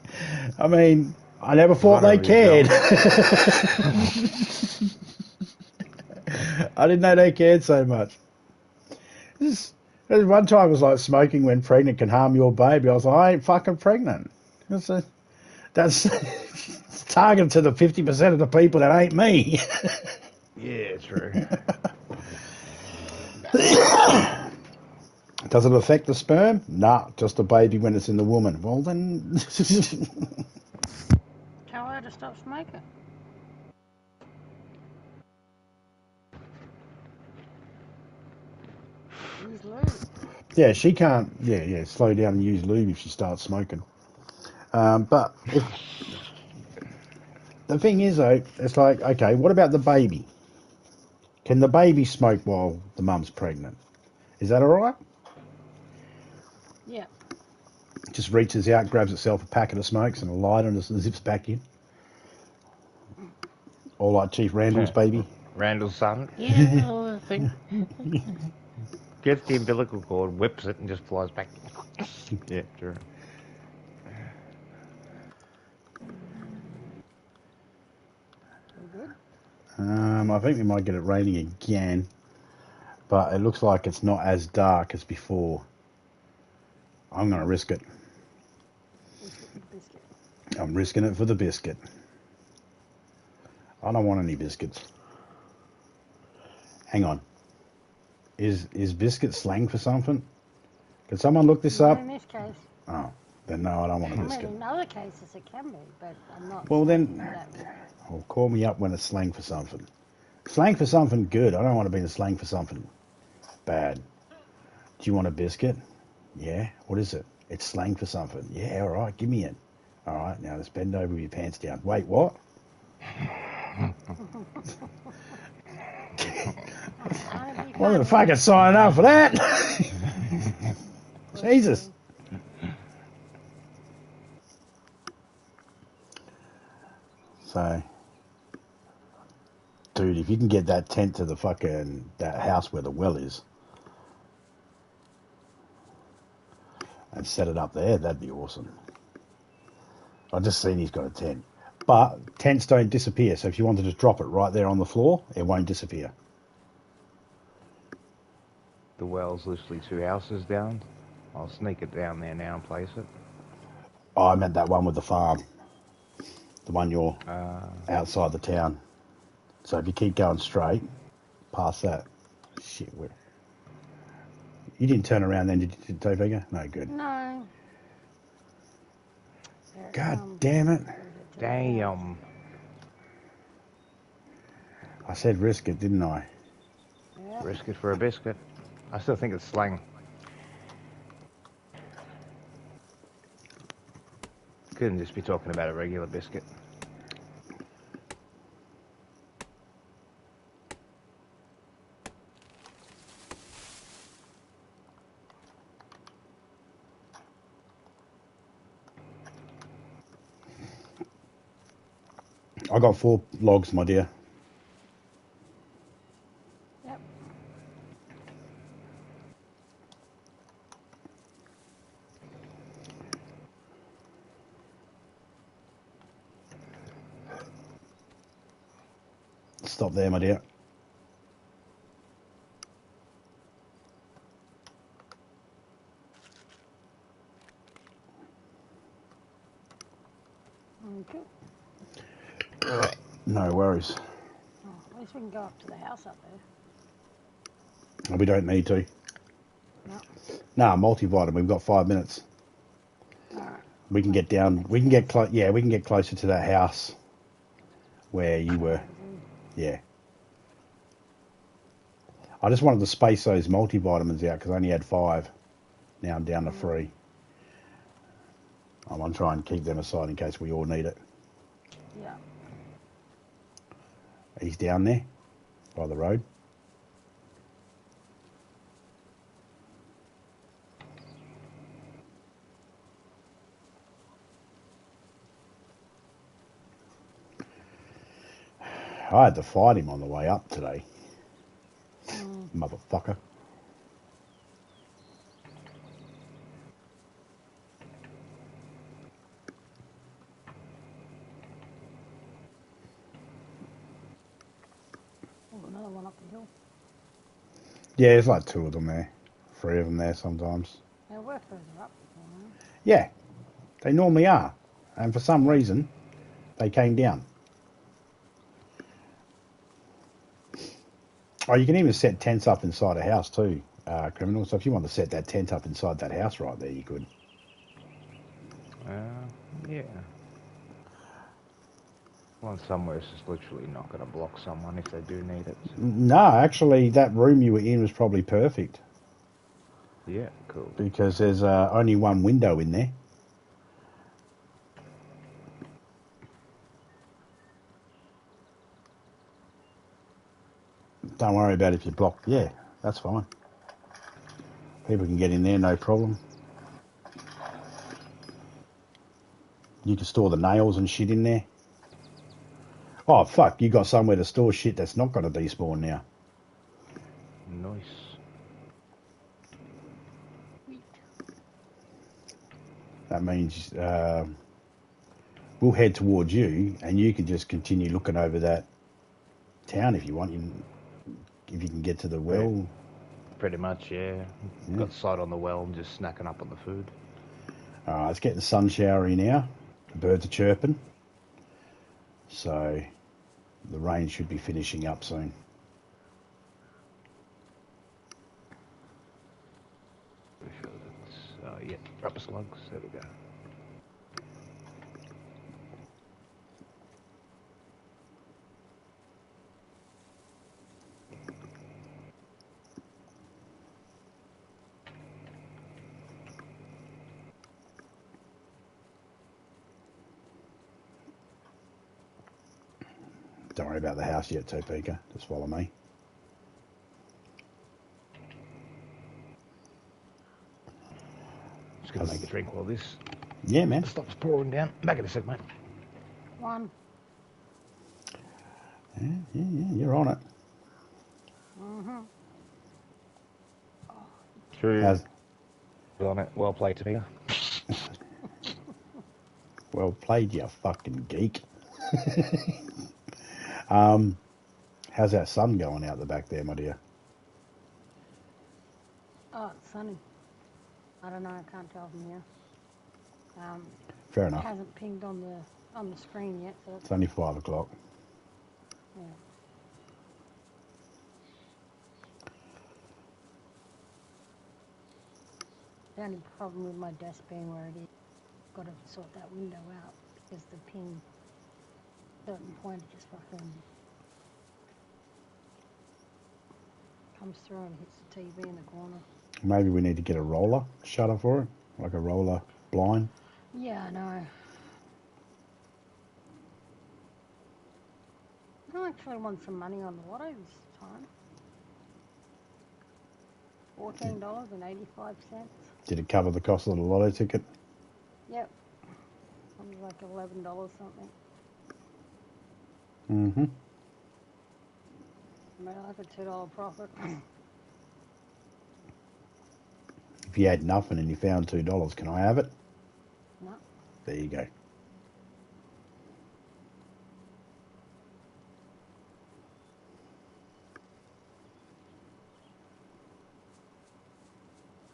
I mean, I never thought they What a cared. result. I didn't know they cared so much. There's one time I was like, smoking when pregnant can harm your baby. I was like, I ain't fucking pregnant. That's targeted to the 50% of the people that ain't me. Yeah, true. Does it affect the sperm? Nah, just the baby when it's in the woman. Well, then... Tell her to stop smoking. Use lube. Yeah, she can't... Yeah, slow down and use lube if she starts smoking. But if... The thing is, though, it's like, okay, what about the baby? Can the baby smoke while the mum's pregnant? Is that all right? Yeah. Just reaches out, grabs itself a packet of smokes and a lighter and just zips back in. Or like Chief Randall's baby. Randall's son. Yeah, I think. Gets the umbilical cord, whips it, and just flies back. Yeah, true. Good. I think we might get it raining again. But it looks like it's not as dark as before. I'm going to risk it. Biscuit. I'm risking it for the biscuit. I don't want any biscuits. Hang on. Is biscuit slang for something? Can someone look this Not up? in this case. Oh, then no, I don't want a I mean, biscuit. in other cases it can be, but I'm not. Well then, that way. well, call me up when it's slang for something. Slang for something good. I don't want to be in slang for something bad. Do you want a biscuit? Yeah. What is it? It's slang for something. Yeah, all right, give me it. All right, now let's bend over with your pants down. Wait, what? I'm going to fucking sign up for that. Jesus. So, dude, if you can get that tent to the fucking, that house where the well is, and set it up there, that'd be awesome. I've just seen he's got a tent. But tents don't disappear, so if you wanted to drop it right there on the floor, it won't disappear. The well's literally 2 houses down. I'll sneak it down there now and place it. Oh, I meant that one with the farm. The one you're outside the town. So if you keep going straight, past that. Shit, where? You didn't turn around then, did you, Vega? No, good. No. God damn it. Damn. I said risk it, didn't I? Yep. Risk it for a biscuit. I still think it's slang. Couldn't just be talking about a regular biscuit. I got 4 logs, my dear. Yep. Stop there, my dear. Okay. No worries. Oh, at least we can go up to the house up there. We don't need to. No. Nah, multivitamin. We've got 5 minutes. All right. We can get down. We can get close. Yeah, we can get closer to that house where you were. Yeah. I just wanted to space those multivitamins out because I only had 5. Now I'm down to 3. I want to try and keep them aside in case we all need it. Yeah. He's down there by the road. I had to fight him on the way up today. Motherfucker. Oh, another one up the hill. Yeah, there's like 2 of them there. 3 of them there sometimes. They were further up before, no? Yeah, they normally are. And for some reason, they came down. Oh, you can even set tents up inside a house too, criminal. So if you want to set that tent up inside that house right there, you could. Yeah. Well, somewhere it's just literally not going to block someone if they do need it. No, actually, that room you were in was probably perfect. Yeah, cool. Because there's only one window in there. Don't worry about if you block. Yeah, that's fine. People can get in there, no problem. You can store the nails and shit in there. Oh, fuck, you got somewhere to store shit that's not going to despawn now. Nice. That means we'll head towards you, and you can just continue looking over that town if you want. If you can get to the well. Pretty much, yeah. Got sight on the well and just snacking up on the food. It's getting sun showery now. The birds are chirping. So the rain should be finishing up soon. Yeah, rubber slugs. There we go. Don't worry about the house yet, Topeka. Just follow me. Just going to make a drink while this stops pouring down. Back in a sec, mate. One. Yeah, you're on it. True. On it. Well played, Topeka. Well played, you fucking geek. How's that sun going out the back there, my dear? Oh, it's sunny. I don't know. I can't tell from here. Fair enough. It hasn't pinged on the screen yet. So it's only 5 o'clock. Yeah. The only problem with my desk being where it is, got to sort that window out because the ping, certain point, it just fucking comes through and hits the TV in the corner. Maybe we need to get a roller shutter for it, like a roller blind. Yeah, I know. I actually want some money on the lotto this time. $14.85. Did it cover the cost of the lotto ticket? Yep. It was like $11 something. Mm-hmm. I made like a $2 profit. If you had nothing and you found $2, can I have it? No. There you go.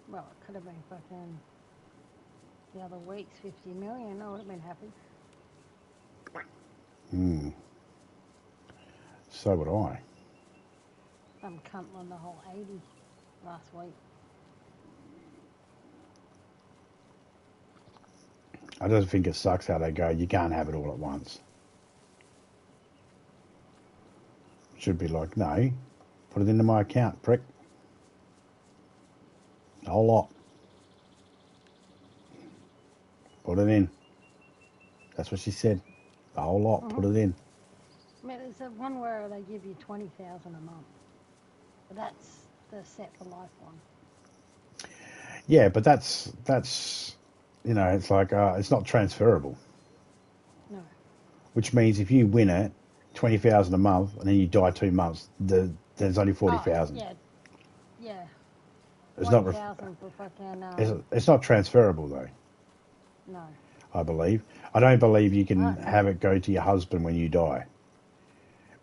Well, it could have been fucking the other week's 50 million. I would have been happy. So would I. Some cunt won the whole 80 last week. I just think it sucks how they go, you can't have it all at once. Should be like, no, put it into my account, prick. A whole lot. Put it in. That's what she said. The whole lot. Put it in. I mean, there's one where they give you 20,000 a month, but that's the set for life one. Yeah, but that's it's like it's not transferable. No. Which means if you win it, 20,000 a month, and then you die 2 months, there's only 40,000. Yeah. It's not. 20,000 for fucking. It's not transferable though. No. I believe. I don't believe you can have it go to your husband when you die.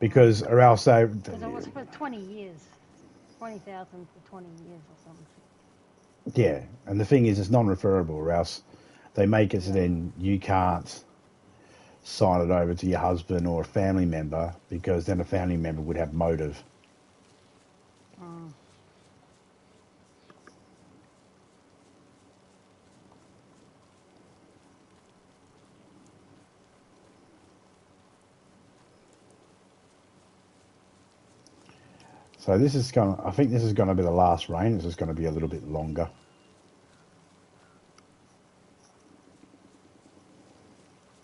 Because, or else they. Because it was for 20 years. 20,000 for 20 years or something. Yeah, and the thing is, it's non-referable, or else they make it so then you can't sign it over to your husband or a family member, because then a family member would have motive. So I think this is going to be the last rain. This is going to be a little bit longer.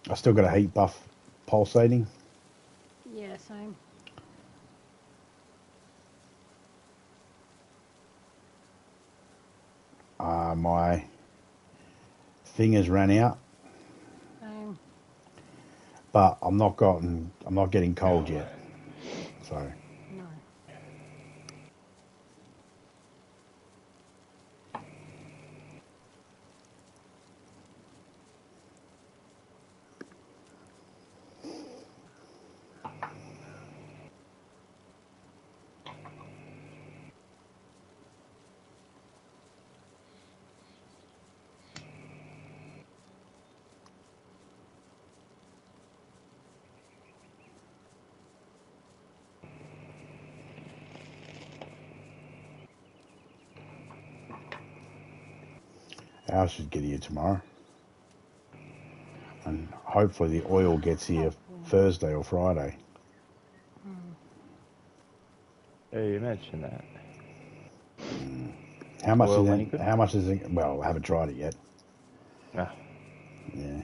I still got a heat buff pulsating. Yeah, same. My thing has ran out. Same. But I'm not getting cold yet. So. No. Ours should get here tomorrow. And hopefully the oil gets here Thursday or Friday. Yeah, you mentioned that. How much is it? Well, I haven't tried it yet. Ah. Yeah.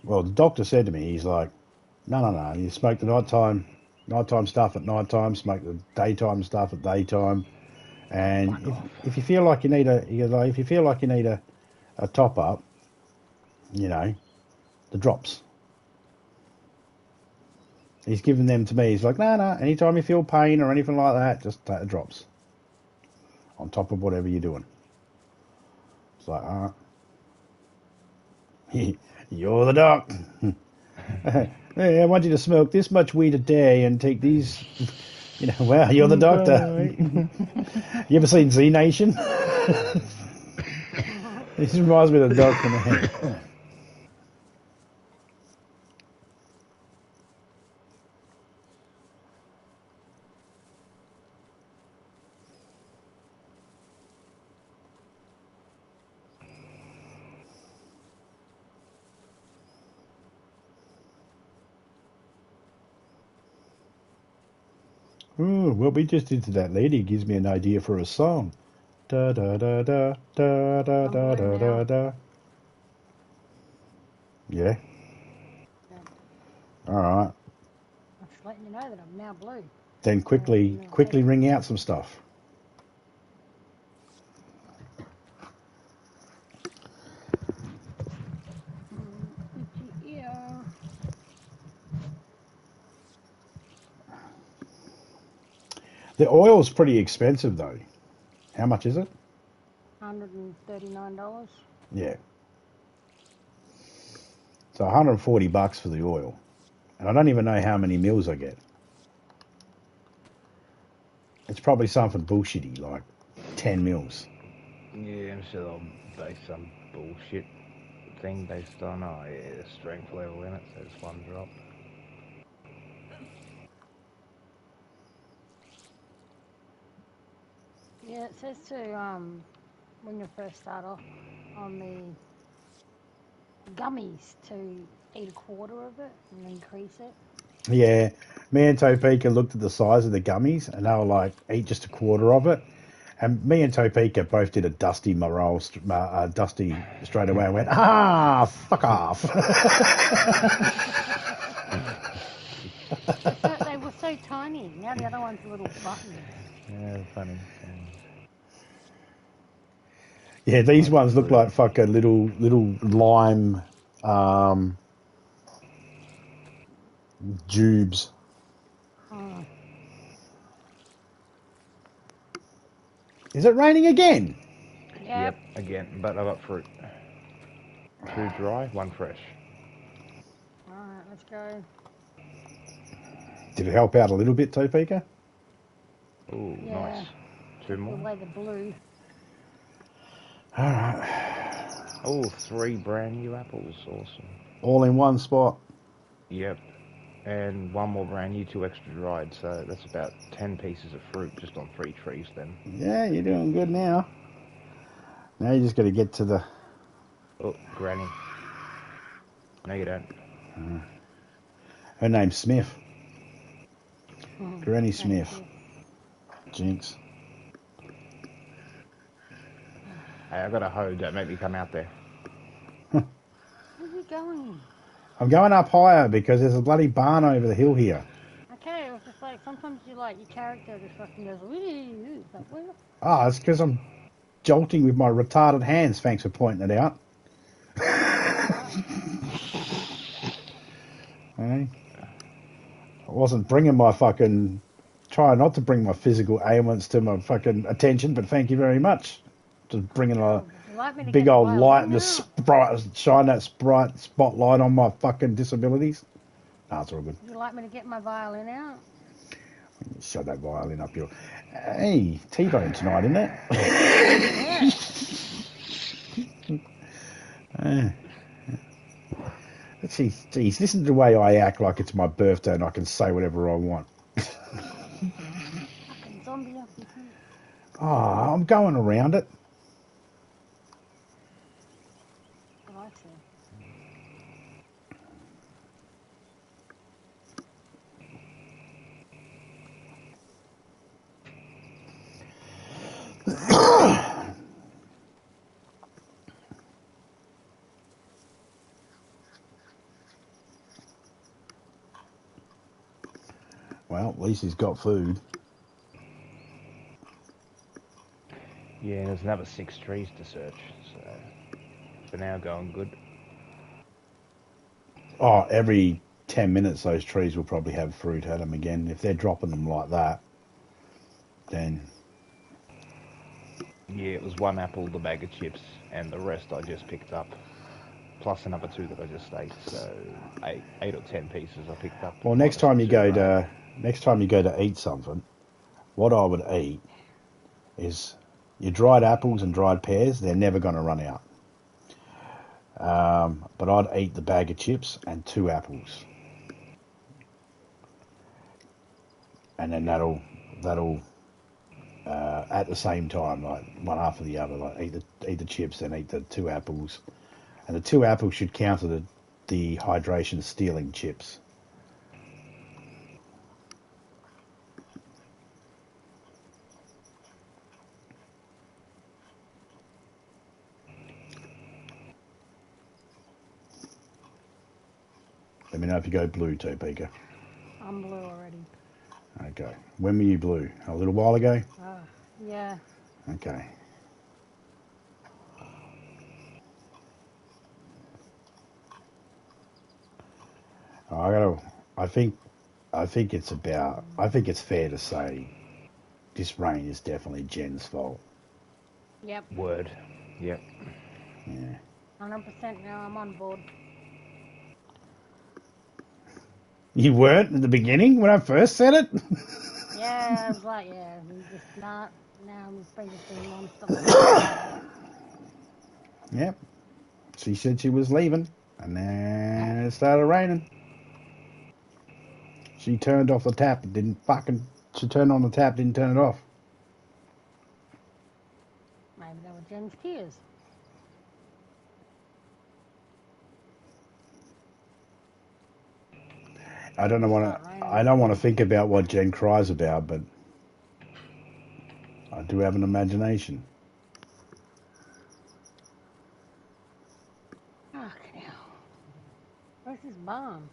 Well, the doctor said to me, he's like, no, you smoke the nighttime stuff at nighttime, smoke the daytime stuff at daytime. And if you feel like you need a top up, the drops. He's given them to me. He's like, no, anytime you feel pain or anything like that, just take the drops on top of whatever you're doing. It's like, all right. You're the doc. Hey, I want you to smoke this much weed a day and take these. Well, you're the doctor. You ever seen Z Nation? This reminds me of the dog from the head. Oh, well, we just did to that lady. Gives me an idea for a song. Da da da da da da da da da da. Yeah. All right. I'm just letting you know that I'm now blue. Then quickly ring out some stuff. The oil's pretty expensive though. How much is it? $139. Yeah. So $140 for the oil. And I don't even know how many mils I get. It's probably something bullshitty, like 10 mils. Yeah, I'm sure they'll base some bullshit thing based on, the strength level in it, so it's one drop. Yeah, it says to, when you first start off on the gummies, to eat a quarter of it and increase it. Yeah, me and Topeka looked at the size of the gummies and they were like, eat just a quarter of it. And me and Topeka both did a dusty morale, dusty straight away. And went, ah, fuck off. They were so tiny. Now the other one's a little button. Yeah, funny. Yeah, these ones look like fucking little lime tubes. Oh. Is it raining again? Yep. Again, but I got fruit. 2 dry, 1 fresh. Alright, let's go. Did it help out a little bit, Topeka? Ooh, Yeah. nice. 2 more. Away the blue. All right. Oh, 3 brand new apples. Awesome. All in one spot. Yep. And 1 more brand new, 2 extra dried. So that's about 10 pieces of fruit just on 3 trees then. Yeah, you're doing good now. Now you just got to get to the... Oh, Granny. No, you don't. Her name's Smith. Granny Thank Smith. you. Jinx. Hey, I got a hoe. Don't make me come out there. Where are you going? I'm going up higher because there's a bloody barn over the hill here. Okay, it was just like, sometimes you like, your character just fucking goes, wee. It's like, where? Oh, it's because I'm jolting with my retarded hands. Thanks for pointing it out. Hey? I wasn't bringing my fucking... Trying not to bring my physical ailments to my fucking attention, but thank you very much. Just bringing a Would you like me to big get old the light violin and out? shine that bright spotlight on my fucking disabilities. Nah, it's all good. Would you like me to get my violin out? Shut that violin up, your... Hey, T-Bone tonight, isn't it? Yeah. Geez, listen to the way I act like it's my birthday and I can say whatever I want. Fucking zombie up your feet. Oh, I'm going around it. Oh, I see. Well, at least he's got food. Yeah, there's another 6 trees to search. So for now, going good. Oh, every 10 minutes those trees will probably have fruit at them again. If they're dropping them like that, then... Yeah, it was 1 apple, the bag of chips, and the rest I just picked up. Plus another 2 that I just ate. So 8 or 10 pieces I picked up. Well, next time you go to eat something, what I would eat is your dried apples and dried pears. They're never going to run out. But I'd eat the bag of chips and 2 apples, and then that'll at the same time, like one after the other, like eat the chips, then eat the 2 apples, and the 2 apples should counter the hydration stealing chips. Let me know if you go blue, Topeka. I'm blue already. Okay. When were you blue? A little while ago? Oh, yeah. Okay. I think it's fair to say this rain is definitely Jen's fault. Yep. Word. Yep. Yeah. 100% now I'm on board. You weren't at the beginning when I first said it? Yeah, I was like, yeah, we just not. Now we've been just doing non-stop. Yep. She said she was leaving, and then it started raining. She turned off the tap, she turned on the tap, didn't turn it off. Maybe they were Jen's tears. I don't want to think about what Jen cries about, but I I do have an imagination. Fucking hell. Where's this bomb?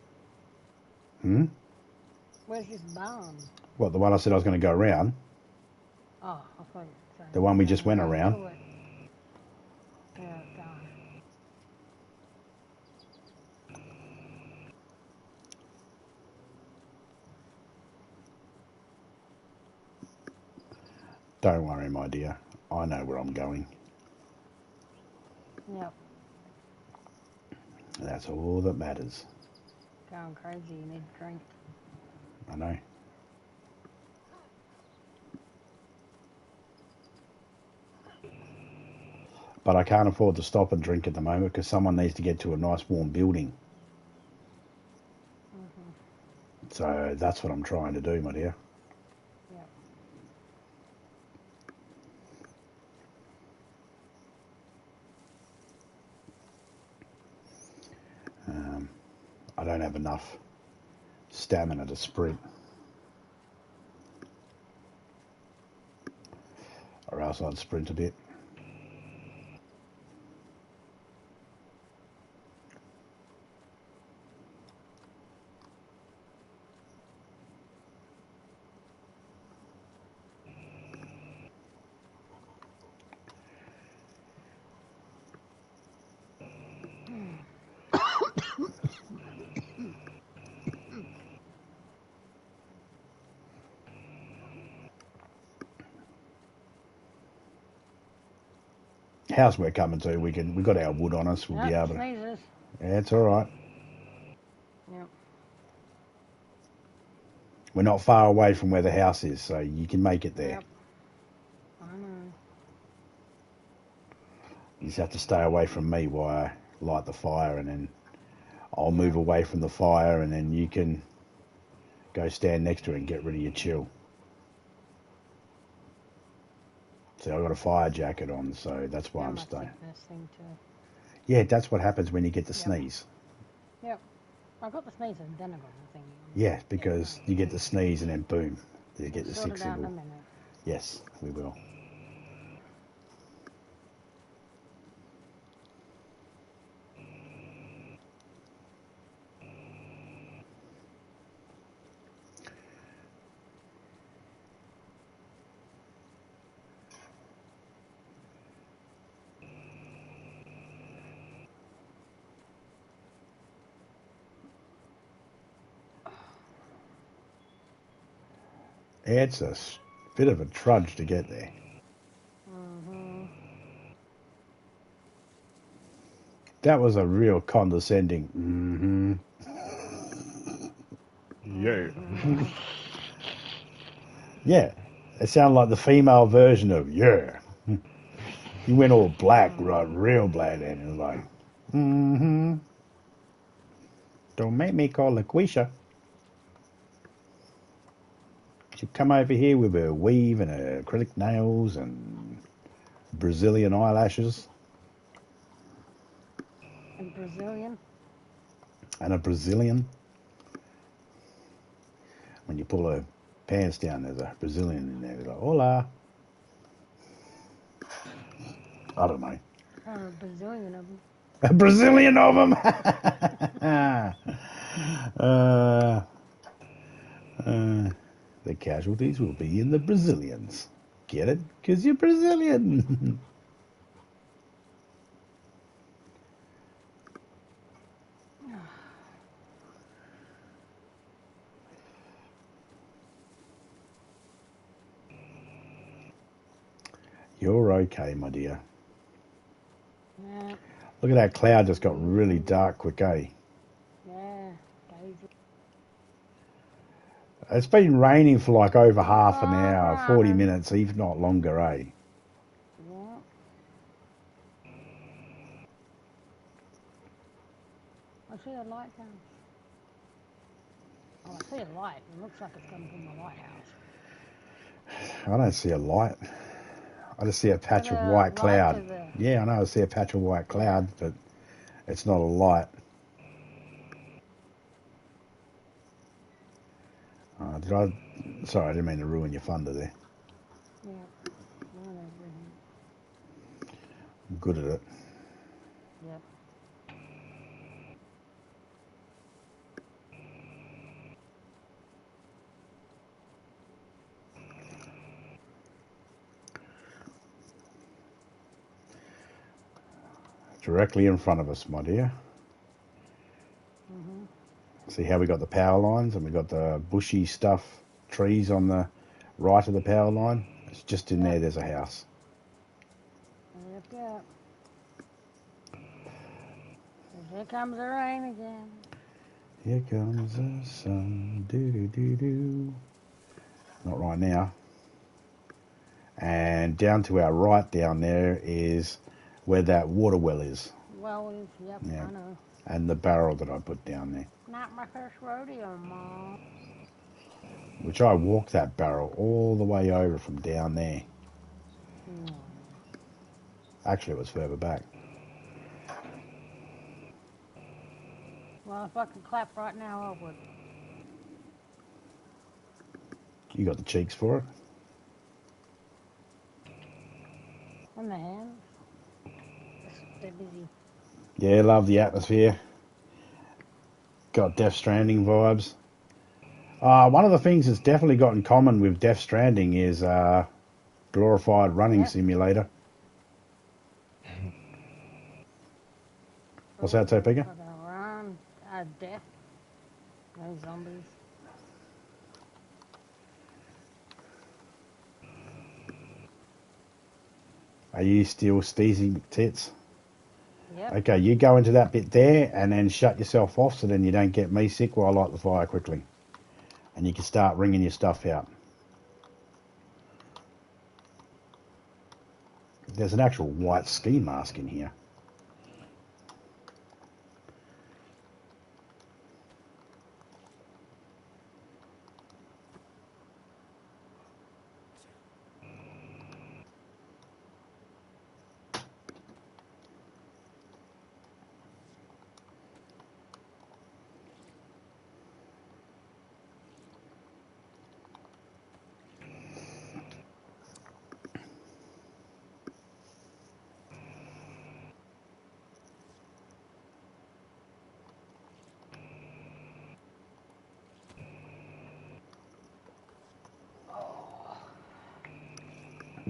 Hmm? Where's this bomb? What, the one I said I was going to go around? Oh, I thought you were saying The one we just went around? to it. Yeah, darn. Don't worry, my dear. I know where I'm going. Yep. That's all that matters. Going crazy. You need a drink. I know. But I can't afford to stop and drink at the moment because someone needs to get to a nice warm building. Mm-hmm. So that's what I'm trying to do, my dear. Yep. I don't have enough stamina to sprint. Or else I'd sprint a bit. House we're coming to, we got our wood on us. We'll be Yep, able to. sneezes. Yeah, it's all right. Yep. We're not far away from where the house is, so you can make it there. Yep. I know. You just have to stay away from me while I light the fire, and then I'll move away from the fire, and then you can go stand next to it and get rid of your chill. So I've got a fire jacket on, so that's why That I'm must staying. be the best thing to. Yeah, that's what happens when you get the sneeze. Yep. I got the sneeze and then I got the thingy. Yeah, because you get the sneeze and then boom, you get the Sort sick it out in a signal. minute. Yes, we will. It's a bit of a trudge to get there. Mm-hmm. That was a real condescending. Yeah. Yeah, it sounded like the female version of yeah. You went all black, right, real black, and it was like, Don't make me call LaQuisha. She'd come over here with her weave and her acrylic nails and Brazilian eyelashes And Brazilian. and a Brazilian. When you pull her pants down, there's a Brazilian in there. They're like, hola. I don't know. A Brazilian of them. A Brazilian of them. The casualties will be in the Brazilians. Get it? Because you're Brazilian. You're okay, my dear. Yeah. Look at that cloud just got really dark quick, eh? Yeah. DayZ. It's been raining for like over half an Oh, hour, 40 darling. minutes, if not longer, eh? Yeah. I see a light down. Oh, I see a light. It looks like it's coming from the lighthouse. I don't see a light. I just see a patch of Got a white light cloud. to the... Yeah, I know I see a patch of white cloud, but it's not a light. Sorry, I didn't mean to ruin your thunder there. Yeah. good at it. Yep. Directly in front of us, my dear. Mhm. See how we got the power lines and we got the bushy stuff, trees on the right of the power line? It's just in there, there's a house. Yep. Yep. Here comes the rain again. Here comes the sun, do. Not right now. And down to our right down there is where that water well is. Well, yep, Yeah. I know. And the barrel that I put down there. Not my first rodeo, Mom. Which I walked that barrel all the way over from down there. Hmm. Actually, it was further back. Well, if I could clap right now, I would. You got the cheeks for it? And the hands. They're busy. Yeah, love the atmosphere. Got Death Stranding vibes. One of the things that's definitely got in common with Death Stranding is glorified running simulator. What's that, Topeka? Run, death. No zombies. Are you still steezing tits? Yep. Okay, you go into that bit there and then shut yourself off so then you don't get me sick while I light the fire quickly. And you can start wringing your stuff out. There's an actual white ski mask in here.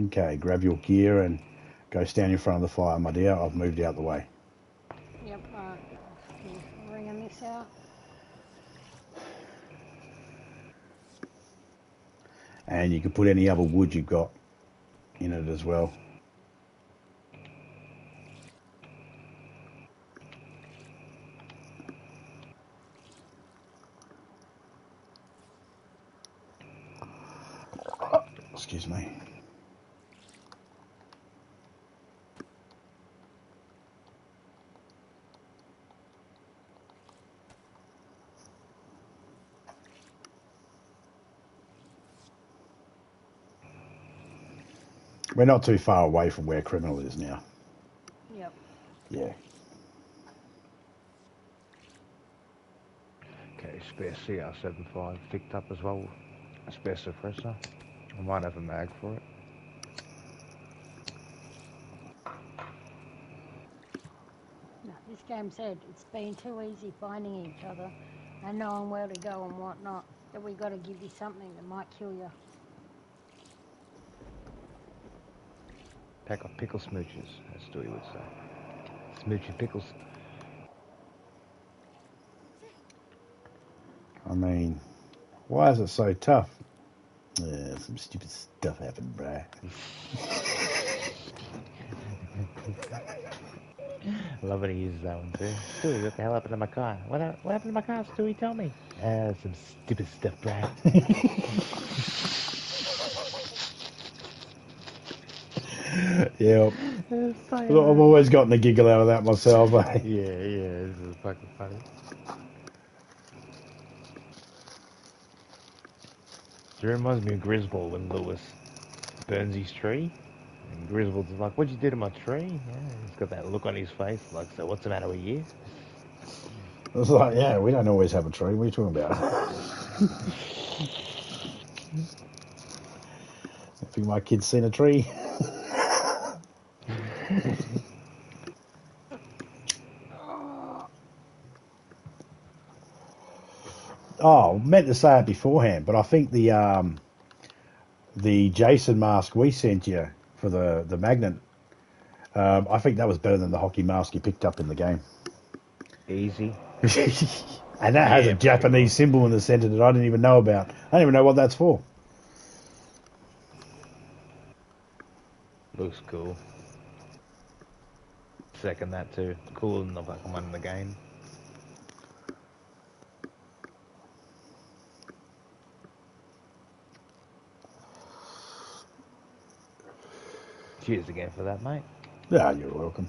Okay, grab your gear and go stand in front of the fire, my dear. I've moved out the way. Yep. Ringing this out. And you can put any other wood you've got in it as well. Excuse me. We're not too far away from where Criminal is now. Yep. Yeah. Okay, spare CR75 picked up as well. A spare suppressor. I might have a mag for it. No, this game said it's been too easy finding each other and knowing where to go and whatnot, that we got to give you something that might kill you. Pack of pickle smooches, as Stewie would say. Smoochy pickles. I mean, why is it so tough? Some stupid stuff happened, bruh. I love when he uses that one too. Stewie, what the hell happened to my car? What happened to my car, Stewie? Tell me. Some stupid stuff, Brad. Yep. I've always gotten a giggle out of that myself. Eh? Yeah, this is fucking funny. It reminds me of Griswold when Lewis burns his tree. And Griswold's like, what'd you do to my tree? Yeah, he's got that look on his face, like, so what's the matter with you? It's like, yeah, we don't always have a tree. What are you talking about? I think my kid's seen a tree. Oh, meant to say it beforehand, but I think the Jason mask we sent you for the magnet, I think that was better than the hockey mask you picked up in the game. Easy. And that has a Yeah, pretty Japanese symbol in the centre that I didn't even know about. I don't even know what that's for. Looks cool. Second that too. Cooler than the fucking one in the game. Cheers again for that, mate. Yeah, you're welcome.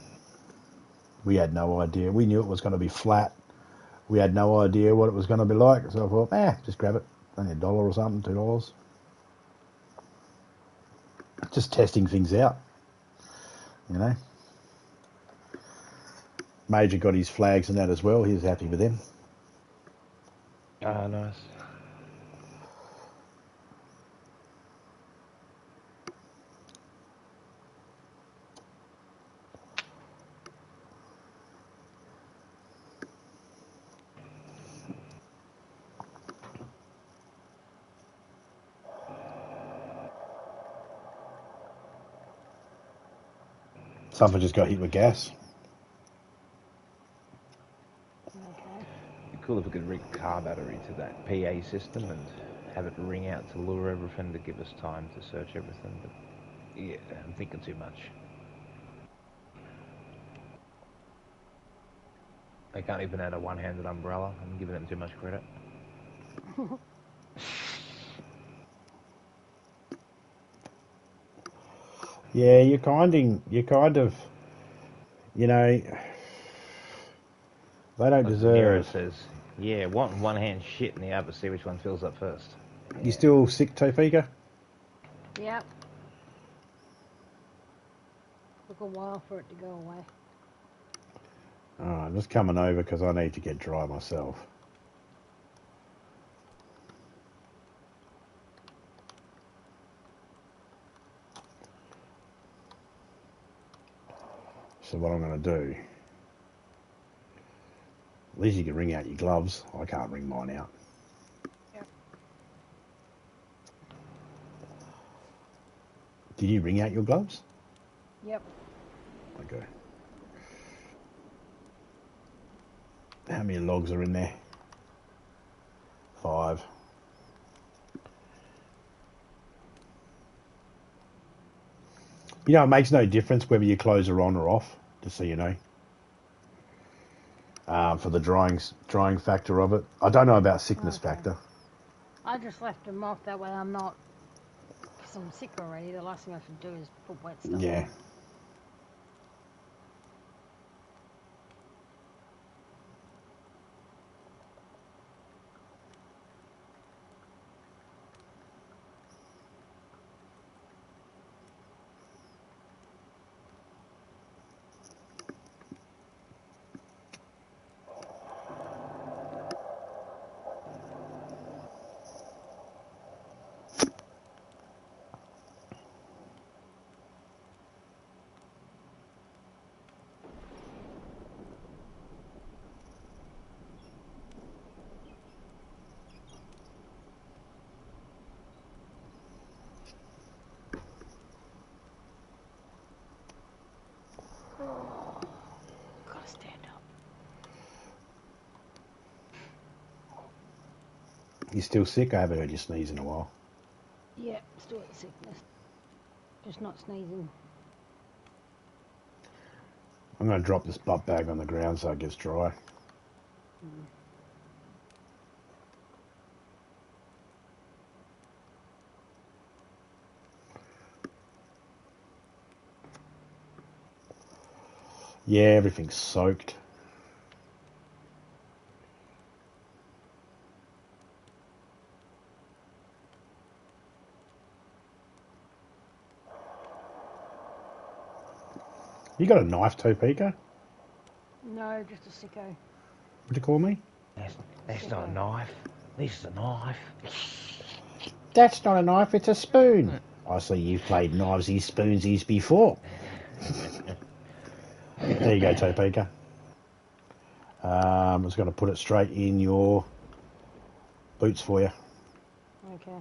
We had no idea. We knew it was going to be flat. We had no idea what it was going to be like. So I thought, just grab it. Only $1 or something, $2. Just testing things out, you know. Major got his flags and that as well. He was happy with them. Ah, nice. Someone just got hit with gas. Okay. It'd be cool if we could rig a car battery to that PA system and have it ring out to lure everything to give us time to search everything. But yeah, I'm thinking too much. They can't even add a one-handed umbrella. I'm giving them too much credit. Yeah, you kind of, you know, they don't Like the mirror deserve. says, yeah, one hand shit in the other, see which one fills up first. You still sick, Topeka? Yep. Took a while for it to go away. Oh, I'm just coming over because I need to get dry myself. So what I'm going to do, at least you can wring out your gloves. I can't wring mine out. Yep. Did you wring out your gloves? Yep. Okay. How many logs are in there? 5. You know, it makes no difference whether your clothes are on or off, just so you know. For the drying factor of it. I don't know about sickness Okay. factor. I just left them off, that way I'm not, because I'm sick already. The last thing I should do is put wet stuff Yeah. on. Gotta stand up. You still sick? I haven't heard you sneeze in a while. Yeah, still got sickness. Just not sneezing. I'm going to drop this butt bag on the ground so it gets dry. Mm. Yeah, everything's soaked. You got a knife, Topeka? No, just a sicko. What'd you call me? That's not a knife. This is a knife. That's not a knife, it's a spoon. I see you've played knivesies, spoonsies before. There you go, Topeka. I'm just going to put it straight in your boots for you. Okay.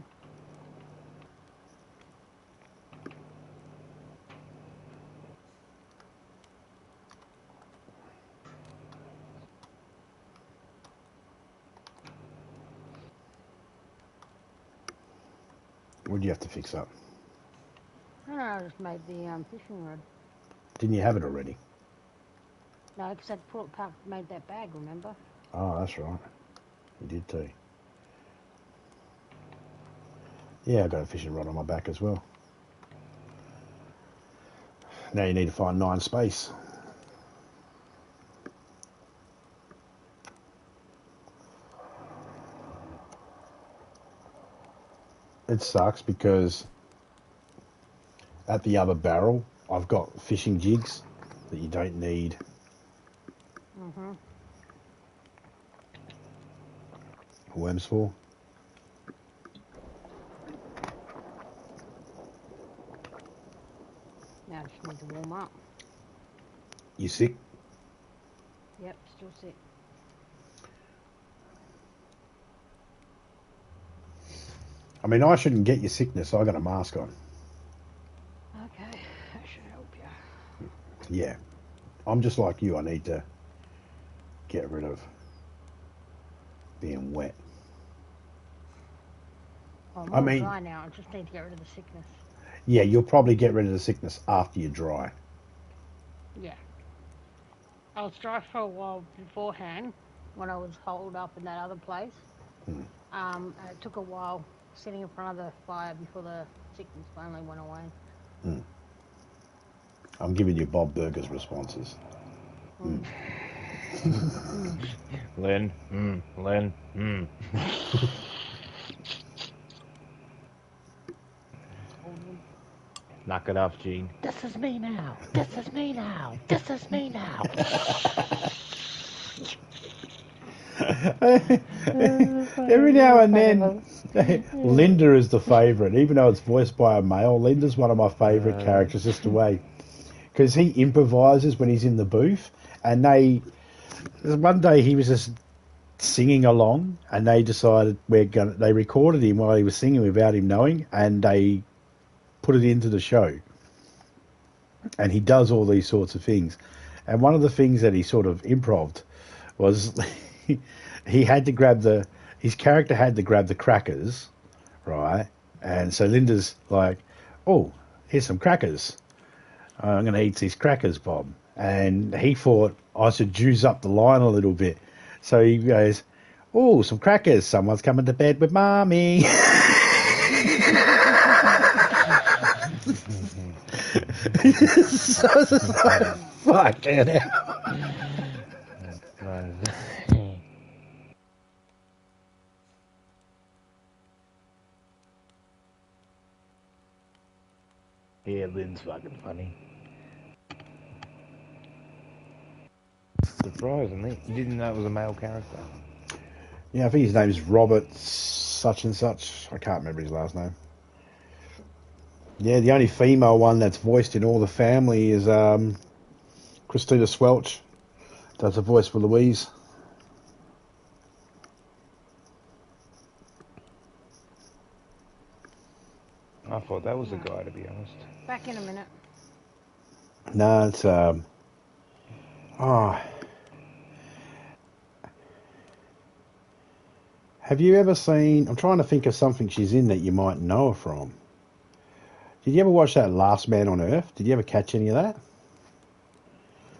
What do you have to fix up? I just made the fishing rod. Didn't you have it already? No, because I made that bag, remember? Oh, that's right. You did too. Yeah, I got a fishing rod on my back as well. Now you need to find 9 space. It sucks because at the other barrel, I've got fishing jigs that you don't need. Mm-hmm. Worms for. Now I just need to warm up. You sick? Yep, still sick. I mean, I shouldn't get your sickness. I got a mask on. Okay, that should help you. Yeah. I'm just like you. I need to get rid of being wet. I'm I all mean- dry now. I just need to get rid of the sickness. Yeah, you'll probably get rid of the sickness after you dry. Yeah. I was dry for a while beforehand when I was holed up in that other place. And it took a while sitting in front of the fire before the sickness finally went away. I'm giving you Bob Burger's responses. Len. Len. Knock it off, Gene. This is me now. This is me now. This is me now. Every now and then, Linda is the favourite, even though it's voiced by a male. Linda's one of my favourite characters, just the way, because he improvises when he's in the booth, and one day he was just singing along, and they decided they recorded him while he was singing without him knowing, and they put it into the show, and he does all these sorts of things, and one of the things that he sort of improved was he had to his character had to grab the crackers, right? And so Linda's like, oh, here's some crackers. I'm going to eat these crackers, Bob. And he thought I should juice up the line a little bit. So he goes, oh, some crackers. Someone's coming to bed with Mommy. So it's like, fucking hell. Yeah, Lynn's fucking funny. Surprisingly, you didn't know it was a male character. Yeah, I think his name is Robert such and such. I can't remember his last name. Yeah, the only female one that's voiced in all the family is Christina Swelch. Does the voice for Louise. I thought that was a guy, to be honest. Back in a minute. No, it's Have you ever seen? I'm trying to think of something she's in that you might know her from. Did you ever watch that Last Man on Earth? Did you ever catch any of that?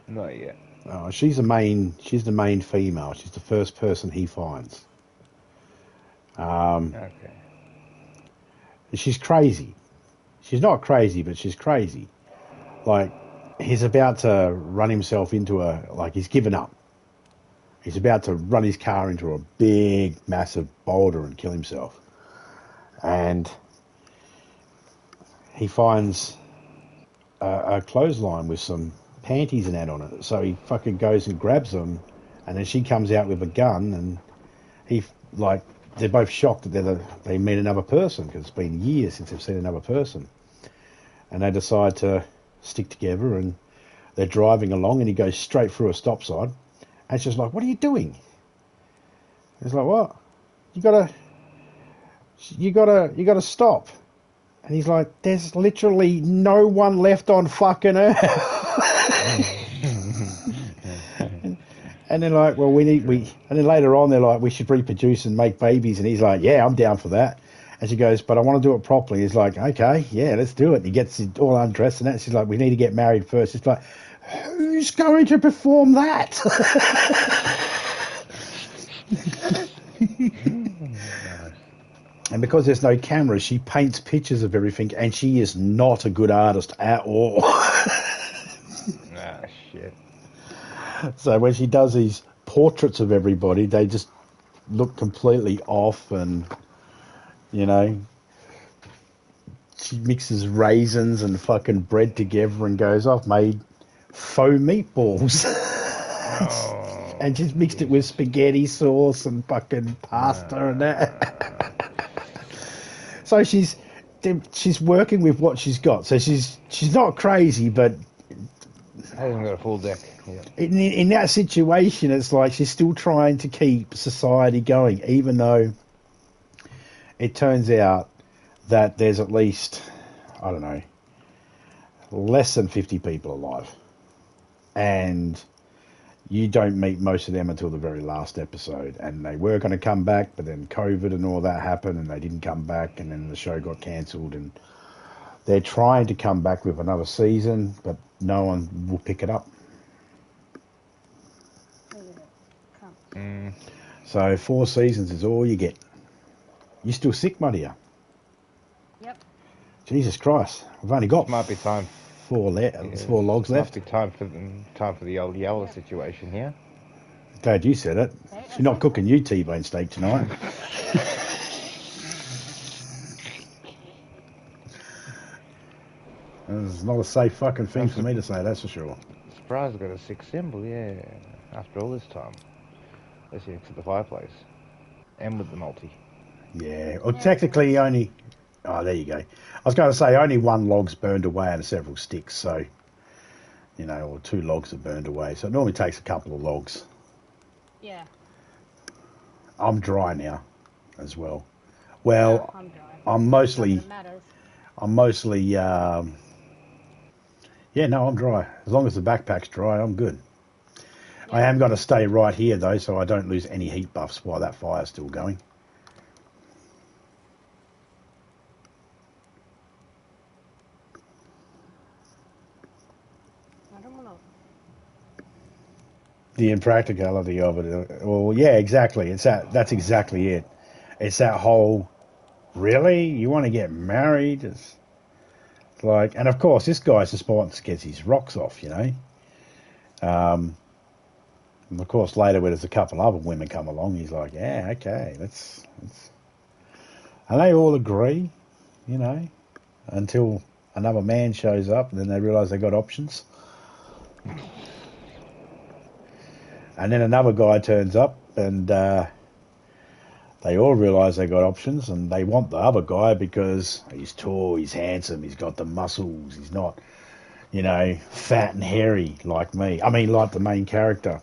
Not yet. Oh, she's the main female. She's the first person he finds. Okay. She's crazy. She's not crazy, but she's crazy. Like, he's about to run himself into he's given up. He's about to run his car into a big, massive boulder and kill himself. And he finds a clothesline with some panties and that on it. So he fucking goes and grabs them, and then she comes out with a gun, and they're both shocked that they meet another person, because it's been years since they've seen another person. And they decide to stick together, and they're driving along, and he goes straight through a stop sign. And she's like, what are you doing? He's like, what? You gotta You gotta stop. And he's like, there's literally no one left on fucking Earth. And they're like, well, and then later on they're like, we should reproduce and make babies. And he's like, yeah, I'm down for that. And she goes, but I want to do it properly. He's like, okay, yeah, let's do it. And he gets it all undressed and that. She's like, we need to get married first. It's like, who's going to perform that? And because there's no cameras, she paints pictures of everything, and she is not a good artist at all. Ah, shit. So when she does these portraits of everybody, they just look completely off, and, you know, she mixes raisins and fucking bread together and goes, I've made faux meatballs. Oh, And she's mixed it with spaghetti sauce and fucking pasta and that. So she's working with what she's got. So she's not crazy, but hasn't got a full deck. Yeah. in that situation, it's like she's still trying to keep society going, even though it turns out that there's at least, I don't know, less than 50 people alive. And you don't meet most of them until the very last episode. And they were going to come back, but then COVID and all that happened, and they didn't come back, and then the show got cancelled. And they're trying to come back with another season, but no one will pick it up. So 4 seasons is all you get. You still sick, my dear? Yep. Jesus Christ, we've only got Might be time. 4 logs left. Might be time for the old yellow situation here. Glad you said it. She's not cooking you T-bone steak tonight. It's not a safe fucking thing for me to say, that's for sure. Surprised I got a 6 symbol, yeah. After all this time. Especially next to the fireplace. And with the multi. Yeah, well, technically only... Oh, there you go. I was going to say only 1 log's burned away out of several sticks, so, you know, or 2 logs are burned away. So it normally takes a couple of logs. Yeah. I'm dry now as well. Well, I'm dry. I'm mostly, yeah, no, I'm dry. As long as the backpack's dry, I'm good. Yeah. I am going to stay right here, though, so I don't lose any heat buffs while that fire's still going. The impracticality of it. Well, yeah, exactly. That's exactly it. It's that whole, really? You want to get married? It's like, and of course, this guy's just wants to get his rocks off, you know. And of course, later when there's a couple other women come along, he's like, yeah, okay, let's. And they all agree, you know, until another man shows up, and then they realise they got options. And then another guy turns up, and they all realise they got options, and they want the other guy because he's tall, he's handsome, he's got the muscles, he's not, you know, fat and hairy like me. I mean, like the main character.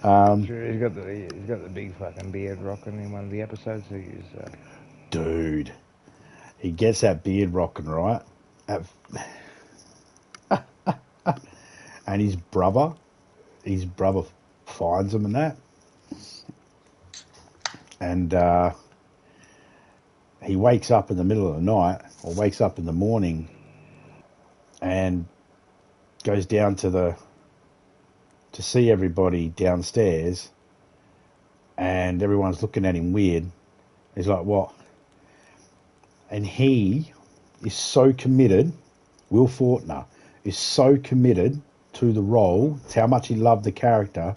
Sure, he's got the big fucking beard rocking in one of the episodes. So he's, Dude, he gets that beard rocking right. And his brother finds him and that. And he wakes up in the middle of the night, or wakes up in the morning, and goes down to see everybody downstairs, and everyone's looking at him weird. He's like, what? And he is so committed, Will Fortner is so committed to the role, it's how much he loved the character.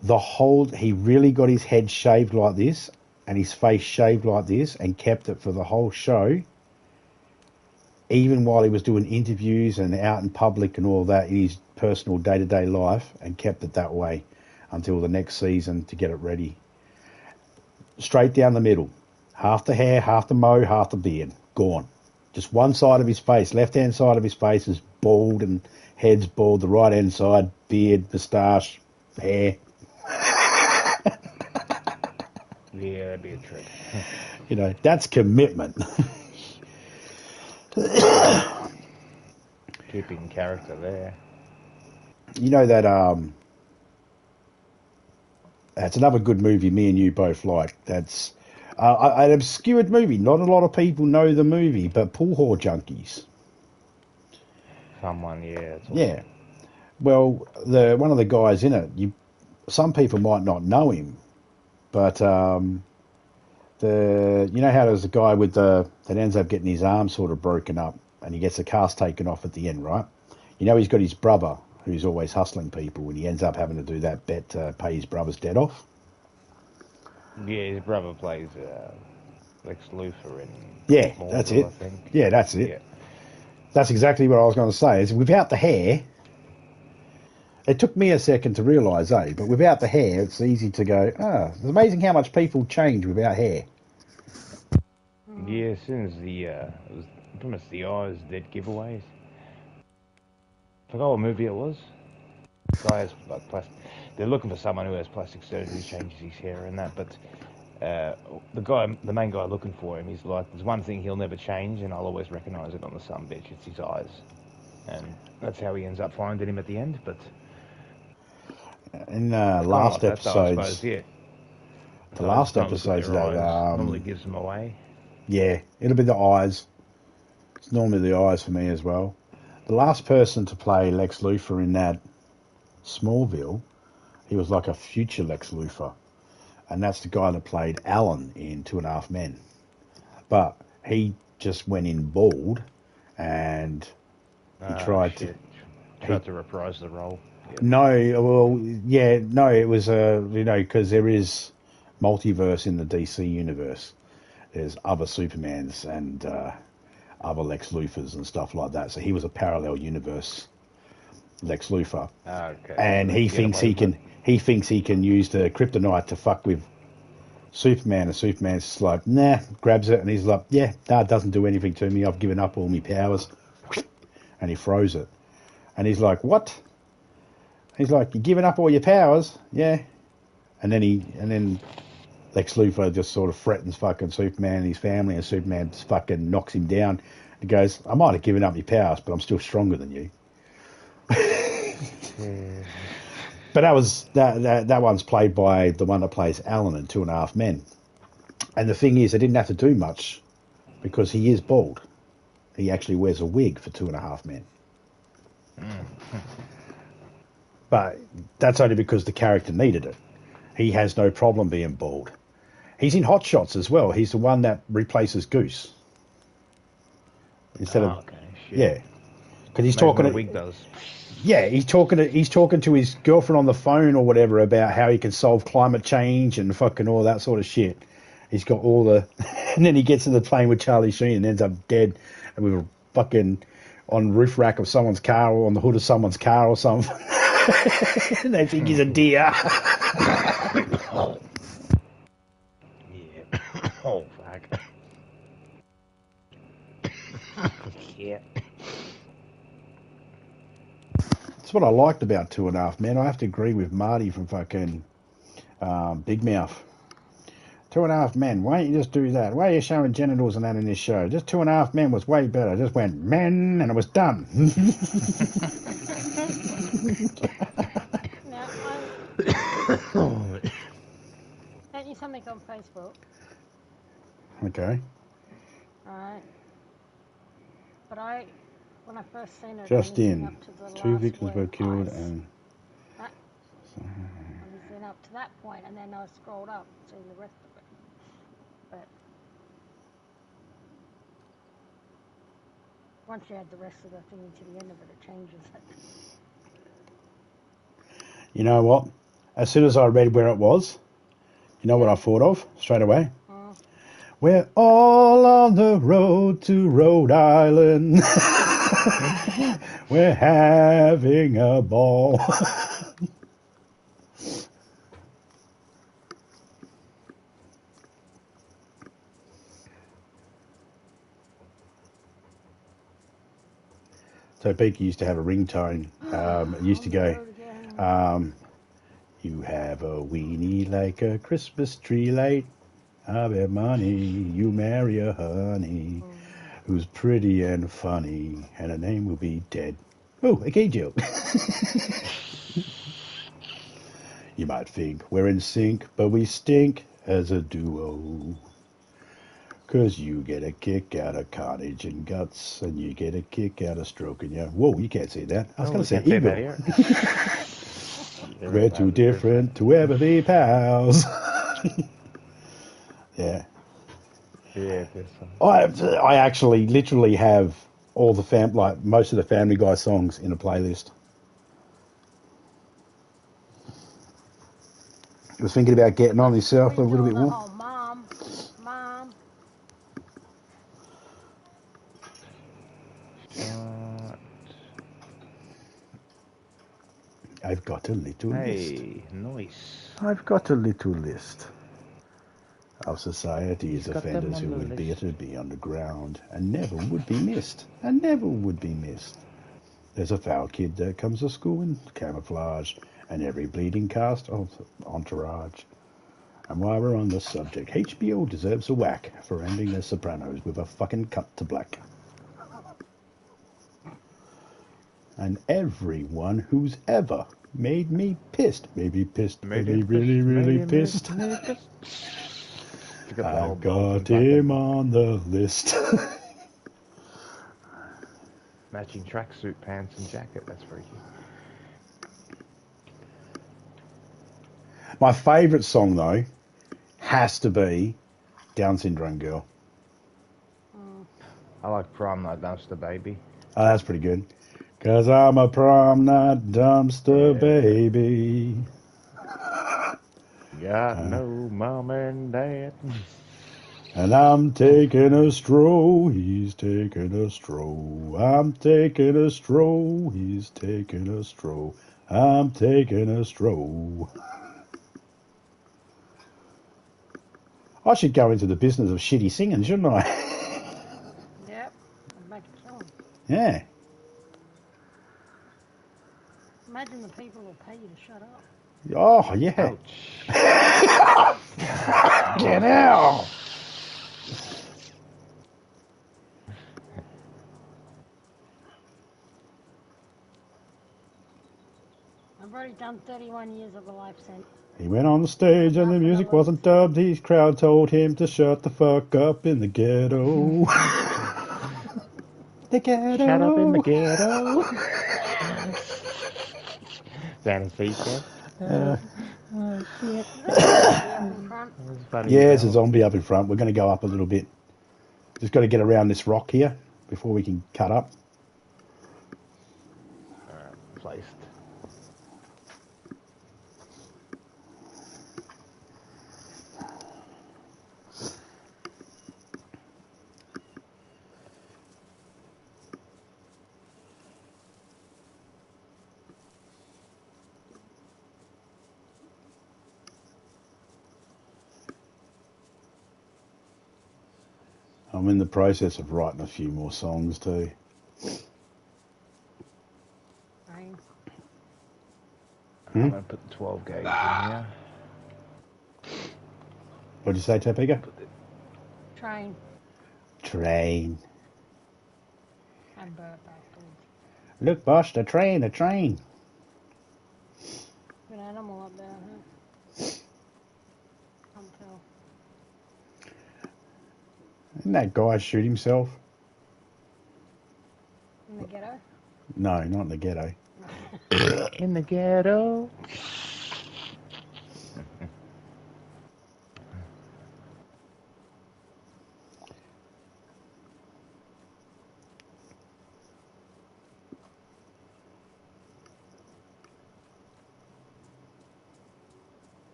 He really got his head shaved like this and his face shaved like this and kept it for the whole show, even while he was doing interviews and out in public and all that in his personal day-to-day life, and kept it that way until the next season to get it ready. Straight down the middle. Half the hair, half the mo, half the beard. Gone. Just one side of his face, left-hand side of his face is bald and head's bald. The right-hand side, beard, moustache, hair. be a trick. You know, that's commitment. Keeping character there. You know that that's another good movie me and you both like. That's an obscured movie. Not a lot of people know the movie, but Pool Hall Junkies. Someone, yeah. It's awesome. Yeah. Well, one of the guys in it, some people might not know him, but you know how there's a guy that ends up getting his arm sort of broken up, and he gets the cast taken off at the end, right? You know he's got his brother who's always hustling people, and he ends up having to do that bet to pay his brother's debt off. Yeah, his brother plays Lex Luthor in Yeah, Smallville, that's it. I think. Yeah, that's it. Yeah. That's exactly what I was going to say. Is without the hair, it took me a second to realise, but without the hair, it's easy to go, it's amazing how much people change without hair. Yeah, as soon as it was pretty much the eyes dead giveaways. I forgot what movie it was. The guy has like they're looking for someone who has plastic surgery, changes his hair and that, but the main guy looking for him, he's like, there's one thing he'll never change, and I'll always recognise it on the sumbitch. It's his eyes, and that's how he ends up finding him at the end. But in last like episodes, that, I suppose, yeah. the last episodes that normally gives them away. Yeah, it'll be the eyes. It's normally the eyes for me as well. The last person to play Lex Luthor in that Smallville, he was like a future Lex Luthor, and that's the guy that played Alan in 2.5 Men. But he just went in bald, and he tried to reprise the role. Yep. No, well, yeah, no, it was because there is multiverse in the DC universe. There's other Supermans and other Lex Luthors and stuff like that. So he was a parallel universe Lex Luthor, Okay. and he thinks he can use the kryptonite to fuck with Superman, and Superman's like, nah, grabs it, and he's like, yeah, no, it doesn't do anything to me. I've given up all my powers, and he throws it, and he's like, what? He's like, you're giving up all your powers, yeah, and then Lex Luthor just sort of threatens fucking Superman and his family, and Superman just fucking knocks him down. He goes, I might have given up my powers, but I'm still stronger than you. But that one's played by the one that plays Alan in 2.5 Men. And the thing is, they didn't have to do much because he is bald. He actually wears a wig for 2.5 Men. But that's only because the character needed it. He has no problem being bald. He's in Hot Shots as well. He's the one that replaces Goose. Instead of yeah, because he's talking. What a wig does. Yeah, he's talking to his girlfriend on the phone or whatever about how he can solve climate change and fucking all that sort of shit. He's got all the, and then he gets in the plane with Charlie Sheen and ends up dead and with a fucking on roof rack of someone's car or on the hood of someone's car or something. And they think he's a deer. Yeah. Oh fuck. Yeah. That's what I liked about 2.5 Men. I have to agree with Marty from fucking Big Mouth. 2.5 Men. Why don't you just do that? Why are you showing genitals and that in this show? Just 2.5 Men was way better. Just went men and it was done. Now, I sent you something on Facebook. Okay. Alright. But when I first seen it, Just in. up to the 2 last victims were word, killed ice. and... I was in up to that point, and then I scrolled up, seeing the rest of it. But once you add the rest of the thing to the end of it, it changes it. You know what? As soon as I read where it was, you know what I thought of straight away? We're all on the road to Rhode Island. We're having a ball. So Beaky used to have a ringtone. It used to go, you have a weenie like a Christmas tree light. I bet money you marry a honey who's pretty and funny, and her name will be Ted. Oh, a gay joke. You might think we're in sync, but we stink as a duo. 'Cause you get a kick out of carnage and guts, and you get a kick out of stroking you. Whoa, you can't say that. I was going to say say ego. That We're too different to ever be pals. Yeah. Yeah, there's some. I actually literally have all the like most of the Family Guy songs in a playlist. I was thinking about getting on myself a little bit more. Oh, mom. Right. I've got a little list. Hey, nice. I've got a little list of society's He's got them offenders on who the would list. better be underground and never would be missed. And never would be missed. There's a foul kid that comes to school in camouflage and every bleeding cast of entourage. And while we're on the subject, HBO deserves a whack for ending The Sopranos with a fucking cut to black. And everyone who's ever made me pissed, maybe pissed, maybe really pissed. I've got him on the list. Matching tracksuit pants and jacket, that's freaky. My favourite song, though, has to be Down Syndrome Girl. I like Prom Night Dumpster Baby. Oh, that's pretty good. 'Cause I'm a prom night dumpster baby. Got no mom and dad. And I'm taking a stroll, he's taking a stroll. I'm taking a stroll, he's taking a stroll. I'm taking a stroll. I should go into the business of shitty singing, shouldn't I? Yep. I'd make a killing. Yeah. Imagine the people will pay you to shut up. Oh, yeah. Ouch. Get out. I've already done 31 years of a life sentence. He went on the stage and the music wasn't dubbed. His crowd told him to shut the fuck up in the ghetto. The ghetto. Shut up in the ghetto. Anesthesia. Oh, shit. Yeah, there's a zombie up in front. We're going to go up a little bit. Just got to get around this rock here before we can cut up. Alright, placed. I'm in the process of writing a few more songs too. Rain. I'm going to put the 12 gauge in here. What'd you say, Topeka? Train. Train. And burp afterwards. Look, boss, the train, the train. Good animal up there, huh? Can't tell. Didn't that guy shoot himself? In the ghetto? No, not in the ghetto. In the ghetto.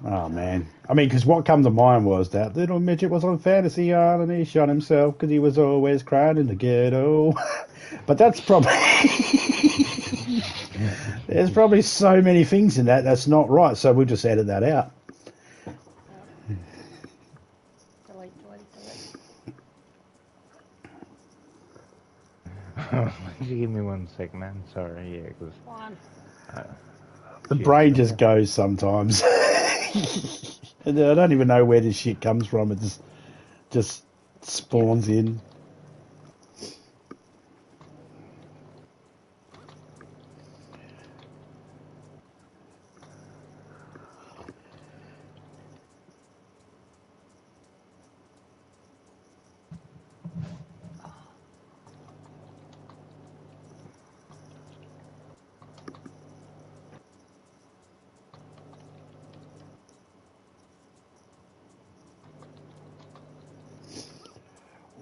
Oh, man. I mean, because what come to mind was that little midget was on Fantasy Island and he shot himself because he was always crying in the ghetto. But that's probably... There's probably so many things in that that's not right, so we'll just edit that out. Delete. Could you give me 1 sec, man? Sorry, yeah, because... One. The brain just goes sometimes. And I don't even know where this shit comes from. It just spawns in.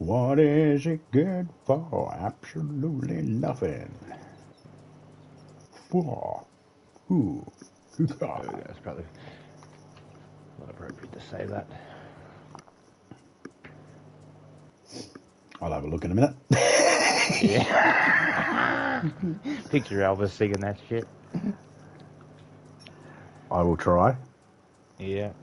What is it good for? Absolutely nothing. For who? Oh, that's probably not appropriate to say that. I'll have a look in a minute. Yeah. Picture Elvis singing that shit. I will try. Yeah.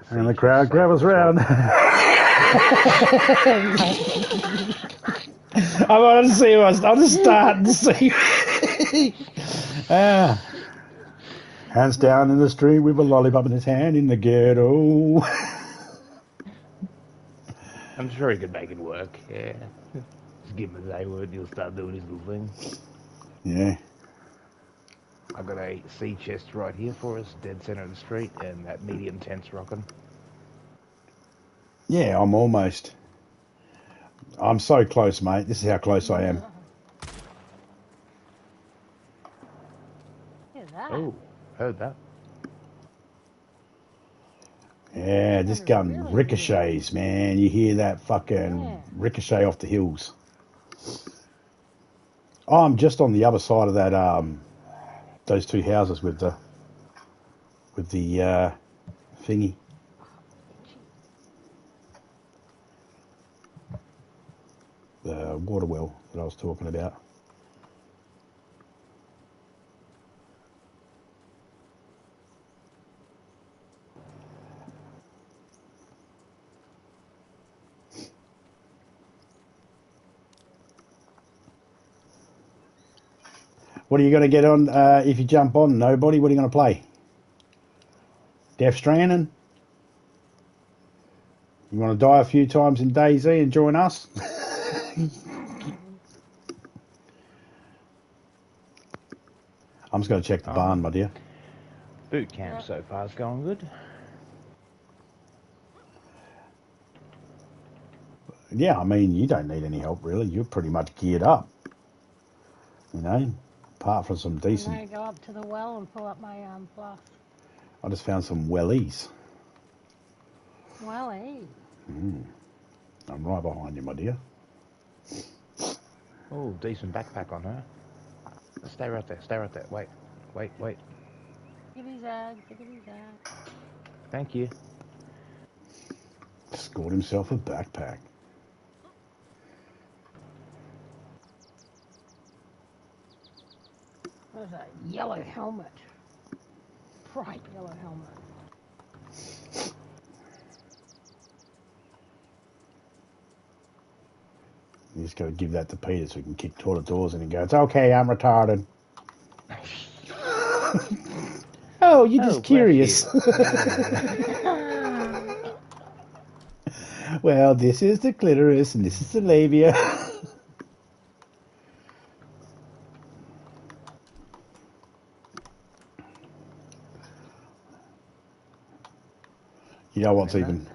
And the crowd gathers round. I want to see what's. I'll just start and see. Hands down in the street with a lollipop in his hand in the ghetto. I'm sure he could make it work. Yeah. Just give him a day word, he'll start doing his little thing. Yeah. I've got a sea chest right here for us, dead center of the street, and that medium tent's rocking. Yeah, I'm so close, mate. This is how close I am. Look at that. Oh, heard that. Yeah, this gun ricochets, man. You hear that fucking ricochet off the hills. Oh, I'm just on the other side of that, those two houses with the thingy. The water well that I was talking about. What are you going to get on if you jump on? Nobody? What are you going to play? Death Stranding? You want to die a few times in DayZ and join us? I'm just going to check the barn, my dear. Boot camp so far is going good. Yeah, I mean, you don't need any help, really. You're pretty much geared up. You know, apart from some decent... I'm going to go up to the well and pull up my flask. I just found some wellies. Welly. I'm right behind you, my dear. Oh, decent backpack on her. Stay right there, stay right there. Wait. Tickety zag, tickety zag. Thank you. Scored himself a backpack. There's a yellow helmet. Bright yellow helmet. You just got to give that to Peter so he can kick toilet doors in and go, it's okay, I'm retarded. Oh, you're just curious. Well, this is the clitoris and this is the labia. You know what's even...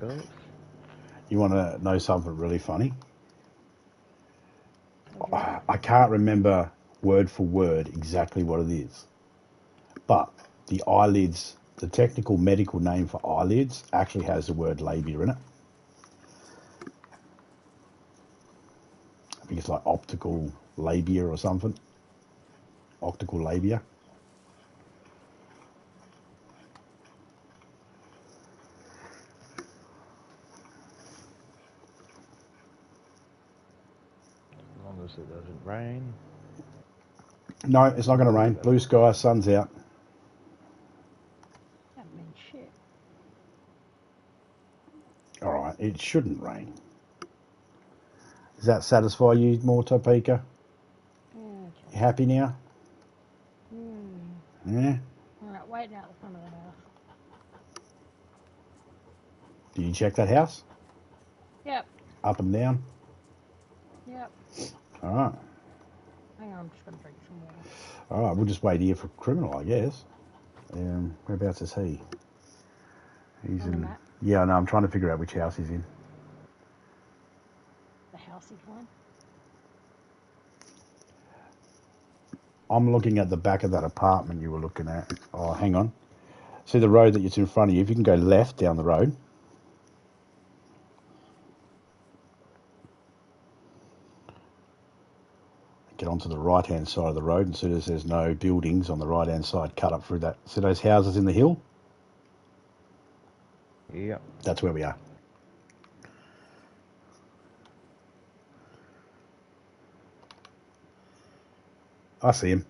You want to know something really funny? I can't remember word for word exactly what it is. But the eyelids, the technical medical name for eyelids actually has the word labia in it. I think it's like optical labia or something. Optical labia. As long as it doesn't rain. No, it's not going to rain. Blue sky, sun's out. That means shit. All right, it shouldn't rain. Does that satisfy you more, Topeka? Yeah, You happy now? Yeah? Alright, waiting out the front of the house. Did you check that house? Yep. Up and down? Yep. Alright. Hang on, I'm just going to drink some water. Alright, we'll just wait here for criminal, I guess. Whereabouts is he? He's On the in... map? Yeah, no, I'm trying to figure out which house he's in. The housey one? I'm looking at the back of that apartment you were looking at. Oh, hang on. See the road that's in front of you? If you can go left down the road. Get onto the right-hand side of the road, and soon as there's no buildings on the right-hand side, cut up through that. See those houses in the hill? Yeah. That's where we are. I see him.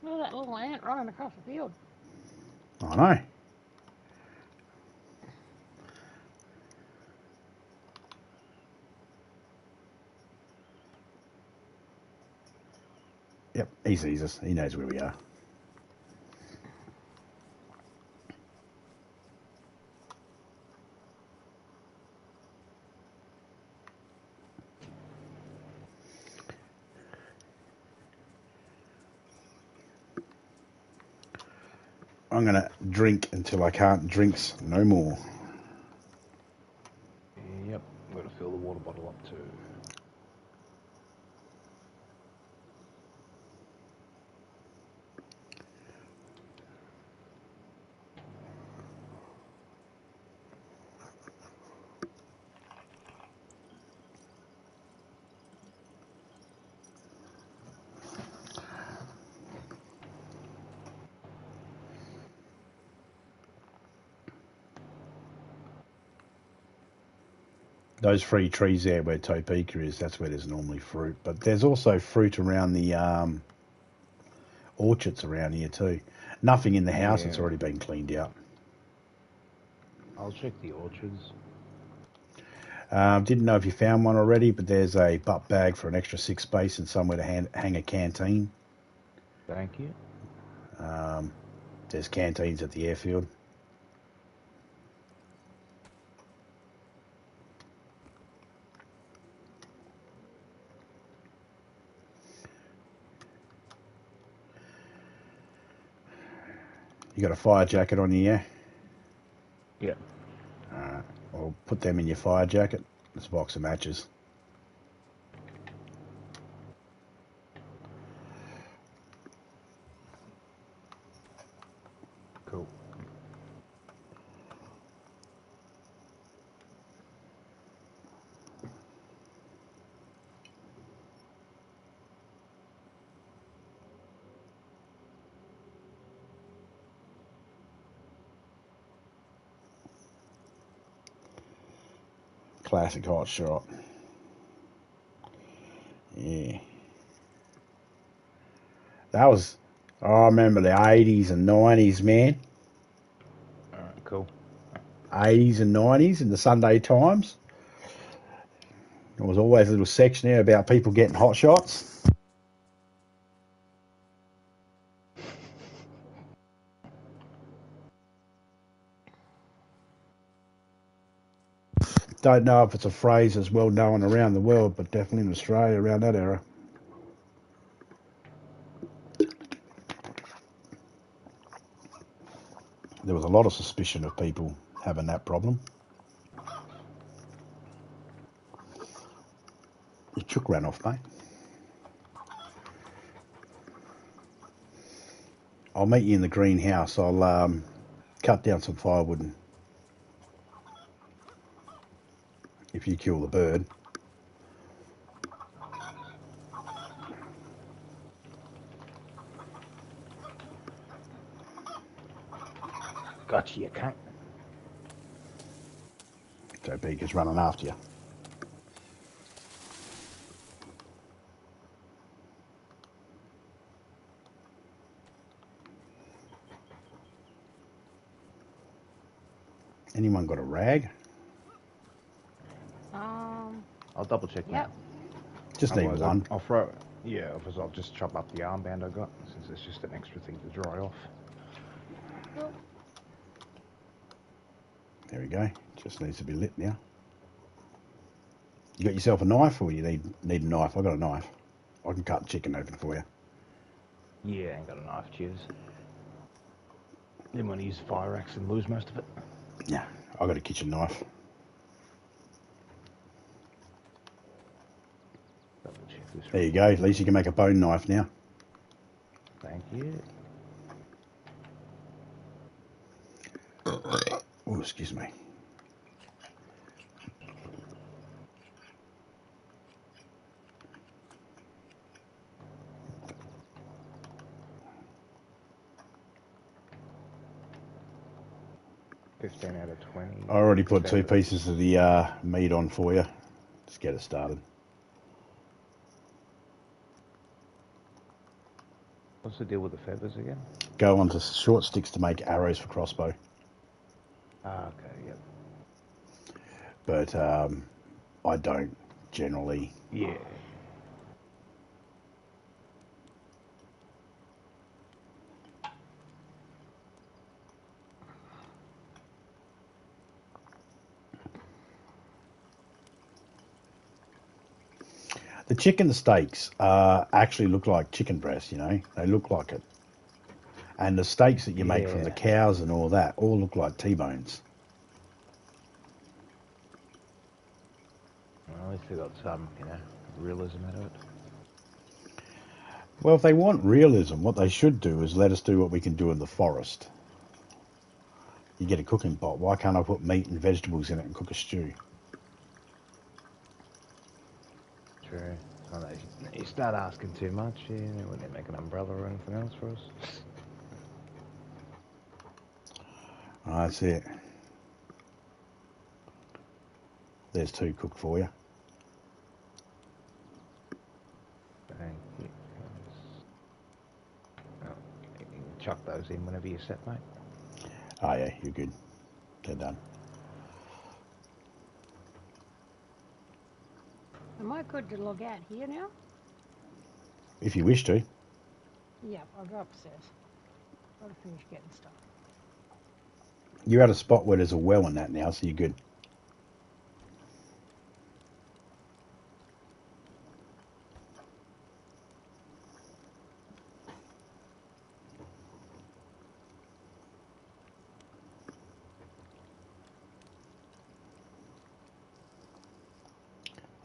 Look at that little ant running across the field. I know. Yep, he sees us. He knows where we are. I'm going to drink until I can't drinks no more. Yep. I'm going to fill the water bottle up too. Those 3 trees there where Topeka is, that's where there's normally fruit. But there's also fruit around the orchards around here too. Nothing in the house. It's Yeah. already been cleaned out. I'll check the orchards. Didn't know if you found one already, but there's a butt bag for an extra 6 space and somewhere to hang a canteen. Thank you. There's canteens at the airfield. You got a fire jacket on you, yeah? Yeah. Alright, well, put them in your fire jacket. There's a box of matches. Cool. Classic hot shot. Yeah. That was, I remember the 80s and 90s, man. Alright, cool. 80s and 90s in the Sunday Times. There was always a little section there about people getting hot shots. Don't know if it's a phrase that's well known around the world, but definitely in Australia around that era. There was a lot of suspicion of people having that problem. Your chook ran off, mate. I'll meet you in the greenhouse. I'll cut down some firewood and if you kill the bird. Gotcha, you cunt. Topeka's running after you. Anyone got a rag? I'll double check Yep. now. Just need Otherwise, one. I'll throw it. Yeah, otherwise I'll just chop up the armband I got, since it's just an extra thing to dry off. Cool. There we go. Just needs to be lit now. You got yourself a knife, or you need a knife? I got a knife. I can cut chicken open for you. Yeah, ain't got a knife, cheers. Didn't want to use a fire axe and lose most of it. Yeah, I got a kitchen knife. Double check this. There you go. At least you can make a bone knife now. Thank you. Oh, excuse me. $15 out of 20. I already put 2 Standard. pieces of the meat on for you. Just get it started. What's the deal with the feathers again? Go on to short sticks to make arrows for crossbow. Ah, okay, yep. But I don't generally. Yeah. The chicken steaks actually look like chicken breasts, you know. They look like it. And the steaks that you make from the Yeah. cows and all that all look like T-bones. Well, at least they got some, realism out of it. Well, if they want realism, what they should do is let us do what we can do in the forest. You get a cooking pot. Why can't I put meat and vegetables in it and cook a stew? True. Well, you start asking too much, when they make an umbrella or anything else for us. That's it. There's 2 cooked for you. Thank you. Well, you can chuck those in whenever you're set, mate. Oh, yeah, you're good. They're done. Am I good to log out here now? If you wish to. Yep, I'll go upstairs. Gotta finish getting stuff. You're at a spot where there's a well in that now, so you're good.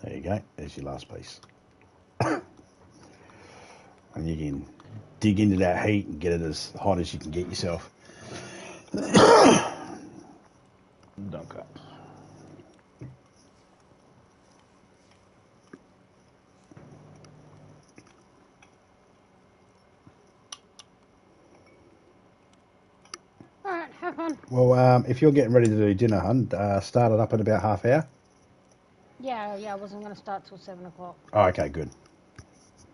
There you go. There's your last piece. And you can dig into that heat and get it as hot as you can get yourself. Dunker. Alright, have fun. Well, if you're getting ready to do dinner, hun, start it up in about half hour. Yeah, I wasn't going to start till 7 o'clock. Oh, okay, good.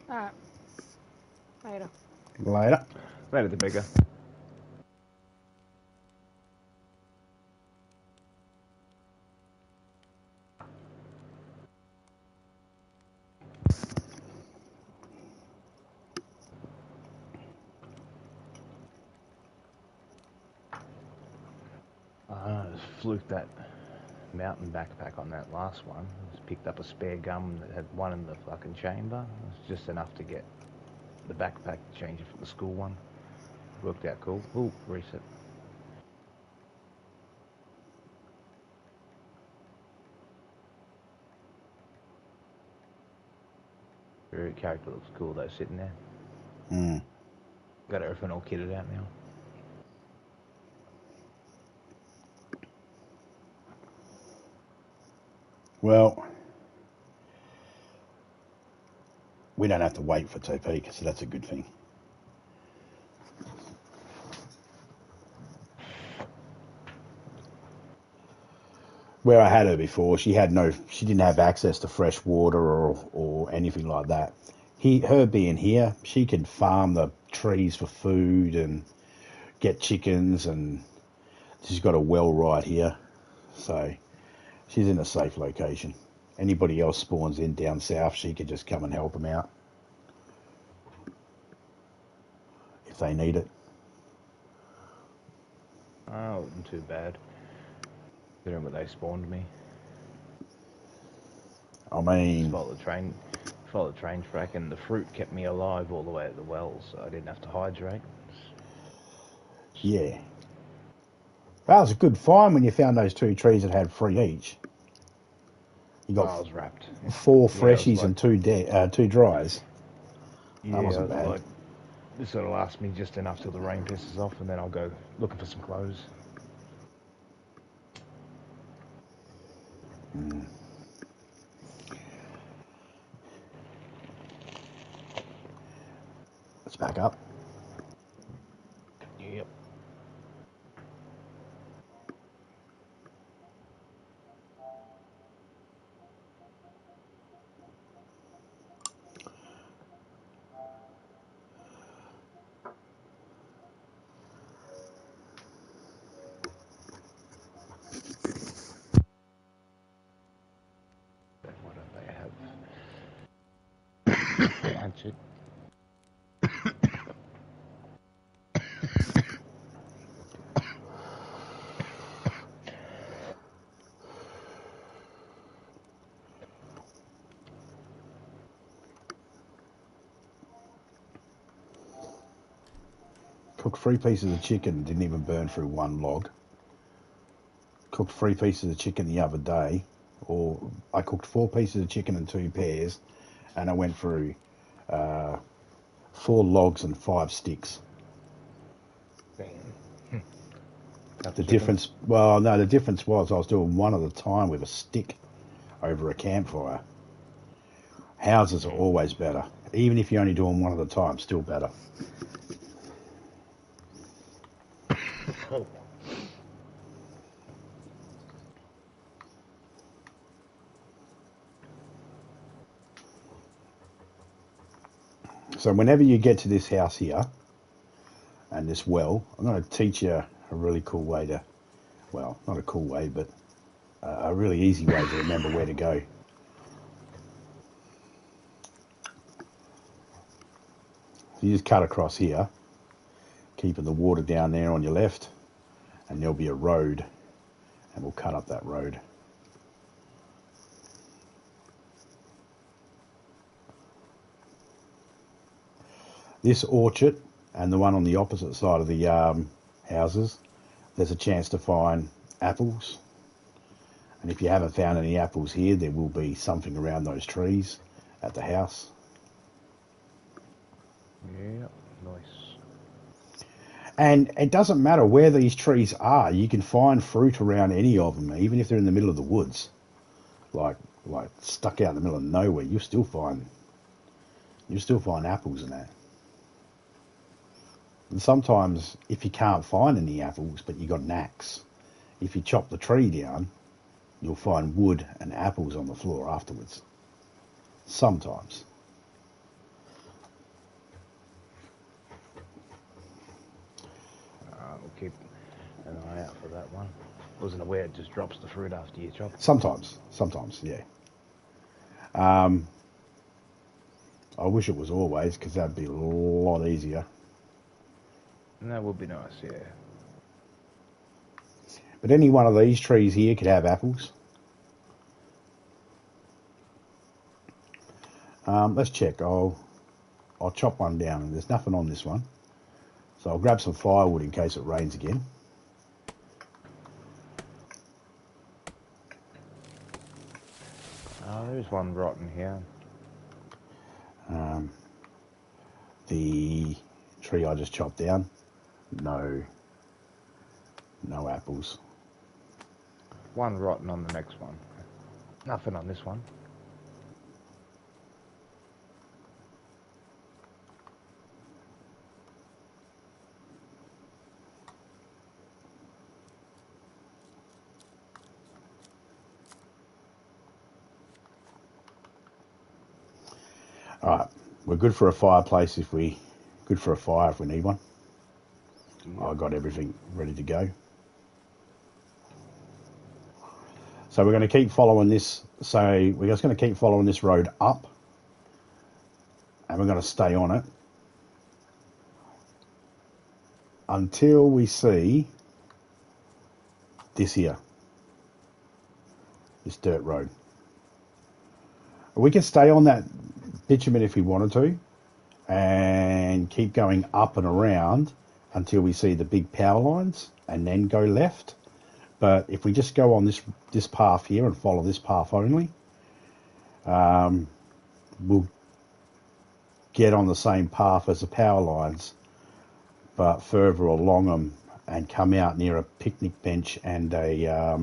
Alright. Later. Later. Later, the bigger. I just fluked that mountain backpack on that last one. Just picked up a spare gum that had one in the fucking chamber. It was just enough to get the backpack to change it from the school one. Worked out cool. Ooh, reset. Your character looks cool though, sitting there. Mm. Got everything all kitted out now. Well, we don't have to wait for TP, so that's a good thing. Where I had her before, she didn't have access to fresh water or anything like that. Her being here, she can farm the trees for food and get chickens, and she's got a well right here. So she's in a safe location. Anybody else spawns in down south, she could just come and help them out if they need it. Oh, wasn't too bad. Considering where they spawned me. I mean, Followed the train track, and the fruit kept me alive all the way at the wells, so I didn't have to hydrate. yeah. That was a good find when you found those 2 trees that had 3 each. You got I was wrapped. 4 Yeah, it was freshies like, and 2 dries. yeah, That wasn't it was bad. like, this sort of lasts me just enough till the rain pisses off, and then I'll go looking for some clothes. Let's back up. Yep. What do they have? Hatchet. Cooked 3 pieces of chicken, didn't even burn through 1 log. Cooked 3 pieces of chicken the other day, or I cooked 4 pieces of chicken and 2 pairs, and I went through 4 logs and 5 sticks. Damn. The difference, well, no, the difference was I was doing one at a time with a stick over a campfire. Houses are always better. Even if you're only doing one at a time, still better. Oh. So whenever you get to this house here and this well, I'm going to teach you a really cool way to, well, not a cool way, but a really easy way to remember where to go. So you just cut across here, keeping the water down there on your left, and there'll be a road, and we'll cut up that road. This orchard and the one on the opposite side of the houses, there's a chance to find apples. And if you haven't found any apples here, there will be something around those trees at the house. Yeah, nice. And it doesn't matter where these trees are, you can find fruit around any of them, even if they're in the middle of the woods. Like stuck out in the middle of nowhere, you'll still find apples in that. And sometimes if you can't find any apples but you got an axe, if you chop the tree down, you'll find wood and apples on the floor afterwards. Sometimes. We'll keep an eye out for that one. Wasn't aware it just drops the fruit after you chop. Sometimes, yeah. I wish it was always, because that'd be a lot easier. And that would be nice, yeah. But any one of these trees here could have apples. Let's check. I'll chop one down, and there's nothing on this one. So I'll grab some firewood in case it rains again. There's one rotten here. The tree I just chopped down, no apples. One rotten on the next one. Nothing on this one. All right, we're good for a fireplace if we need one. Yeah. I got everything ready to go. So we're going to keep following this. So we're just going to keep following this road up, and we're going to stay on it until we see this here, this dirt road. We can stay on that bitumen if we wanted to, and keep going up and around until we see the big power lines, and then go left. But if we just go on this path here and follow this path only, we'll get on the same path as the power lines, but further along them, and come out near a picnic bench and a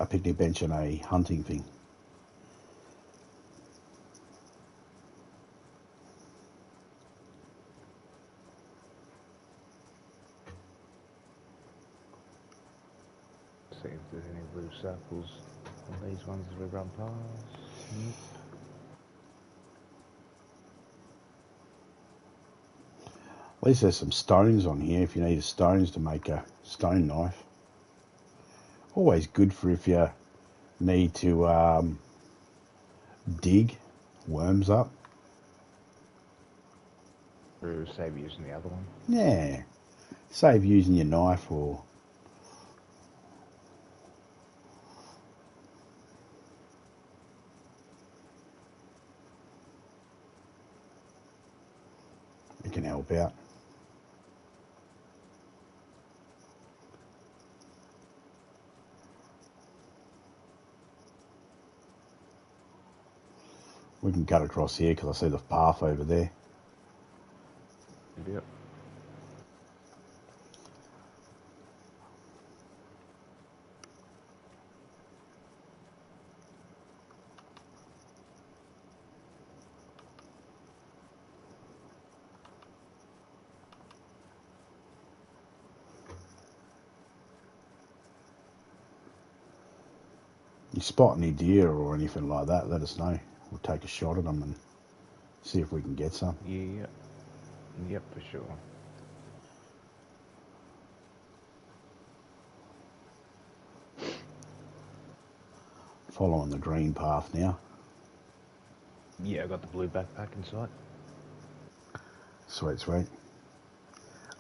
picnic bench and a hunting thing. See if there's any blue circles on these ones as we run past. Nope. At least there's some stones on here if you need stones to make a stone knife. Always good for if you need to dig worms up. Or save using the other one. Yeah, save using your knife or... it can help out. We can cut across here because I see the path over there. Yep. You spot any deer or anything like that, let us know. We'll take a shot at them and see if we can get some. Yep. Yep, for sure. Following the green path now. Yeah, I got the blue backpack in sight. Sweet, sweet.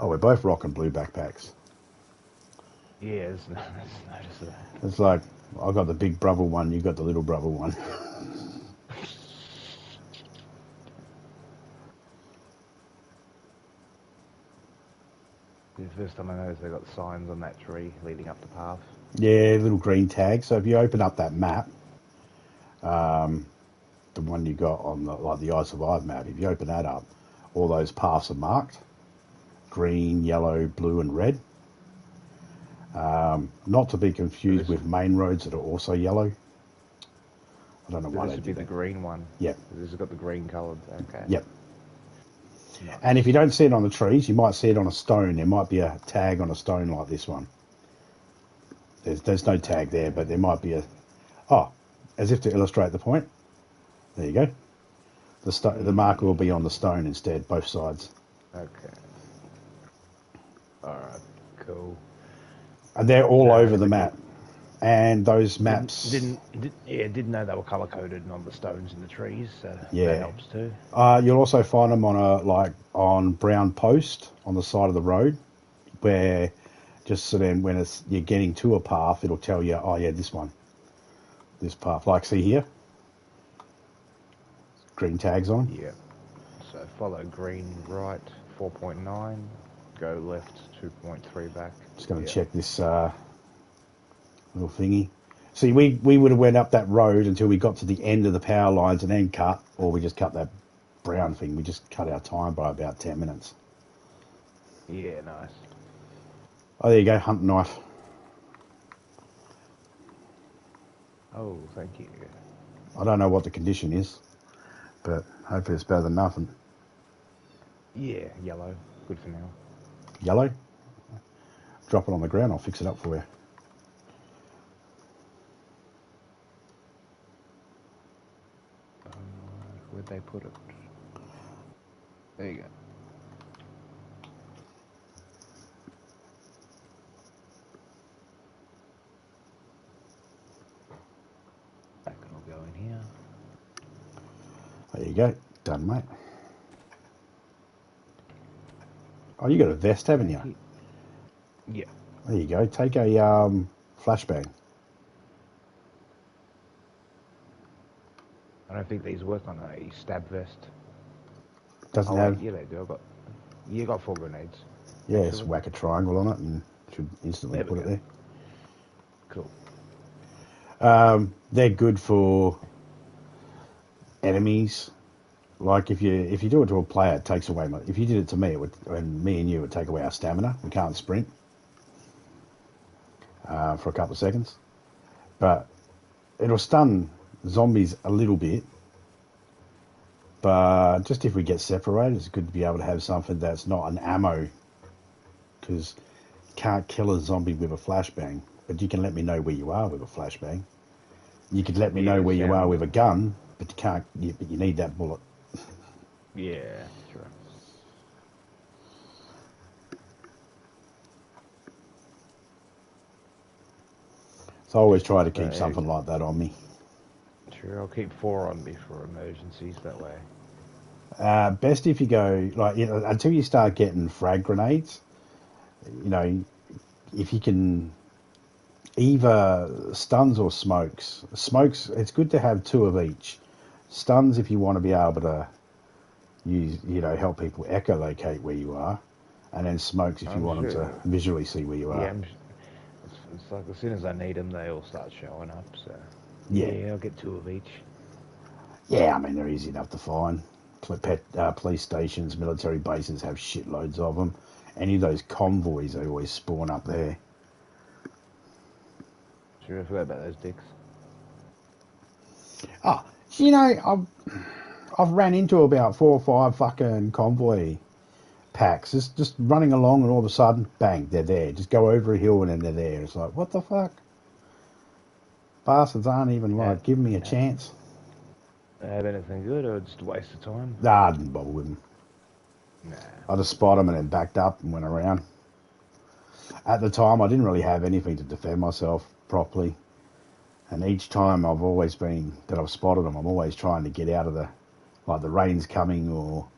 Oh, we're both rocking blue backpacks. Yeah, there's notice of that. It's like, I got the big brother one, you got the little brother one. The first time I noticed they got signs on that tree leading up the path. Yeah, little green tag. So if you open up that map, the one you got on the I Survive map, if you open that up, all those paths are marked. Green, yellow, blue and red. Not to be confused with main roads that are also yellow. I don't know why This they would be did the that. green one. Yep. This has got the green coloured. Okay. Yep. Nice. And if you don't see it on the trees, you might see it on a stone. There might be a tag on a stone like this one. There's no tag there, but there might be a... Oh, as if to illustrate the point. There you go. The marker will be on the stone instead, both sides. Okay. Alright, cool. And they're all over the map. And those maps... Didn't know they were colour coded on the stones in the trees, so Yeah. that helps too. You'll also find them on brown post on the side of the road, where just so then when you're getting to a path, it'll tell you, oh yeah, this path. Like see here, green tags on. Yeah. So follow green right 4.9, go left 2.3 back. Just going to check this little thingy. See, we would have went up that road until we got to the end of the power lines and then cut, or we just cut that brown thing. We just cut our time by about 10 minutes. Yeah, nice. Oh, there you go, hunting knife. Oh, thank you. I don't know what the condition is, but hopefully it's better than nothing. Yeah, yellow. Good for now. Yellow? Drop it on the ground, I'll fix it up for you. Where'd they put it? There you go. you go. Done, mate. Oh, you got a vest, haven't you? Yeah. There you go. Take a flashbang. I don't think these work on a stab vest. Doesn't Oh, have. wait, yeah, they do. You got 4 grenades. Yeah, just Actually. whack a triangle on it and should instantly There we put it go. there. Cool. They're good for enemies. Like if you do it to a player, it takes away. If you did it to me, and me and you, it would take away our stamina. We can't sprint for a couple of seconds, but it'll stun zombies a little bit. But just if we get separated, it's good to be able to have something that's not an ammo, because you can't kill a zombie with a flashbang. But you can let me know where you are with a flashbang. You could let me know where you are with a gun, but you can't. But you need that bullet. Yeah, sure. So I always try to keep something like that on me. Sure, I'll keep 4 on me for emergencies that way. Best if you go until you start getting frag grenades. If you can either stuns or smokes. Smokes, it's good to have 2 of each. Stuns if you want to be able to use, help people echolocate where you are, and then smokes if you want them to visually see where you are. Yeah, it's like as soon as I need them, they all start showing up. So yeah, I'll get 2 of each. Yeah, I mean they're easy enough to find. Police stations, military bases have shitloads of them. Any of those convoys, they always spawn up there. Sure, I forgot about those dicks. Oh, I've ran into about 4 or 5 fucking convoy packs, just running along, and all of a sudden, bang, they're there. Just go over a hill and then they're there. It's like, what the fuck? Bastards aren't even giving me a chance. Have anything good or just a waste of time? Nah, I didn't bother with them. Nah. I just spotted them and then backed up and went around. At the time, I didn't really have anything to defend myself properly. And each time I've spotted them, I'm always trying to get out of the rain's coming, or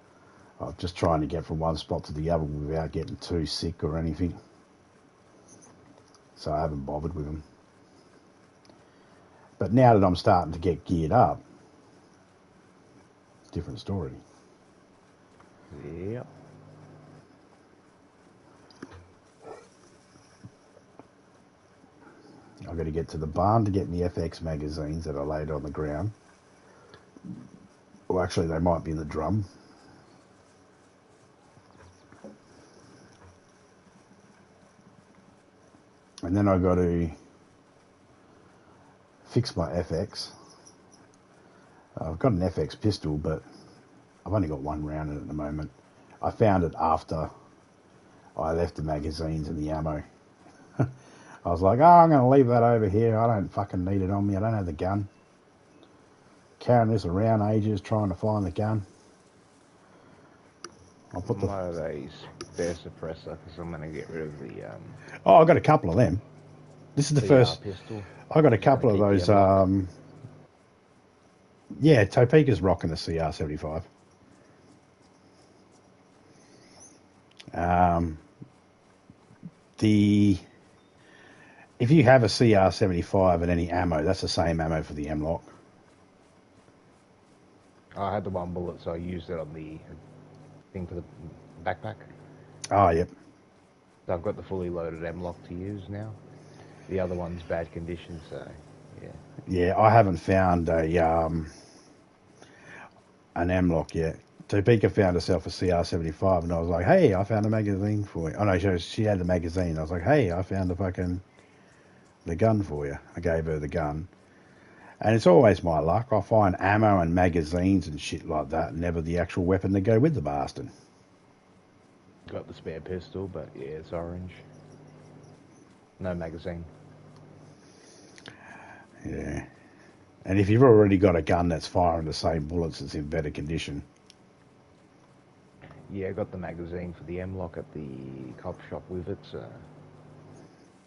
I'm just trying to get from one spot to the other without getting too sick or anything. So I haven't bothered with them. But now that I'm starting to get geared up, it's a different story. Yep. I've got to get to the barn to get the FX magazines that I laid on the ground. Well, actually, they might be in the drum. And then I've got to fix my FX. I've got an FX pistol, but I've only got 1 round in it at the moment. I found it after I left the magazines and the ammo. I was like, I'm going to leave that over here. I don't fucking need it on me. I don't have the gun. Carrying this around ages trying to find the gun. I'll put One of these spare suppressor because I'm going to get rid of the... Oh, I got a couple of them. This is the first... pistol. I got a couple of those... Yeah, Topeka's rocking the CR75. If you have a CR75 and any ammo, that's the same ammo for the M-Lock. I had the 1 bullet, so I used it on the thing for the backpack. Oh, yep. So I've got the fully loaded M-Lock to use now. The other one's bad condition, so yeah. Yeah, I haven't found an M-Lock yet. Topeka found herself a CR75, and I was like, hey, I found a magazine for you. Oh, no, she had the magazine. I was like, hey, I found the gun for you. I gave her the gun. And it's always my luck. I find ammo and magazines and shit like that, never the actual weapon to go with the bastard. Got the spare pistol, but yeah, it's orange. No magazine. Yeah. And if you've already got a gun that's firing the same bullets, it's in better condition. Yeah, I got the magazine for the M-Lock at the cop shop with it, so...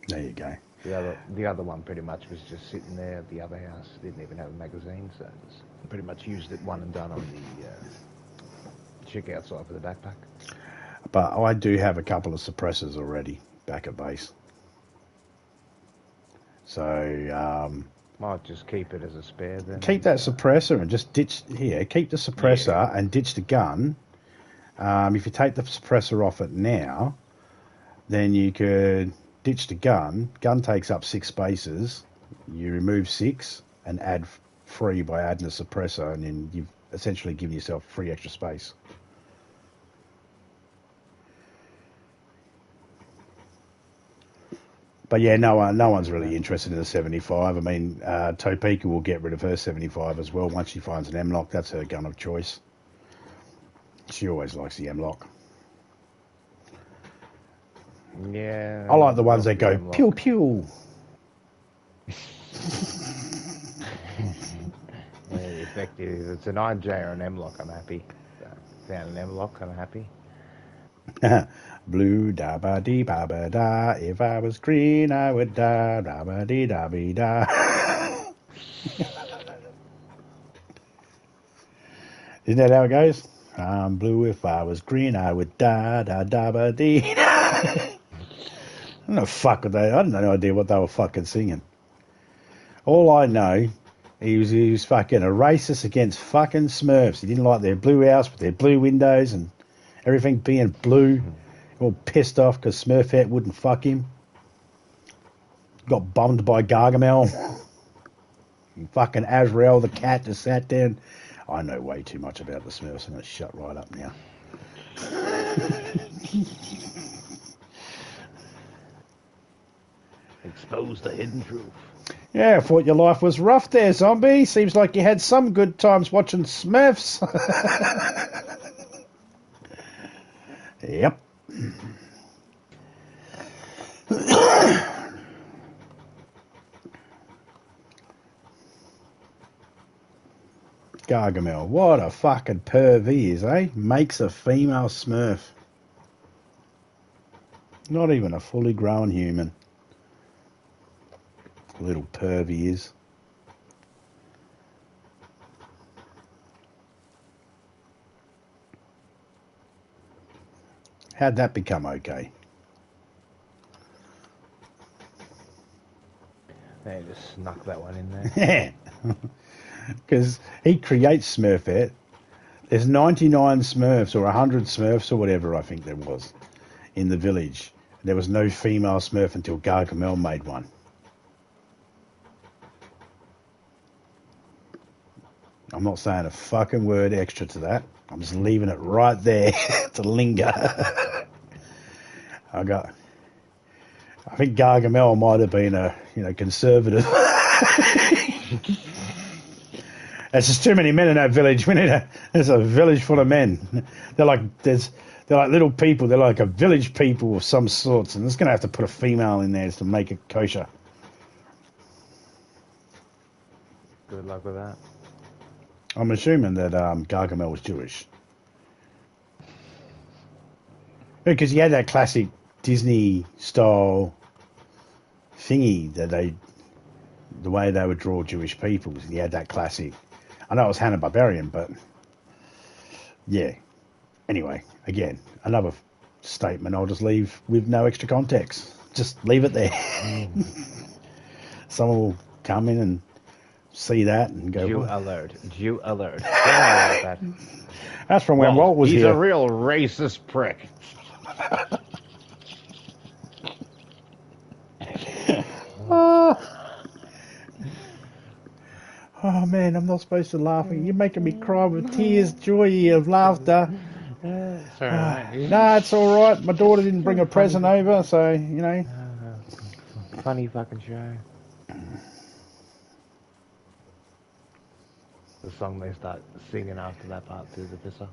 There you go. The other one pretty much was just sitting there at the other house. Didn't even have a magazine, so just Pretty much used it one and done on the checkout side for the backpack. But I do have a couple of suppressors already back at base. So Might just keep it as a spare then. keep that suppressor and just ditch here. Keep the suppressor and ditch the gun. If you take the suppressor off it now, then you could ditch the gun. Gun takes up 6 spaces. You remove 6 and add 3 by adding a suppressor, and then you've essentially given yourself 3 extra space. But yeah, no one's really interested in the 75. I mean, Topeka will get rid of her 75 as well once she finds an M-lock. That's her gun of choice. She always likes the M-lock. Yeah. I like the ones that go pew pew. Yeah, effective. If it's an 9J or an M-lock, I'm happy. Found an M-lock, I'm happy. Blue da ba dee ba ba da. If I was green, I would da da ba dee da be da. Isn't that how it goes? I'm blue. If I was green, I would da da da ba dee. I don't know fuck what they. I had no idea what they were fucking singing. All I know, he was fucking a racist against fucking Smurfs. He didn't like their blue house with their blue windows and everything being blue. All pissed off because Smurfette wouldn't fuck him. Got bummed by Gargamel. Fucking Azrael the cat just sat down. I know way too much about the Smurfs. I'm going to shut right up now. Expose the hidden truth. Yeah, I thought your life was rough there, zombie. Seems like you had some good times watching Smurfs. Yep. Gargamel, what a fucking perv he is, eh? Makes a female Smurf. Not even a fully grown human. Little perv he is. How'd that become okay? They just snuck that one in there. Yeah. Because he creates Smurfette. There's 99 Smurfs or 100 Smurfs or whatever I think there was in the village. There was no female Smurf until Gargamel made one. I'm not saying a fucking word extra to that. I'm just leaving it right there to linger. I think Gargamel might have been a conservative. There's just too many men in that village. There's a village full of men. They're like little people. They're like a village people of some sorts, and it's going to have to put a female in there to make it kosher. Good luck with that. I'm assuming that Gargamel was Jewish. Because he had that classic Disney style thingy the way they would draw Jewish people. He had that classic. I know it was Hanna-Barbarian, but yeah. Anyway, again, another statement I'll just leave with no extra context. Just leave it there. Someone will come in and see that and go, Jew alert. Jew alert. Don't worry about that. That's from when Walt was he's here. He's a real racist prick. Oh man, I'm not supposed to laugh. You're making me cry with tears, joy of laughter. Sorry, no, it's all right. My daughter didn't bring a present over, so you know. Funny fucking show. The song they start singing after that part too, the pisser.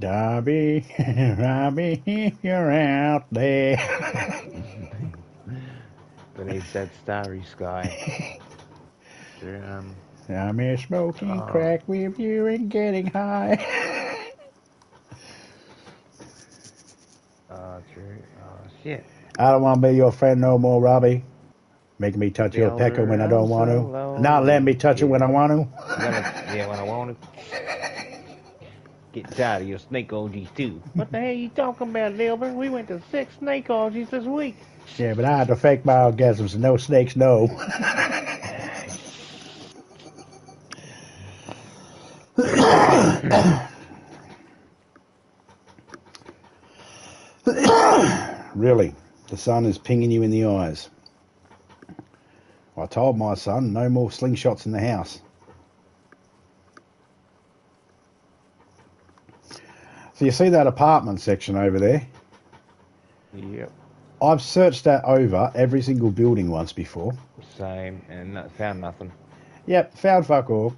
Darby, Robbie, if you're out there. Beneath that starry sky. I'm here smoking crack with you and getting high. Oh, true. Oh, shit. I don't want to be your friend no more, Robbie. Making me touch The your pecker when I don't want to. older Not letting me touch it when I want to. When I want to. Get tired of your snake orgies too. What the hell are you talking about, Dilbert? We went to 6 snake orgies this week. Yeah, but I had to fake my orgasms. No snakes, no. Really, the sun is pinging you in the eyes. I told my son no more slingshots in the house. So you see that apartment section over there? Yep. I've searched that over every single building once before. Same, and found nothing. Yep, found fuck all.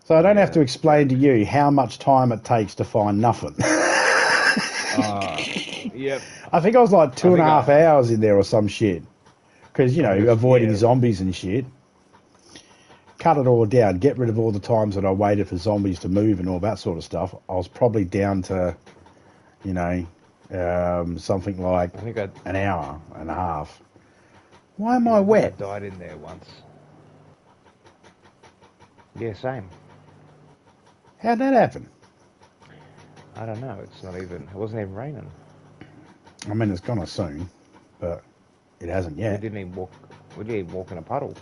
So I don't have to explain to you how much time it takes to find nothing. Yep. I think I was like 2.5 hours in there or some shit. Because, you know, avoiding zombies and shit. Cut it all down, get rid of all the times that I waited for zombies to move and all that sort of stuff. I was probably down to, you know, something like an hour and a half. Why am I wet? I died in there once. Yeah, same. How'd that happen? I don't know. It wasn't even raining. I mean, it's gonna soon, but it hasn't yet. We didn't even walk in a puddle.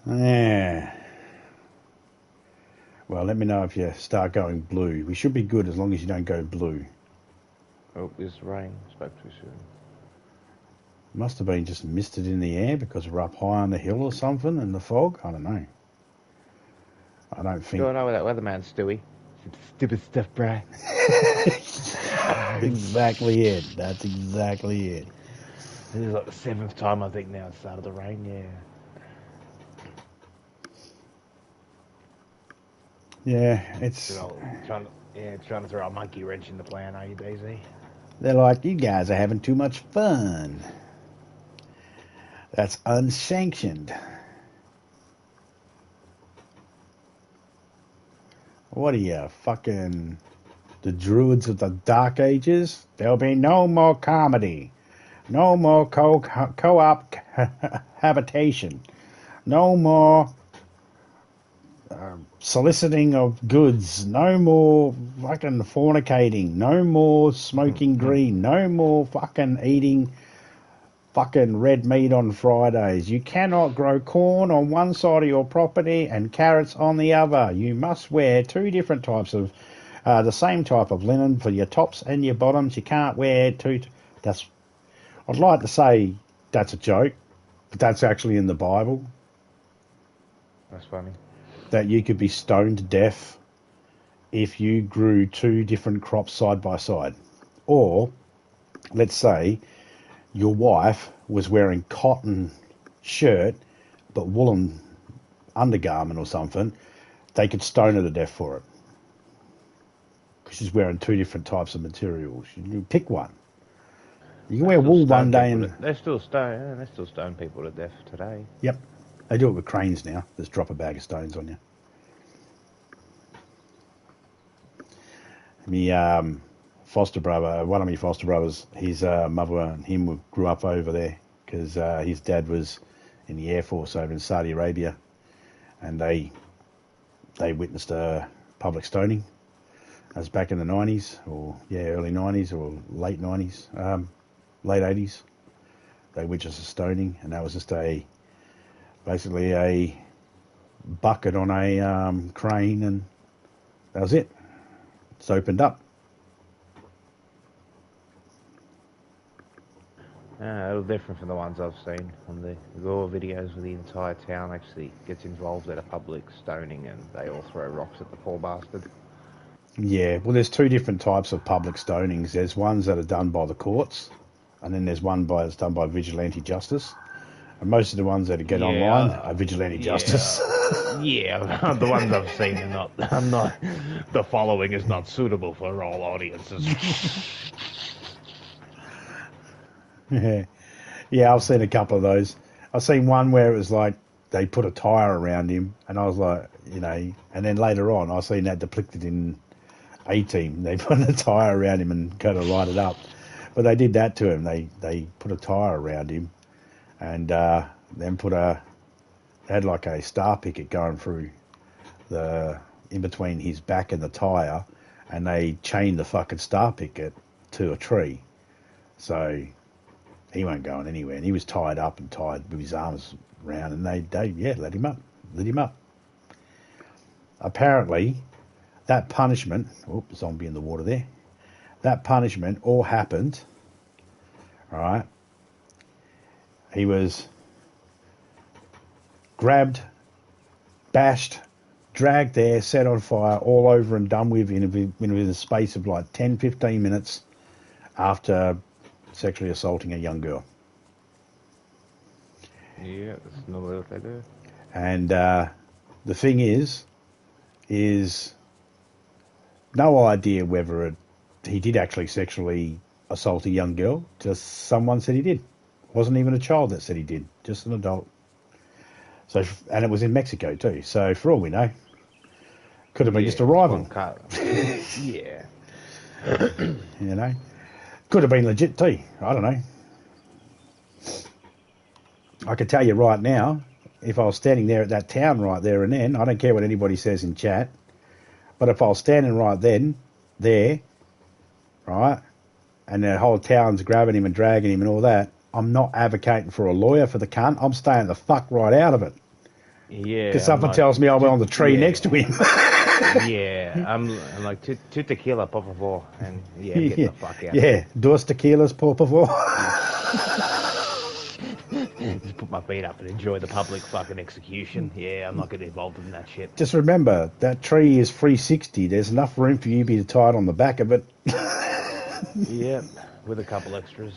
Yeah. Well, let me know if you start going blue. We should be good as long as you don't go blue. Oh, this rain. Spoke too soon. Must have been just misted in the air because we're up high on the hill or something in the fog. I don't know. I don't think. Do I know where that weatherman, Stewie? Stupid stuff, bruh. Exactly it. That's exactly it. This is like the 7th time I think now it started to rain, yeah. Yeah, it's trying to throw a monkey wrench in the plan, are you, DayZ? They're like, you guys are having too much fun. That's unsanctioned. What are you, fucking the druids of the Dark Ages? There'll be no more comedy. No more co-op habitation. No more soliciting of goods. No more fucking fornicating. No more smoking green. No more fucking eating fucking red meat on Fridays. You cannot grow corn on one side of your property and carrots on the other. You must wear 2 different types of the same type of linen for your tops and your bottoms. You can't wear 2. I'd like to say that's a joke, but that's actually in the Bible. That's funny. That you could be stoned to death if you grew 2 different crops side by side. Or, let's say, your wife was wearing cotton shirt but woolen undergarment or something, they could stone her to death for it. Because she's wearing 2 different types of materials. You pick one. You can wear wool one day and... They still stone people to death today. Yep. They do it with cranes now. Just drop a bag of stones on you. Me, foster brother, one of my foster brothers, his mother and him grew up over there because his dad was in the Air Force over in Saudi Arabia, and they witnessed a public stoning. That was back in the 90s, or early 90s or late 90s, late 80s. They witnessed a stoning, and that was just basically a bucket on a crane, and that was it. It's opened up. A little different from the ones I've seen on the raw videos where the entire town actually gets involved at a public stoning and they all throw rocks at the poor bastard. Yeah, well, there's 2 different types of public stonings. There's ones that are done by the courts, and then there's one that's done by vigilante justice. And most of the ones that get online are vigilante justice. Yeah, the ones I've seen are not. The following is not suitable for all audiences. Yeah, I've seen a couple of those. I've seen one where it was like they put a tyre around him, and I was like, you know, and then later on I've seen that depicted in A-Team. They put a tyre around him and kind of light it up. But they did that to him. They put a tyre around him, and then had like a star picket going through in between his back and the tyre, and they chained the fucking star picket to a tree, so he wasn't going anywhere. And he was tied up and tied with his arms round, and they let him up. Apparently, that punishment. Oh, zombie in the water there. That punishment all happened. Right. He was grabbed, bashed, dragged there, set on fire, all over and done with in a space of like 10, 15 minutes after sexually assaulting a young girl. Yeah, that's normally what they do. And the thing is no idea whether he did actually sexually assault a young girl. Just someone said he did. Wasn't even a child that said he did, just an adult. So, and it was in Mexico too. So for all we know, could have been just a rival. Yeah. You know, could have been legit too. I don't know. I can tell you right now, if I was standing there at that town right there and then, I don't care what anybody says in chat, but if I was standing right then, there, right, and the whole town's grabbing him and dragging him and all that, I'm not advocating for a lawyer for the cunt. I'm staying the fuck right out of it. Yeah. Because someone tells me I went on the tree next to him. Yeah, I'm like, two tequila, por favor. And yeah, I'm getting the fuck out. Yeah, dos tequilas, por favor. Just put my feet up and enjoy the public fucking execution. Yeah, I'm not getting involved in that shit. Just remember, that tree is 360. There's enough room for you to be tied on the back of it. Yeah, with a couple extras.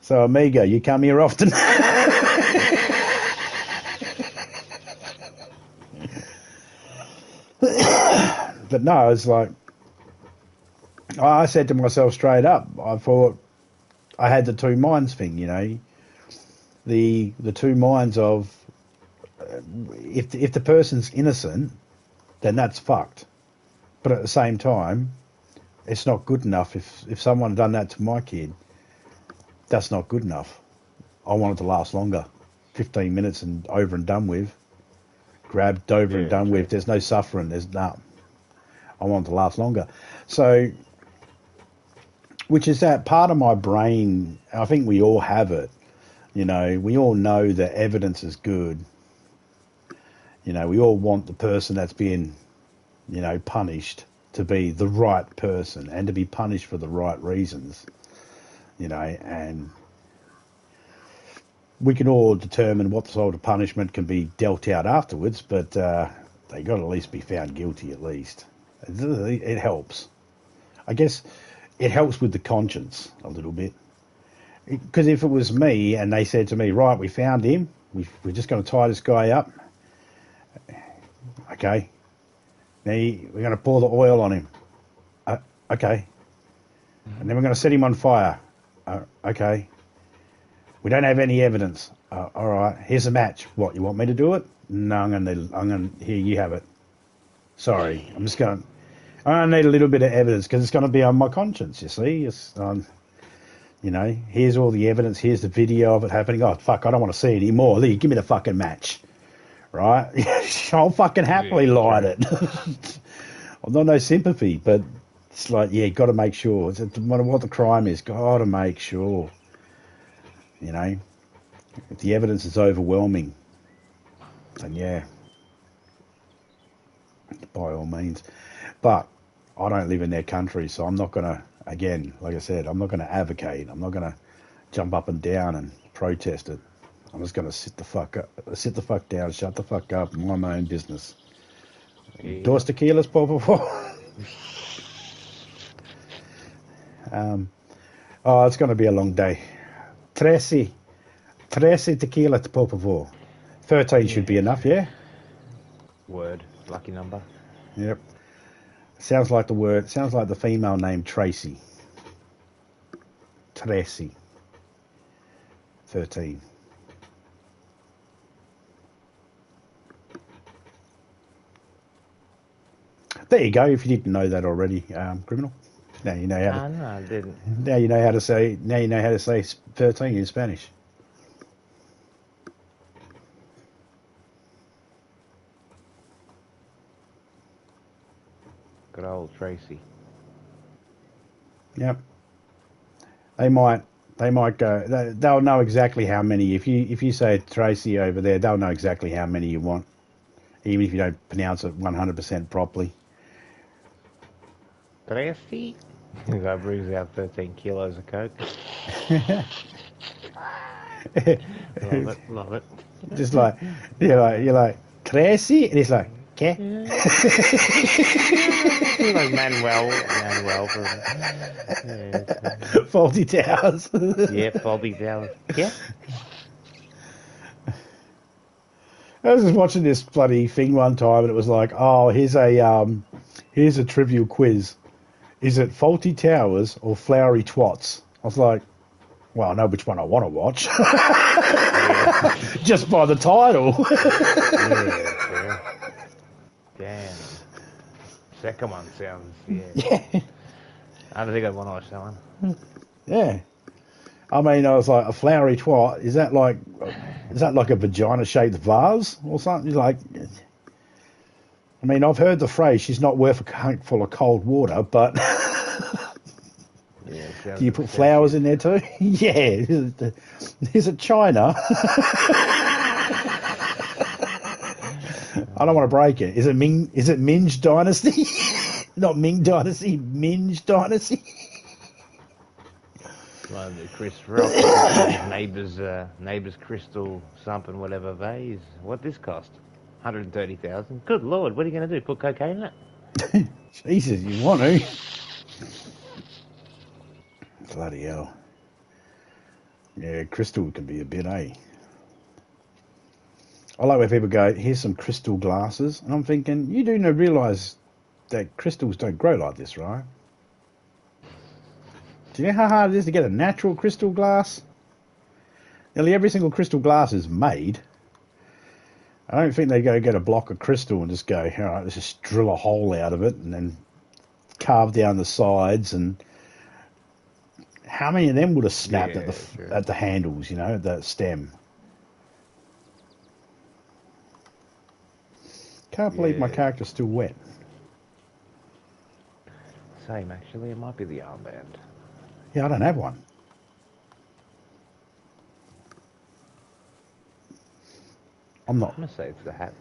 So, amigo, you come here often? But no, it's like, I said to myself straight up, I thought I had the two minds thing, you know, the two minds of, if the person's innocent, then that's fucked. But at the same time, it's not good enough. If someone had done that to my kid, that's not good enough. I want it to last longer. 15 minutes and over and done with. Grabbed, over and done with. There's no suffering. There's no. I want it to last longer. So, which is that part of my brain, I think we all have it. You know, we all know that evidence is good. You know, we all want the person that's being, you know, punished to be the right person and to be punished for the right reasons. You know, and we can all determine what sort of punishment can be dealt out afterwards, but they got to at least be found guilty at least. It helps. I guess it helps with the conscience a little bit. Because if it was me and they said to me, right, we found him, we're just going to tie this guy up. Okay. Now we're going to pour the oil on him. Okay. And then we're going to set him on fire. Okay. We don't have any evidence. All right. Here's a match. What, you want me to do it? No, I'm going to, here, you have it. Sorry. I'm going to need a little bit of evidence because it's going to be on my conscience, you see. It's, you know, here's all the evidence. Here's the video of it happening. Oh, fuck, I don't want to see it anymore. Lee, give me the fucking match. Right? I'll fucking happily light it. I've got no sympathy, but it's like, yeah, got to make sure. No matter what the crime is, got to make sure. You know, if the evidence is overwhelming, then yeah, by all means. But I don't live in their country, so I'm not going to, again, like I said, I'm not going to advocate. I'm not going to jump up and down and protest it. I'm just going to sit the fuck down, shut the fuck up, and mind my own business. Yeah. Dos tequilas, por favor. Oh, it's going to be a long day. 13 tequila, por favor. 13 should be enough, yeah? Word. Lucky number. Yep. Sounds like the female name Tracy. Tracy. 13. There you go, if you didn't know that already, criminal. Now you know how to. No, I didn't. Now you know how to say. Now you know how to say 13 in Spanish. Good old Tracy. Yep. They might go. They'll know exactly how many. If you say Tracy over there, they'll know exactly how many you want, even if you don't pronounce it 100% properly. Tracy. That brings out 13 kilos of coke. Love it. Just like you're like Tracy, and it's like, ¿qué? Like Manuel from Faulty Towers. yeah, Faulty Towers. Yeah. I was just watching this bloody thing one time, and it was like, oh, here's a trivial quiz. Is it Faulty Towers or Flowery Twats? I was like, well, I know which one I want to watch. Just by the title. Yeah. Damn. Second one sounds, yeah. I don't think I'd want to watch that one. Yeah. I mean, I was like, a flowery twat, is that like a vagina-shaped vase or something? Like, I mean, I've heard the phrase, she's not worth a cunt full of cold water, but Yeah, do you put flowers in there too? Yeah. Is it China? I don't want to break it. Is it Ming Dynasty? Not Ming Dynasty, Ming Dynasty. Like the Chris Rock neighbour's crystal something whatever vase. What this cost? 130,000. Good lord, what are you going to do? Put cocaine in it? Jesus, you want to? Bloody hell. Yeah, crystal can be a bit, eh? I like where people go, here's some crystal glasses. And I'm thinking, you do realise that crystals don't grow like this, right? Do you know how hard it is to get a natural crystal glass? Nearly every single crystal glass is made. I don't think they go get a block of crystal and just go, all right, let's just drill a hole out of it and then carve down the sides. And how many of them would have snapped at the handles, you know, the stem? Can't believe my character's still wet. Same, actually. It might be the armband. Yeah, I don't have one. I'm not. I'm going to say it's the hat.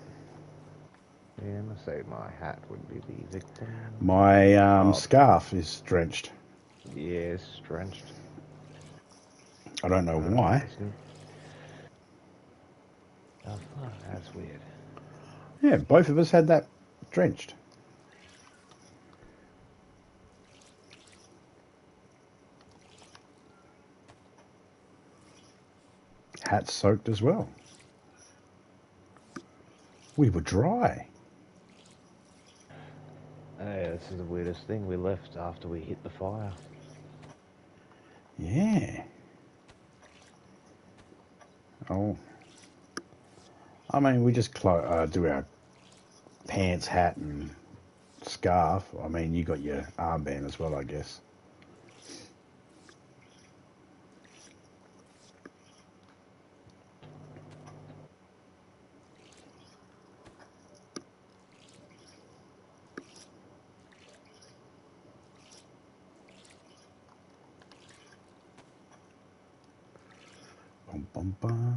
Yeah, I'm going to say my hat would be the victim. My scarf is drenched. Yes, drenched. I don't know why. Oh, that's weird. Yeah, both of us had that drenched. Hat soaked as well. We were dry. This is the weirdest thing. We left after we hit the fire. Yeah. Oh. I mean, we just do our pants, hat, and scarf. I mean, you got your armband as well, I guess. Bum, bum, bum.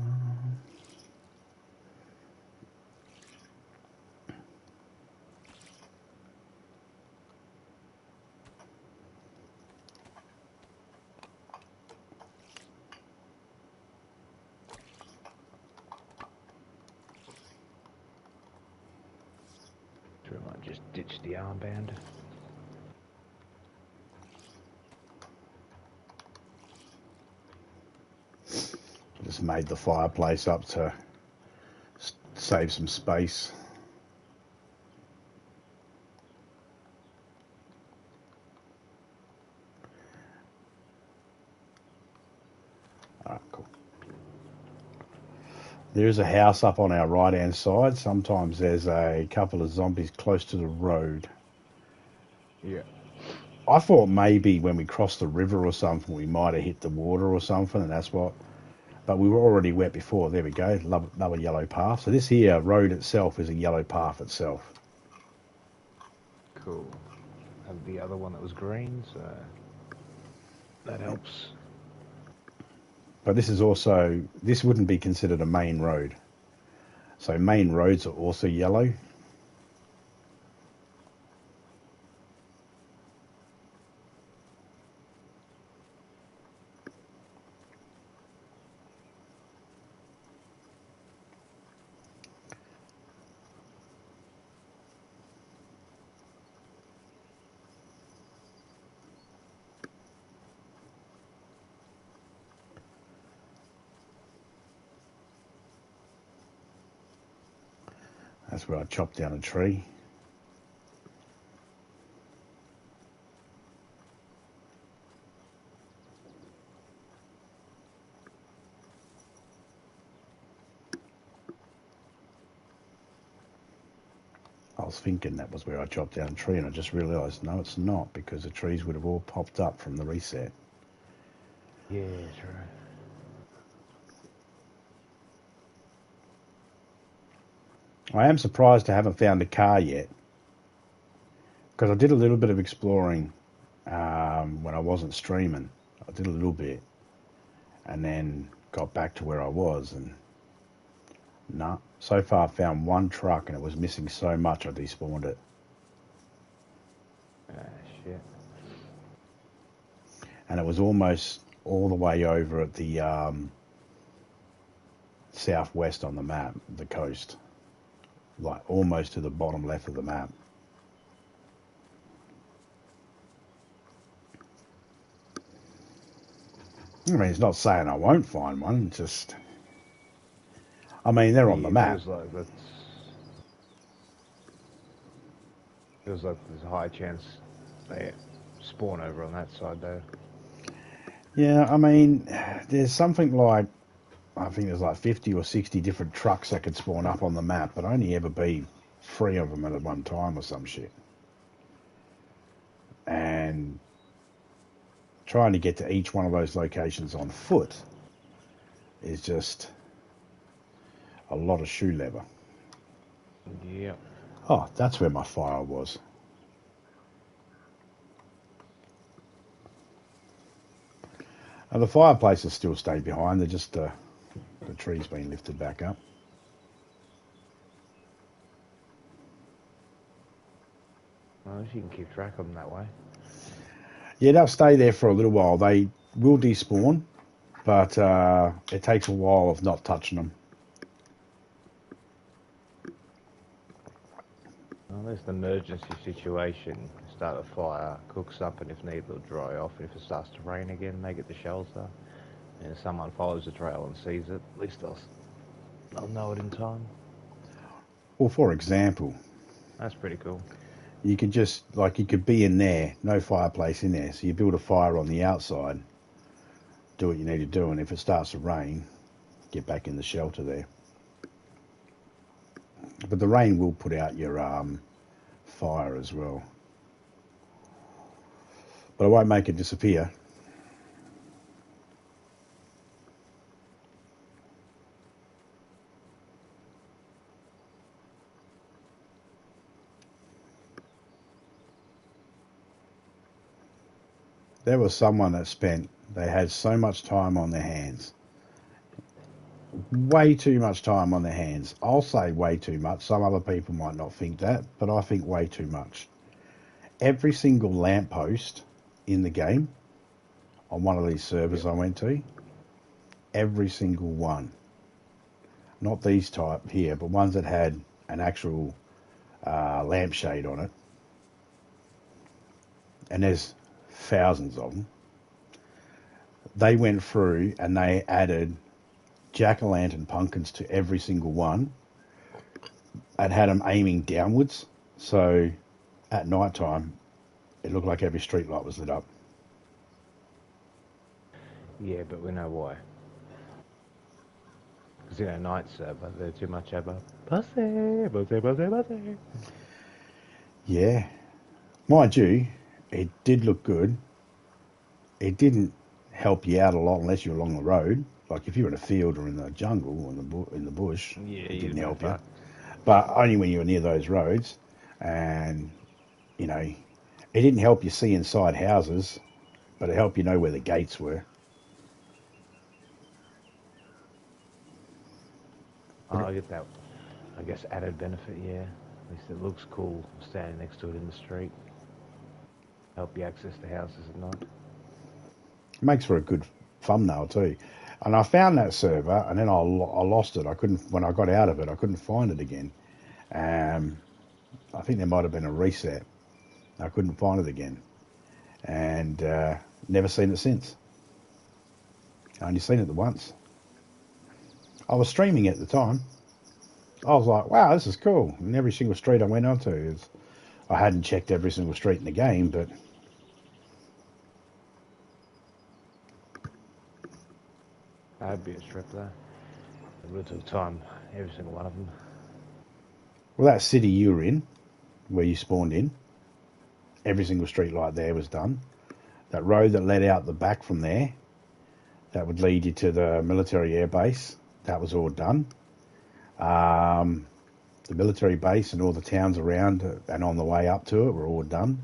I might just ditch the armband. Just made the fireplace up to save some space. Alright, cool. There is a house up on our right-hand side. Sometimes there's a couple of zombies close to the road. Yeah. I thought maybe when we crossed the river or something, we might have hit the water or something, and that's what. But we were already wet before. There we go. Another yellow path. So this here road itself is a yellow path itself. Cool. And the other one that was green, so that helps. But this is also, this wouldn't be considered a main road. So main roads are also yellow. That's where I chopped down a tree. I was thinking that was where I chopped down a tree, and I just realised, no, it's not, because the trees would have all popped up from the reset. Yeah, true. I am surprised I haven't found a car yet, because I did a little bit of exploring when I wasn't streaming. I did a little bit, and then got back to where I was, and nah. So far I found one truck, and it was missing so much I despawned it. Ah, shit. And it was almost all the way over at the southwest on the map, the coast. Like almost to the bottom left of the map. I mean, it's not saying I won't find one, it's just... I mean, they're on the map. Feels like there's a high chance they spawn over on that side, though. Yeah, I mean, there's something like, I think there's like 50 or 60 different trucks that could spawn up on the map, but only ever be 3 of them at one time or some shit. And trying to get to each one of those locations on foot is just a lot of shoe leather. Yep. Oh, that's where my fire was. And the fireplaces still stay behind. They're just the trees being lifted back up. Well, you can keep track of them that way. Yeah, they'll stay there for a little while. They will despawn, but it takes a while of not touching them. Well, there's an emergency situation. Start a fire, cook something if needed, it'll dry off. And if it starts to rain again, they get the shelter. And if someone follows the trail and sees it, at least they'll know it in time. Well, for example, That's pretty cool. you could just, like, you could be in there, no fireplace in there, so you build a fire on the outside, do what you need to do, and if it starts to rain, get back in the shelter there. But the rain will put out your fire as well. But it won't make it disappear. There was someone that they had so much time on their hands. Way too much time on their hands. I'll say way too much. Some other people might not think that, but I think way too much. Every single lamppost in the game, on one of these servers I went to, every single one. Not these type here, but ones that had an actual lampshade on it. And there's thousands of them. They went through and they added jack-o'-lantern pumpkins to every single one and had them aiming downwards. So at night time, it looked like every street light was lit up. Yeah, but we know why. Because in a night server, they're too much of a pussy. Yeah. Mind you, it did look good. It didn't help you out a lot unless you're along the road. Like if you're in a field or in the jungle or in the bush, Yeah, it you didn't know, help you. fuck. But only when you were near those roads, and you know, it didn't help you see inside houses, but it helped you know where the gates were. I get that, I guess, added benefit, yeah. At least it looks cool standing next to it in the street. Help you access the houses at night. It makes for a good thumbnail too. And I found that server, and then I lost it. I couldn't when I got out of it. I couldn't find it again. Um, I think there might have been a reset. I couldn't find it again, and never seen it since. I only seen it once. I was streaming at the time. I was like, wow, this is cool. And every single street I went onto, I hadn't checked every single street in the game, but That'd be a trip though. It would have took time, every single one of them. well, that city you were in, where you spawned in, every single street light there was done. That road that led out the back from there, that would lead you to the military air base, that was all done. The military base and all the towns around and on the way up to it were all done.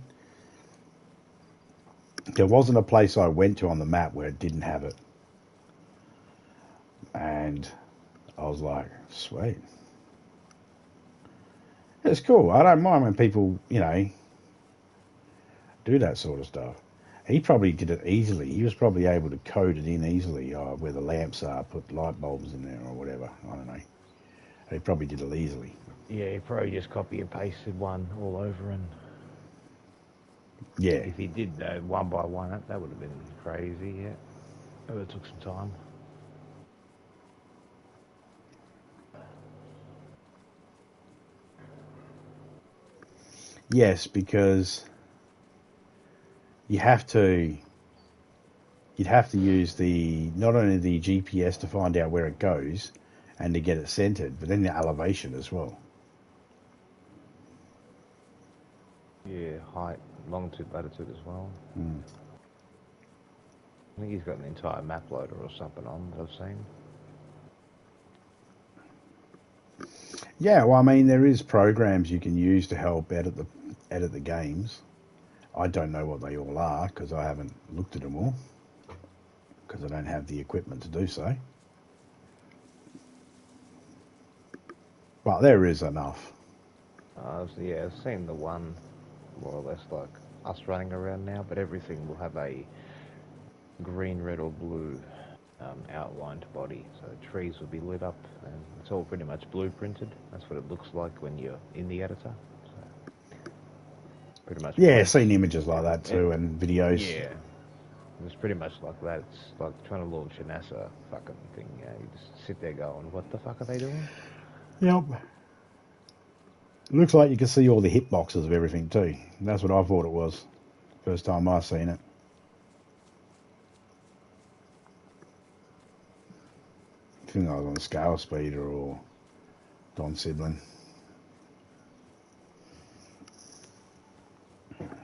There wasn't a place I went to on the map where it didn't have it. And I was like, sweet. It's cool. I don't mind when people, you know, do that sort of stuff. He probably did it easily. He was probably able to code it in easily, where the lamps are, put light bulbs in there or whatever. I don't know. He probably did it easily. Yeah, he probably just copy and pasted one all over, and Yeah. if he did one by one, that would have been crazy, yeah. It would have took some time. Yes, because you'd have to use not only the GPS to find out where it goes and to get it centered, but then the elevation as well. Yeah, height, longitude, latitude as well. Mm. I think he's got an entire map loader or something on that I've seen. Yeah, well, I mean, there is programs you can use to help edit the games. I don't know what they all are because I haven't looked at them all because I don't have the equipment to do so. But there is enough. Yeah, I've seen the one more or less like us running around now, but everything will have a green, red, or blue outlined body. So the trees will be lit up, and it's all pretty much blueprinted. That's what it looks like when you're in the editor. So pretty much. Yeah, I've seen images like that too and videos. Yeah, it's pretty much like that. It's like trying to launch a NASA fucking thing. Yeah, you just sit there going, "What the fuck are they doing?" Yep. Looks like you can see all the hitboxes of everything too. That's what I thought it was. First time I seen it. I think I was on Scale Speeder or Don Sibling.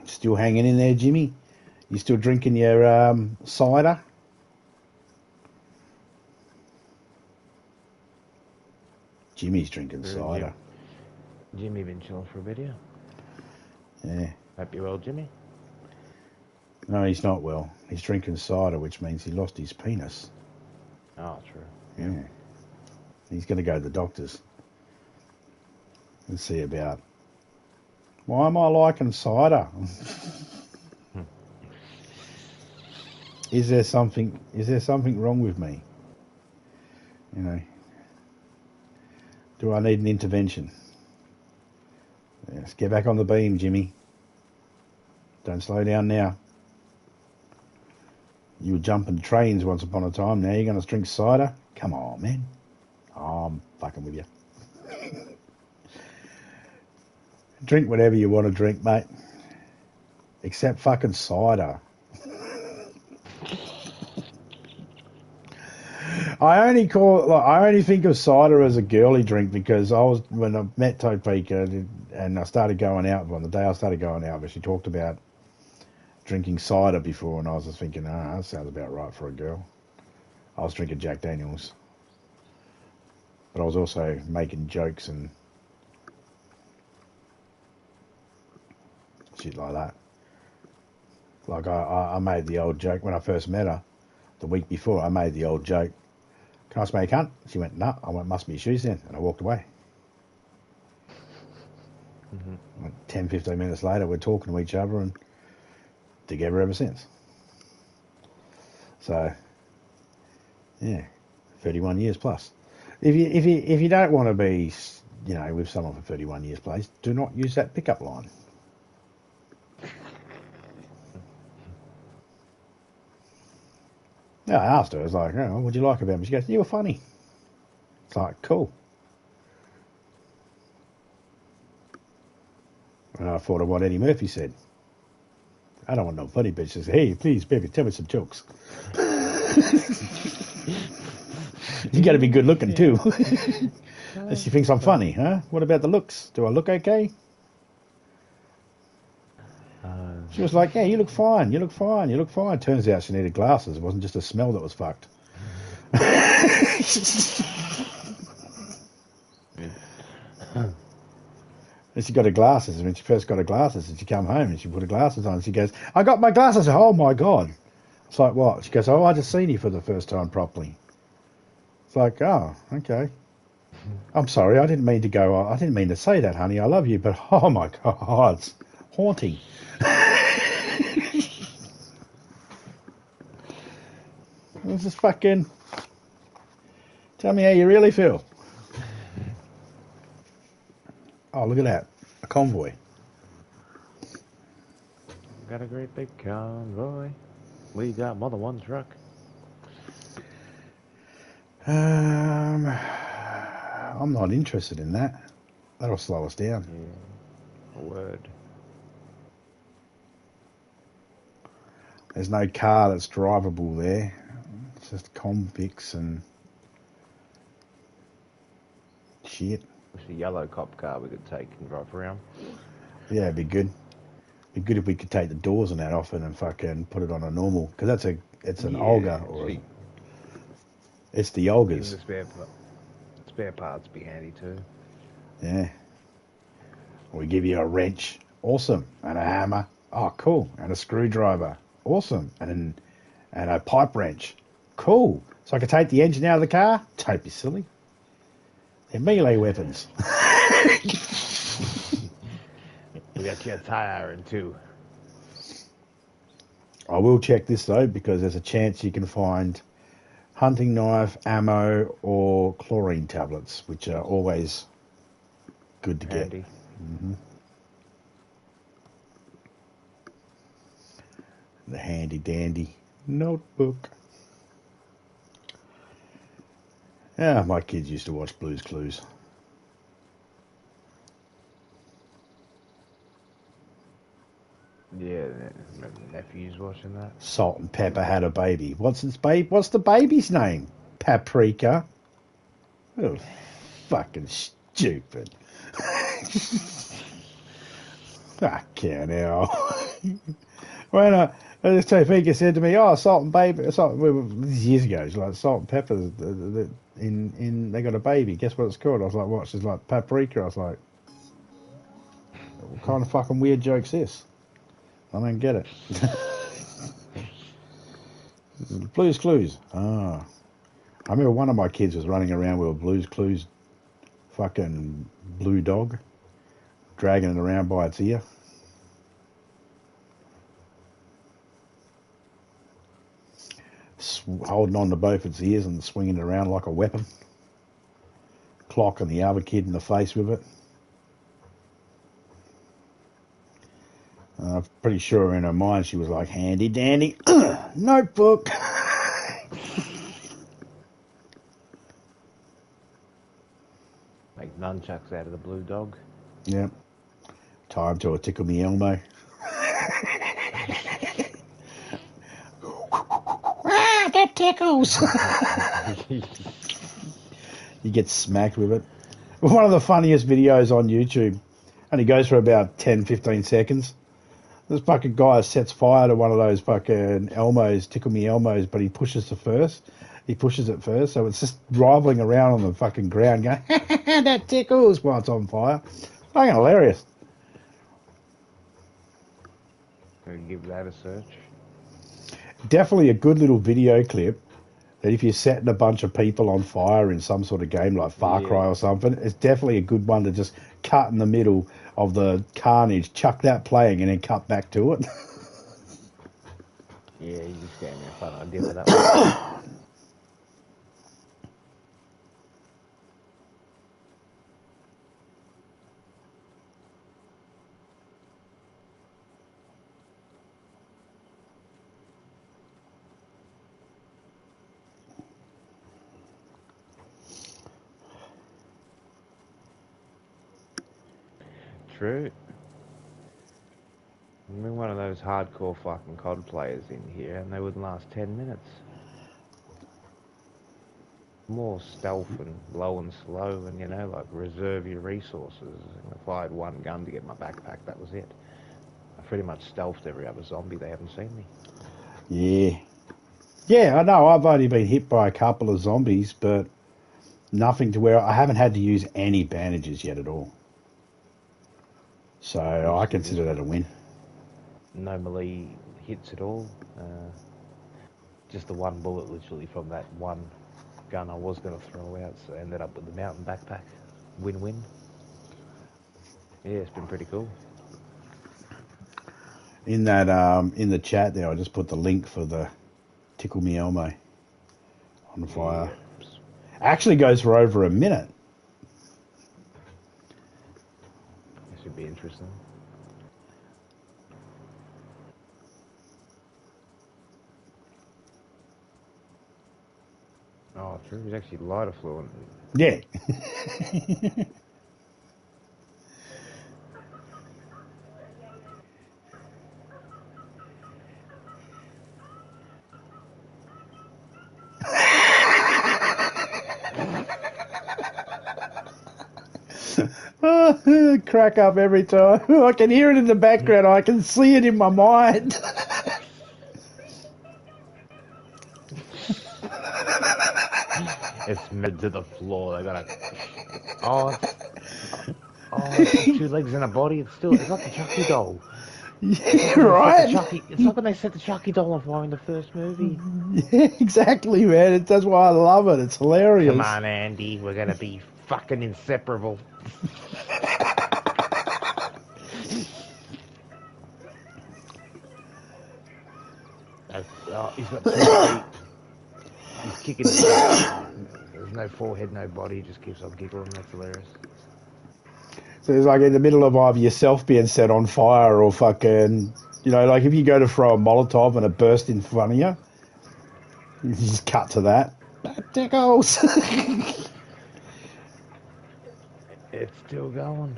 Still hanging in there, Jimmy? You still drinking your cider? Jimmy's drinking cider. Jimmy been chilling for a bit, yeah? Yeah. Hope you're well, Jimmy. No, he's not well. He's drinking cider, which means he lost his penis. Oh, true. Yeah. He's going to go to the doctors and see about, why am I liking cider? Is there something wrong with me? You know, do I need an intervention? Yes, get back on the beam, Jimmy. Don't slow down now. You were jumping trains once upon a time. Now you're going to drink cider? Come on, man. Oh, I'm fucking with you. Drink whatever you want to drink, mate. Except fucking cider. I only think of cider as a girly drink because when I met Topeka and I started going out, on the day I started going out, but she talked about drinking cider before, and I was just thinking, that sounds about right for a girl. I was drinking Jack Daniels. But I was also making jokes and shit like that. Like I made the old joke when I first met her, the week before, I made the old joke, "Can I smell your cunt?" She went, "No." I went, "Must be your shoes then." And I walked away. 10, 15 minutes later, we're talking to each other and together ever since. So, yeah, 31 years plus. If you don't want to be, with someone for 31 years plus, do not use that pickup line. Yeah, I asked her, I was like, "Oh, what'd you like about me?" She goes, "You were funny." It's like, cool. And I thought of what Eddie Murphy said. "I don't want no funny bitches. Hey, please, baby, tell me some jokes." You got to be good looking too. She thinks I'm funny, huh? What about the looks? Do I look okay? She was like, "Yeah, you look fine. You look fine. You look fine." Turns out she needed glasses. It wasn't just a smell that was fucked. And she got her glasses. And when she first got her glasses, and she come home and she put her glasses on, and she goes, "I got my glasses." "Oh my God." It's like, "What?" She goes, "Oh, I just seen you for the first time properly." It's like, "Oh, okay. I'm sorry. I didn't mean to say that, honey. I love you, but oh my God, it's haunting." It's just fucking. Tell me how you really feel. Oh, look at that. A convoy. Got a great big convoy. We got more than one truck. I'm not interested in that. That'll slow us down. Yeah, a word. There's no car that's drivable there. It's just convicts and shit. It's a yellow cop car we could take and drive around. Yeah, it'd be good. It'd be good if we could take the doors and that off and fucking put it on a normal, because it's an Olga or it's the Olgas. The spare parts be handy too. Yeah. We give you a wrench, awesome, and a hammer, oh cool, and a screwdriver, awesome, and a pipe wrench, cool. So I could take the engine out of the car? Don't be silly. They're melee weapons. We got your tire in too. I will check this though, because there's a chance you can find hunting knife, ammo, or chlorine tablets, which are always good to Handy. get. Mm-hmm. The handy dandy notebook. Yeah, my kids used to watch Blue's Clues. Yeah, my nephew's watching that. Salt and Pepper had a baby. What's the baby's name? Paprika. Oh, fucking stupid. Fucking hell. When this Topeka said to me, "Oh, salt and pepper," this is years ago. She's like, "Salt and pepper, they got a baby. Guess what it's called?" I was like, "What?" She's like, "Paprika." I was like, "What kind of fucking weird joke's this?" I don't get it. Blue's Clues. Ah. I remember one of my kids was running around with a Blue's Clues fucking blue dog, dragging it around by its ear. Holding on to both its ears and swinging it around like a weapon. Clocking the other kid in the face with it. I'm pretty sure in her mind she was like, "Handy dandy notebook." Make nunchucks out of the blue dog. Yep. Time to a tickle me Elmo. That tickles. You get smacked with it. One of the funniest videos on YouTube, and it goes for about 10, 15 seconds. This fucking guy sets fire to one of those fucking Elmos, Tickle Me Elmos, but he pushes it first. He pushes it first, so it's just rivaling around on the fucking ground going, that tickles while it's on fire. Fucking hilarious. I'll give that a search. Definitely a good little video clip that if you're setting a bunch of people on fire in some sort of game like Far Cry or something, it's definitely a good one to just cut in the middle of the carnage, chuck that playing, and then cut back to it. Yeah, you just gave me a fun idea for that one. True. I'm one of those hardcore fucking COD players in here, and they wouldn't last 10 minutes. More stealth and low and slow, and like reserve your resources. And if I had one gun to get my backpack, that was it. I pretty much stealthed every other zombie. They haven't seen me. Yeah. Yeah, I know. I've only been hit by a couple of zombies, but nothing to where I haven't had to use any bandages yet at all. So I consider that a win. No melee hits at all. Just the one bullet literally from that one gun I was going to throw out, so I ended up with the mountain backpack. Win-win. Yeah, it's been pretty cool. In that in the chat there, I just put the link for the Tickle Me Elmo on fire. Yeah. Actually goes for over a minute. This should be interesting. Oh, true. He's actually lighter fluent. Yeah. Crack up every time. I can hear it in the background. I can see it in my mind. It's mid to the floor. They got a... Oh, it's got two legs and a body. It's like the Chucky doll. Yeah, right? It's like when they set the Chucky doll on fire in the first movie. Yeah, exactly, man. That's why I love it. It's hilarious. Come on, Andy. We're going to be fucking inseparable. He's got 2 feet. He's kicking his back. There's no forehead, no body. He just keeps on giggling. That's hilarious. So it's like in the middle of either yourself being set on fire or fucking, like if you go to throw a Molotov and it bursts in front of you, you just cut to that. That tickles. It's still going.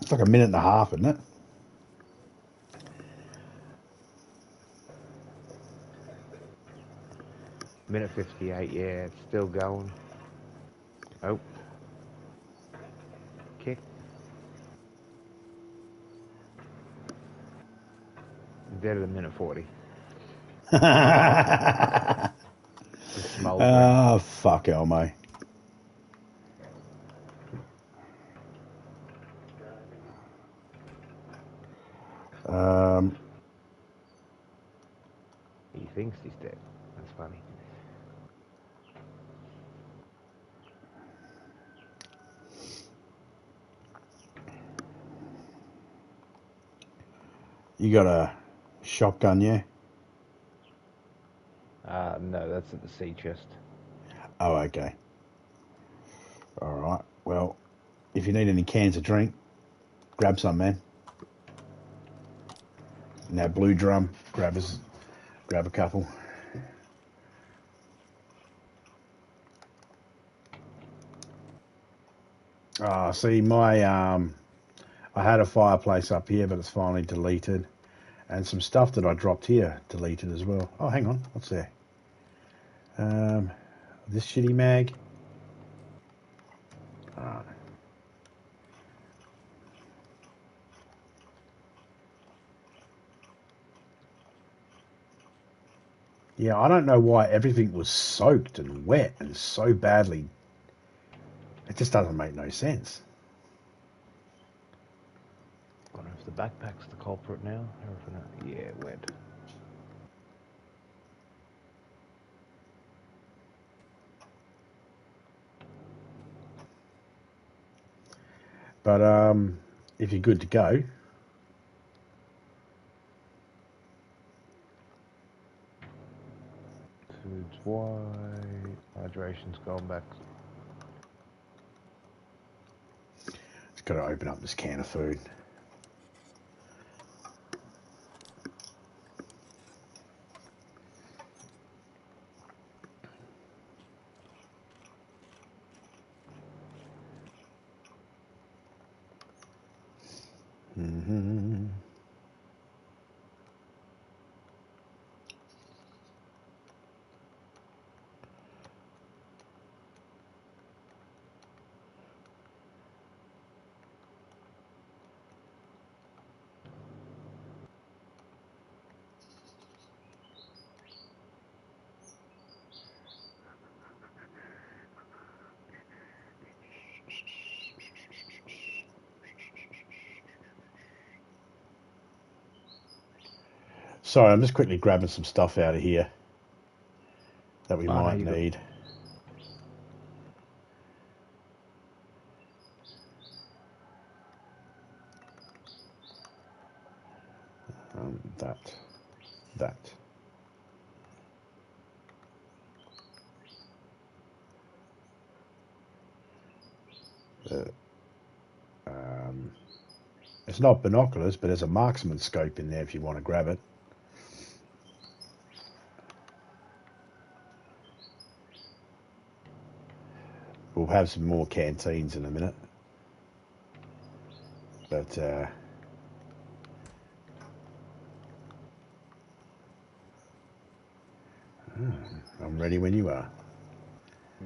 It's like a minute and a half, isn't it? Minute 58, yeah, it's still going. Oh. Kick. Dead at a minute 40. Oh, fuck Elmo. He thinks he's dead. That's funny. You got a shotgun, yeah? No, that's at the sea chest. Oh, okay. All right. Well, if you need any cans of drink, grab some, man. And that blue drum, grab a couple. See, I had a fireplace up here, but it's finally deleted. And some stuff that I dropped here deleted as well. Oh, hang on. What's there? This shitty mag. Yeah, I don't know why everything was soaked and wet and so badly. It just doesn't make no sense. I wonder if the backpack's the culprit now. Yeah, wet. But if you're good to go, Food's white. Hydration's gone back. just got to open up this can of food. Mm-hmm. Sorry, I'm just quickly grabbing some stuff out of here that we Oh, no, might you got. need. That. Uh, um, it's not binoculars, but there's a marksman scope in there if you want to grab it. We'll have some more canteens in a minute. But I'm ready when you are.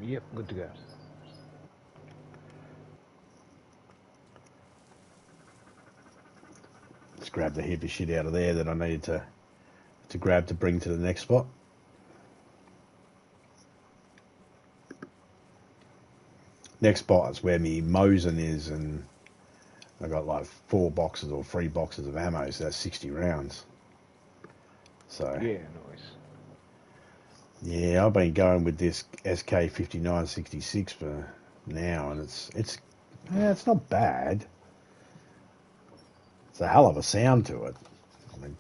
Yep, good to go. Let's grab the heavy shit out of there that I needed to grab to bring to the next spot. Next spot is where me Mosin is, and I got like 4 boxes or 3 boxes of ammo, so that's 60 rounds. So Yeah, nice. yeah, I've been going with this SK5966 for now, and it's not bad. It's a hell of a sound to it. I mean,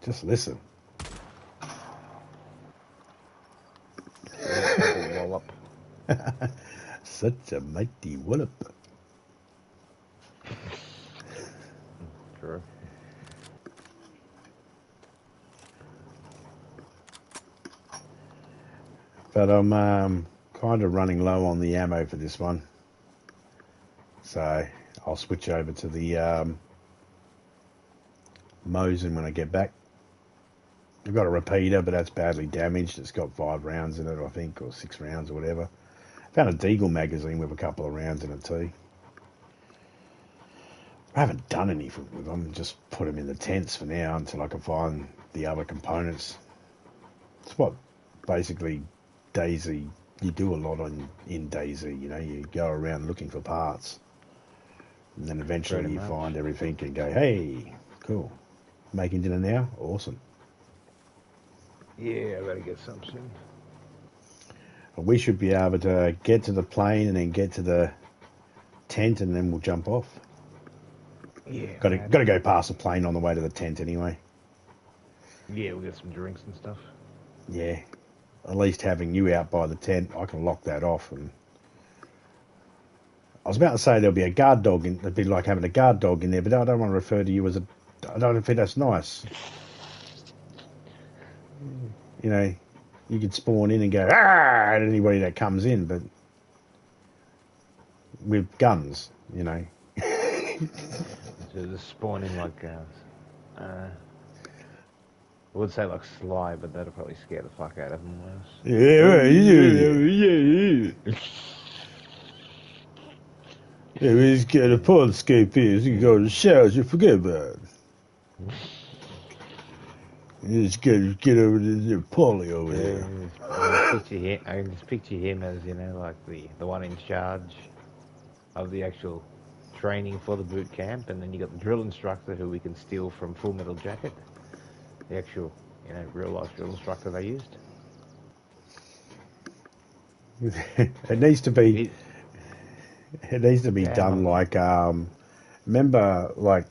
just listen. Wallop. Such a mighty wallop. True. But I'm kind of running low on the ammo for this one. So I'll switch over to the Mosin when I get back. I've got a repeater, but that's badly damaged. It's got 5 rounds in it, I think, or 6 rounds or whatever. Found a Deagle magazine with a couple of rounds in it too. I haven't done anything with them, just put them in the tents for now until I can find the other components. It's what basically DayZ, you do a lot in DayZ, you know, you go around looking for parts. And then eventually you find everything and go, hey, cool. Making dinner now? Awesome. Yeah, I better get some soon. We should be able to get to the plane and then get to the tent and then we'll jump off. Yeah. Got to go past the plane on the way to the tent anyway. Yeah, we'll get some drinks and stuff. Yeah. At least having you out by the tent, I can lock that off. And I was about to say there'll be a guard dog in. It'd be like having a guard dog in there, but I don't want to refer to you as a. I don't think that's nice. You know, you could spawn in and go ah at anybody that comes in, but with guns, you know. So they're spawning like I would say like Sly, but that'll probably scare the fuck out of them. Yeah. Yeah, we just get a polyscape here. So you can go to the showers, you forget about it. Just get over to Polly over Yeah, there. I can just picture him as, like the one in charge of the actual training for the boot camp, and then you got the drill instructor who we can steal from Full Metal Jacket, the actual, real life drill instructor they used. It needs to be. It, It needs to be yeah, done like. Remember, like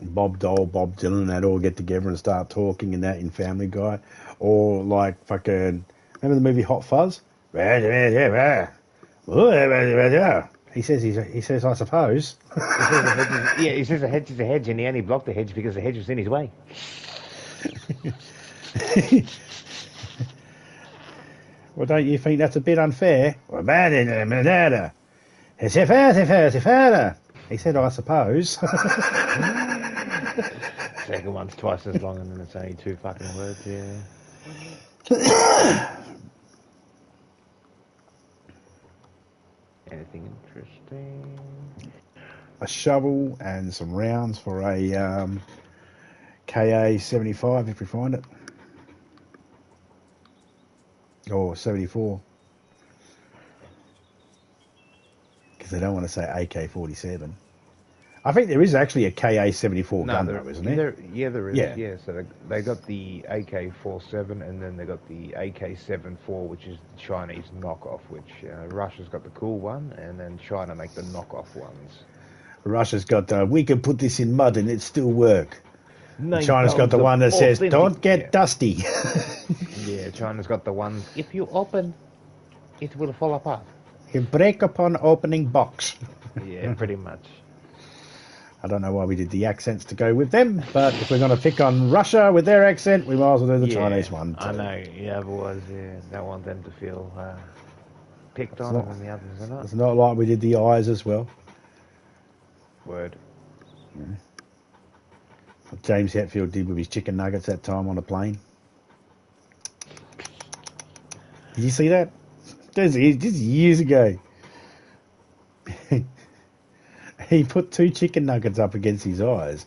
Bob Dole, Bob Dylan, they'd all get together and start talking and that in Family Guy, or like fucking. Remember the movie Hot Fuzz? He says, I suppose. he says the hedge is, yeah, he says the hedge is a hedge, and he only blocked the hedge because the hedge was in his way. Well, don't you think that's a bit unfair? He said, I suppose. Second one's twice as long, and then it's only 2 fucking words. Yeah. Anything interesting? A shovel and some rounds for a KA 75 if we find it. Or 74. Because they don't want to say AK 47. I think there is actually a KA 74 gun, though, isn't there? There is. Yeah. Yeah, so they got the AK-47, and then they got the AK-74, which is the Chinese knockoff, which Russia's got the cool one, and then China make the knockoff ones. Russia's got, we can put this in mud and it still work. China's got the Pounds one that of says, authentic- don't get yeah. dusty. Yeah, China's got the one, if you open, it will fall apart. You break upon opening box. Yeah, pretty much. I don't know why we did the accents to go with them, but if we're going to pick on Russia with their accent, we might as well do the Chinese one. I too. know, yeah, otherwise, don't want them to feel picked on, not- and the others are not. It's not like we did the eyes as well. Word. What James Hetfield did with his chicken nuggets that time on a plane. Did you see that? This is years ago. He put 2 chicken nuggets up against his eyes,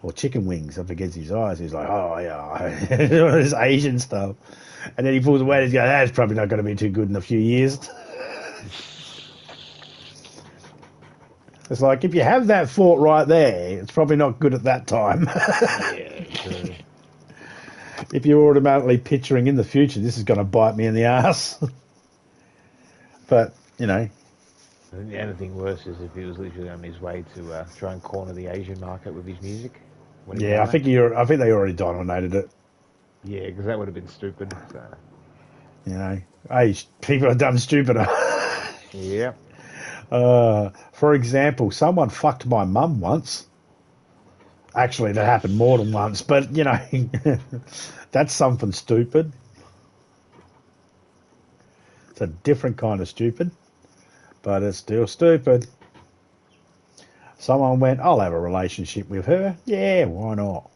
or chicken wings up against his eyes. He's like, oh yeah, this Asian stuff. And then he pulls away and he's going, that's probably not going to be too good in a few years. It's like, if you have that thought right there, it's probably not good at that time. Yeah, true. If you're automatically picturing in the future, this is going to bite me in the ass. But, And the only thing worse is if he was literally on his way to try and corner the Asian market with his music. when he yeah, won I think they already dominated it. Yeah, because that would have been stupid. So. Hey, people are done stupider. Yeah. For example, someone fucked my mum once. Actually, that happened more than once, but that's something stupid. It's a different kind of stupid, but it's still stupid. Someone went, I'll have a relationship with her. Yeah, why not?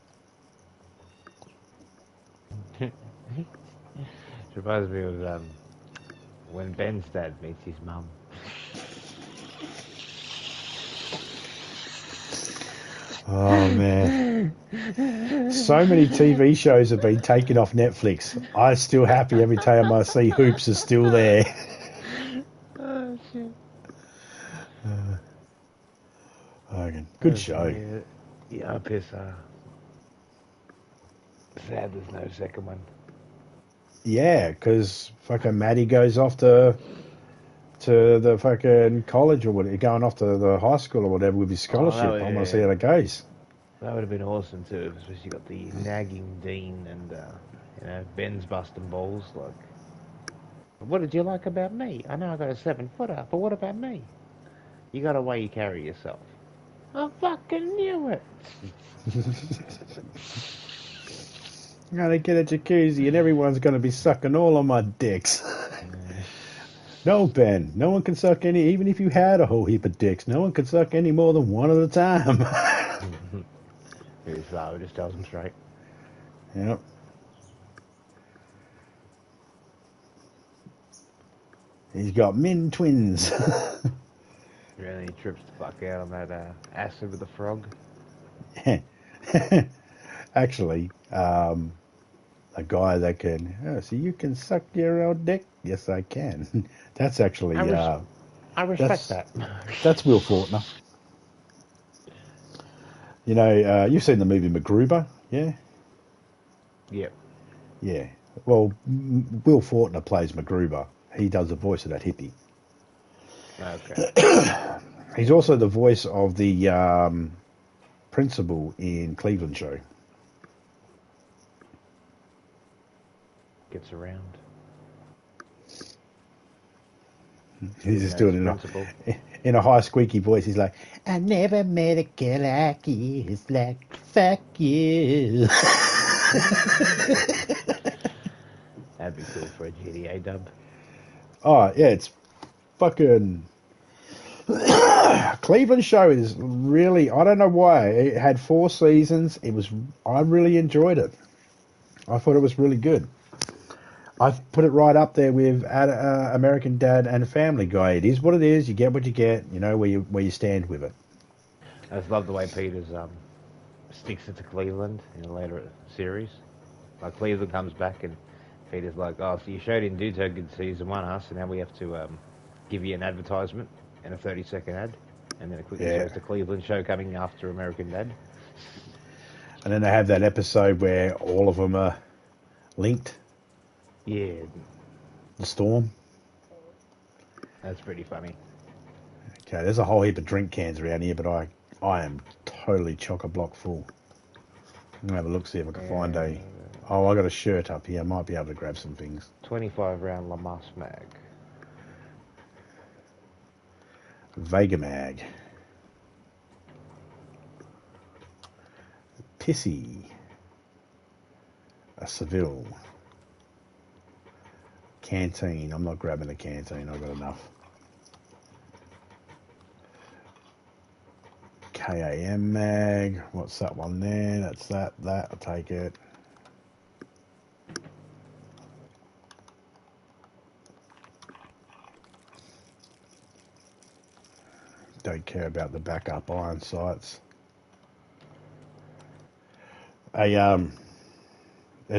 Reminds me of when Ben's dad meets his mum. Oh, man. So many TV shows have been taken off Netflix. I'm still happy every time I see Hoops is still there. Oh, shit. Good show. Yeah, I piss. Sad there's no second one. Yeah, because fucking Maddie goes off to the fucking college or whatever, going off to the high school or whatever with his scholarship. Oh, I want yeah. to see how that goes. That would have been awesome too, especially you got the nagging dean and Ben's busting balls. Like, what did you like about me? I know I got a 7-footer, but what about me? You got a way you carry yourself. I fucking knew it. I'm going to get a jacuzzi and everyone's going to be sucking all on my dicks. No, Ben, no one can suck any, even if you had a whole heap of dicks, no one can suck any more than one at a time. His father just tells him straight. Yep. He's got min twins. Really trips the fuck out on that acid with the frog. Actually, a guy that can. Oh, so you can suck your own dick? Yes, I can. That's actually. I respect that. That's Will Fortner. You know, you've seen the movie MacGruber, yeah? Yep. Yeah. Well, Will Fortner plays MacGruber. He does the voice of that hippie. Okay. He's also the voice of the principal in Cleveland Show. Gets around. He's just doing Principal. it in a high squeaky voice. He's like, I never met a girl like you. It's like, fuck you. That'd be cool for a GTA dub. Oh, yeah, it's fucking. Cleveland Show is really. I don't know why. It had 4 seasons. I really enjoyed it. I thought it was really good. I've put it right up there with American Dad and Family Guy. It is what it is. You get what you get. You know where you stand with it. I just love the way Peters sticks it to Cleveland in a later series. Like Cleveland comes back and Peter's like, "Oh, so your show didn't do so good season 1, huh? So now we have to give you an advertisement and a 30-second ad." And then it quickly Yeah. shows the Cleveland show coming after American Dad. And then they have that episode where all of them are linked. Yeah, The storm. that's pretty funny. Okay, there's a whole heap of drink cans around here, but I am totally chock-a-block full. I'm gonna have a look, see if I can find a. Oh, I got a shirt up here. I might be able to grab some things. 25 round Lamas mag. Vegamag. Pissy. A Seville. Canteen. I'm not grabbing the canteen. I've got enough. KAM mag. What's that one there? That's that. I'll take it. Don't care about the backup iron sights. There's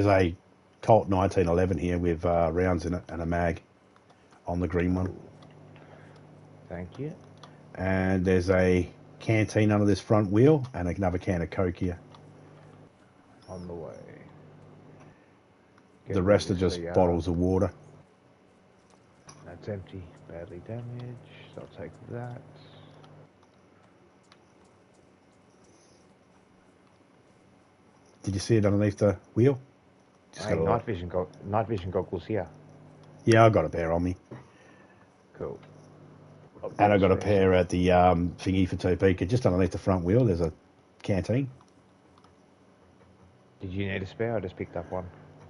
a Colt 1911 here with rounds in it and a mag on the green one. Thank you. And there's a canteen under this front wheel and another can of Coke here. On the way. The rest are just bottles of water. That's empty. Badly damaged. So I'll take that. Did you see it underneath the wheel? Hey, night vision goggles here. Yeah, I got a pair on me. Cool. And I got a pair at the thingy for Topeka. Just underneath the front wheel, there's a canteen. Did you need a spare? I just picked up one.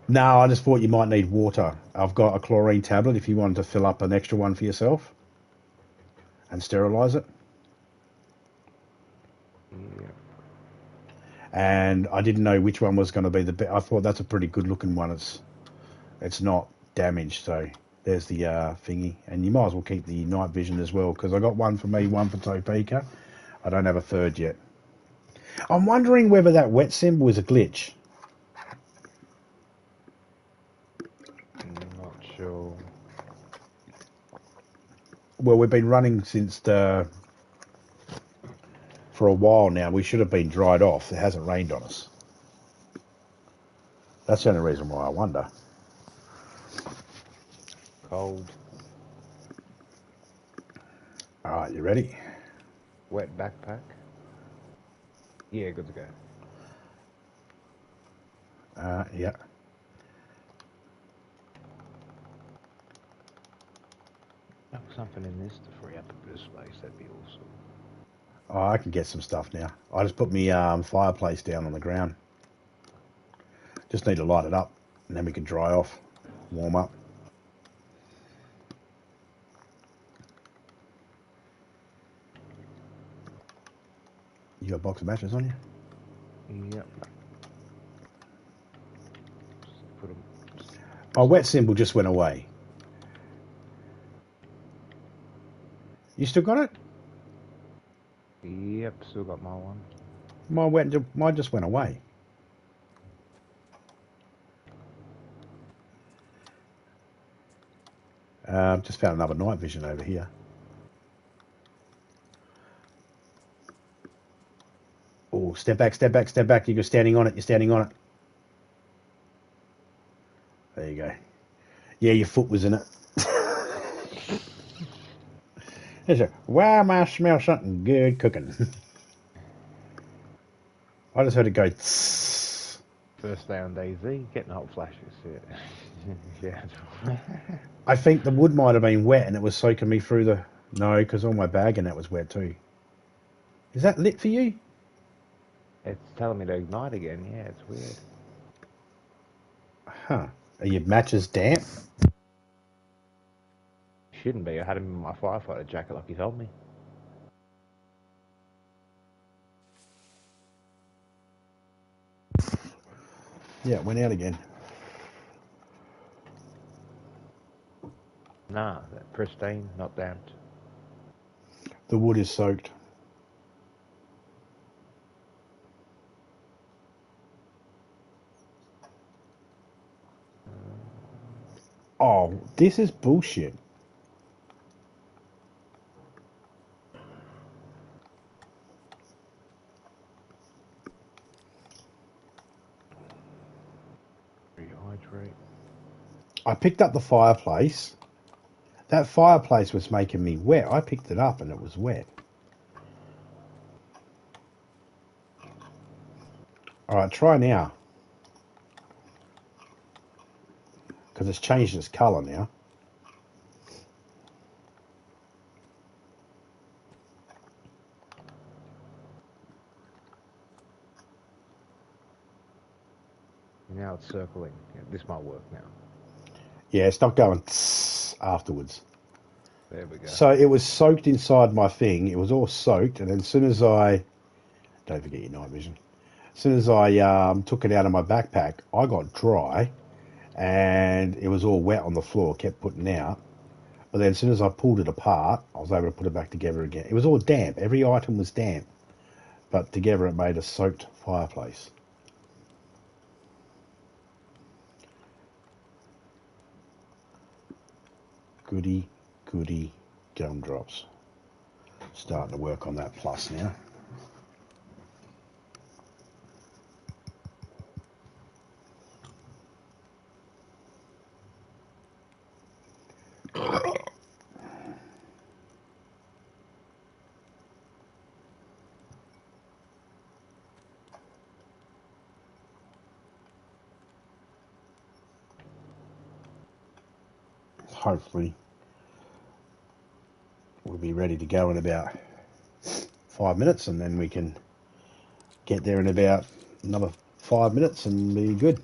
No, I just thought you might need water. I've got a chlorine tablet if you wanted to fill up an extra one for yourself and sterilise it. Yeah. And I didn't know which one was going to be the best. I thought that's a pretty good looking one. It's not damaged, so there's the thingy. And you might as well keep the night vision as well, because I got one for me, one for Topeka. I don't have a third yet. I'm wondering whether that wet symbol is a glitch. Not sure. Well, we've been running for a while now. We should have been dried off. It hasn't rained on us. That's the only reason why I wonder. Cold. All right, you ready? Wet backpack. Yeah, good to go. Yeah. Have something in this to free up a bit of space. That'd be awesome. Oh, I can get some stuff now. I just put my fireplace down on the ground. Just need to light it up, and then we can dry off, warm up. You got a box of matches on you? Yep. Put them. Oh, wet symbol just went away. You still got it? Yep, still got my one. Mine just went away. Just found another night vision over here. Oh, step back, step back, step back. You're standing on it. You're standing on it. There you go. Yeah, your foot was in it. There's a, wow, I smell something good cooking. I just heard it go. Tss. First day on DayZ, getting hot flashes. Yeah. Yeah. I think the wood might have been wet and it was soaking me through the... No, because all my bag and that was wet too. Is that lit for you? It's telling me to ignite again. Yeah, it's weird. Huh. Are your matches damp? Shouldn't be. I had him in my firefighter jacket like he told me. Yeah, it went out again. Nah, that pristine, not damped. The wood is soaked. Oh, this is bullshit. Rehydrate. I picked up the fireplace. That fireplace was making me wet. I picked it up and it was wet. All right, try now. Because it's changed its colour now. Now it's circling. Yeah, this might work now. Yeah, it's not going afterwards. There we go. So it was soaked inside my thing. It was all soaked, and then as soon as I... Don't forget your night vision. As soon as I took it out of my backpack, I got dry, and it was all wet on the floor, kept putting out. But then as soon as I pulled it apart, I was able to put it back together again. It was all damp. Every item was damp. But together it made a soaked fireplace. Goody, goody gumdrops. Starting to work on that plus now. Hopefully we'll be ready to go in about 5 minutes, and then we can get there in about another 5 minutes and be good.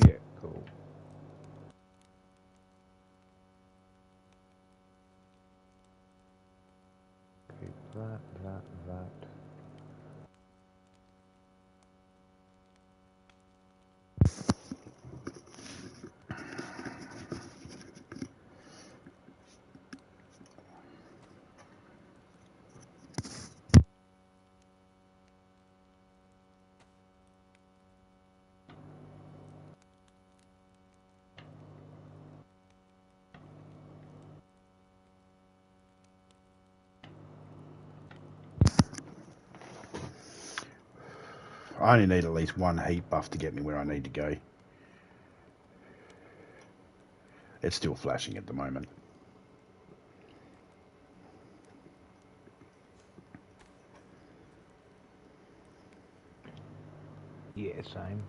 Yeah, cool. Keep that. I only need at least one heat buff to get me where I need to go. It's still flashing at the moment. Yeah, same.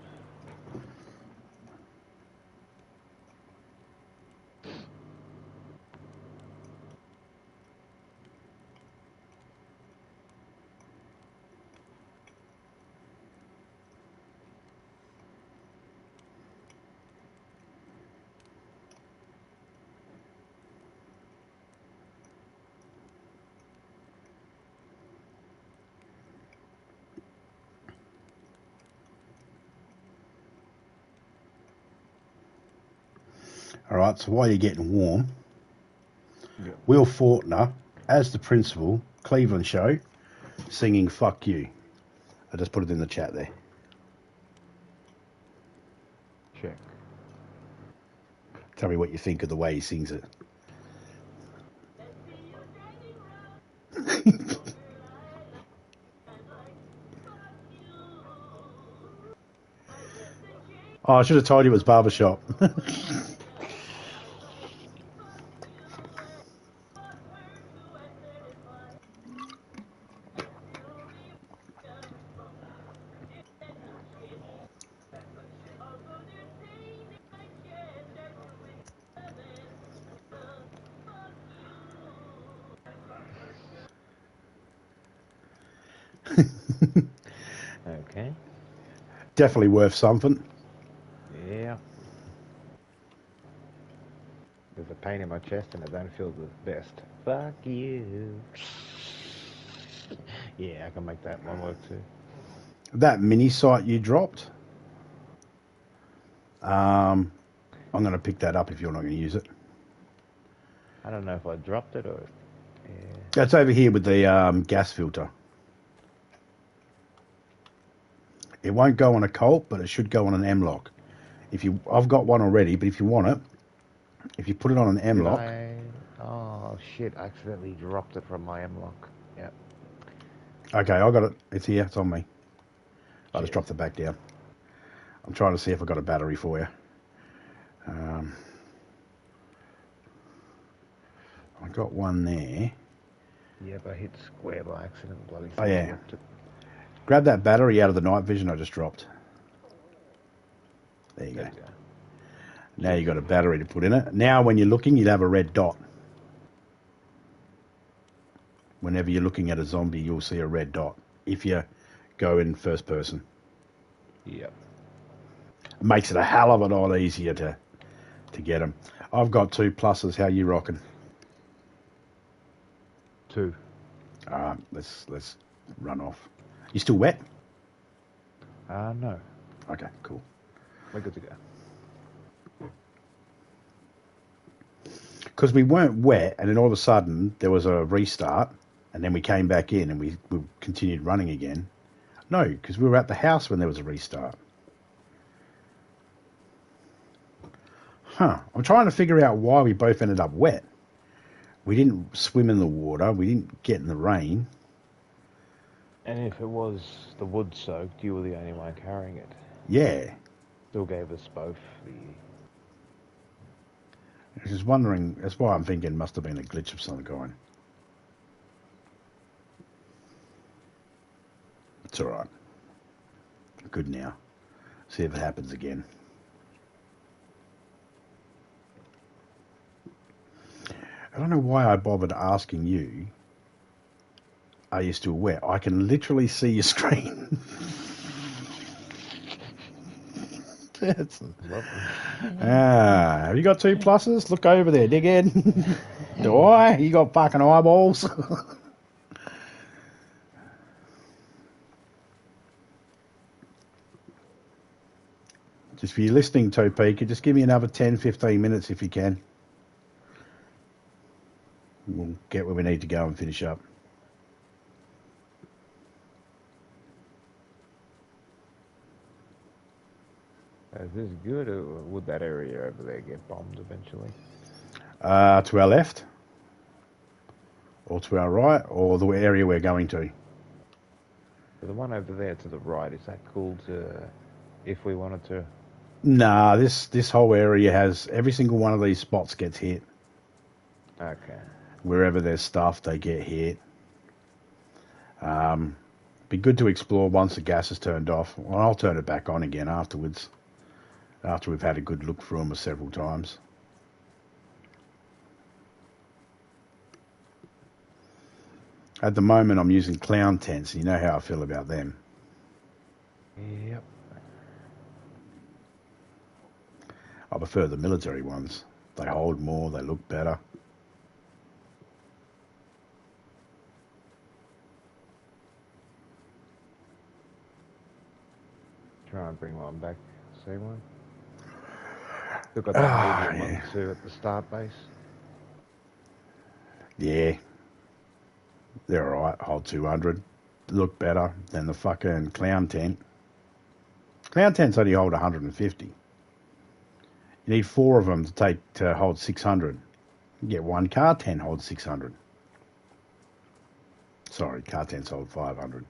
All right, so while you're getting warm, Yeah. Will Fortner, as the principal, Cleveland show, singing Fuck You. I just put it in the chat there. Check. Tell me what you think of the way he sings it. Oh, I should have told you it was barbershop. Okay. Definitely worth something. Yeah. There's a pain in my chest and I don't feel the best. Fuck you. Yeah, I can make that one work too. That mini site you dropped, I'm going to pick that up if you're not going to use it. I don't know if I dropped it or... Yeah. That's over here with the gas filter. It won't go on a Colt, but it should go on an M-Lock. I've got one already, but if you want it, if you put it on an M-Lock... Oh, shit, I accidentally dropped it from my M-Lock. Yep. Okay, I got it. It's here. It's on me. I just Cheers. dropped it back down. I'm trying to see if I've got a battery for you. I got one there. Yep, I hit square by accident. Bloody Oh, yeah. dropped it. Grab that battery out of the night vision I just dropped. There you go. Now you've got a battery to put in it. Now when you're looking, you'll have a red dot. Whenever you're looking at a zombie, you'll see a red dot. If you go in first person. Yep. It makes it a hell of a lot easier to get them. I've got 2 pluses. How you rocking? 2. All right, let's run off. You still wet? No. Okay, cool. We're good to go. Because we weren't wet, and then all of a sudden there was a restart, and then we came back in and we continued running again. No, because we were at the house when there was a restart. Huh. I'm trying to figure out why we both ended up wet. We didn't swim in the water. We didn't get in the rain. And if it was the wood soaked, you were the only one carrying it. Yeah. Still gave us both the... I was wondering, that's why I'm thinking it must have been a glitch of some kind. It's alright. Good now. See if it happens again. I don't know why I bothered asking you, are you still wet? I can literally see your screen. That's... have you got 2 pluses? Look over there, dickhead. Do I? You got fucking eyeballs? Just for you listening, Topeka, just give me another 10, 15 minutes if you can. We'll get where we need to go and finish up. Is this good, or would that area over there get bombed eventually? To our left, or to our right, or the area we're going to. So the one over there to the right, is that cool to, if we wanted to? Nah, this whole area has, every single one of these spots gets hit. Okay. Wherever there's stuff, they get hit. Be good to explore once the gas is turned off. Well, I'll turn it back on again afterwards, after we've had a good look through them several times. At the moment, I'm using clown tents. You know how I feel about them. Yep. I prefer the military ones. They hold more, they look better. Try and bring one back. See one? We've got that medium one too at the start base. Yeah. They're alright. Hold 200. Look better than the fucking clown tent. Clown tents only hold 150. You need 4 of them to hold 600. You get one car tent holds 600. Sorry, car tents hold 500.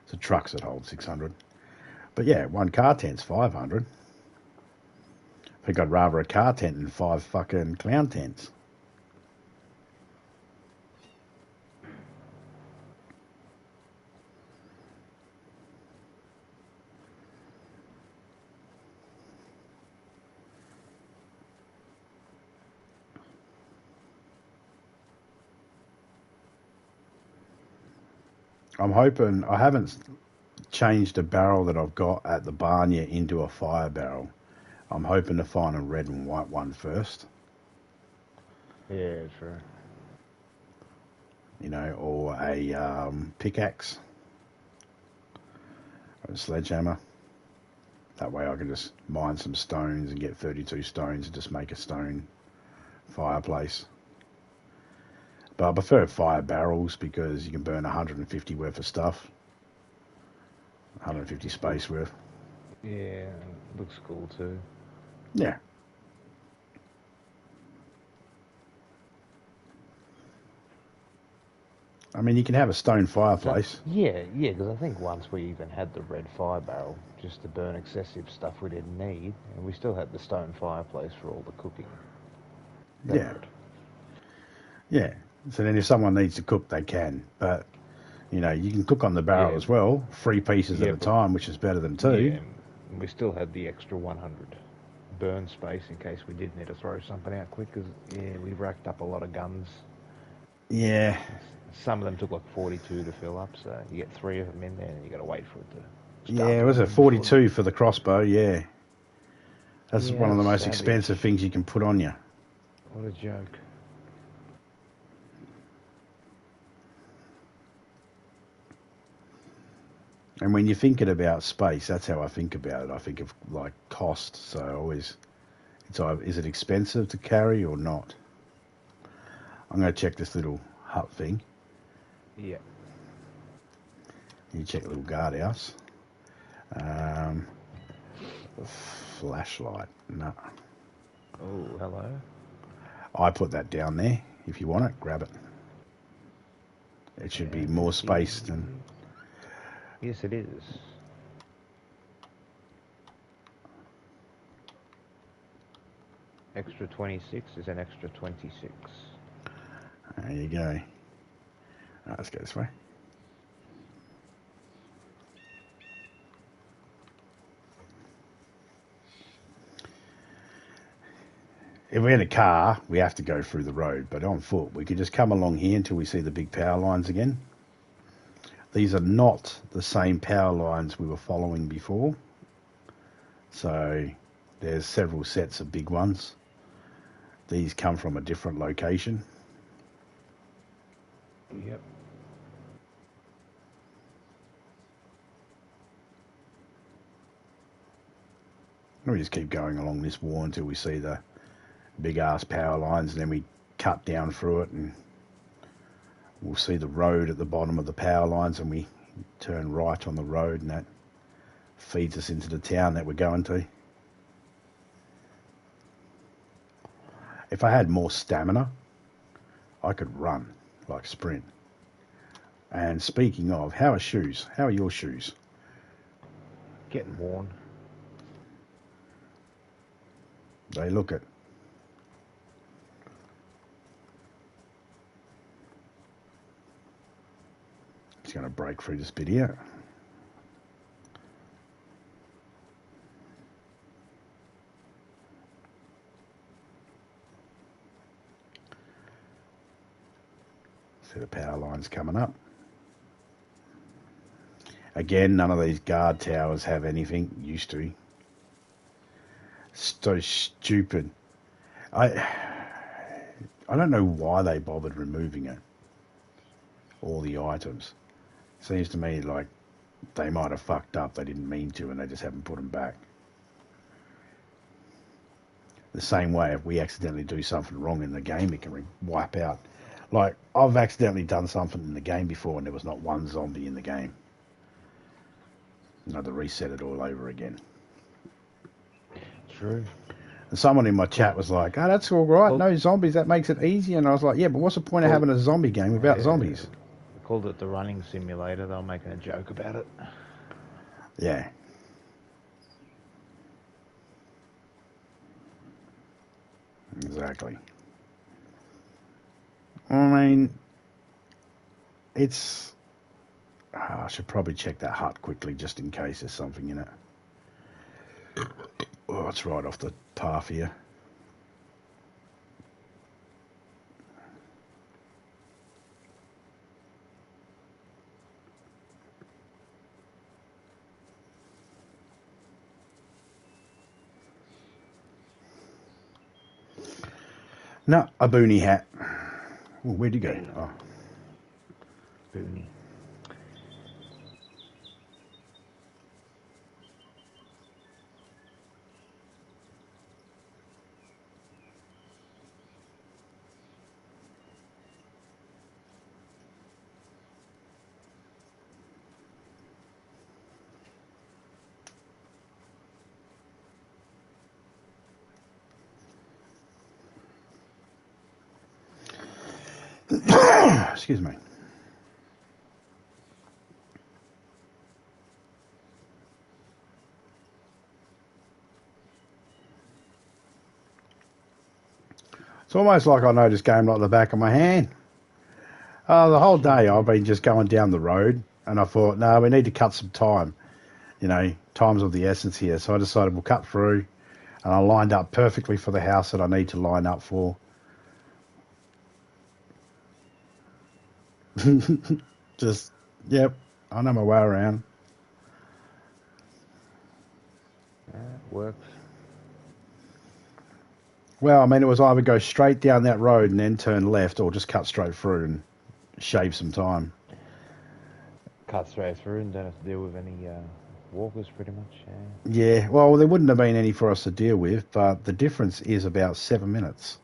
So trucks that hold 600. But yeah, one car tent's 500. I think I'd rather a car tent than 5 fucking clown tents. I'm hoping I haven't changed a barrel that I've got at the barn yet into a fire barrel. I'm hoping to find a red and white one first. Yeah, true. You know, or a pickaxe or a sledgehammer. That way I can just mine some stones and get 32 stones and just make a stone fireplace. But I prefer fire barrels because you can burn 150 worth of stuff. 150 space worth. Yeah, looks cool too. Yeah. I mean, you can have a stone fireplace. Yeah, because I think once we even had the red fire barrel just to burn excessive stuff we didn't need, and we still had the stone fireplace for all the cooking. Yeah. Yeah. So then if someone needs to cook, they can. But, you know, you can cook on the barrel as well, 3 pieces at a time, which is better than 2. Yeah, and we still had the extra 100 burn space in case we did need to throw something out quick, because, yeah, we racked up a lot of guns. Yeah. Some of them took like 42 to fill up, so you get 3 of them in there and you got to wait for it to start. Yeah, was it 42 for the crossbow? Yeah. That's one of the most expensive things you can put on you. What a joke. And when you're thinking about space, that's how I think about it. I think of like cost. So I always, it's either, is it expensive to carry or not? I'm going to check this little hut thing. Yeah. You check the little guardhouse. Flashlight. No. Oh, hello. I put that down there. If you want it, grab it. It should be more space than... Yes, it is. Extra 26 is an extra 26. There you go. Right, let's go this way. If we're in a car, we have to go through the road, but on foot, we could just come along here until we see the big power lines again. These are not the same power lines we were following before. So there's several sets of big ones. These come from a different location. Yep. We just keep going along this wall until we see the big ass power lines, and then we cut down through it and we'll see the road at the bottom of the power lines, and we turn right on the road, and that feeds us into the town that we're going to. If I had more stamina, I could run, like sprint. And speaking of, how are shoes? How are your shoes? Getting worn. They look it. Just going to break through this bit here. See the power lines coming up. Again, none of these guard towers have anything. Used to. So stupid. I don't know why they bothered removing it. All the items. Seems to me like they might have fucked up. They didn't mean to, and they just haven't put them back. The same way, if we accidentally do something wrong in the game, it can wipe out. Like, I've accidentally done something in the game before, and there was not one zombie in the game. I had to reset it all over again. True. Someone in my chat was like, "Oh, that's all right. Well, No zombies. That makes it easy." And I was like, "Yeah, but what's the point of well, having a zombie game without zombies?" they called it the running simulator. They were making a joke about it. Yeah. Exactly. I mean, it's. I should probably check that hut quickly just in case there's something in it. Oh, it's right off the path here. No, a boonie hat. Oh, where'd you go? Oh. Boonie. Excuse me. It's almost like I know this game like the back of my hand. The whole day I've been just going down the road, and I thought, no, we need to cut some time. You know, time's of the essence here. So I decided we'll cut through, and I lined up perfectly for the house that I need to line up for. Just, yep, I know my way around. Works. Well, I mean, it was either go straight down that road and then turn left, or just cut straight through and shave some time. Cut straight through and don't have to deal with any walkers, pretty much. Yeah, well, there wouldn't have been any for us to deal with, but the difference is about 7 minutes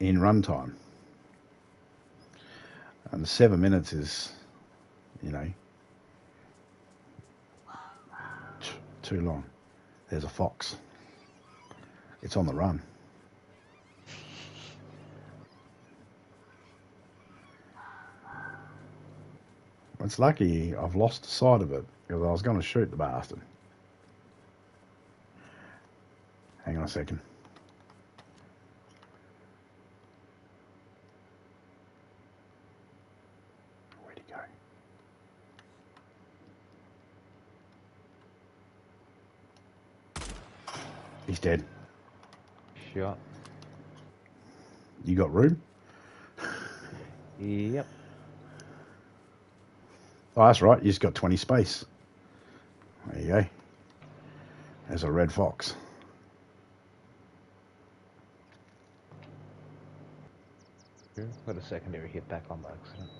in runtime. And 7 minutes is, you know, too long. There's a fox. It's on the run. It's lucky I've lost sight of it because I was going to shoot the bastard. Hang on a second. Where'd he go? He's dead. Shot. You got room? Yep. Oh, that's right. You just got 20 space. There you go. There's a red fox. Got a secondary hit back on by accident.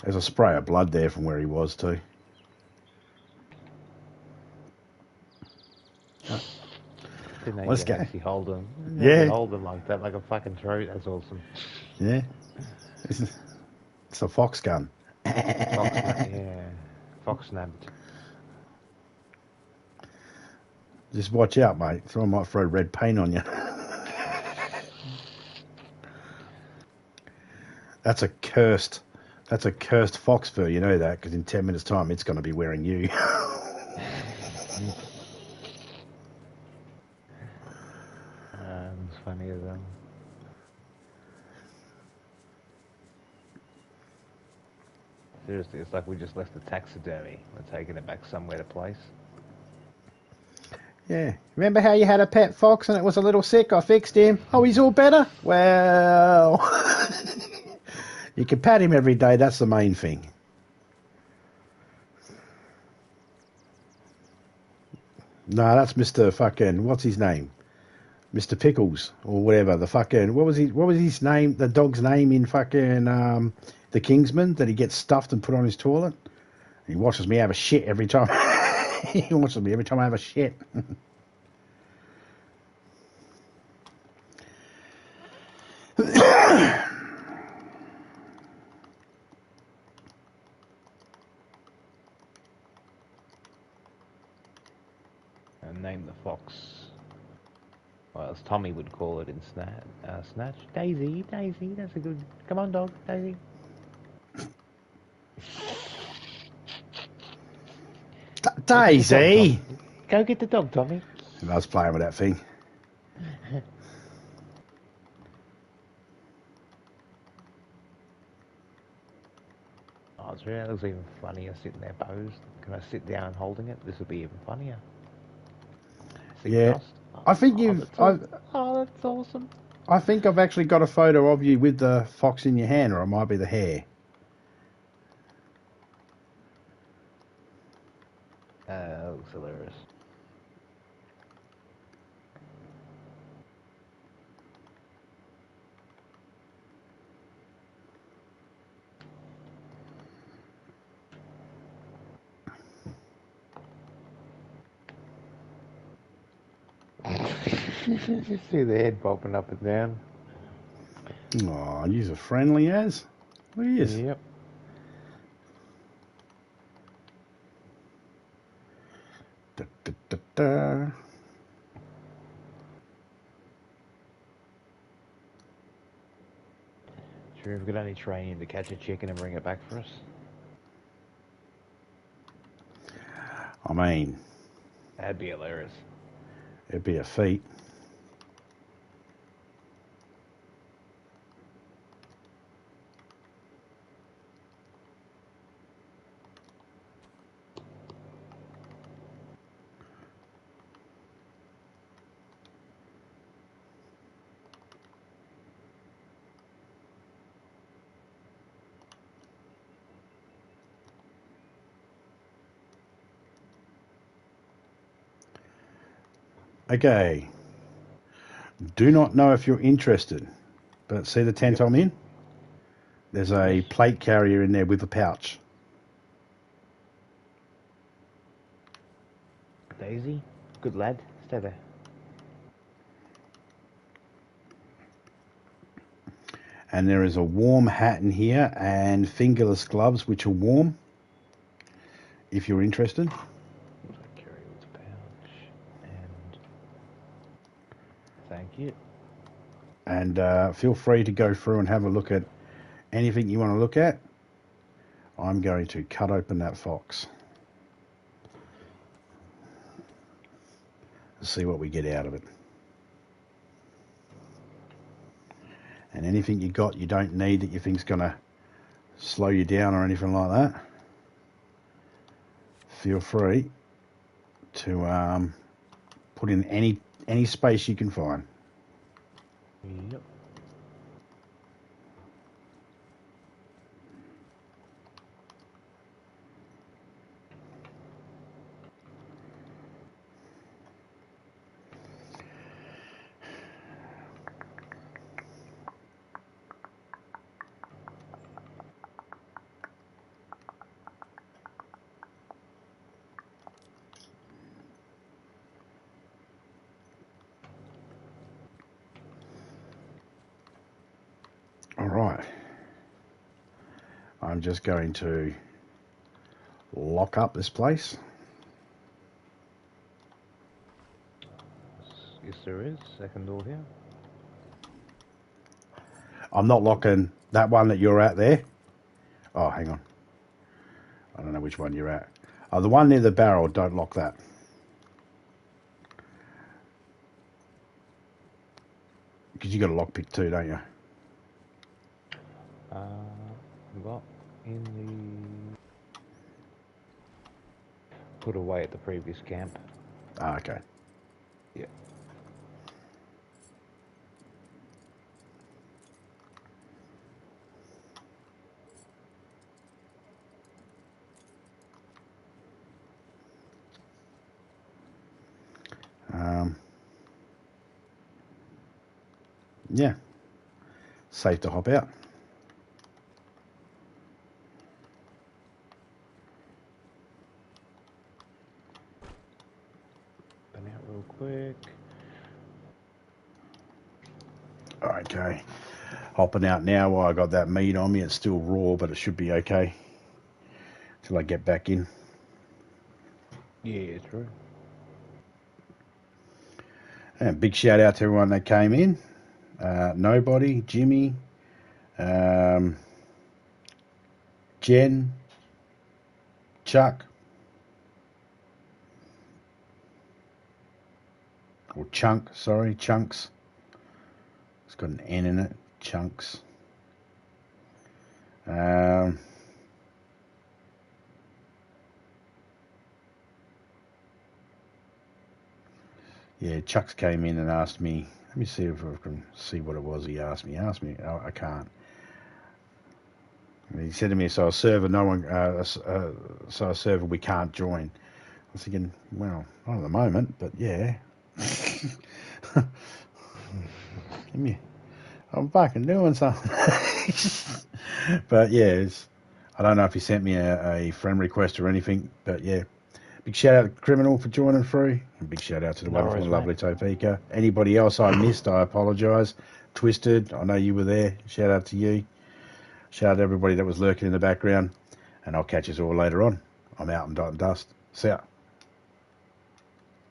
There's a spray of blood there from where he was too. Didn't know Let's you go. could actually hold them. Yeah. Hold them like that, like a fucking throat. That's awesome. Yeah. It's a fox gun. Fox snapped. Just watch out, mate. Someone might throw red paint on you. That's a cursed fox fur. You know that because in 10 minutes' time, it's going to be wearing you. It's funny as well. Seriously, it's like we just left the taxidermy. We're taking it back somewhere to place. Yeah. Remember how you had a pet fox and it was a little sick? I fixed him. Oh, he's all better? Well, you can pat him every day. That's the main thing. No, that's Mr. fucking, what's his name? Mr. Pickles or whatever. The fucking, what was his name? The dog's name in fucking The Kingsman that he gets stuffed and put on his toilet. He watches me have a shit every time. He watches me every time I have a shit. fox. Well, as Tommy would call it in Snatch. DayZ, DayZ, that's a good... Come on, dog, DayZ. DayZ! Go get the dog, Tommy. I was playing with that thing. Oh, it's really, that looks even funnier sitting there posed. Can I sit down holding it? This would be even funnier. Sit Yeah. crossed. I think That's awesome. I think I've actually got a photo of you with the fox in your hand, or it might be the hare. That looks hilarious. You see the head popping up and down. Oh, you're friendly as. Look at this. Yep. Da, da, da, da. Sure, if we could only train him to catch a chicken and bring it back for us. I mean, That'd be hilarious. it'd be a feat. Okay. Do not know if you're interested, but see the tent I'm in? There's a plate carrier in there with a pouch. DayZ, good lad. Stay there. And there is a warm hat in here and fingerless gloves, which are warm, if you're interested. Carry with pouch and thank you. And feel free to go through and have a look at anything you want to look at. I'm going to cut open that fox. See what we get out of it. And anything you got you don't need that you think's going to slow you down or anything like that, feel free to put in any space you can find. Yep. All right. I'm just going to lock up this place. Yes, there is. Second door here. I'm not locking that one that you're at there. Oh, hang on. I don't know which one you're at. Oh, the one near the barrel, don't lock that. Because you got a lockpick too, don't you? Got in the... Put away at the previous camp. Ah, okay. Yeah. Yeah. Safe to hop out. Been out real quick. Okay. Hopping out now while I got that meat on me. It's still raw, but it should be okay till I get back in. Yeah, true. And big shout out to everyone that came in. Nobody, Jimmy, Jen, Chuck, or Chunk, sorry, Chunks. It's got an N in it, Chunks. Yeah, Chucks came in and asked me. Let me see if I can see what it was he asked me. He asked me, oh, I can't. And he said to me, so a server, so a server we can't join. I was thinking, well, not at the moment, but yeah. Give me, I'm fucking doing something. But yeah, I don't know if he sent me a friend request or anything, but yeah. Big shout out to Criminal for joining through. And big shout out to the No wonderful and worries, lovely Topeka. Anybody else I missed, I apologise. Twisted, I know you were there. Shout out to you. Shout out to everybody that was lurking in the background. And I'll catch us all later on. I'm out and dust. See ya.